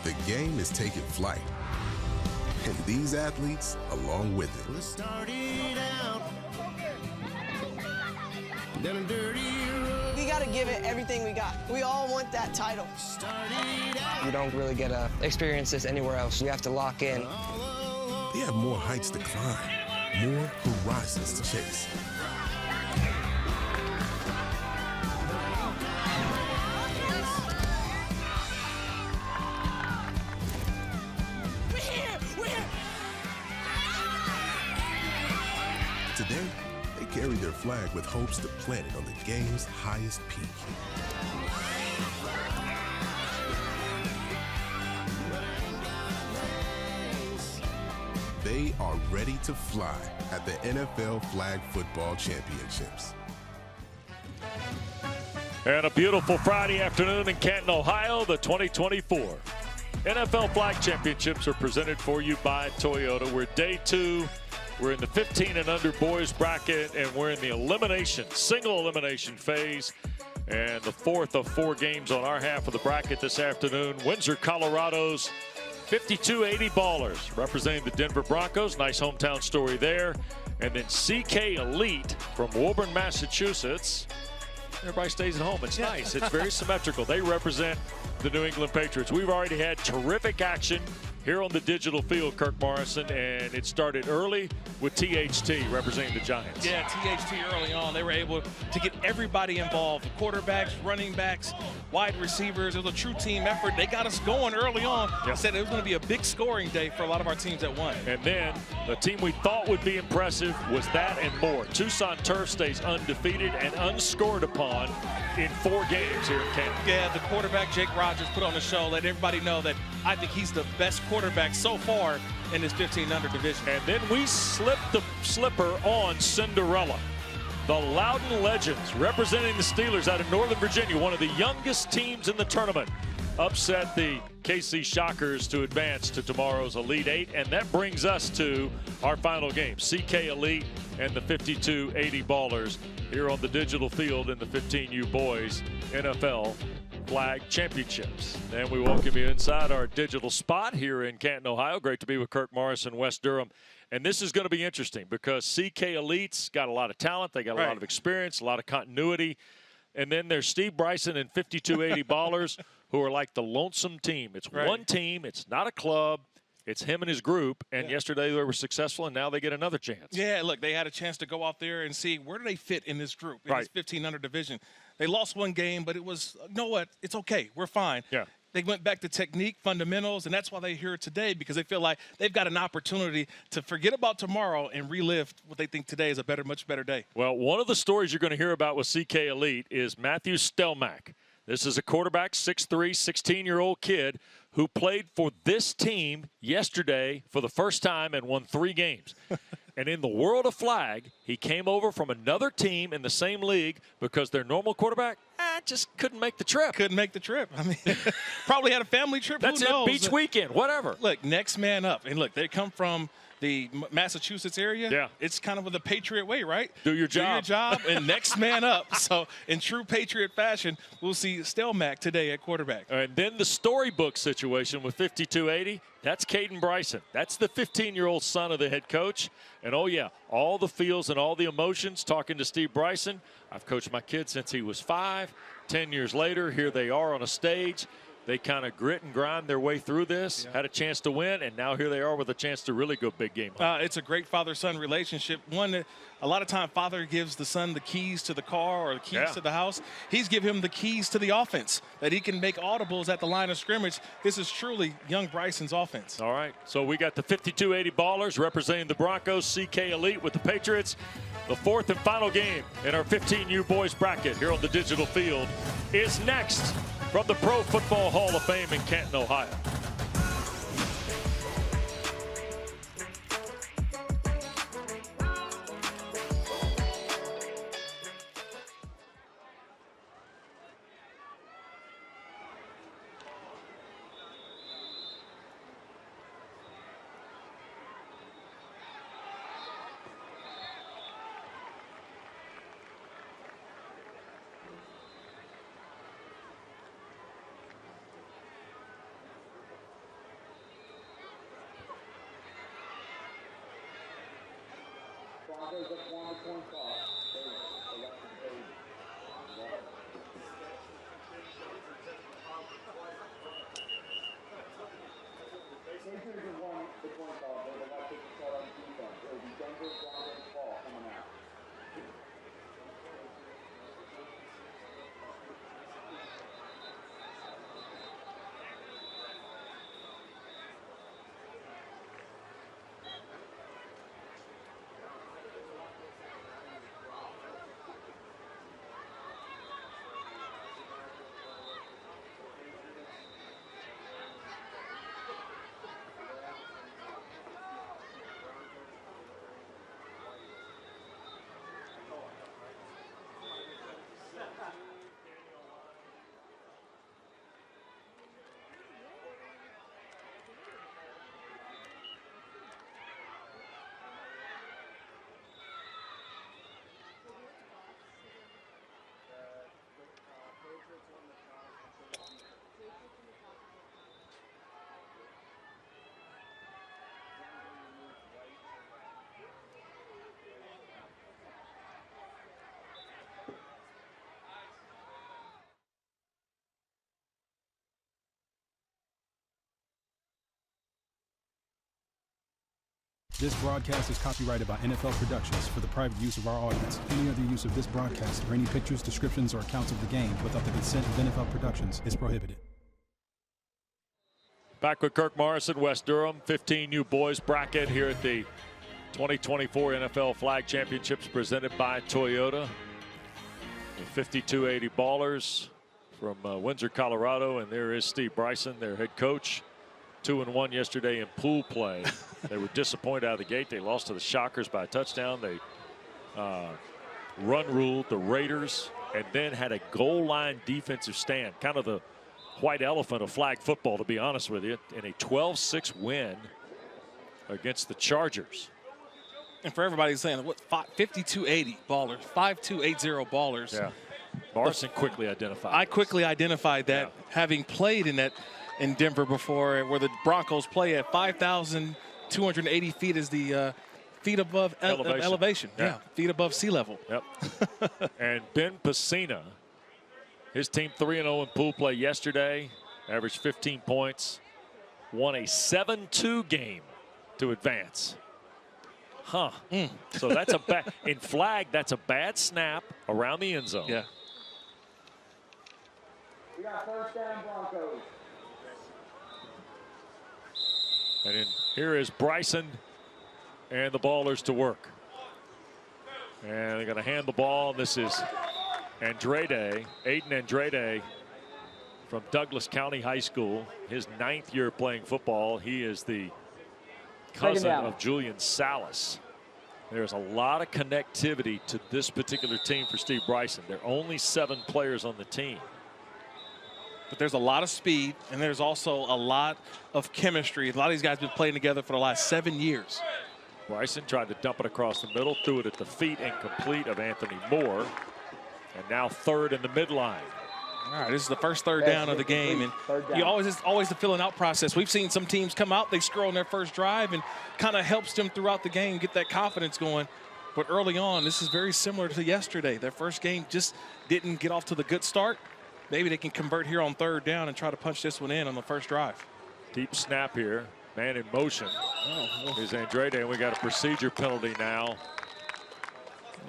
S2: The game is taking flight, and these athletes along with it.
S4: We started out down a dirty road.
S3: We got to give it everything we got. We all want that title.
S7: You don't really get to experience this anywhere else. You have to lock in.
S2: They have more heights to climb, more horizons to chase. Today, they carry their flag with hopes to plant it on the game's highest peak. They are ready to fly at the NFL Flag Football Championships.
S9: And a beautiful Friday afternoon in Canton, Ohio. The 2024 NFL Flag Championships are presented for you by Toyota. We're day 2. We're in the 15 and under boys bracket, and we're in the single elimination phase. And the 4th of 4 games on our half of the bracket this afternoon. Windsor, Colorado's 52-80 Ballers representing the Denver Broncos. Nice hometown story there. And then CK Elite from Woburn, Massachusetts. Everybody stays at home. It's nice. It's very symmetrical. They represent the New England Patriots. We've already had terrific action here on the digital field, Kirk Morrison, and it started early with THT representing the Giants.
S11: Yeah, THT early on, they were able to get everybody involved, quarterbacks, running backs, wide receivers. It was a true team effort. They got us going early on. Yep. Said it was going to be a big scoring day for a lot of our teams that won.
S9: And then the team we thought would be impressive was that and more. Tucson Turf stays undefeated and unscored upon in 4 games here in Canton.
S11: Yeah, the quarterback, Jake Rogers, put on the show, let everybody know that I think he's the best quarterback so far in this 15 under division.
S9: And then we slipped the slipper on Cinderella. The Loudon Legends, representing the Steelers out of Northern Virginia, one of the youngest teams in the tournament, upset the KC Shockers to advance to tomorrow's Elite 8. And that brings us to our final game, CK Elite and the 52-80 Ballers here on the digital field in the 15U Boys NFL Flag Championships. And we welcome you inside our digital spot here in Canton, Ohio. Great to be with Kirk Morrison, Wes Durham, And this is going to be interesting because CK Elite's got a lot of talent. They got a lot of experience, a lot of continuity. And then there's Steve Bryson and 5280 Ballers, who are like the lonesome team. It's one team. It's not a club. It's him and his group. And yesterday they were successful, and now they get another chance.
S11: Yeah, look, they had a chance to go out there and see where do they fit in this group, in this 1500 division. They lost one game, but it was, you know what, it's okay. We're fine.
S9: Yeah.
S11: They went back to technique, fundamentals, and that's why they're here today, because they feel like they've got an opportunity to forget about tomorrow and relive what they think today is a better, much better day.
S9: Well, one of the stories you're going to hear about with CK Elite is Matthew Stelmack. This is a quarterback, 6'3", 16-year-old kid who played for this team yesterday for the first time and won 3 games. And in the world of flag, he came over from another team in the same league because their normal quarterback just couldn't make the trip.
S11: Couldn't make the trip. I mean, probably had a family trip.
S9: That's
S11: Who knows?
S9: it, beach weekend, whatever.
S11: Look, next man up. And look, they come from the Massachusetts area.
S9: Yeah.
S11: It's kind of the Patriot way, right?
S9: Do your job.
S11: Do your job and next man up. So in true Patriot fashion, we'll see Stelmack today at quarterback.
S9: And then the storybook situation with 5280, that's Caden Bryson. That's the 15-year-old son of the head coach. And, oh, yeah, all the feels and all the emotions talking to Steve Bryson. I've coached my kid since he was 5. 10 years later, here they are on a stage. They kind of grit and grind their way through this, had a chance to win, and now here they are with a chance to really go big game.
S11: It's a great father-son relationship. One that a lot of time father gives the son the keys to the car or the keys to the house. He's given him the keys to the offense, that he can make audibles at the line of scrimmage. This is truly young Bryson's offense.
S9: All right, so we got the 5280 Ballers representing the Broncos, CK Elite with the Patriots. The 4th and final game in our 15U boys bracket here on the digital field is next from the Pro Football Hall of Fame in Canton, Ohio.
S1: This broadcast is copyrighted by NFL Productions for the private use of our audience. Any other use of this broadcast or any pictures, descriptions, or accounts of the game without the consent of NFL Productions is prohibited.
S9: Back with Kirk Morrison, West Durham, 15U boys bracket here at the 2024 NFL Flag Championships presented by Toyota. The 5280 Ballers from Windsor, Colorado, and there is Steve Bryson, their head coach. 2-1 yesterday in pool play. They were disappointed out of the gate. They lost to the Shockers by a touchdown. They run ruled the Raiders and then had a goal line defensive stand, kind of the white elephant of flag football, to be honest with you, in a 12-6 win against the Chargers.
S11: And for everybody saying, what, 5280 Ballers, 5280 Ballers.
S9: Yeah. Morrison quickly identified.
S11: I quickly identified that, having played in Denver before, where the Broncos play at 5,000 280 feet is the feet above elevation. Yeah, feet above sea level.
S9: Yep. And Ben Pacina, his team 3-0 in pool play yesterday, averaged 15 points, won a 7-2 game to advance. Huh. So that's a bad, in flag, that's a bad snap around the end zone.
S11: Yeah.
S8: We got first down Broncos.
S9: And then here is Bryson and the Ballers to work. And they're going to hand the ball. This is Andrade, Aiden Andrade from Douglas County High School. His 9th year playing football. He is the cousin of Julian Salas. There's a lot of connectivity to this particular team for Steve Bryson. There are only 7 players on the team.
S11: But there's a lot of speed, and there's also a lot of chemistry. A lot of these guys have been playing together for the last 7 years.
S9: Bryson tried to dump it across the middle, threw it at the feet incomplete of Anthony Moore. And now 3rd in the midline.
S11: All right, this is the first 3rd down of the game, and it's always the filling out process. We've seen some teams come out, they score on their first drive, and kind of helps them throughout the game get that confidence going. But early on, this is very similar to yesterday. Their first game just didn't get off to the good start. Maybe they can convert here on 3rd down and try to punch this one in on the first drive.
S9: Deep snap here, man in motion. Here's Andrade, and we got a procedure penalty now.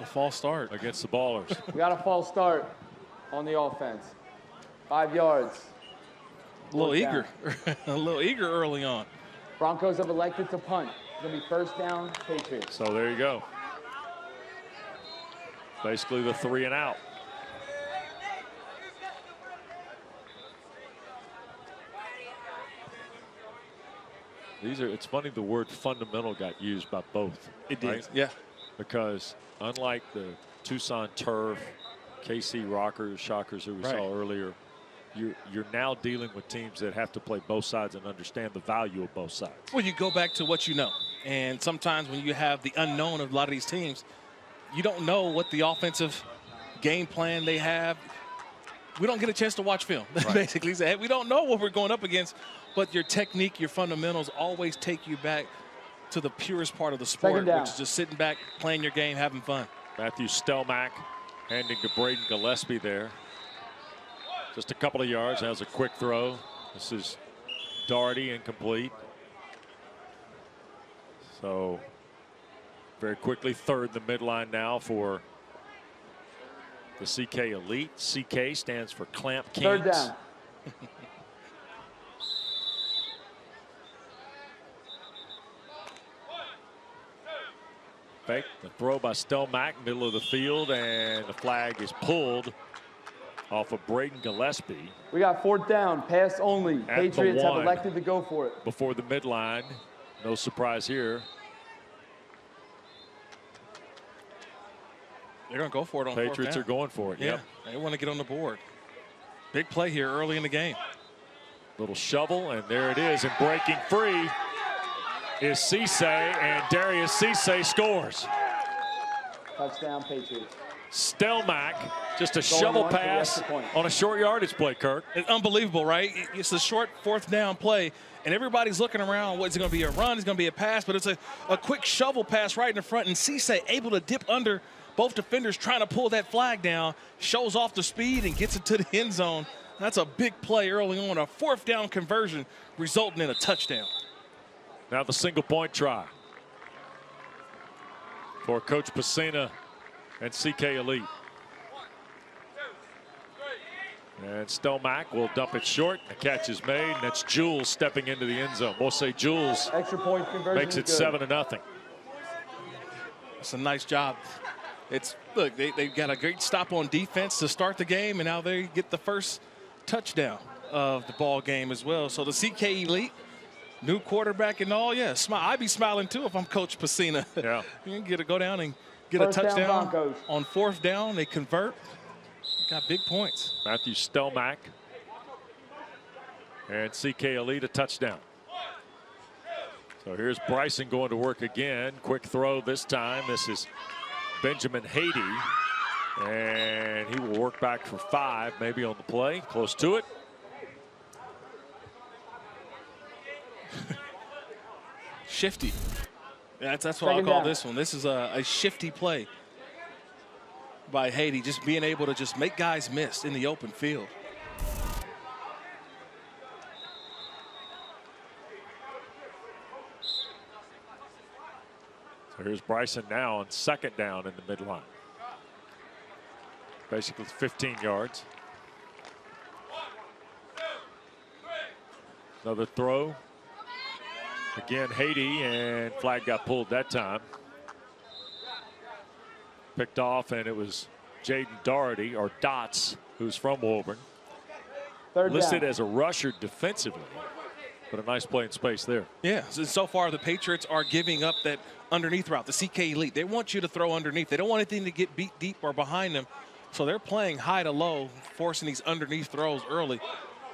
S11: A false start
S9: against the Ballers.
S8: We got a false start on the offense. 5 yards.
S11: A little eager. A little eager early on.
S8: Broncos have elected to punt. It's going to be first down, Patriots.
S9: So there you go. Basically the 3 and out. It's funny the word fundamental got used by both.
S11: It did,
S9: right?
S11: yeah.
S9: Because unlike the Tucson Turf, KC Shockers who we saw earlier, you're now dealing with teams that have to play both sides and understand the value of both sides.
S11: Well, you go back to what you know. And sometimes when you have the unknown of a lot of these teams, you don't know what the offensive game plan they have. We don't get a chance to watch film, basically. We don't know what we're going up against, but your technique, your fundamentals always take you back to the purest part of the sport, which is just sitting back, playing your game, having fun.
S9: Matthew Stelmack handing to Braden Gillespie there. Just a couple of yards, has a quick throw. This is Doherty, incomplete. So very quickly, 3rd in the midline now for the CK Elite. CK stands for Clamp Kings.
S8: 3rd down.
S9: Fake the throw by Stelmack, middle of the field, and the flag is pulled off of Braden Gillespie.
S8: We got 4th down, pass only. Patriots have elected to go for it.
S9: Before the midline. No surprise here.
S11: They're going to go for it on 4th down.
S9: Patriots are going for it,
S11: yeah. They want to get on the board. Big play here early in the game.
S9: Little shovel, and there it is. And breaking free is Cisse, and Darius Cisse scores.
S8: Touchdown, Patriots.
S9: Stelmack, just a shovel pass on a short yardage play, Kirk.
S11: It's unbelievable, right? It's a short 4th down play, and everybody's looking around. What's it going to be, a run? It's going to be a pass, but it's a quick shovel pass right in the front, and Cisse able to dip under both defenders trying to pull that flag down, shows off the speed and gets it to the end zone. That's a big play early on, a 4th down conversion resulting in a touchdown.
S9: Now the single point try for Coach Pacina and CK Elite. And Stelmack will dump it short. The catch is made, and that's Jules stepping into the end zone. We'll say Jules
S8: extra point conversion
S9: makes it 7-0.
S11: It's a nice job. Look, they got a great stop on defense to start the game, and now they get the first touchdown of the ball game as well. So the CK Elite, new quarterback and all, yeah, I'd be smiling too if I'm Coach Pacina.
S9: Yeah.
S11: You can get to go down and get
S8: First
S11: a touchdown
S8: down,
S11: on 4th down. They convert. Got big points.
S9: Matthew Stelmack and CK Elite a touchdown. So here's Bryson going to work again. Quick throw this time. This is Benjamin Haiti, and he will work back for 5, maybe on the play, close to it.
S11: shifty. That's what I'll call this one. This is a shifty play by Haiti, just being able to just make guys miss in the open field.
S9: So here's Bryson now on 2nd down in the midline. Basically 15 yards. Another throw. Again, Haiti, and flag got pulled that time. Picked off, and it was Jaden Doherty, or Dots, who's from Woburn. Listed as a rusher defensively, but a nice play in space there.
S11: Yeah, so far the Patriots are giving up that underneath route, the CK Elite. They want you to throw underneath. They don't want anything to get beat deep or behind them. So they're playing high to low, forcing these underneath throws early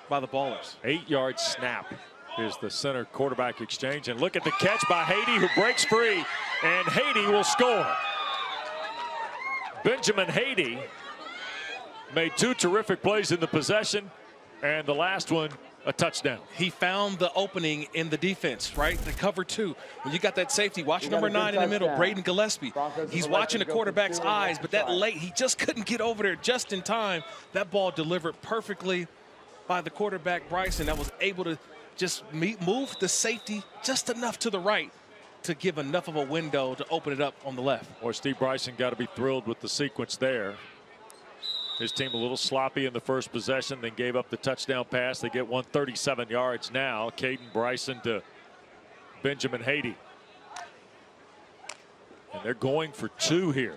S11: by the ballers.
S9: 8-yard snap is the center quarterback exchange. And look at the catch by Haiti, who breaks free, and Haiti will score. Benjamin Haiti made 2 terrific plays in the possession, and the last one, a touchdown.
S11: He found the opening in the defense, right? The cover 2. When you got that safety, watch number 9 in the middle, Braden Gillespie. He's watching the quarterback's eyes, but that late, he just couldn't get over there just in time. That ball delivered perfectly by the quarterback, Bryson, that was able to just move the safety just enough to the right to give enough of a window to open it up on the left.
S9: Boy, Steve Bryson got to be thrilled with the sequence there. His team a little sloppy in the first possession, then gave up the touchdown pass. They get 137 yards now. Caden Bryson to Benjamin Haiti. And they're going for 2 here.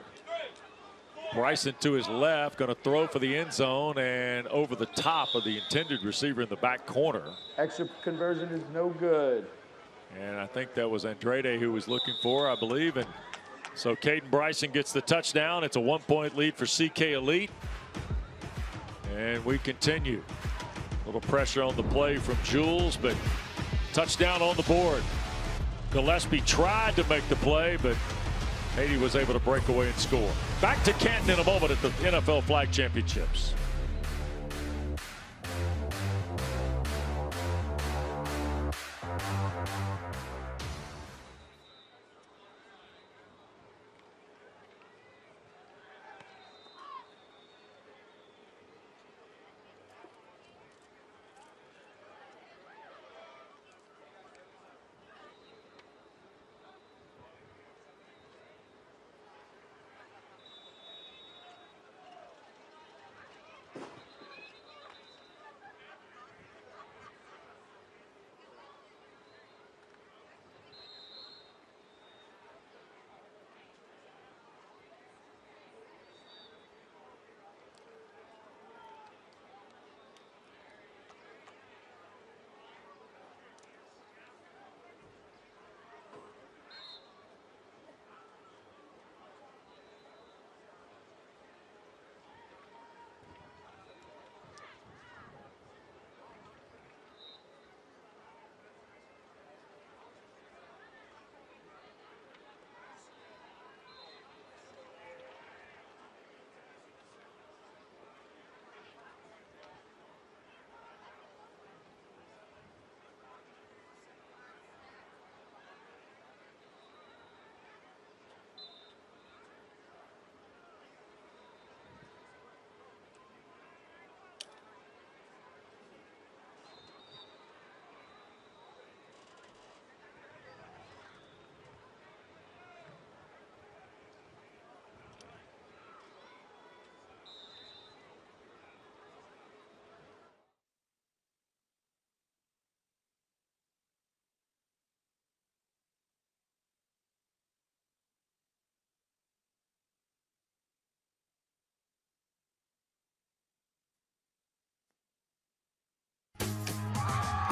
S9: Bryson to his left, going to throw for the end zone and over the top of the intended receiver in the back corner.
S8: Extra conversion is no good.
S9: And I think that was Andrade who was looking for, I believe. And so Caden Bryson gets the touchdown. It's a 1-point lead for CK Elite. And we continue. A little pressure on the play from Jules, but touchdown on the board. Gillespie tried to make the play, but Haiti was able to break away and score. Back to Canton in a moment at the NFL Flag Championships.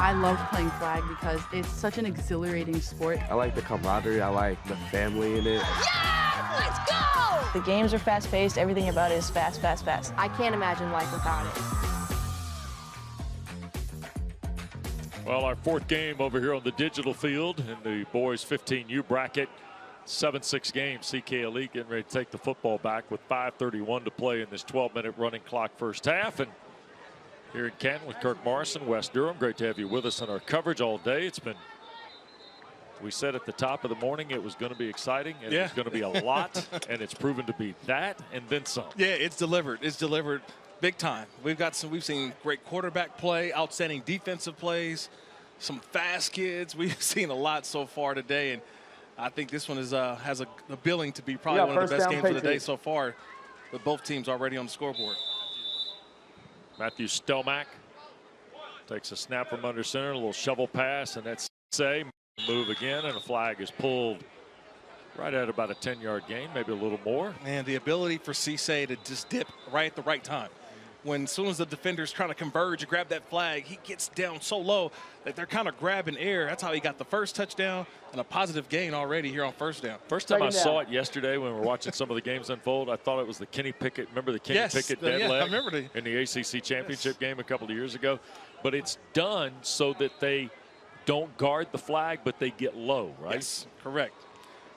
S13: I love playing flag because it's such an exhilarating sport.
S14: I like the camaraderie. I like the family in it.
S13: Yeah! Let's go!
S33: The games are fast-paced. Everything about it is fast, fast, fast.
S13: I can't imagine life without it.
S9: Well, our 4th game over here on the digital field in the boys 15U bracket. 7-6 game. CK Elite getting ready to take the football back with 5:31 to play in this 12-minute running clock first half. And here in Canton with Kirk Morrison, Wes Durham. Great to have you with us on our coverage all day. It's been We said at the top of the morning it was going to be exciting, and it was going to be a lot, and it's proven to be that and then some.
S11: Yeah, it's delivered. It's delivered big time. We've seen great quarterback play, outstanding defensive plays, some fast kids. We've seen a lot so far today, and I think this one has a billing to be probably one of the best games of the day so far, with both teams already on the scoreboard.
S9: Matthew Stelmack takes a snap from under center, a little shovel pass, and that's say move again, and a flag is pulled right at about a 10-yard gain, maybe a little more.
S11: And the ability for Cisse to just dip right at the right time. As soon as the defender's trying to converge and grab that flag, he gets down so low that they're kind of grabbing air. That's how he got the first touchdown and a positive gain already here on first down.
S9: First time I saw it yesterday when we were watching some of the games unfold, I thought it was the Kenny Pickett. Remember the Kenny Pickett dead leg
S11: I remember
S9: in the ACC championship game a couple of years ago? But it's done so that they don't guard the flag, but they get low, right?
S11: Yes, correct.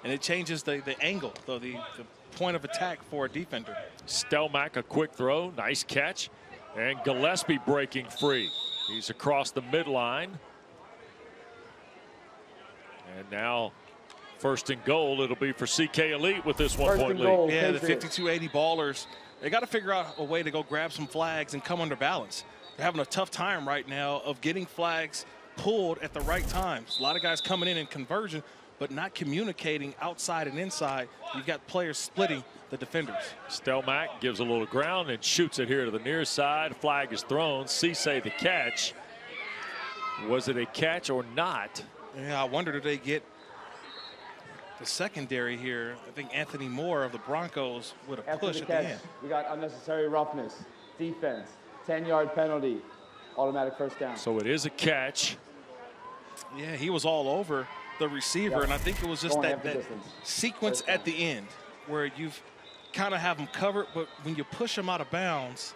S11: And it changes the angle, the point of attack for a defender.
S9: Stelmack, a quick throw, nice catch, and Gillespie breaking free. He's across the midline. And now first and goal, it'll be for CK Elite with this 1-point lead.
S11: Yeah, the 52-80 ballers, they got to figure out a way to go grab some flags and come under balance. They're having a tough time right now of getting flags pulled at the right times. A lot of guys coming in conversion, but not communicating outside and inside. You've got players splitting the defenders.
S9: Stelmack gives a little ground and shoots it here to the near side. Flag is thrown. Cisse the catch. Was it a catch or not?
S11: Yeah, I wonder, do they get the secondary here? I think Anthony Moore of the Broncos would have pushed at the end.
S8: We got unnecessary roughness, defense, 10-yard penalty, automatic first down.
S9: So it is a catch.
S11: Yeah, he was all over the receiver, and I think it was just that sequence at the end where you've kind of have them covered, but when you push them out of bounds,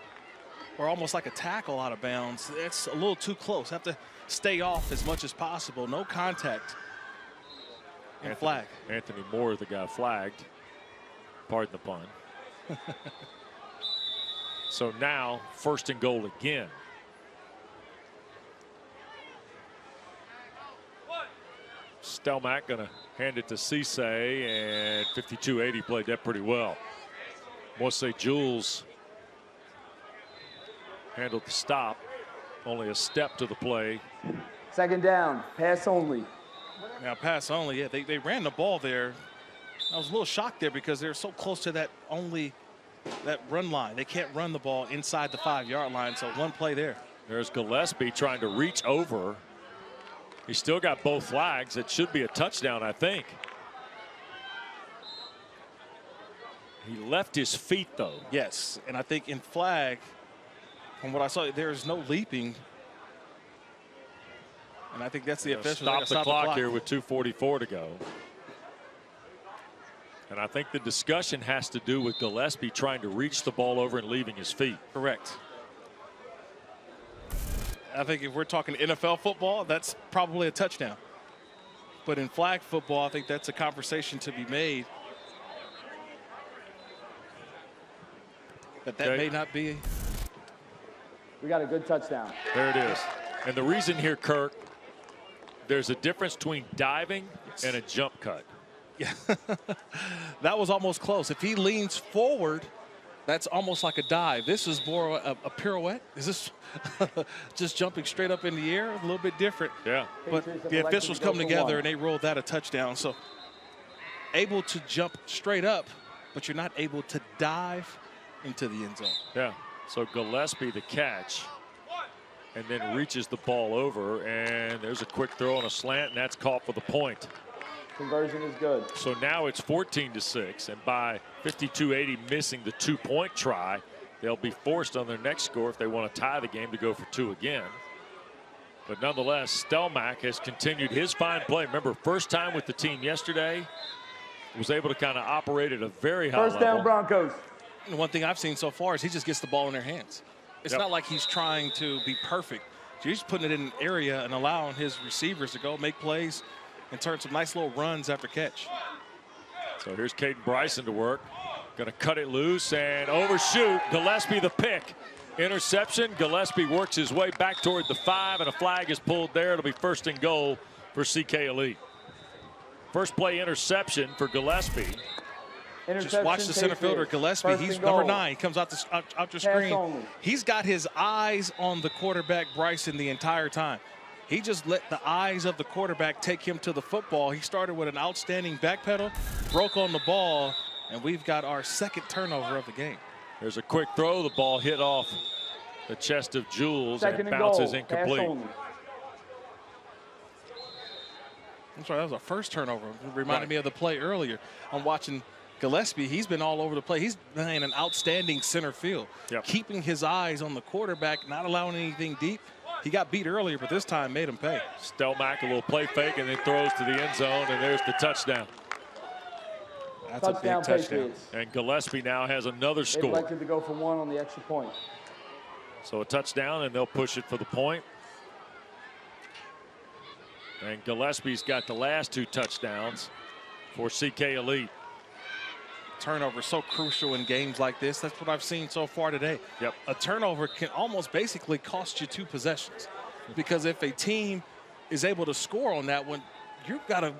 S11: or almost like a tackle out of bounds, it's a little too close. Have to stay off as much as possible. No contact. And flag.
S9: Anthony Moore, the guy flagged. Pardon the pun. So now first and goal again. Stelmack going to hand it to Cisse, and 52-80 played that pretty well. Mose Jules handled the stop. Only a step to the play.
S8: Second down, pass only.
S11: Now pass only, yeah, they ran the ball there. I was a little shocked there because they're so close to that run line. They can't run the ball inside the 5-yard line, so one play there.
S9: There's Gillespie trying to reach over. He's still got both flags. It should be a touchdown, I think. He left his feet, though.
S11: Yes, and I think in flag, from what I saw, there is no leaping. And I think that's the official.
S9: Stop the clock here with 2:44 to go. And I think the discussion has to do with Gillespie trying to reach the ball over and leaving his feet.
S11: Correct. I think if we're talking NFL football, that's probably a touchdown. But in flag football, I think that's a conversation to be made. But that may not be.
S8: We got a good touchdown.
S9: There it is. And the reason here, Kirk, there's a difference between diving and a jump cut.
S11: Yeah, that was almost close. If he leans forward, that's almost like a dive. This is more a pirouette. Is this just jumping straight up in the air? A little bit different.
S9: Yeah.
S11: But the officials come together and they rolled that a touchdown. So able to jump straight up, but you're not able to dive into the end zone.
S9: Yeah. So Gillespie the catch, and then reaches the ball over, and there's a quick throw on a slant, and that's caught for the point.
S8: Conversion is good.
S9: So now it's 14-6, and by 52-80 missing the 2-point try, they'll be forced on their next score if they want to tie the game to go for 2 again. But nonetheless, Stelmack has continued his fine play. Remember, first time with the team yesterday, was able to kind of operate at a very high level.
S8: First down, Broncos.
S11: And one thing I've seen so far is he just gets the ball in their hands. It's not like he's trying to be perfect. He's putting it in an area and allowing his receivers to go make plays and turn some nice little runs after catch.
S9: So here's Caden Bryson to work. Going to cut it loose and overshoot. Gillespie the pick. Interception. Gillespie works his way back toward the 5, and a flag is pulled there. It'll be first and goal for CK Elite. First play interception for Gillespie.
S11: Just watch the center fielder, Gillespie. He's number 9. He comes out your screen. He's got his eyes on the quarterback, Bryson, the entire time. He just let the eyes of the quarterback take him to the football. He started with an outstanding back pedal, broke on the ball, and we've got our second turnover of the game.
S9: There's a quick throw. The ball hit off the chest of Jules and bounces incomplete.
S11: I'm sorry, that was our first turnover. It reminded me of the play earlier. I'm watching Gillespie. He's been all over the play. He's playing an outstanding center field, keeping his eyes on the quarterback, not allowing anything deep. He got beat earlier, but this time made him pay.
S9: Stelmack, a little play fake, and then throws to the end zone, and there's the touchdown.
S11: That's a big touchdown.
S9: And Gillespie now has another score.
S8: They'd like to go for 1 on the extra point.
S9: So a touchdown, and they'll push it for the point. And Gillespie's got the last 2 touchdowns for CK Elite.
S11: Turnover so crucial in games like this. That's what I've seen so far today.
S9: Yep.
S11: A turnover can almost basically cost you 2 possessions, because if a team is able to score on that one, you've got to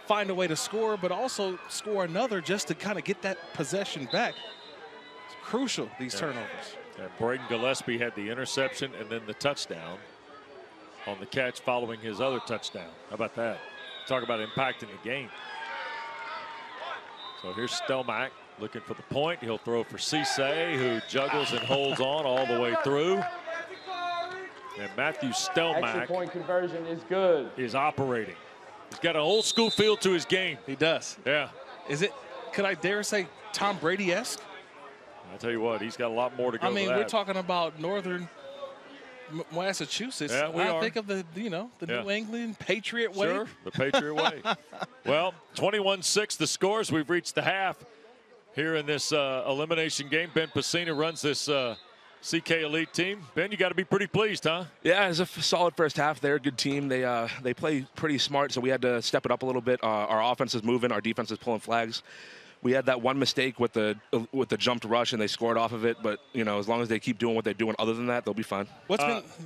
S11: find a way to score, but also score another just to kind of get that possession back. It's crucial, these turnovers.
S9: And Braden Gillespie had the interception and then the touchdown on the catch following his other touchdown. How about that? Talk about impacting the game. So here's Stelmack looking for the point. He'll throw for Cisse, who juggles and holds on all the way through. And Matthew Stelmack,
S8: extra point conversion is good.
S9: Is operating. He's got an old school feel to his game.
S11: He does.
S9: Yeah.
S11: Is it, could I dare say, Tom Brady-esque?
S9: I'll tell you what, he's got a lot more to go.
S11: I mean, we're talking about northern Massachusetts.
S9: Yeah, we are.
S11: Think of the, New England Patriot way.
S9: Sure, the Patriot way. Well, 21-6 the scores. We've reached the half here in this elimination game. Ben Pacina runs this CK Elite team. Ben, you got to be pretty pleased, huh?
S15: Yeah, it's a solid first half. They're a good team. They play pretty smart, so we had to step it up a little bit. Our offense is moving. Our defense is pulling flags. We had that one mistake with the jumped rush, and they scored off of it. But as long as they keep doing what they're doing, other than that, they'll be fine.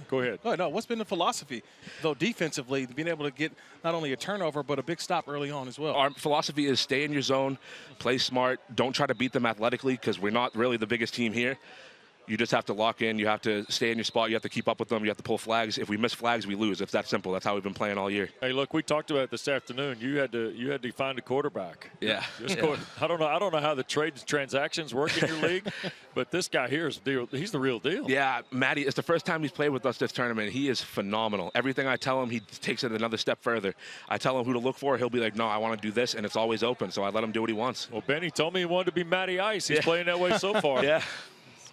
S9: Go ahead.
S11: No, what's been the philosophy, though, defensively, being able to get not only a turnover but a big stop early on as well?
S15: Our philosophy is stay in your zone, play smart, don't try to beat them athletically, because we're not really the biggest team here. You just have to lock in. You have to stay in your spot. You have to keep up with them. You have to pull flags. If we miss flags, we lose. It's that simple. That's how we've been playing all year.
S9: Hey, look, we talked about it this afternoon. You had to find a quarterback.
S15: Yeah.
S9: I don't know how the transactions work in your league, but this guy here he's the real deal.
S15: Yeah, Matty, it's the first time he's played with us this tournament. He is phenomenal. Everything I tell him, he takes it another step further. I tell him who to look for. He'll be like, no, I want to do this, and it's always open. So I let him do what he wants.
S9: Well, Benny told me he wanted to be Matty Ice. He's playing that way so far.
S15: Yeah.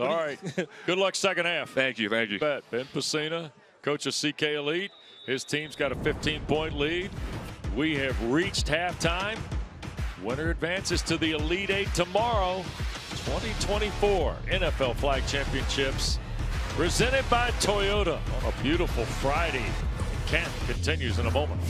S9: All right. Good luck second half.
S15: Thank you. Thank you.
S9: Ben Pacina, coach of CK Elite. His team's got a 15-point lead. We have reached halftime. Winner advances to the Elite Eight tomorrow. 2024 NFL Flag Championships presented by Toyota on a beautiful Friday. Canton continues in a moment.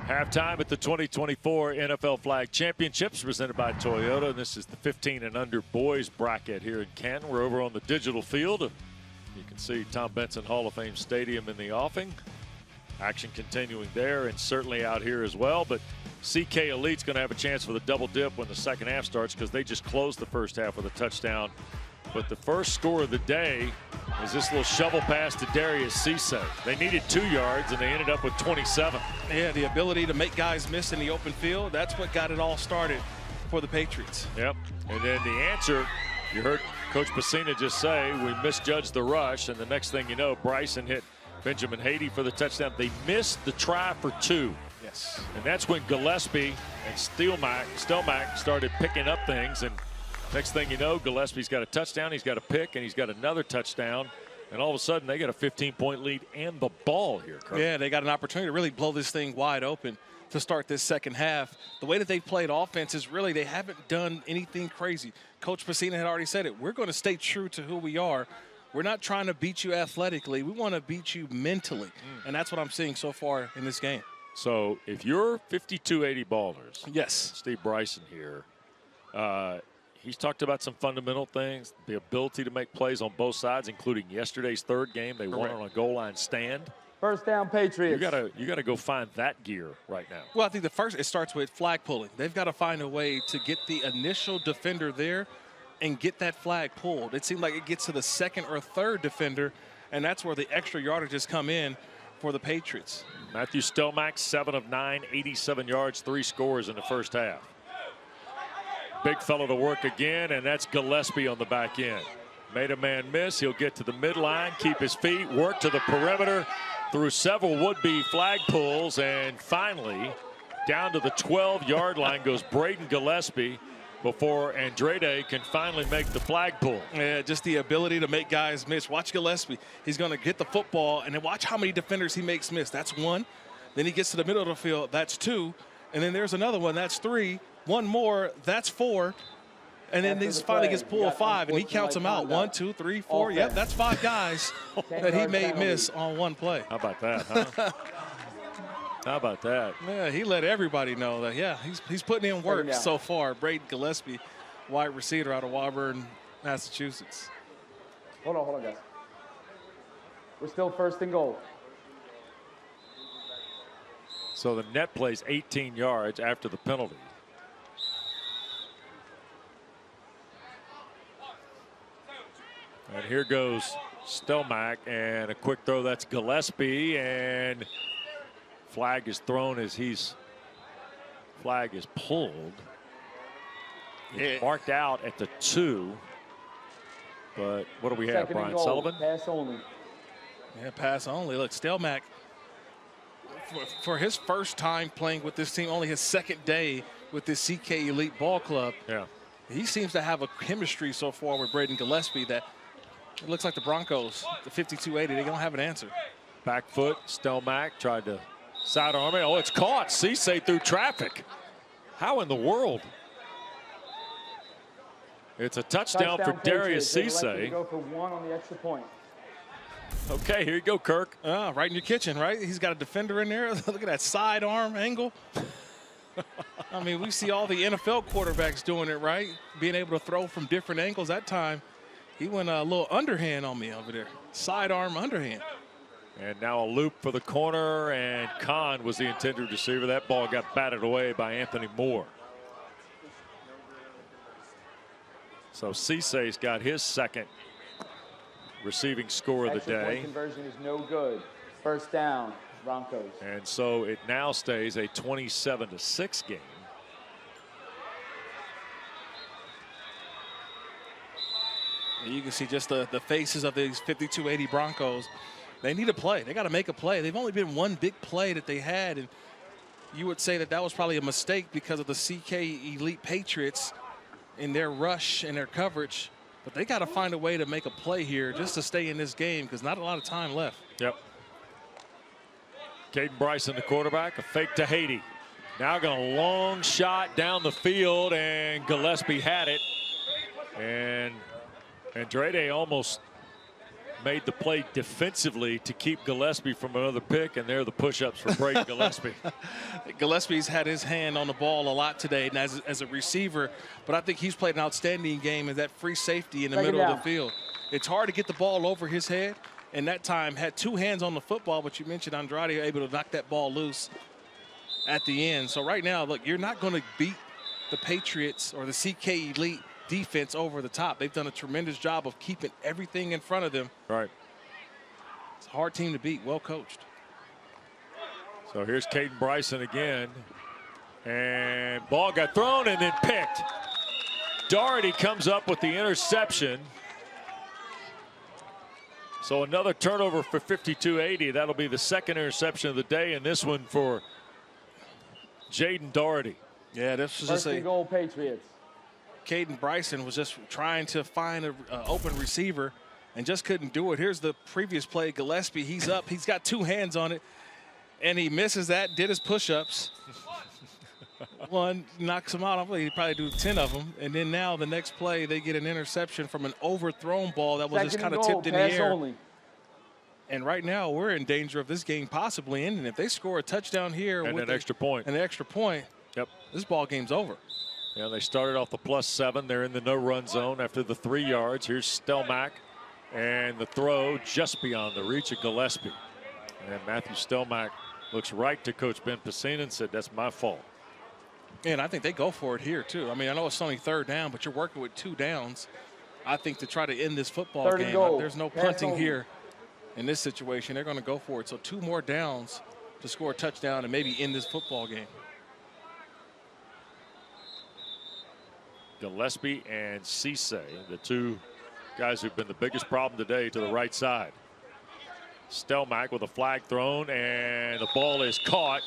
S9: Halftime at the 2024 NFL Flag Championships presented by Toyota. This is the 15 and under boys bracket here in Canton. We're over on the digital field. You can see Tom Benson Hall of Fame Stadium in the offing. Action continuing there and certainly out here as well. But CK Elite's going to have a chance for the double dip when the second half starts because they just closed the first half with a touchdown. But the first score of the day is this little shovel pass to Darius Cisse. They needed 2 yards and they ended up with 27.
S11: Yeah, the ability to make guys miss in the open field, that's what got it all started for the Patriots.
S9: Yep. And then the answer, you heard Coach Pacina just say, we misjudged the rush. And the next thing you know, Bryson hit Benjamin Haiti for the touchdown. They missed the try for 2.
S11: Yes.
S9: And that's when Gillespie and Stelmack started picking up things. And next thing you know, Gillespie's got a touchdown, he's got a pick, and he's got another touchdown. And all of a sudden, they got a 15-point lead and the ball here, Kirk.
S11: Yeah, they got an opportunity to really blow this thing wide open to start this second half. The way that they've played offense is really they haven't done anything crazy. Coach Pacina had already said it. We're going to stay true to who we are. We're not trying to beat you athletically. We want to beat you mentally. And that's what I'm seeing so far in this game.
S9: So if you're 52-80 ballers,
S11: yes,
S9: Steve Bryson here, he's talked about some fundamental things, the ability to make plays on both sides, including yesterday's third game. They won on a goal line stand.
S8: First down, Patriots.
S9: You gotta go find that gear right now.
S11: Well, I think it starts with flag pulling. They've got to find a way to get the initial defender there and get that flag pulled. It seemed like it gets to the second or third defender, and that's where the extra yardages come in for the Patriots.
S9: Matthew Stelmack, 7 of 9, 87 yards, 3 scores in the first half. Big fellow to work again, and that's Gillespie on the back end. Made a man miss. He'll get to the midline, keep his feet, work to the perimeter through several would-be flag pulls, and finally down to the 12-yard line goes Braden Gillespie before Andrade can finally make the flag pull.
S11: Yeah, just the ability to make guys miss. Watch Gillespie. He's going to get the football, and then watch how many defenders he makes miss. That's 1. Then he gets to the middle of the field. That's 2. And then there's another one. That's 3. One more. That's 4. And then he finally gets pulled 5, and he counts them out. 1, 2, 3, 4. Yep, that's 5 guys that he made miss on one play.
S9: How about that, huh? How about that?
S11: Yeah, he let everybody know that, yeah, he's putting in work so far. Braden Gillespie, wide receiver out of Woburn, Massachusetts.
S8: Hold on, guys. We're still first and goal.
S9: So the net plays 18 yards after the penalty. And here goes Stelmack, and a quick throw. That's Gillespie, and flag is thrown as flag is pulled. It's marked out at the 2. But what do we have, Brian Sullivan?
S8: Pass only.
S11: Yeah, pass only. Look, Stelmack, for his first time playing with this team, only his second day with this CK Elite Ball Club.
S9: Yeah,
S11: he seems to have a chemistry so far with Braden Gillespie that it looks like the Broncos, the 52-80, they don't have an answer.
S9: Back foot, Stelmack tried to sidearm it. Oh, it's caught. Cisse through traffic. How in the world? It's a touchdown for Darius Cisse.
S8: Go for 1 on the extra point.
S9: Okay, here you go, Kirk.
S11: Right in your kitchen, right? He's got a defender in there. Look at that sidearm angle. I mean, we see all the NFL quarterbacks doing it, right? Being able to throw from different angles. That time, he went a little underhand on me over there. Sidearm underhand.
S9: And now a loop for the corner, and Kahn was the intended receiver. That ball got batted away by Anthony Moore. So Cisse's got his second receiving score of the day.
S8: Conversion is no good. First down, Broncos.
S9: And so it now stays a 27-6 game.
S11: You can see just the faces of these 52-80 Broncos. They need a play. They got to make a play. They've only been one big play that they had, and you would say that was probably a mistake because of the CK Elite Patriots in their rush and their coverage. But they got to find a way to make a play here just to stay in this game because not a lot of time left.
S9: Yep. Caden Bryson, the quarterback, a fake to Haiti. Now got a long shot down the field, and Gillespie had it. And Andrade almost made the play defensively to keep Gillespie from another pick, and there are the push-ups for Braden Gillespie.
S11: Gillespie's had his hand on the ball a lot today, and as a receiver, but I think he's played an outstanding game as that free safety in the middle of the field. It's hard to get the ball over his head, and that time had two hands on the football, but you mentioned Andrade able to knock that ball loose at the end. So right now, look, you're not going to beat the Patriots or the CK Elite defense over the top. They've done a tremendous job of keeping everything in front of them.
S9: Right.
S11: It's a hard team to beat, well coached.
S9: So here's Caden Bryson again. And ball got thrown and then picked. Doherty comes up with the interception. So another turnover for 52-80. That'll be the second interception of the day, and this one for Jaden Doherty.
S11: Yeah, this was
S8: First
S11: just
S8: and goal, Patriots.
S11: Caden Bryson was just trying to find an open receiver and just couldn't do it. Here's the previous play. Gillespie, he's up. He's got two hands on it, and he misses that, did his push-ups. One knocks him out. I believe he'd probably do 10 of them. And then now the next play, they get an interception from an overthrown ball that was just kind of tipped in the air.
S8: Only.
S11: And right now we're in danger of this game possibly ending. If they score a touchdown here
S9: and
S11: with
S9: an extra point.
S11: An extra point.
S9: Yep.
S11: This ball game's over.
S9: Yeah, they started off the +7. They're in the no-run zone after the 3 yards. Here's Stelmack, and the throw just beyond the reach of Gillespie. And Matthew Stelmack looks right to Coach Ben Pacina and said, "That's my fault."
S11: And I think they go for it here, too. I mean, I know it's only third down, but you're working with 2 downs. I think to try to end this football game, there's no punting here in this situation. They're going to go for it. So 2 more downs to score a touchdown and maybe end this football game.
S9: Gillespie and Cisse, the 2 guys who've been the biggest problem today, to the right side. Stelmack with a flag thrown, and the ball is caught.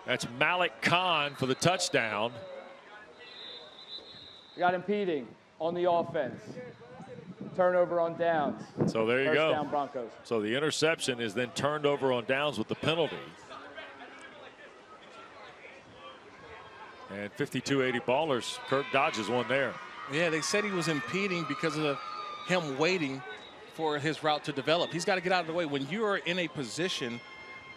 S9: That's Malik Khan for the touchdown.
S8: Got impeding on the offense. Turnover on downs.
S9: So there you
S8: First
S9: go.
S8: down Broncos.
S9: So the interception is then turned over on downs with the penalty. And 52-80 ballers. Kirk dodges one there.
S11: Yeah, they said he was impeding because of him waiting for his route to develop. He's got to get out of the way. When you are in a position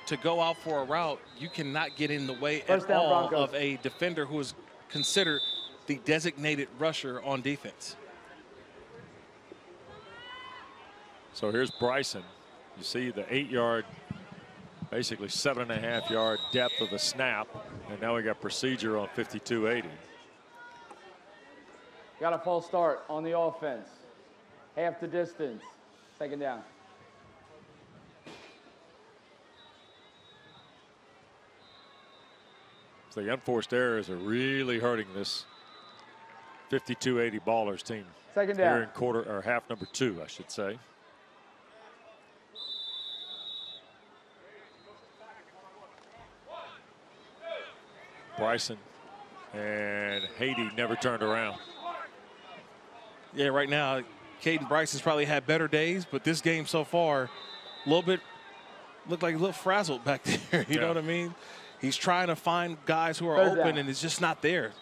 S11: to go out for a route, you cannot get in the way at all of a defender who is considered the designated rusher on defense.
S9: So here's Bryson. You see the 8-yard, basically 7.5-yard depth of the snap. And now we got procedure on 52-80.
S8: Got a false start on the offense. Half the distance. Second down.
S9: So the unforced errors are really hurting this 52-80 ballers team.
S8: Second down.
S9: Here in quarter or half number 2, I should say. Bryson and Haiti never turned around.
S11: Yeah, right now, Caden Bryson's probably had better days, but this game so far, a little bit, looked like a little frazzled back there. You know what I mean? He's trying to find guys who are open, and it's just not there.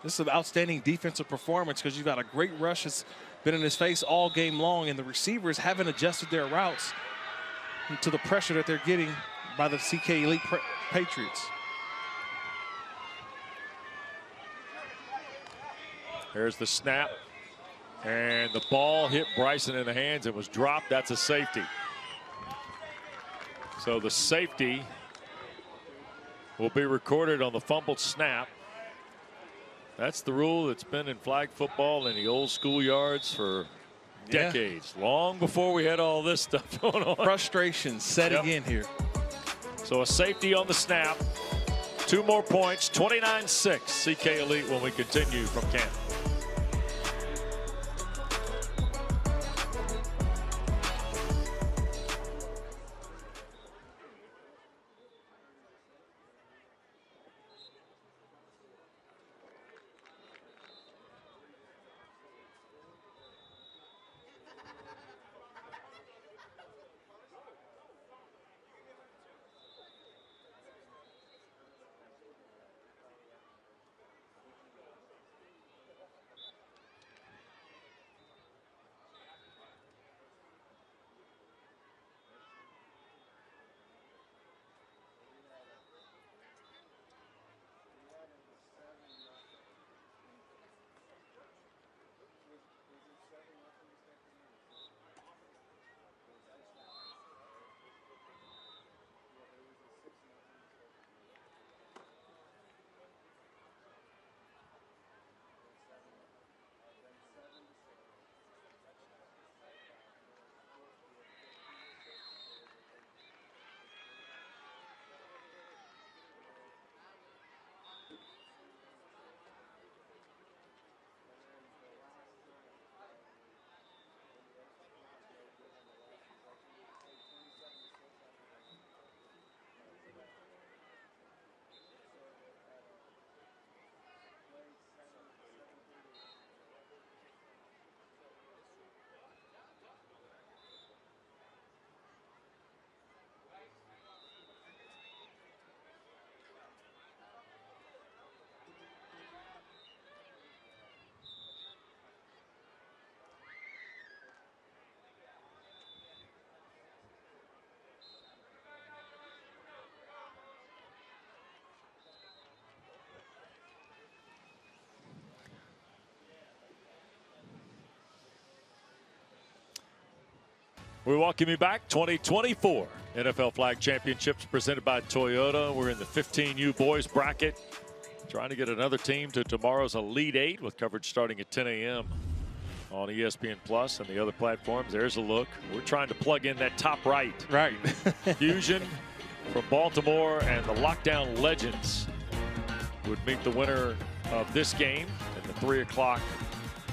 S11: This is an outstanding defensive performance because you've got a great rush that's been in his face all game long, and the receivers haven't adjusted their routes to the pressure that they're getting by the CK Elite Patriots.
S9: There's the snap, and the ball hit Bryson in the hands and was dropped. That's a safety. So the safety will be recorded on the fumbled snap. That's the rule that's been in flag football in the old schoolyards for decades, long before we had all this stuff going on.
S11: Frustration setting in here.
S9: So a safety on the snap. 2 more points, 29-6 CK Elite when we continue from Canton. We welcome you back. 2024 NFL Flag Championships presented by Toyota. We're in the 15U boys bracket, trying to get another team to tomorrow's Elite Eight with coverage starting at 10 a.m. on ESPN Plus and the other platforms. There's a look. We're trying to plug in that top right.
S11: Right. Fusion
S9: from Baltimore and the Lockdown Legends would meet the winner of this game in the 3 o'clock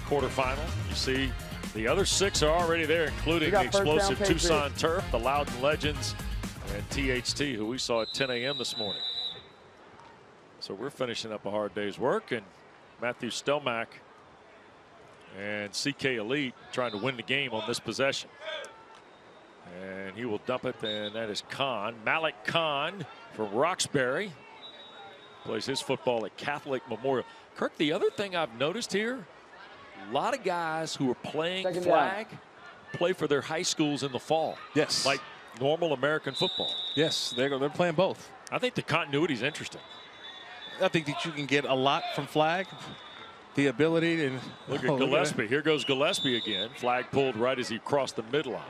S9: quarterfinal. You see the other 6 are already there, including the explosive Tucson Turf, the Loudon Legends, and THT, who we saw at 10 a.m. this morning. So we're finishing up a hard day's work, and Matthew Stelmack and CK Elite trying to win the game on this possession. And he will dump it, and that is Khan. Malik Khan from Roxbury plays his football at Catholic Memorial. Kirk, the other thing I've noticed here, a lot of guys who are playing flag play for their high schools in the fall.
S11: Yes.
S9: Like normal American football.
S11: Yes, they're playing both.
S9: I think the continuity is interesting.
S11: I think that you can get a lot from flag. The ability to
S9: look at Gillespie. Here goes Gillespie again. Flag pulled right as he crossed the midline.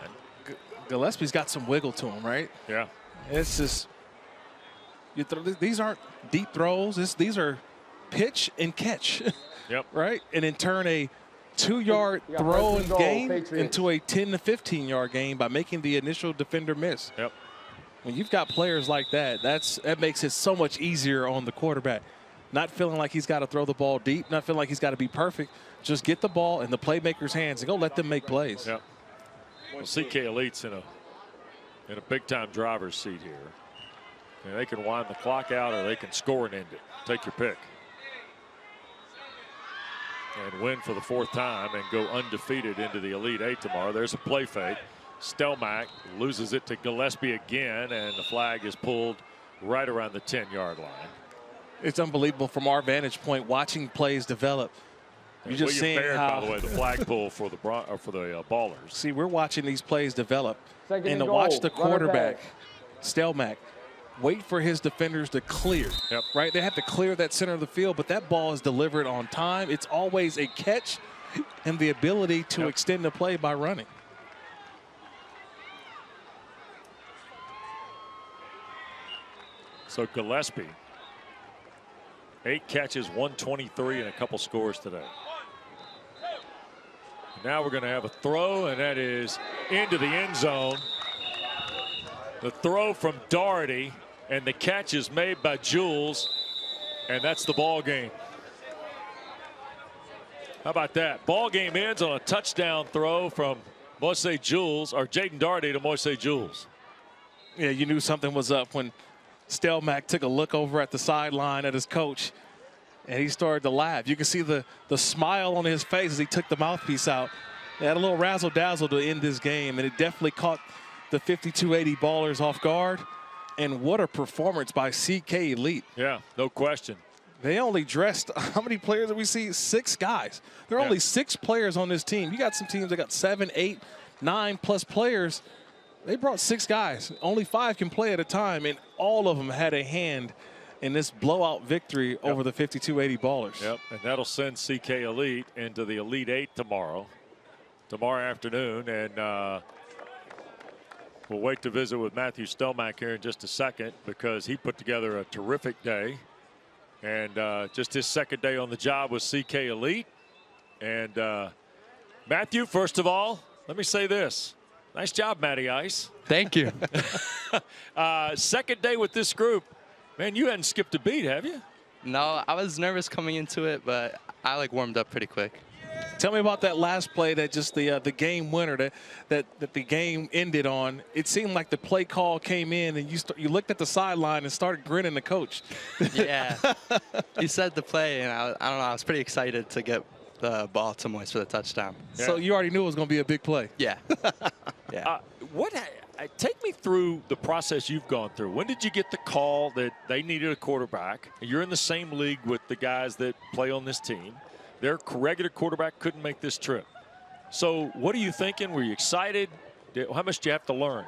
S11: Gillespie's got some wiggle to him, right?
S9: Yeah.
S11: It's just these aren't deep throws. These are pitch and catch.
S9: Yep.
S11: Right, and in turn a 2-yard throw and game into a 10 to 15-yard game by making the initial defender miss.
S9: Yep.
S11: When you've got players like that, that makes it so much easier on the quarterback. Not feeling like he's got to throw the ball deep, not feeling like he's got to be perfect. Just get the ball in the playmaker's hands and go let them make plays.
S9: Yep. Well, CK Elite's in a big-time driver's seat here. And they can wind the clock out or they can score and end it. Take your pick. And win for the 4th time and go undefeated into the Elite Eight tomorrow. There's a play fake. Stelmack loses it to Gillespie again, and the flag is pulled right around the 10-yard line.
S11: It's unbelievable from our vantage point watching plays develop. You just seeing how,
S9: by the way, the flag pull for the Ballers.
S11: See, we're watching these plays develop,
S8: Second
S11: and to
S8: goal.
S11: watch the
S8: Run it
S11: quarterback,
S8: back.
S11: Stelmack, wait for his defenders to clear.
S9: Yep.
S11: Right, they have to clear that center of the field, but that ball is delivered on time. It's always a catch, and the ability to extend the play by running.
S9: So Gillespie, 8 catches, 123, and a couple scores today. Now we're going to have a throw, and that is into the end zone. The throw from Doherty, and the catch is made by Jules, and that's the ball game. How about that? Ball game ends on a touchdown throw from Moise Jules, or Jaden Doherty to Moise Jules.
S11: Yeah, you knew something was up when Stelmack took a look over at the sideline at his coach, and he started to laugh. You can see the smile on his face as he took the mouthpiece out. They had a little razzle-dazzle to end this game, and it definitely caught the 5280 Ballers off guard. And what a performance by CK Elite.
S9: Yeah, no question.
S11: They only dressed, how many players did we see? 6 guys. There are only 6 players on this team. You got some teams that got 7, 8, 9+ players. They brought 6 guys. Only 5 can play at a time, and all of them had a hand in this blowout victory over the 5280 Ballers.
S9: Yep, and that'll send CK Elite into the Elite Eight tomorrow afternoon. And we'll wait to visit with Matthew Stelmack here in just a second, because he put together a terrific day. And just his 2nd day on the job with CK Elite. And Matthew, first of all, let me say this. Nice job, Matty Ice.
S10: Thank you.
S9: 2nd day with this group. Man, you hadn't skipped a beat, have you?
S10: No, I was nervous coming into it, but I warmed up pretty quick.
S11: Tell me about that last play, that just the game winner that the game ended on. It seemed like the play call came in, and you looked at the sideline and started grinning the coach.
S10: Yeah, he said the play, and I don't know. I was pretty excited to get the ball to Moise for the touchdown.
S11: Yeah. So you already knew it was going to be a big play.
S10: Yeah. Yeah.
S9: Take me through the process you've gone through. When did you get the call that they needed a quarterback? You're in the same league with the guys that play on this team. Their regular quarterback couldn't make this trip. So what are you thinking? Were you excited? How much do you have to learn?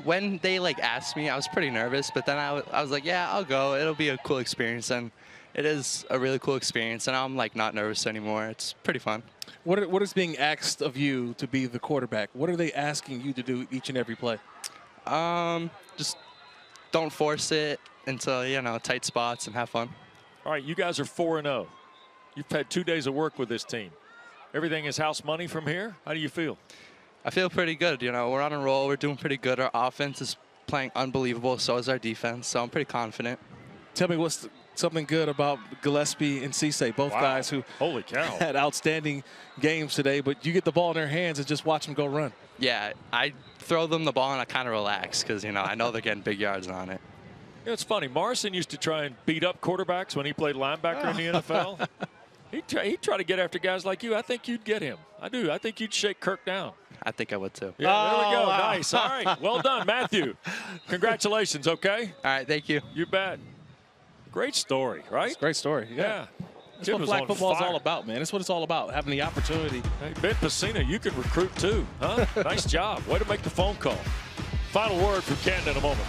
S10: When they asked me, I was pretty nervous, but then I was like, yeah, I'll go. It'll be a cool experience, and it is a really cool experience, and I'm not nervous anymore. It's pretty fun.
S11: What is being asked of you to be the quarterback? What are they asking you to do each and every play?
S10: Just don't force it into, you know, tight spots and have fun.
S9: All right, you guys are 4-0. You've had 2 days of work with this team. Everything is house money from here. How do you feel?
S10: I feel pretty good. You know, we're on a roll. We're doing pretty good. Our offense is playing unbelievable. So is our defense. So I'm pretty confident.
S11: Tell me what's something good about Gillespie and Cisse, both guys who
S9: holy cow
S11: had outstanding games today. But you get the ball in their hands and just watch them go run.
S10: Yeah, I throw them the ball and I kind of relax because, you know, I know they're getting big yards on it.
S9: You know, it's funny. Morrison used to try and beat up quarterbacks when he played linebacker in the NFL. He'd try to get after guys like you. I think you'd get him. I do. I think you'd shake Kirk down.
S10: I think I would too.
S9: Yeah, there we go. Wow. Nice. All right. Well done, Matthew. Congratulations, okay?
S10: All right, thank you.
S9: You bet. Great story, right?
S11: It's a great story. Yeah. That's what flag football is all about, man. That's what it's all about, having the opportunity.
S9: Hey, Ben Pacina, you can recruit too, huh? Nice job. Way to make the phone call. Final word from Canton in a moment.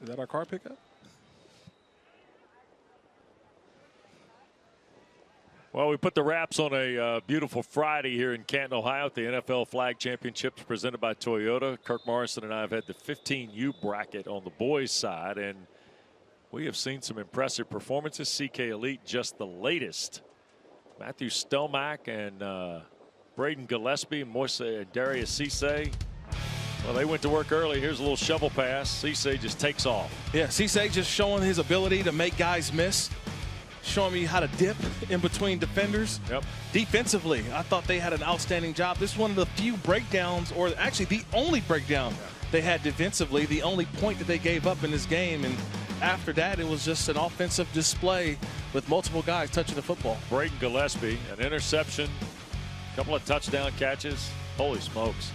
S11: Is that our car pickup?
S9: Well, we put the wraps on a beautiful Friday here in Canton, Ohio at the NFL Flag Championships presented by Toyota. Kirk Morrison and I have had the 15U bracket on the boys' side, and we have seen some impressive performances. CK Elite just the latest. Matthew Stelmach and Braden Gillespie and Darius Cisse. Well, they went to work early. Here's a little shovel pass. Cisse just takes off.
S11: Yeah, Cisse just showing his ability to make guys miss. Showing me how to dip in between defenders.
S9: Yep.
S11: Defensively, I thought they had an outstanding job. This is one of the few breakdowns, or actually the only breakdown they had defensively, the only point that they gave up in this game. And after that, it was just an offensive display with multiple guys touching the football.
S9: Braden Gillespie, an interception, a couple of touchdown catches. Holy smokes.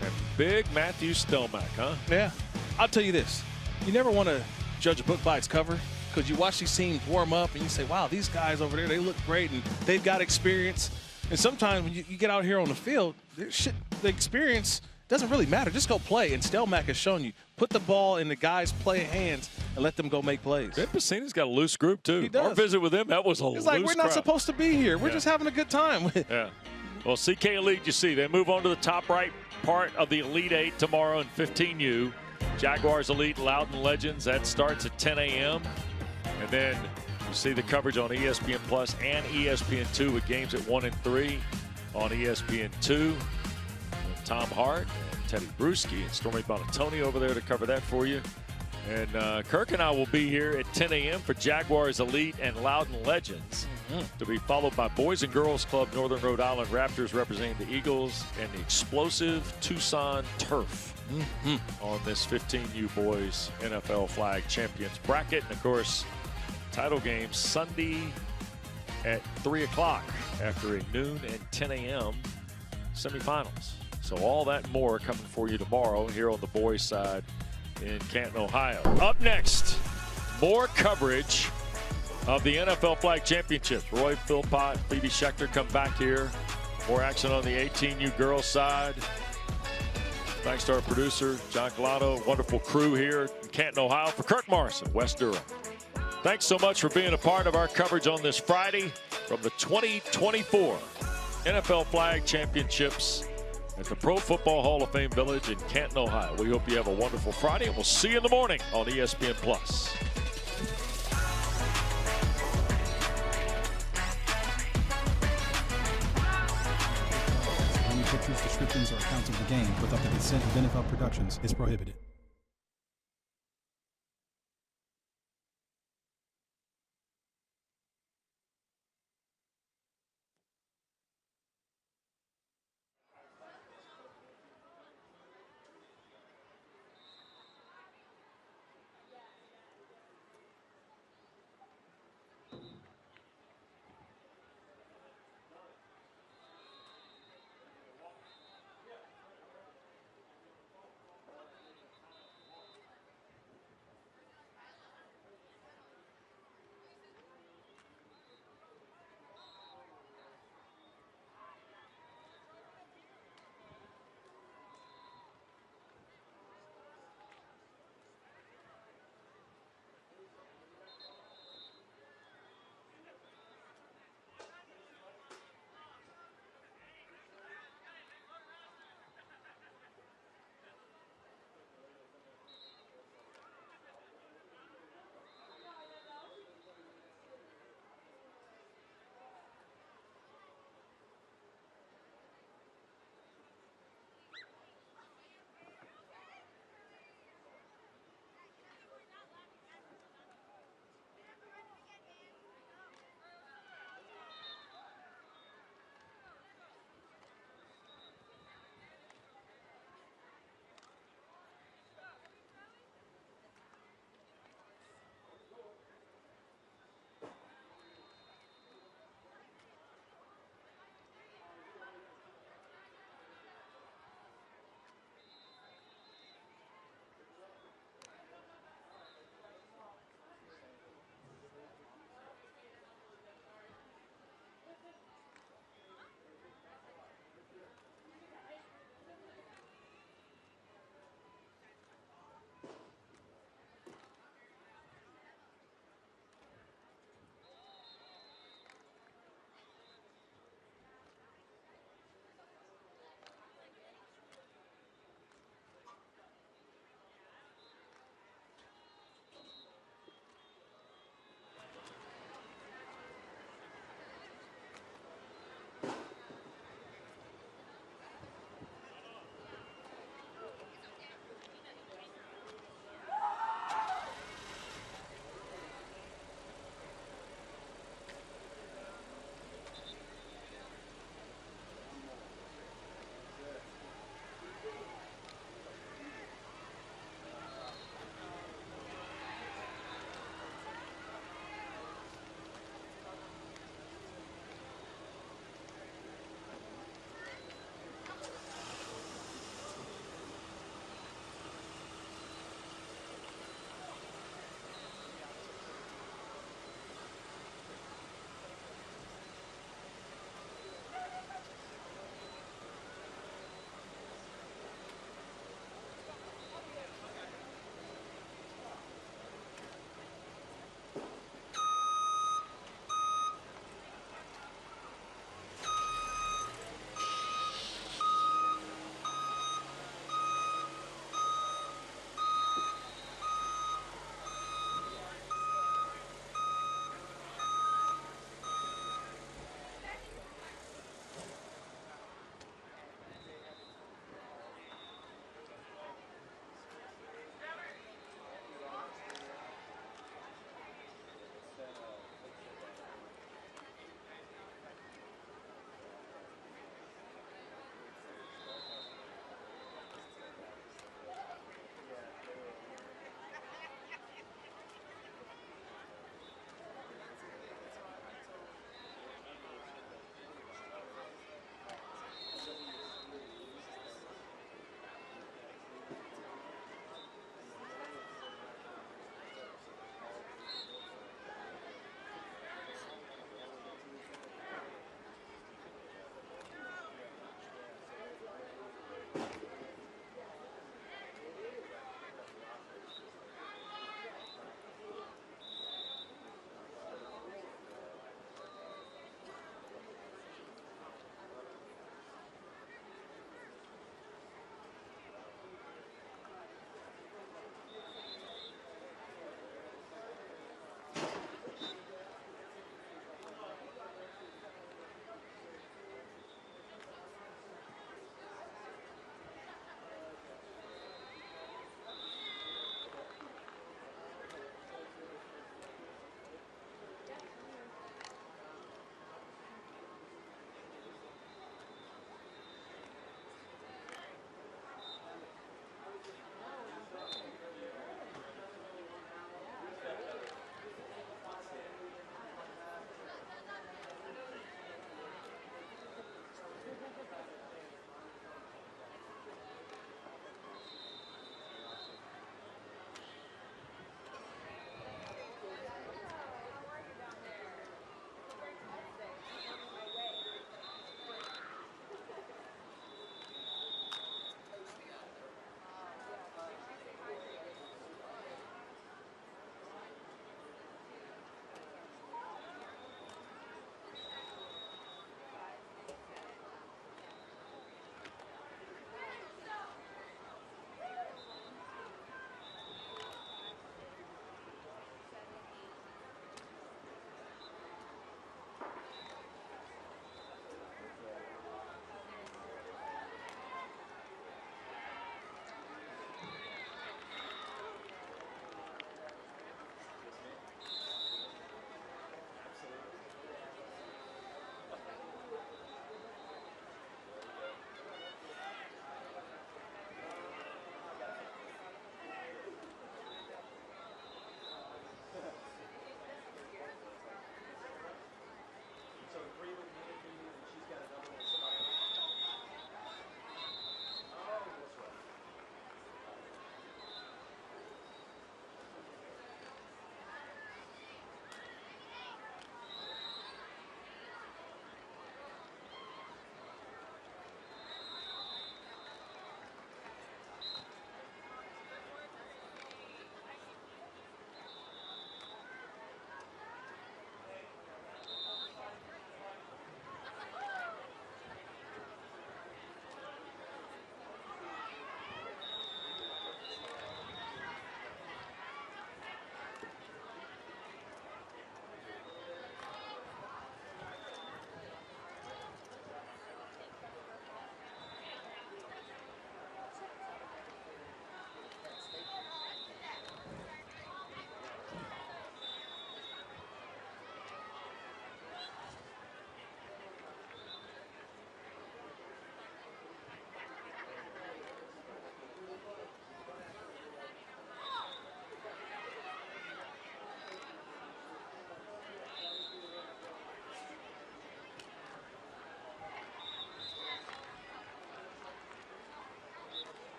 S9: And big Matthew Stelmach, huh?
S11: Yeah. I'll tell you this. You never want to judge a book by its cover, because you watch these teams warm up and you say, wow, these guys over there, they look great and they've got experience. And sometimes when you get out here on the field, the experience doesn't really matter. Just go play. And Stelmach has shown you, put the ball in the guys' playing hands and let them go make plays.
S9: Ben Pacina's got a loose group, too.
S11: He does.
S9: Our visit with him, that was a loose
S11: It's like, we're not
S9: crowd.
S11: supposed to be here. We're just having a good time.
S9: Yeah. Well, CK Elite, you see, they move on to the top right part of the Elite 8 tomorrow in 15U. Jaguars Elite, Loudon Legends, that starts at 10 a.m. And then you see the coverage on ESPN Plus and ESPN2 with games at 1 and 3 on ESPN2. With Tom Hart and Teddy Bruschi and Stormy Bonatoni over there to cover that for you. And Kirk and I will be here at 10 a.m. for Jaguars Elite and Loudon Legends. To be followed by Boys and Girls Club Northern Rhode Island Raptors representing the Eagles and the explosive Tucson Turf on this 15U Boys NFL Flag Champions bracket. And of course, title game Sunday at 3 o'clock after a noon and 10 a.m. semifinals. So all that and more coming for you tomorrow here on the boys side in Canton, Ohio. Up next, more coverage of the NFL Flag Championships. Roy Philpott, Phoebe Schechter come back here. More action on the 18U girls side. Thanks to our producer, John Galano, wonderful crew here in Canton, Ohio. For Kirk Morrison, West Durham. Thanks so much for being a part of our coverage on this Friday from the 2024 NFL Flag Championships at the Pro Football Hall of Fame Village in Canton, Ohio. We hope you have a wonderful Friday, and we'll see you in the morning on ESPN+.
S1: Any pictures, descriptions, or accounts of the game without the consent of NFL Productions is prohibited.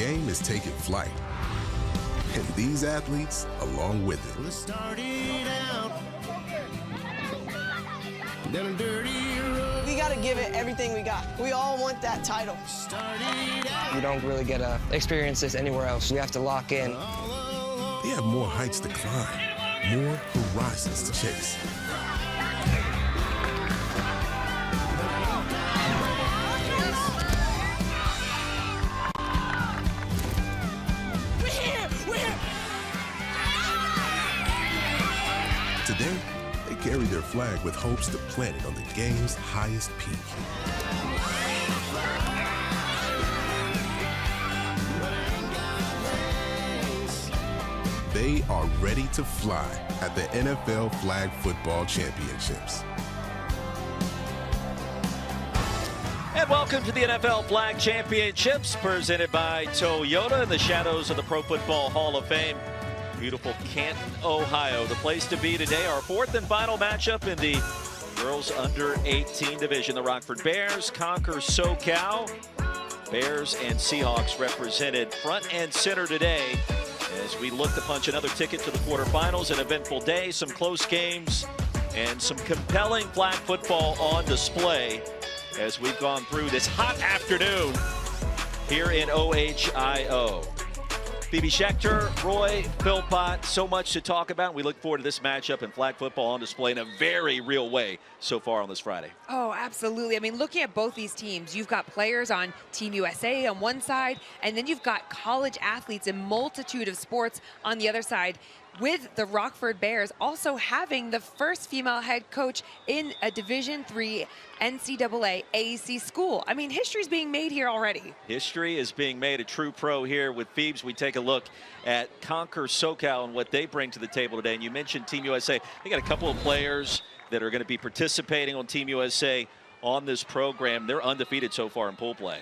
S2: game is taking flight. And these athletes along with it.
S4: Let's start it out down a dirty road.
S3: We got to give it everything we got. We all want that title.
S7: You don't really get to experience this anywhere else. You have to lock in.
S2: They have more heights to climb, more horizons to chase. Today, they carry their flag with hopes to plant it on the game's highest peak. They are ready to fly at the NFL Flag Football Championships.
S5: And welcome to the NFL Flag Championships, presented by Toyota in the shadows of the Pro Football Hall of Fame. Beautiful Canton, Ohio, the place to be today. Our fourth and final matchup in the girls under 18 division. The Rockford Bears conquer SoCal. Bears and Seahawks represented front and center today as we look to punch another ticket to the quarterfinals. An eventful day, some close games, and some compelling flag football on display as we've gone through this hot afternoon here in OHIO. Phoebe Schechter, Roy, Philpott, so much to talk about. We look forward to this matchup and flag football on display in a very real way so far on this Friday.
S6: Oh, absolutely. I mean, looking at both these teams, you've got players on Team USA on one side, and then you've got college athletes in multitude of sports on the other side, with the Rockford Bears also having the first female head coach in a Division III NCAA AAC school. I mean, history's being made here already.
S5: History is being made, a true pro here with Phoebes. We take a look at Conquer SoCal and what they bring to the table today. And you mentioned Team USA. They got a couple of players that are going to be participating on Team USA on this program. They're undefeated so far in pool play.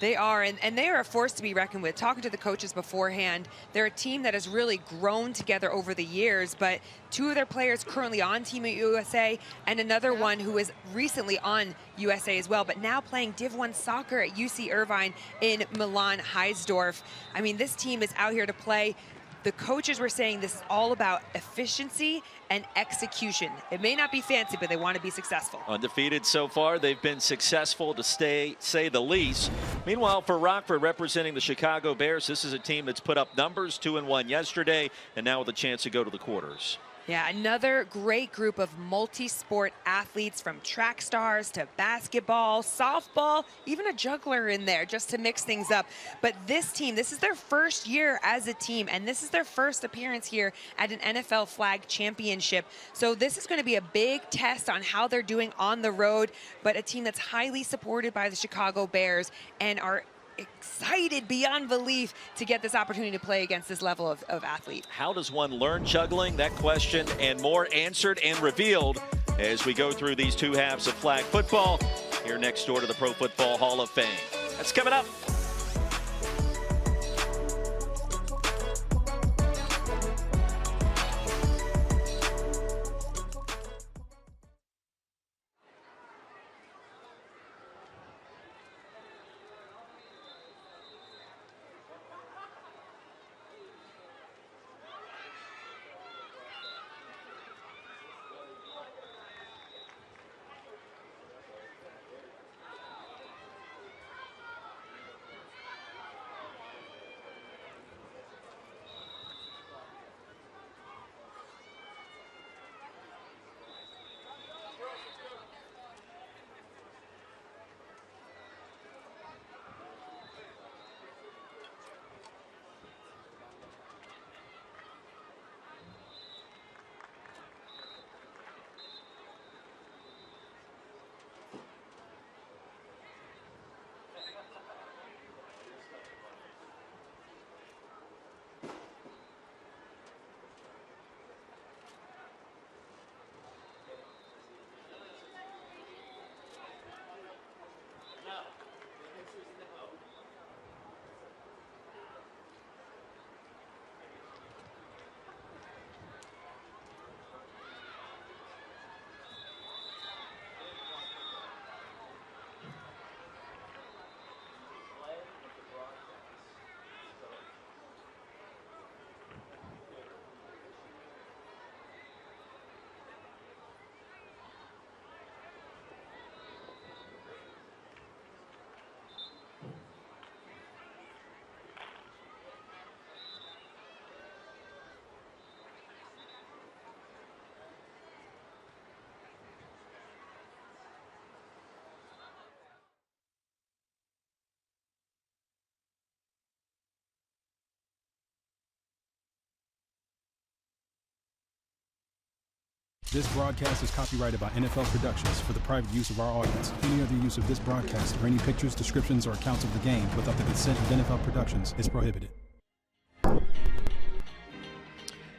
S6: They are, and they are a force to be reckoned with. Talking to the coaches beforehand, they're a team that has really grown together over the years, but two of their players currently on Team USA and another one who is recently on USA as well, but now playing Div 1 soccer at UC Irvine in Milan Heisdorf. I mean, this team is out here to play. The coaches were saying this is all about efficiency and execution. It may not be fancy, but they want to be successful.
S5: Undefeated so far. They've been successful to say the least. Meanwhile, for Rockford representing the Chicago Bears, this is a team that's put up numbers, 2-1 yesterday, and now with a chance to go to the quarters.
S6: Yeah, another great group of multi-sport athletes, from track stars to basketball, softball, even a juggler in there just to mix things up. But this team, this is their first year as a team, and this is their first appearance here at an NFL Flag Championship. So this is going to be a big test on how they're doing on the road, but a team that's highly supported by the Chicago Bears and are excited beyond belief to get this opportunity to play against this level of athlete.
S5: How does one learn juggling? That question and more answered and revealed as we go through these two halves of flag football here next door to the Pro Football Hall of Fame. That's coming up.
S1: This broadcast is copyrighted by NFL Productions for the private use of our audience. Any other use of this broadcast or any pictures, descriptions, or accounts of the game without the consent of NFL Productions is prohibited.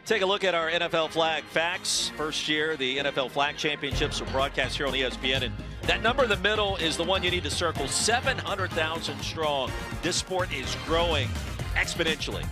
S5: Take a look at our NFL flag facts. First year, the NFL Flag Championships were broadcast here on ESPN, and that number in the middle is the one you need to circle. 700,000 strong. This sport is growing exponentially.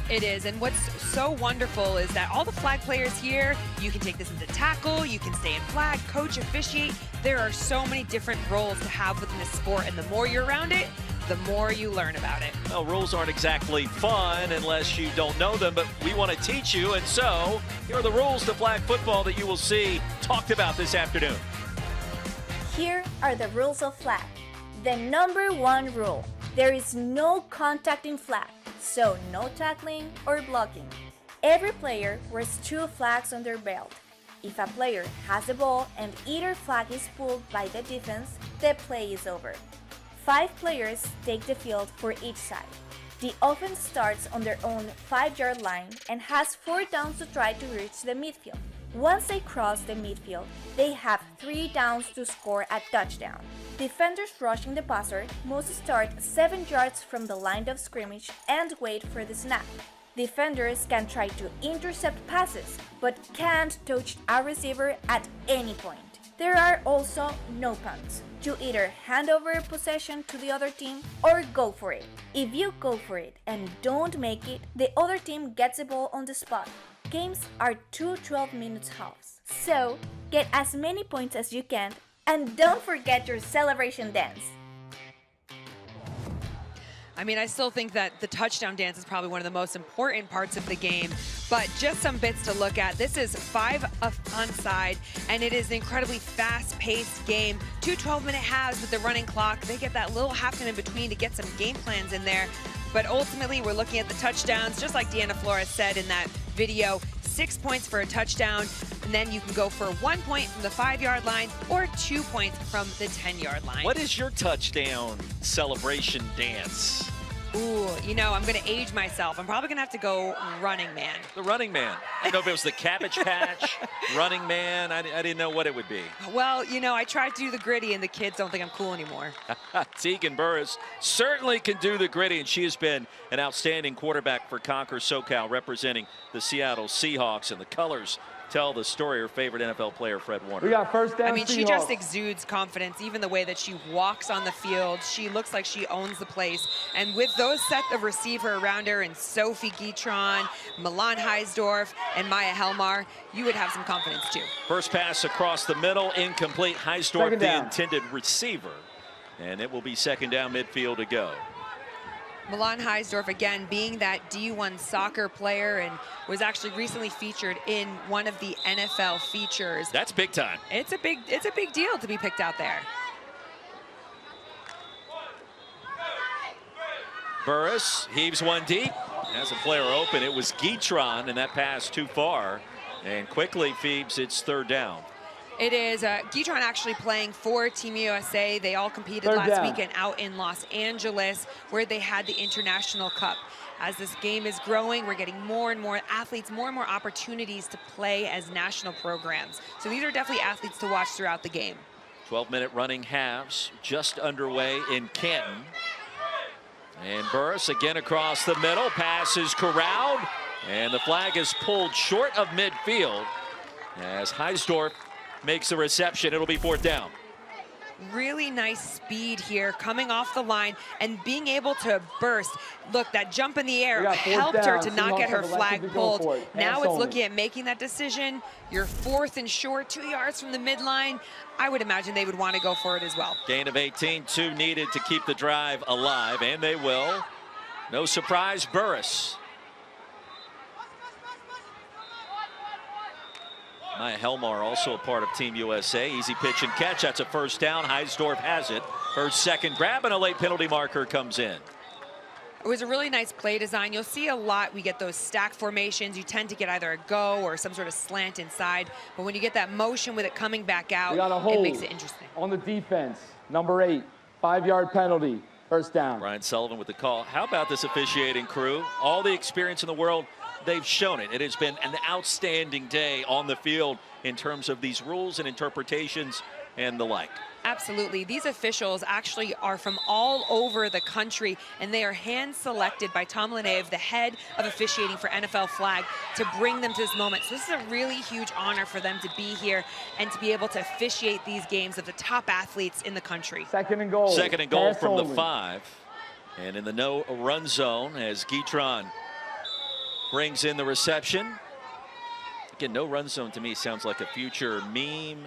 S6: It is, and what's so wonderful is that all the flag players here, you can take this into tackle, you can stay in flag, coach, officiate. There are so many different roles to have within this sport, and the more you're around it, the more you learn about it.
S5: Well, rules aren't exactly fun unless you don't know them, but we want to teach you, and so here are the rules to flag football that you will see talked about this afternoon.
S16: Here are the rules of flag. The number one rule: there is no contact in flag, so no tackling or blocking. Every player wears 2 flags on their belt. If a player has the ball and either flag is pulled by the defense, the play is over. 5 players take the field for each side. The offense starts on their own 5-yard line and has 4 downs to try to reach the midfield. Once they cross the midfield, they have 3 downs to score a touchdown. Defenders rushing the passer must start 7 yards from the line of scrimmage and wait for the snap. Defenders can try to intercept passes, but can't touch a receiver at any point. There are also no punts. You either hand over possession to the other team or go for it. If you go for it and don't make it, the other team gets the ball on the spot. Games are 2 12-minute halves, so get as many points as you can, and don't forget your celebration dance.
S6: I mean, I still think that the touchdown dance is probably one of the most important parts of the game, but just some bits to look at. This is 5 onside, and it is an incredibly fast-paced game. 2 12-minute halves with the running clock. They get that little half time in between to get some game plans in there, but ultimately we're looking at the touchdowns, just like Deanna Flores said in that video. 6 points for a touchdown, and then you can go for 1 point from the 5-yard line or 2 points from the 10-yard line.
S5: What is your touchdown celebration dance?
S6: Ooh, you know, I'm going to age myself. I'm probably going to have to go Running Man.
S5: The Running Man. I don't know if it was the Cabbage Patch, Running Man. I didn't know what it would be.
S6: Well, you know, I tried to do the gritty, and the kids don't think I'm cool anymore.
S5: Tegan Burris certainly can do the gritty, and she has been an outstanding quarterback for Conquer SoCal, representing the Seattle Seahawks, and the colors tell the story. Her favorite NFL player, Fred Warner.
S8: We got first down.
S6: I mean, she just exudes confidence, even the way that she walks on the field. She looks like she owns the place. And with those set of receiver around her, and Sophie Guitron, Milan Heisdorf, and Maya Helmar, you would have some confidence too.
S5: First pass across the middle, incomplete. Heisdorf, the intended receiver. And it will be second down, midfield to go.
S6: Milan Heisdorf, again, being that D1 soccer player, and was actually recently featured in one of the NFL features.
S5: That's big time.
S6: It's a big deal to be picked out there.
S5: Burris heaves one deep, has a player open. It was Guitron, and that pass too far. And quickly Phoebes, it's third down.
S6: It is Guitron actually playing for Team USA. They all competed last weekend out in Los Angeles, where they had the International Cup. As this game is growing, we're getting more and more athletes, more and more opportunities to play as national programs. So these are definitely athletes to watch throughout the game.
S5: 12-minute running halves just underway in Canton. And Burris again across the middle. Pass is corralled, and the flag is pulled short of midfield as Heisdorf makes the reception. It'll be fourth down.
S6: Really nice speed here, coming off the line and being able to burst. Look, that jump in the air helped her to not get her flag pulled. Now it's looking at making that decision. You're 4th and short, 2 yards from the midline. I would imagine they would want to go for it as well.
S5: Gain of 18, 2 needed to keep the drive alive, and they will. No surprise, Burris. Maya Helmar also a part of Team USA. Easy pitch and catch. That's a first down. Heisdorf has it. Her second grab, and a late penalty marker comes in.
S6: It was a really nice play design. You'll see a lot. We get those stack formations. You tend to get either a go or some sort of slant inside. But when you get that motion with it coming back out, it makes it interesting.
S8: On the defense, number 8, 5-yard penalty, first down.
S5: Brian Sullivan with the call. How about this officiating crew? All the experience in the world. they've shown it. It has been an outstanding day on the field in terms of these rules and interpretations and the like.
S6: Absolutely. These officials actually are from all over the country, and they are hand-selected by Tom Lenev, the head of officiating for NFL Flag, to bring them to this moment. So this is a really huge honor for them to be here and to be able to officiate these games of the top athletes in the country.
S8: Second and goal.
S5: Second and goal
S8: Pass
S5: from the
S8: only.
S5: 5. And in the no-run zone as Guitron brings in the reception. Again, no run zone to me sounds like a future meme,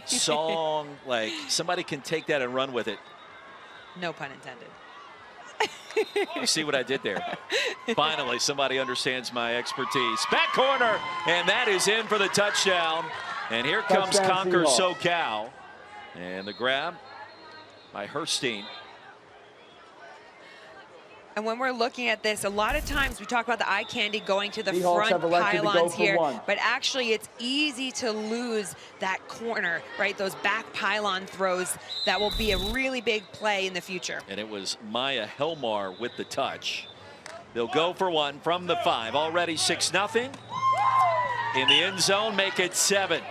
S5: song. Like somebody can take that and run with it.
S6: No pun intended.
S5: You see what I did there? Finally, somebody understands my expertise. Back corner, and that is in for the touchdown. And here comes Conquer SoCal. And the grab by Herstein.
S6: And when we're looking at this, a lot of times we talk about the eye candy going to the
S8: Seahawks
S6: front pylons here,
S8: one.
S6: but actually it's easy to lose that corner, right? Those back pylon throws that will be a really big play in the future.
S5: And it was Maya Helmar with the touch. They'll go for one from the 5. Already 6-0. In the end zone, make it 7.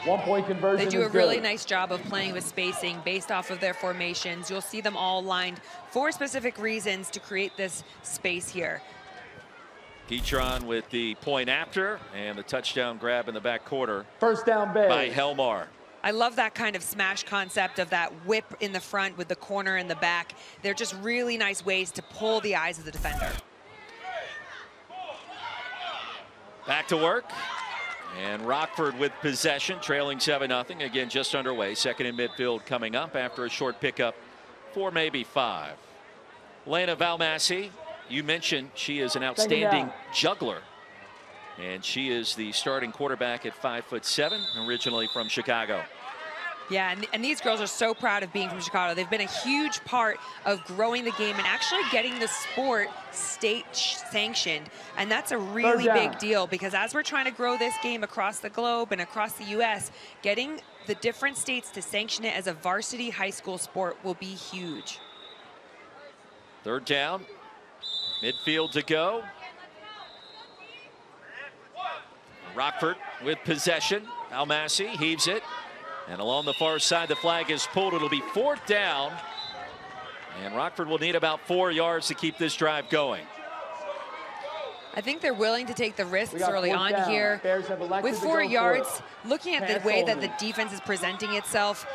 S8: 1-point conversion.
S6: They do a
S8: is
S6: really
S8: good.
S6: nice job of playing with spacing based off of their formations. You'll see them all lined for specific reasons to create this space here.
S5: Guitron with the point after, and the touchdown grab in the back quarter.
S8: First down, Bears.
S5: By Helmar.
S6: I love that kind of smash concept of that whip in the front with the corner in the back. They're just really nice ways to pull the eyes of the defender.
S5: Back to work. And Rockford with possession, trailing 7-0. Again, just underway. Second in midfield coming up after a short pickup for maybe 5. Lena Valmassi, you mentioned she is an outstanding juggler. And she is the starting quarterback at 5'7", originally from Chicago.
S6: Yeah, and these girls are so proud of being from Chicago. They've been a huge part of growing the game and actually getting the sport state sanctioned. And that's a really big deal because as we're trying to grow this game across the globe and across the U.S., getting the different states to sanction it as a varsity high school sport will be huge.
S5: Third down, midfield to go. Rockford with possession. Valmassi heaves it. And along the far side, the flag is pulled. It'll be 4th down. And Rockford will need about 4 yards to keep this drive going.
S6: I think they're willing to take the risks early on
S8: down.
S6: here. With 4 yards, looking at the way that
S8: only.
S6: the defense is presenting itself,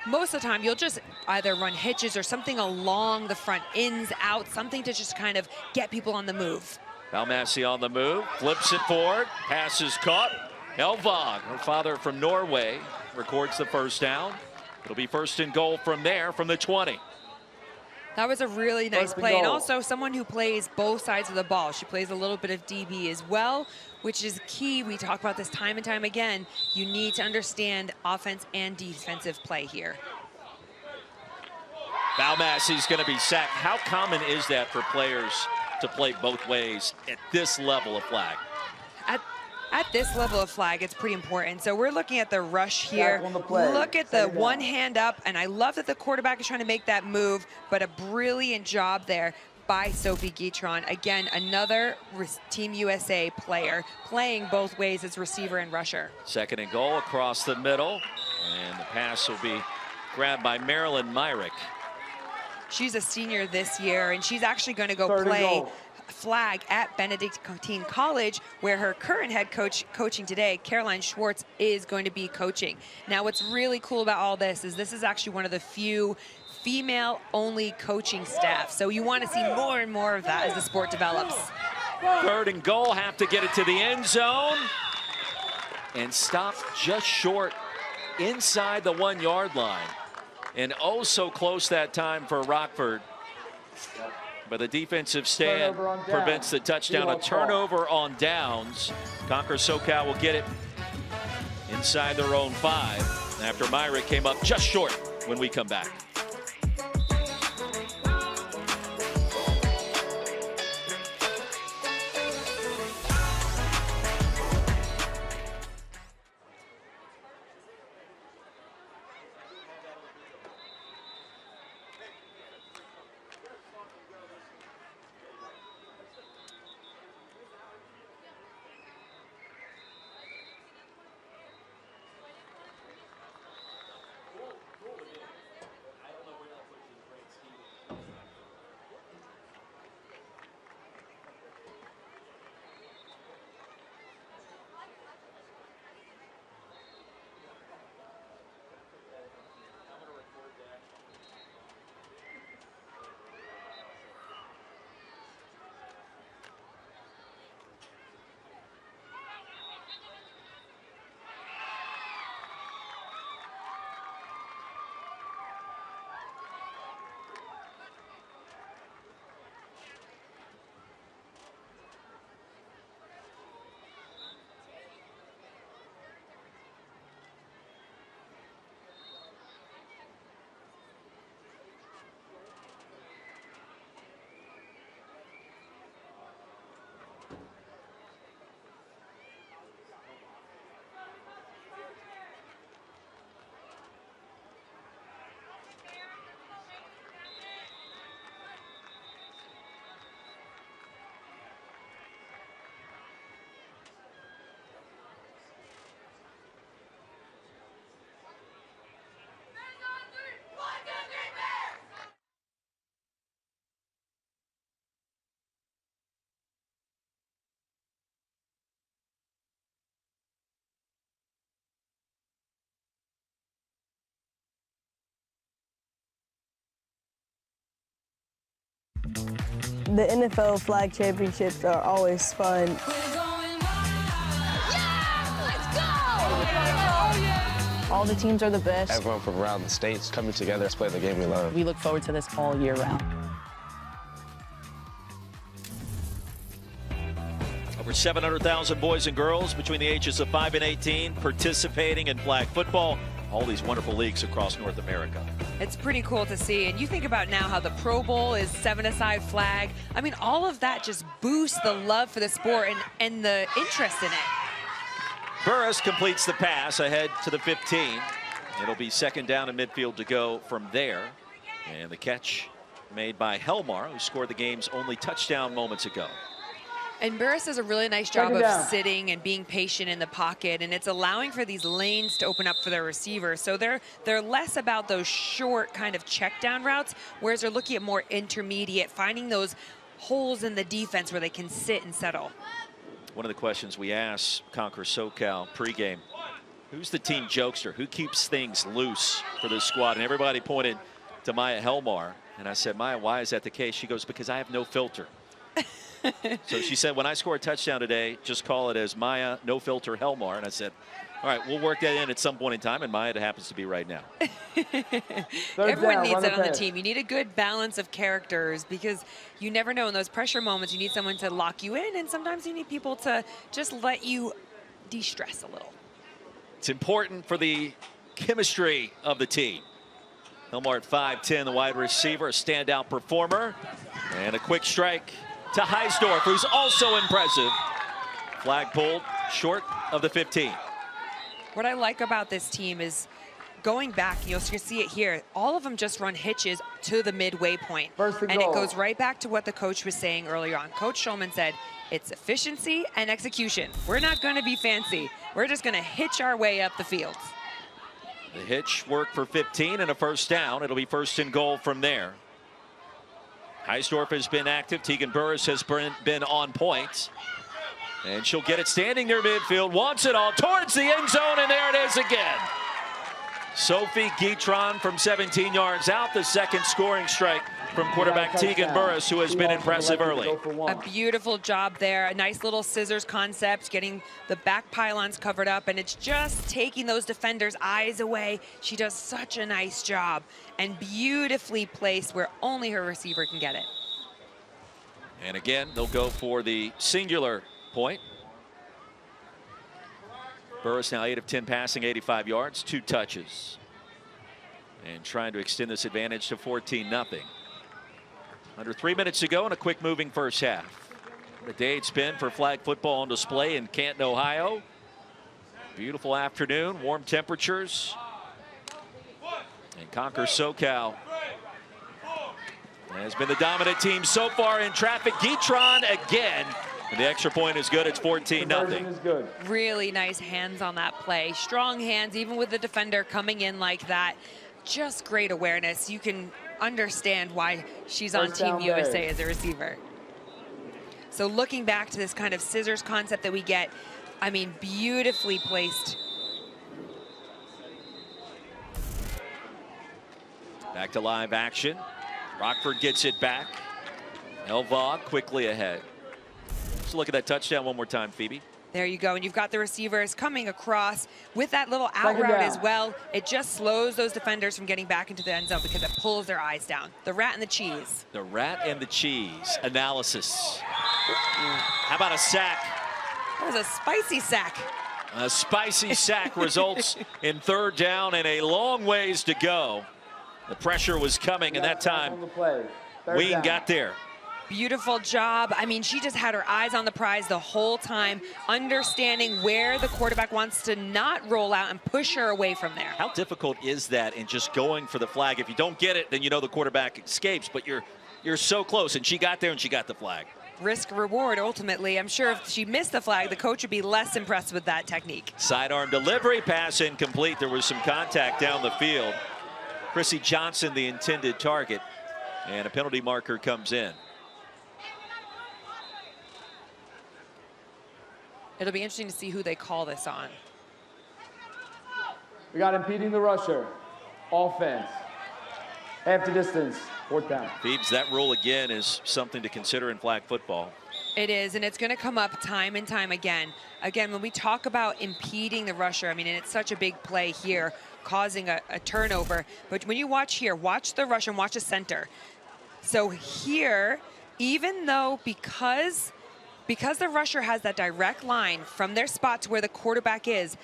S6: most of the time you'll just either run hitches or something along the front, ins, out, something to just kind of get people on the move.
S5: Valmassi on the move, flips it forward, pass is caught. Elvåg, her father from Norway, records the first down. It'll be 1st and goal from there, from the 20.
S6: That was a really nice play, and also someone who plays both sides of the ball. She plays a little bit of DB as well, which is key. We talk about this time and time again. You need to understand offense and defensive play here.
S5: Valmassi's going to be sacked. How common is that for players to play both ways at this level of flag?
S6: At this level of flag, it's pretty important. So we're looking at the rush here. Look at the one hand up, and I love that the quarterback is trying to make that move, but a brilliant job there by Sophie Guitron. Again, another Team USA player playing both ways as receiver and rusher.
S5: 2nd and goal across the middle, and the pass will be grabbed by Marilyn Myrick.
S6: She's a senior this year, and she's actually going to go play flag at Benedictine College, where her current head coach coaching today, Caroline Schwartz, is going to be coaching. Now, what's really cool about all this is actually one of the few female-only coaching staff. So you want to see more and more of that as the sport develops.
S5: 3rd and goal, have to get it to the end zone. And stop just short inside the 1 yard line. And oh so close that time for Rockford. But the defensive stand prevents the touchdown. A turnover on downs. Conquer SoCal will get it inside their own 5 after Myrick came up just short when we come back.
S33: The NFL flag championships are always fun.
S13: All the teams are the best.
S12: Everyone from around the states coming together to play the game we love.
S13: We look forward to this all year round.
S5: Over 700,000 boys and girls between the ages of 5 and 18 participating in flag football. All these wonderful leagues across North America.
S6: It's pretty cool to see. And you think about now how the Pro Bowl is 7-a-side flag. I mean, all of that just boosts the love for the sport and the interest in it.
S5: Burris completes the pass ahead to the 15. It'll be second down in midfield to go from there. And the catch made by Helmar, who scored the game's only touchdown moments ago.
S6: And Burris does a really nice job of sitting and being patient in the pocket, and it's allowing for these lanes to open up for their receivers. So they're less about those short kind of check down routes, whereas they're looking at more intermediate, finding those holes in the defense where they can sit and settle.
S5: One of the questions we asked Conquer SoCal pregame, who's the team jokester? Who keeps things loose for this squad? And everybody pointed to Maya Helmar. And I said, Maya, why is that the case? She goes, because I have no filter. So she said, when I score a touchdown today, just call it as Maya No Filter Helmar. And I said, all right, we'll work that in at some point in time. And Maya, it happens to be right now.
S6: Everyone needs that on the team. You need a good balance of characters because you never know in those pressure moments. You need someone to lock you in, and sometimes you need people to just let you de-stress a little.
S5: It's important for the chemistry of the team. Helmar at 5'10", the wide receiver, a standout performer, and a quick strike to Heisdorf, who's also impressive. Flag pulled short of the 15.
S6: What I like about this team is going back, you'll see it here, all of them just run hitches to the midway point. And it goes right back to what the coach was saying earlier on. Coach Schulman said, it's efficiency and execution. We're not going to be fancy. We're just going to hitch our way up the field.
S5: The hitch worked for 15 and a first down. It'll be first and goal from there. Heisdorf has been active. Tegan Burris has been on point. And she'll get it standing near midfield. Wants it all towards the end zone, and there it is again. Sophie Guitron from 17 yards out. The second scoring strike from quarterback Tegan Burris, who has been impressive early.
S6: A beautiful job there. A nice little scissors concept, getting the back pylons covered up, and it's just taking those defenders' eyes away. She does such a nice job and beautifully placed where only her receiver can get it.
S5: And again, they'll go for the singular point. Burris now 8 of 10 passing, 85 yards, 2 touches. And trying to extend this advantage to 14-0. Under 3 minutes to go in a quick moving first half. The day it's been for flag football on display in Canton, Ohio. Beautiful afternoon, warm temperatures. And Conquer SoCal has been the dominant team so far in traffic. Guitron again. And the extra point is good. It's 14-0.
S6: Really nice hands on that play. Strong hands, even with the defender coming in like that. Just great awareness. You can understand why she's on Team USA as a receiver. So looking back to this kind of scissors concept that we get, I mean, beautifully placed.
S5: Back to live action. Rockford gets it back. Elvog quickly ahead. Let's look at that touchdown one more time, Phoebe.
S6: There you go, and you've got the receivers coming across with that little out route as well. It just slows those defenders from getting back into the end zone because it pulls their eyes down. The rat and the cheese.
S5: The rat and the cheese analysis. How about a sack?
S6: That was a spicy sack.
S5: A spicy sack results in third down and a long ways to go. The pressure was coming, and that time Ween got there.
S6: Beautiful job. I mean, she just had her eyes on the prize the whole time, understanding where the quarterback wants to not roll out and push her away from there.
S5: How difficult is that in just going for the flag? If you don't get it, then you know the quarterback escapes, but you're so close, and she got there and she got the flag.
S6: Risk reward, ultimately. I'm sure if she missed the flag, the coach would be less impressed with that technique.
S5: Sidearm delivery, pass incomplete. There was some contact down the field. Chrissy Johnson, the intended target, and a penalty marker comes in.
S6: It'll be interesting to see who they call this on.
S8: We got impeding the rusher. Offense. Half the distance, 4th down.
S5: Phoebes, that rule again is something to consider in flag football.
S6: It is, and it's going to come up time and time again. Again, when we talk about impeding the rusher, I mean, and it's such a big play here, causing a turnover. But when you watch here, watch the rusher and watch the center. So here, even though because the rusher has that direct line from their spot to where the quarterback is,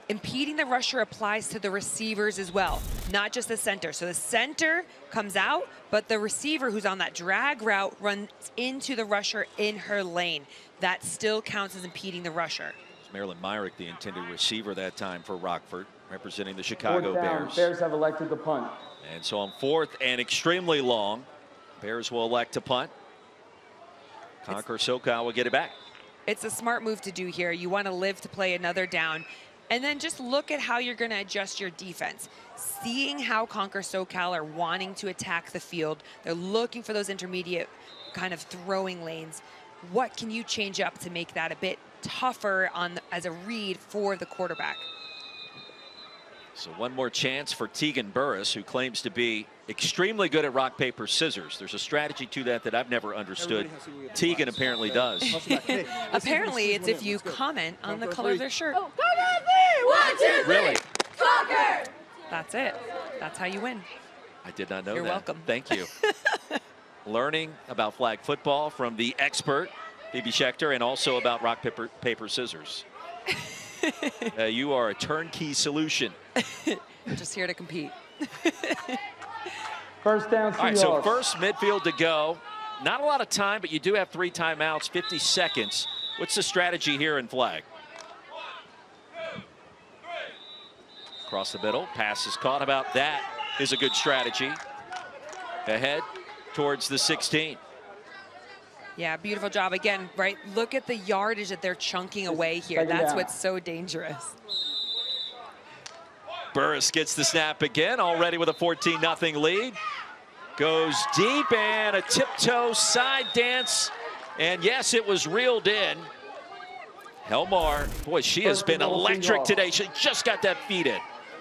S6: impeding the rusher applies to the receivers as well, not just the center. So the center comes out, but the receiver who's on that drag route runs into the rusher in her lane. That still counts as impeding the rusher.
S5: It's Marilyn Myrick, the intended receiver that time for Rockford, representing the Chicago
S8: 4th down.
S5: Bears.
S8: Bears have elected to punt.
S5: And so on 4th and extremely long, Bears will elect to punt. Conquer SoCal will get it back.
S6: It's a smart move to do here. You want to live to play another down. And then just look at how you're going to adjust your defense. Seeing how Conquer SoCal are wanting to attack the field. They're looking for those intermediate kind of throwing lanes. What can you change up to make that a bit tougher as a read for the quarterback?
S5: So one more chance for Tegan Burris, who claims to be extremely good at rock, paper, scissors. There's a strategy to that I've never understood. Tegan apparently does.
S6: Apparently, it's if you comment on the color of their shirt.
S32: Oh, 1, 2, 3.
S5: Really?
S32: Conquer!
S6: That's it. That's how you win.
S5: I did not know that.
S6: You're welcome.
S5: Thank you. Learning about flag football from the expert, Phoebe Schechter, and also about rock, paper, scissors. You are a turnkey solution.
S6: We're just here to compete.
S8: 1st down, Seahawks.
S5: All right, so first midfield to go. Not a lot of time, but you do have 3 timeouts, 50 seconds. What's the strategy here in flag? Across the middle, pass is caught. About that is a good strategy. Ahead towards the 16.
S6: Yeah, beautiful job. Again, right, look at the yardage that they're chunking away here. That's what's so dangerous.
S5: Burris gets the snap again, already with a 14-0 lead. Goes deep and a tiptoe side dance. And yes, it was reeled in. Helmar, boy, she has been electric today. She just got that feed in.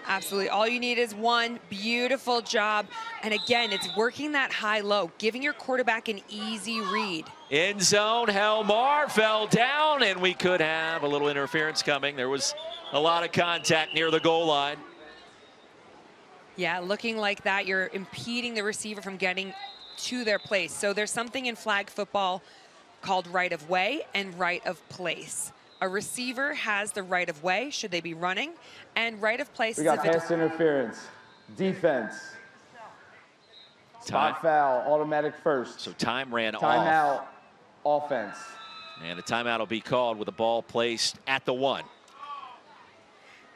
S6: Absolutely. All you need is one. Beautiful job. And again, it's working that high-low, giving your quarterback an easy read.
S5: End zone, Helmar fell down, and we could have a little interference coming. There was a lot of contact near the goal line.
S6: Yeah, looking like that, you're impeding the receiver from getting to their place. So there's something in flag football called right of way and right of place. A receiver has the right of way, should they be running, and right of place.
S8: We got pass interference, defense, spot foul, automatic first.
S5: So time ran off.
S8: Timeout, offense.
S5: And a timeout will be called with the ball placed at the 1.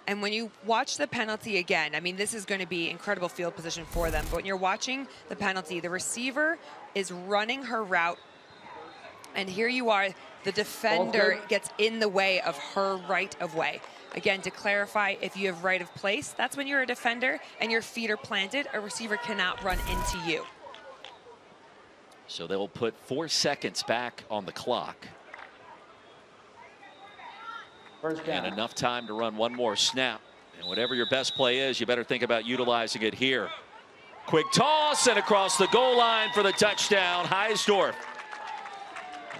S6: And when you watch the penalty again, I mean, this is going to be incredible field position for them. But when you're watching the penalty, the receiver is running her route. And here you are, the defender gets in the way of her right of way. Again, to clarify, if you have right of place, that's when you're a defender and your feet are planted. A receiver cannot run into you.
S5: So they'll put 4 seconds back on the clock. And enough time to run one more snap. And whatever your best play is, you better think about utilizing it here. Quick toss and across the goal line for the touchdown. Heisdorf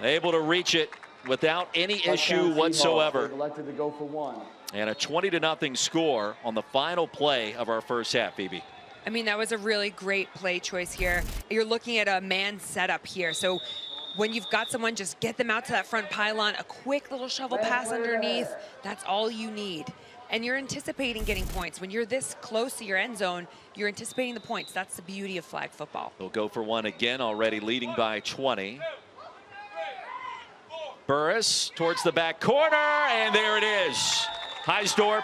S5: able to reach it without any issue whatsoever.
S8: Elected to go for 1.
S5: And a 20-0 score on the final play of our first half, Phoebe.
S6: I mean, that was a really great play choice here. You're looking at a man setup here. So when you've got someone, just get them out to that front pylon, a quick little shovel pass underneath. That's all you need. And you're anticipating getting points. When you're this close to your end zone, you're anticipating the points. That's the beauty of flag football.
S5: They'll go for 1 again, already leading by 20. Burris towards the back corner, and there it is. Heisdorf,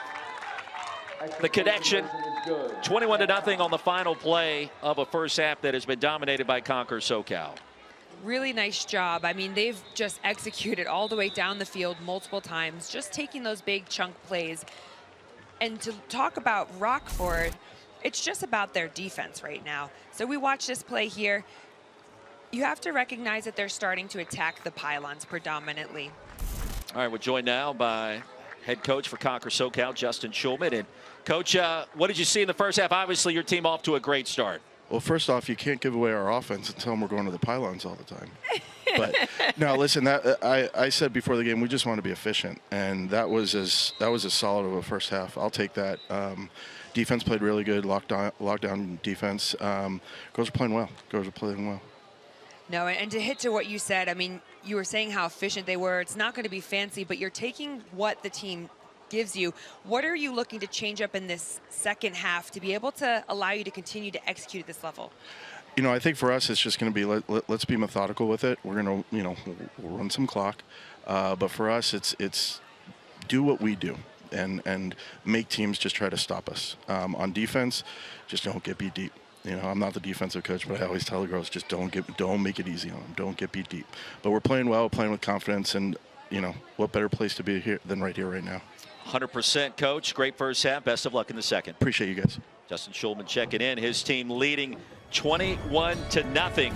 S5: the connection. 21-0 on the final play of a first half that has been dominated by Conquer SoCal.
S6: Really nice job. I mean, they've just executed all the way down the field multiple times, just taking those big chunk plays. And to talk about Rockford, it's just about their defense right now. So we watch this play here. You have to recognize that they're starting to attack the pylons predominantly.
S5: All right, we're joined now by head coach for Conquer SoCal, Justin Schulman. And Coach, what did you see in the first half? Obviously, your team off to a great start.
S17: Well, first off, you can't give away our offense and tell them we're going to the pylons all the time. But no, listen. I said before the game we just want to be efficient, and that was as solid of a first half. I'll take that. Defense played really good. Lockdown defense. Girls are playing well. Girls are playing well.
S6: No, and to hit to what you said, I mean, you were saying how efficient they were. It's not going to be fancy, but you're taking what the team gives you. What are you looking to change up in this second half to be able to allow you to continue to execute at this level?
S17: You know, I think for us it's just going to be let's be methodical with it. We're going to, we'll run some clock, but for us it's do what we do and make teams just try to stop us. On defense, just don't get beat deep. I'm not the defensive coach, but I always tell the girls, just don't make it easy on them. Don't get beat deep. But we're playing well, playing with confidence, and what better place to be here than right here, right now.
S5: 100%, Coach. Great first half. Best of luck in the second.
S17: Appreciate you guys.
S5: Justin Schulman checking in. His team leading 21-0.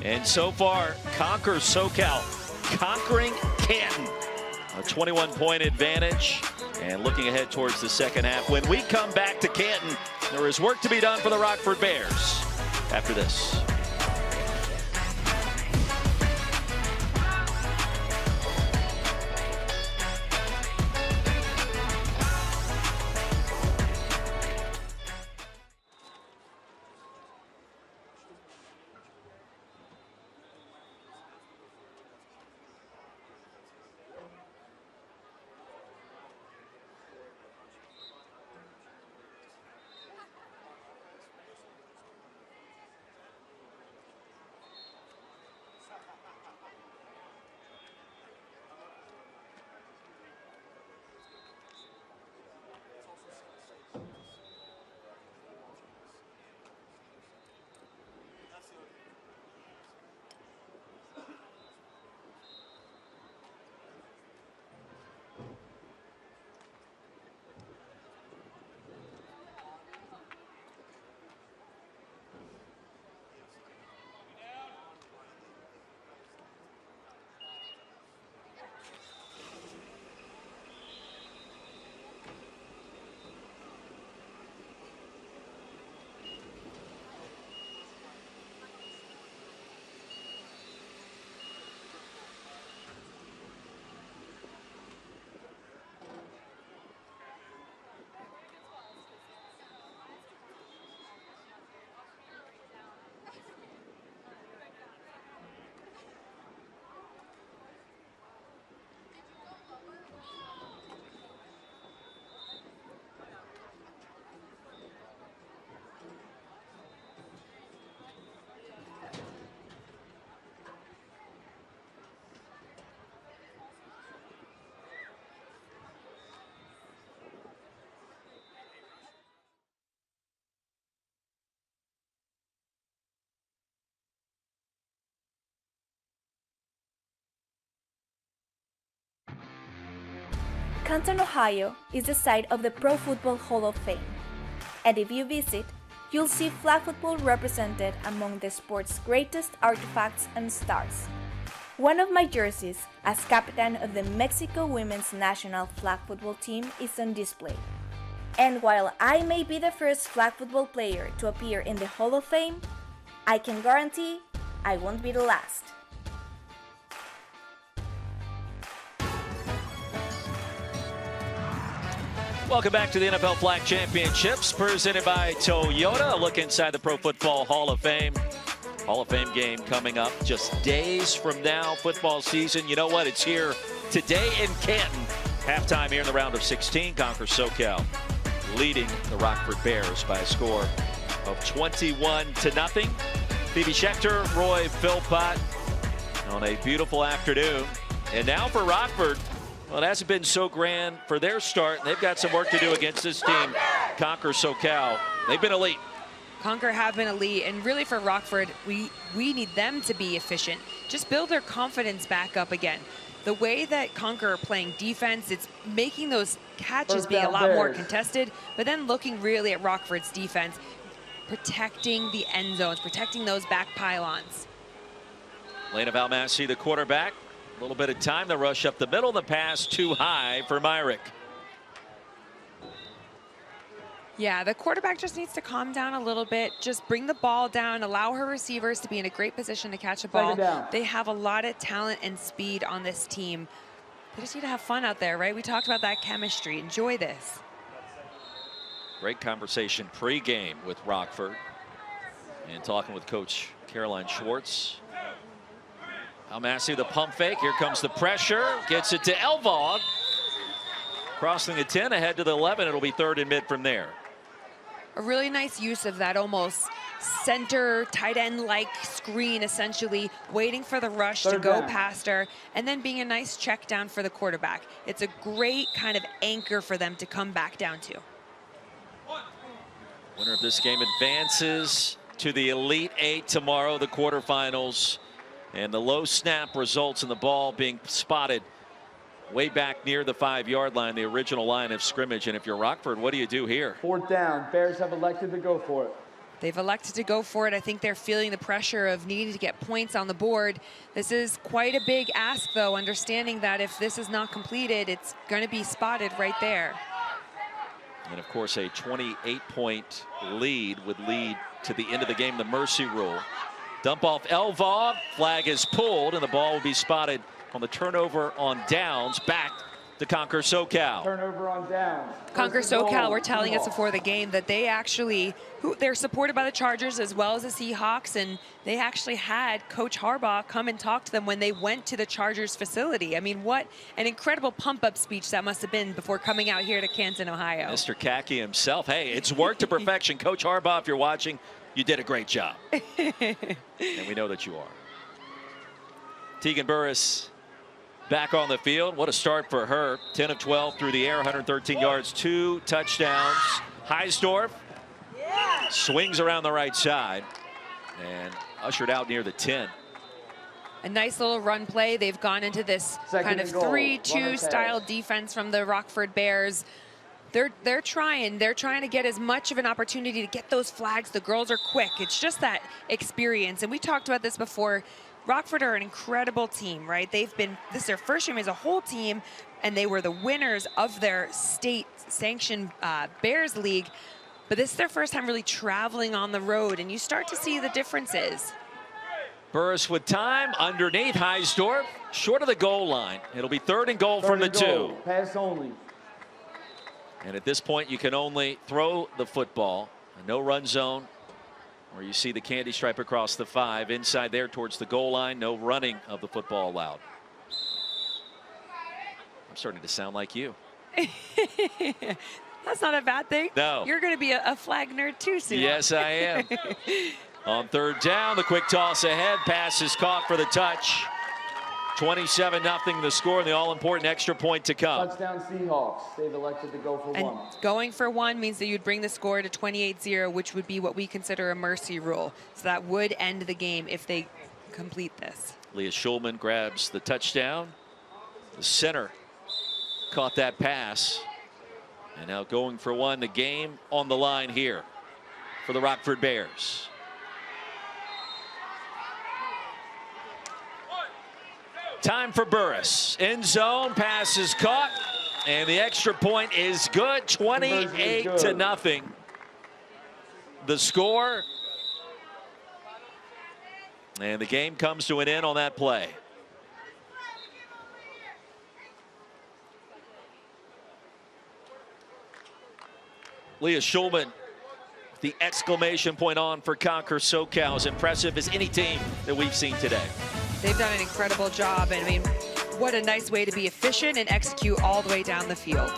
S5: And so far, Conquer SoCal conquering Canton. A 21-point advantage. And looking ahead towards the second half. When we come back to Canton, there is work to be done for the Rockford Bears after this.
S16: Canton, Ohio is the site of the Pro Football Hall of Fame. And if you visit, you'll see flag football represented among the sport's greatest artifacts and stars. One of my jerseys as captain of the Mexico women's national flag football team is on display. And while I may be the first flag football player to appear in the Hall of Fame, I can guarantee I won't be the last.
S5: Welcome back to the NFL Flag Championships, presented by Toyota. A look inside the Pro Football Hall of Fame. Hall of Fame game coming up just days from now. Football season, you know what? It's here today in Canton. Halftime here in the round of 16. Conquer SoCal leading the Rockford Bears by a score of 21-0. Phoebe Schechter, Roy Philpott on a beautiful afternoon. And now for Rockford. Well, it hasn't been so grand for their start. They've got some work to do against this team, Conquer SoCal. They've been elite.
S6: Conquer have been elite, and really for Rockford, we need them to be efficient. Just build their confidence back up again. The way that Conquer are playing defense, it's making those catches being a lot more contested, but then looking really at Rockford's defense, protecting the end zones, protecting those back pylons.
S5: Lena Valmassi, the quarterback. A little bit of time to rush up the middle. The pass too high for Myrick.
S6: Yeah, the quarterback just needs to calm down a little bit. Just bring the ball down, allow her receivers to be in a great position to catch a ball. They have a lot of talent and speed on this team. They just need to have fun out there, right? We talked about that chemistry. Enjoy this.
S5: Great conversation pre-game with Rockford and talking with Coach Caroline Schwartz. Almasi, the pump fake. Here comes the pressure. Gets it to Elvog. Crossing the 10, ahead to the 11. It'll be third and mid from there.
S6: A really nice use of that almost center tight end like screen, essentially waiting for the rush to go past her and then being a nice check down for the quarterback. It's a great kind of anchor for them to come back down to.
S5: Winner of this game advances to the Elite Eight tomorrow, the quarterfinals. And the low snap results in the ball being spotted way back near the 5-yard line, the original line of scrimmage. And if you're Rockford, what do you do here?
S8: 4th down. Bears have elected to go for it.
S6: They've elected to go for it. I think they're feeling the pressure of needing to get points on the board. This is quite a big ask, though, understanding that if this is not completed, it's going to be spotted right there.
S5: And, of course, a 28-point lead would lead to the end of the game, the mercy rule. Dump off Elvog. Flag is pulled, and the ball will be spotted on the turnover on downs back to Conquer SoCal.
S8: Turnover on downs.
S6: Conquer SoCal were telling us before the game that they actually, they're supported by the Chargers as well as the Seahawks, and they actually had Coach Harbaugh come and talk to them when they went to the Chargers facility. I mean, what an incredible pump-up speech that must have been before coming out here to Canton, Ohio.
S5: Mr. Kaki himself. Hey, it's worked to perfection. Coach Harbaugh, if you're watching, you did a great job. And we know that you are. Tegan Burris back on the field. What a start for her. 10 of 12 through the air, 113 yards, 2 touchdowns. Heisdorf swings around the right side and ushered out near the 10.
S6: A nice little run play. They've gone into this kind of 3-2 style defense from the Rockford Bears. They're trying to get as much of an opportunity to get those flags. The girls are quick. It's just that experience. And we talked about this before. Rockford are an incredible team, right? This is their first year as a whole team, and they were the winners of their state-sanctioned Bears League. But this is their first time really traveling on the road, and you start to see the differences.
S5: Burris with time underneath. Heisdorf short of the goal line. It'll be third and goal from the 2.
S8: Pass only.
S5: And at this point, you can only throw the football. No run zone. Where you see the candy stripe across the 5. Inside there towards the goal line. No running of the football allowed. I'm starting to sound like you.
S6: That's not a bad thing.
S5: No.
S6: You're going to be a flag nerd too soon.
S5: Yes, I am. On third down, the quick toss ahead. Pass is caught for the touch. 27-0 the score, and the all-important extra point to come.
S8: Touchdown Seahawks. They've elected to go for 1.
S6: Going for 1 means that you'd bring the score to 28-0, which would be what we consider a mercy rule. So that would end the game if they complete this.
S5: Leah Schulman grabs the touchdown. The center caught that pass. And now going for 1, the game on the line here for the Rockford Bears. Time for Burris. End zone, pass is caught, and the extra point is good. 28-0. The score. And the game comes to an end on that play. Leah Schulman, the exclamation point on for Conquer SoCal, as impressive as any team that we've seen today.
S6: They've done an incredible job, and I mean, what a nice way to be efficient and execute all the way down the field.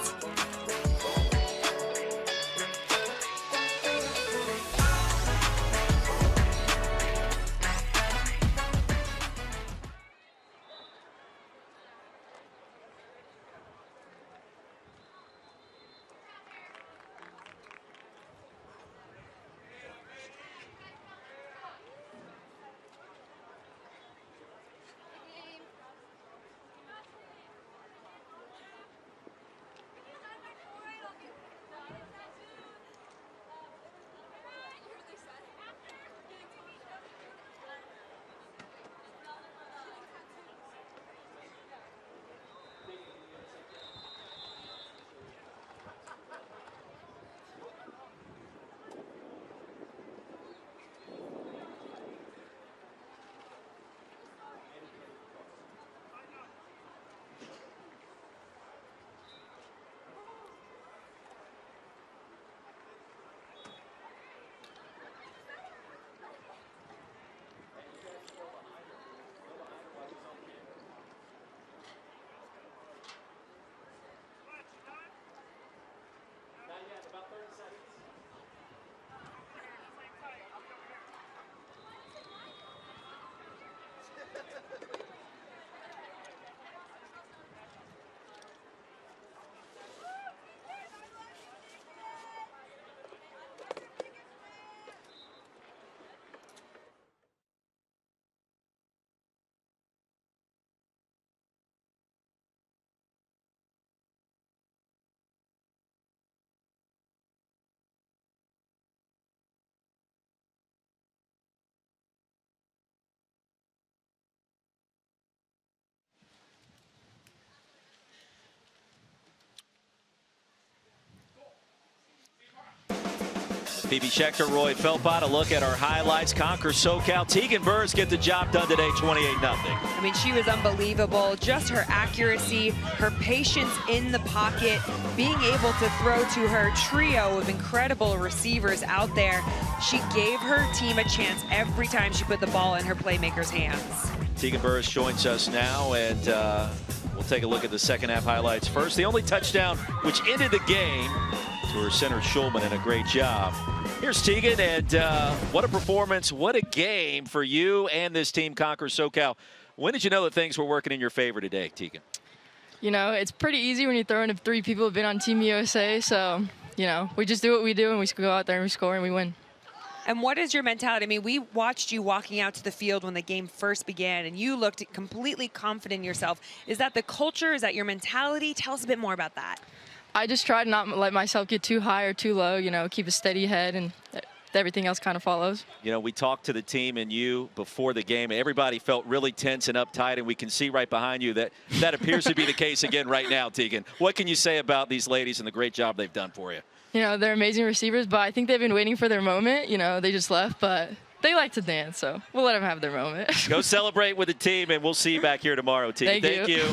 S5: Phoebe Schechter, Roy Philpott, a look at our highlights. Conquer SoCal. Tegan Burrs get the job done today, 28-0.
S6: I mean, she was unbelievable. Just her accuracy, her patience in the pocket, being able to throw to her trio of incredible receivers out there. She gave her team a chance every time she put the ball in her playmakers' hands.
S5: Tegan Burrs joins us now, and we'll take a look at the second half highlights first. The only touchdown which ended the game to her center Schulman, and a great job. Here's Tegan, and what a performance, what a game for you and this team, Conquer SoCal. When did you know that things were working in your favor today, Tegan?
S18: You know, it's pretty easy when you throw in 3 people who have been on Team USA, so, you know, we just do what we do, and we go out there and we score and we win.
S6: And what is your mentality? I mean, we watched you walking out to the field when the game first began, and you looked completely confident in yourself. Is that the culture? Is that your mentality? Tell us a bit more about that.
S18: I just try to not let myself get too high or too low, you know, keep a steady head, and everything else kind of follows.
S5: You know, we talked to the team and you before the game. Everybody felt really tense and uptight, and we can see right behind you that that appears to be the case again right now, Tegan. What can you say about these ladies and the great job they've done for you?
S18: You know, they're amazing receivers, but I think they've been waiting for their moment. You know, they just left, but they like to dance, so we'll let them have their moment.
S5: Go celebrate with the team, and we'll see you back here tomorrow, Tegan.
S18: Thank you.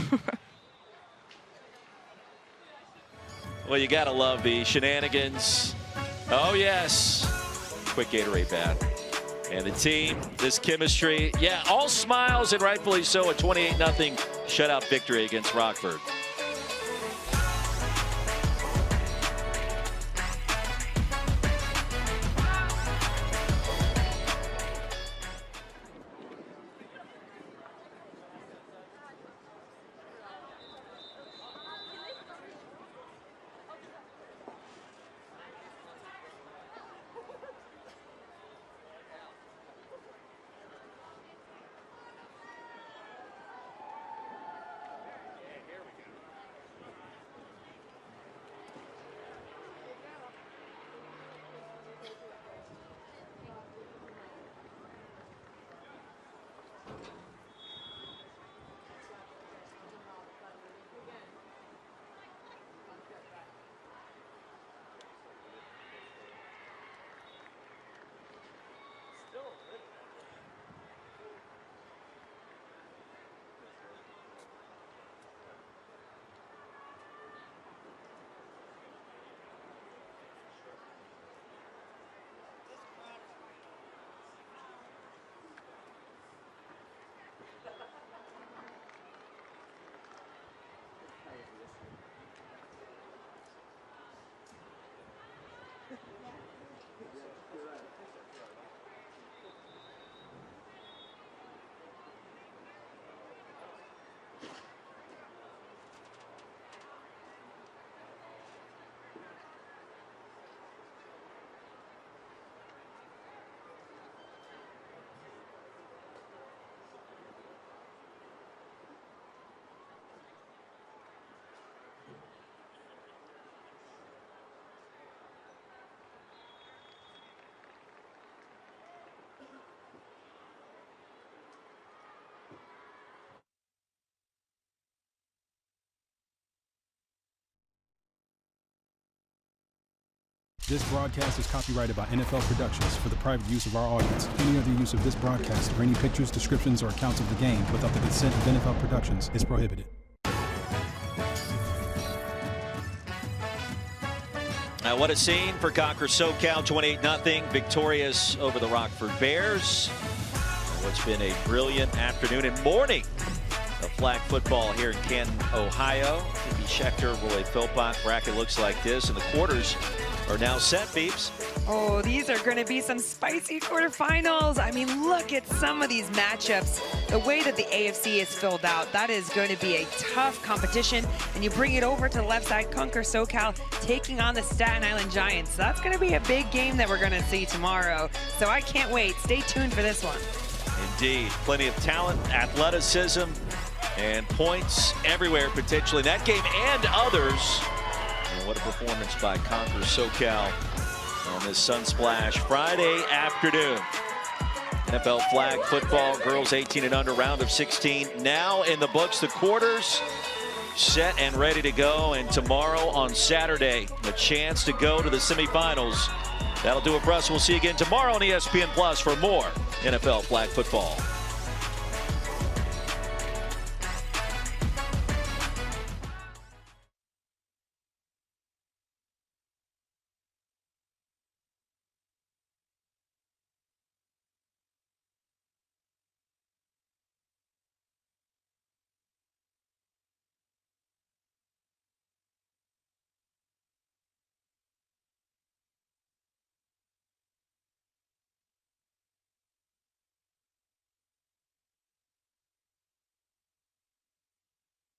S5: Well, you got to love the shenanigans. Oh, yes. Quick Gatorade bat. And the team, this chemistry. Yeah, all smiles, and rightfully so, a 28-0 shutout victory against Rockford.
S1: This broadcast is copyrighted by NFL Productions for the private use of our audience. Any other use of this broadcast or any pictures, descriptions, or accounts of the game without the consent of NFL Productions is prohibited.
S5: Now, what a scene for Conquer SoCal, 28-0, victorious over the Rockford Bears. What's been a brilliant afternoon and morning of flag football here in Canton, Ohio. Phoebe Schechter, Roy Philpott. Bracket looks like this, and the quarters are now set, Beeps.
S6: Oh, these are going to be some spicy quarterfinals. I mean, look at some of these matchups. The way that the AFC is filled out, that is going to be a tough competition. And you bring it over to the left side, Conquer SoCal taking on the Staten Island Giants. That's going to be a big game that we're going to see tomorrow. So I can't wait. Stay tuned for this one.
S5: Indeed. Plenty of talent, athleticism, and points everywhere potentially. That game and others. And what a performance by Conquer SoCal on this Sunsplash Friday afternoon. NFL flag football, girls 18 and under, round of 16 now in the books. The quarters set and ready to go, and tomorrow on Saturday, a chance to go to the semifinals That'll do it for us. We'll see you again tomorrow on ESPN Plus for more NFL flag football.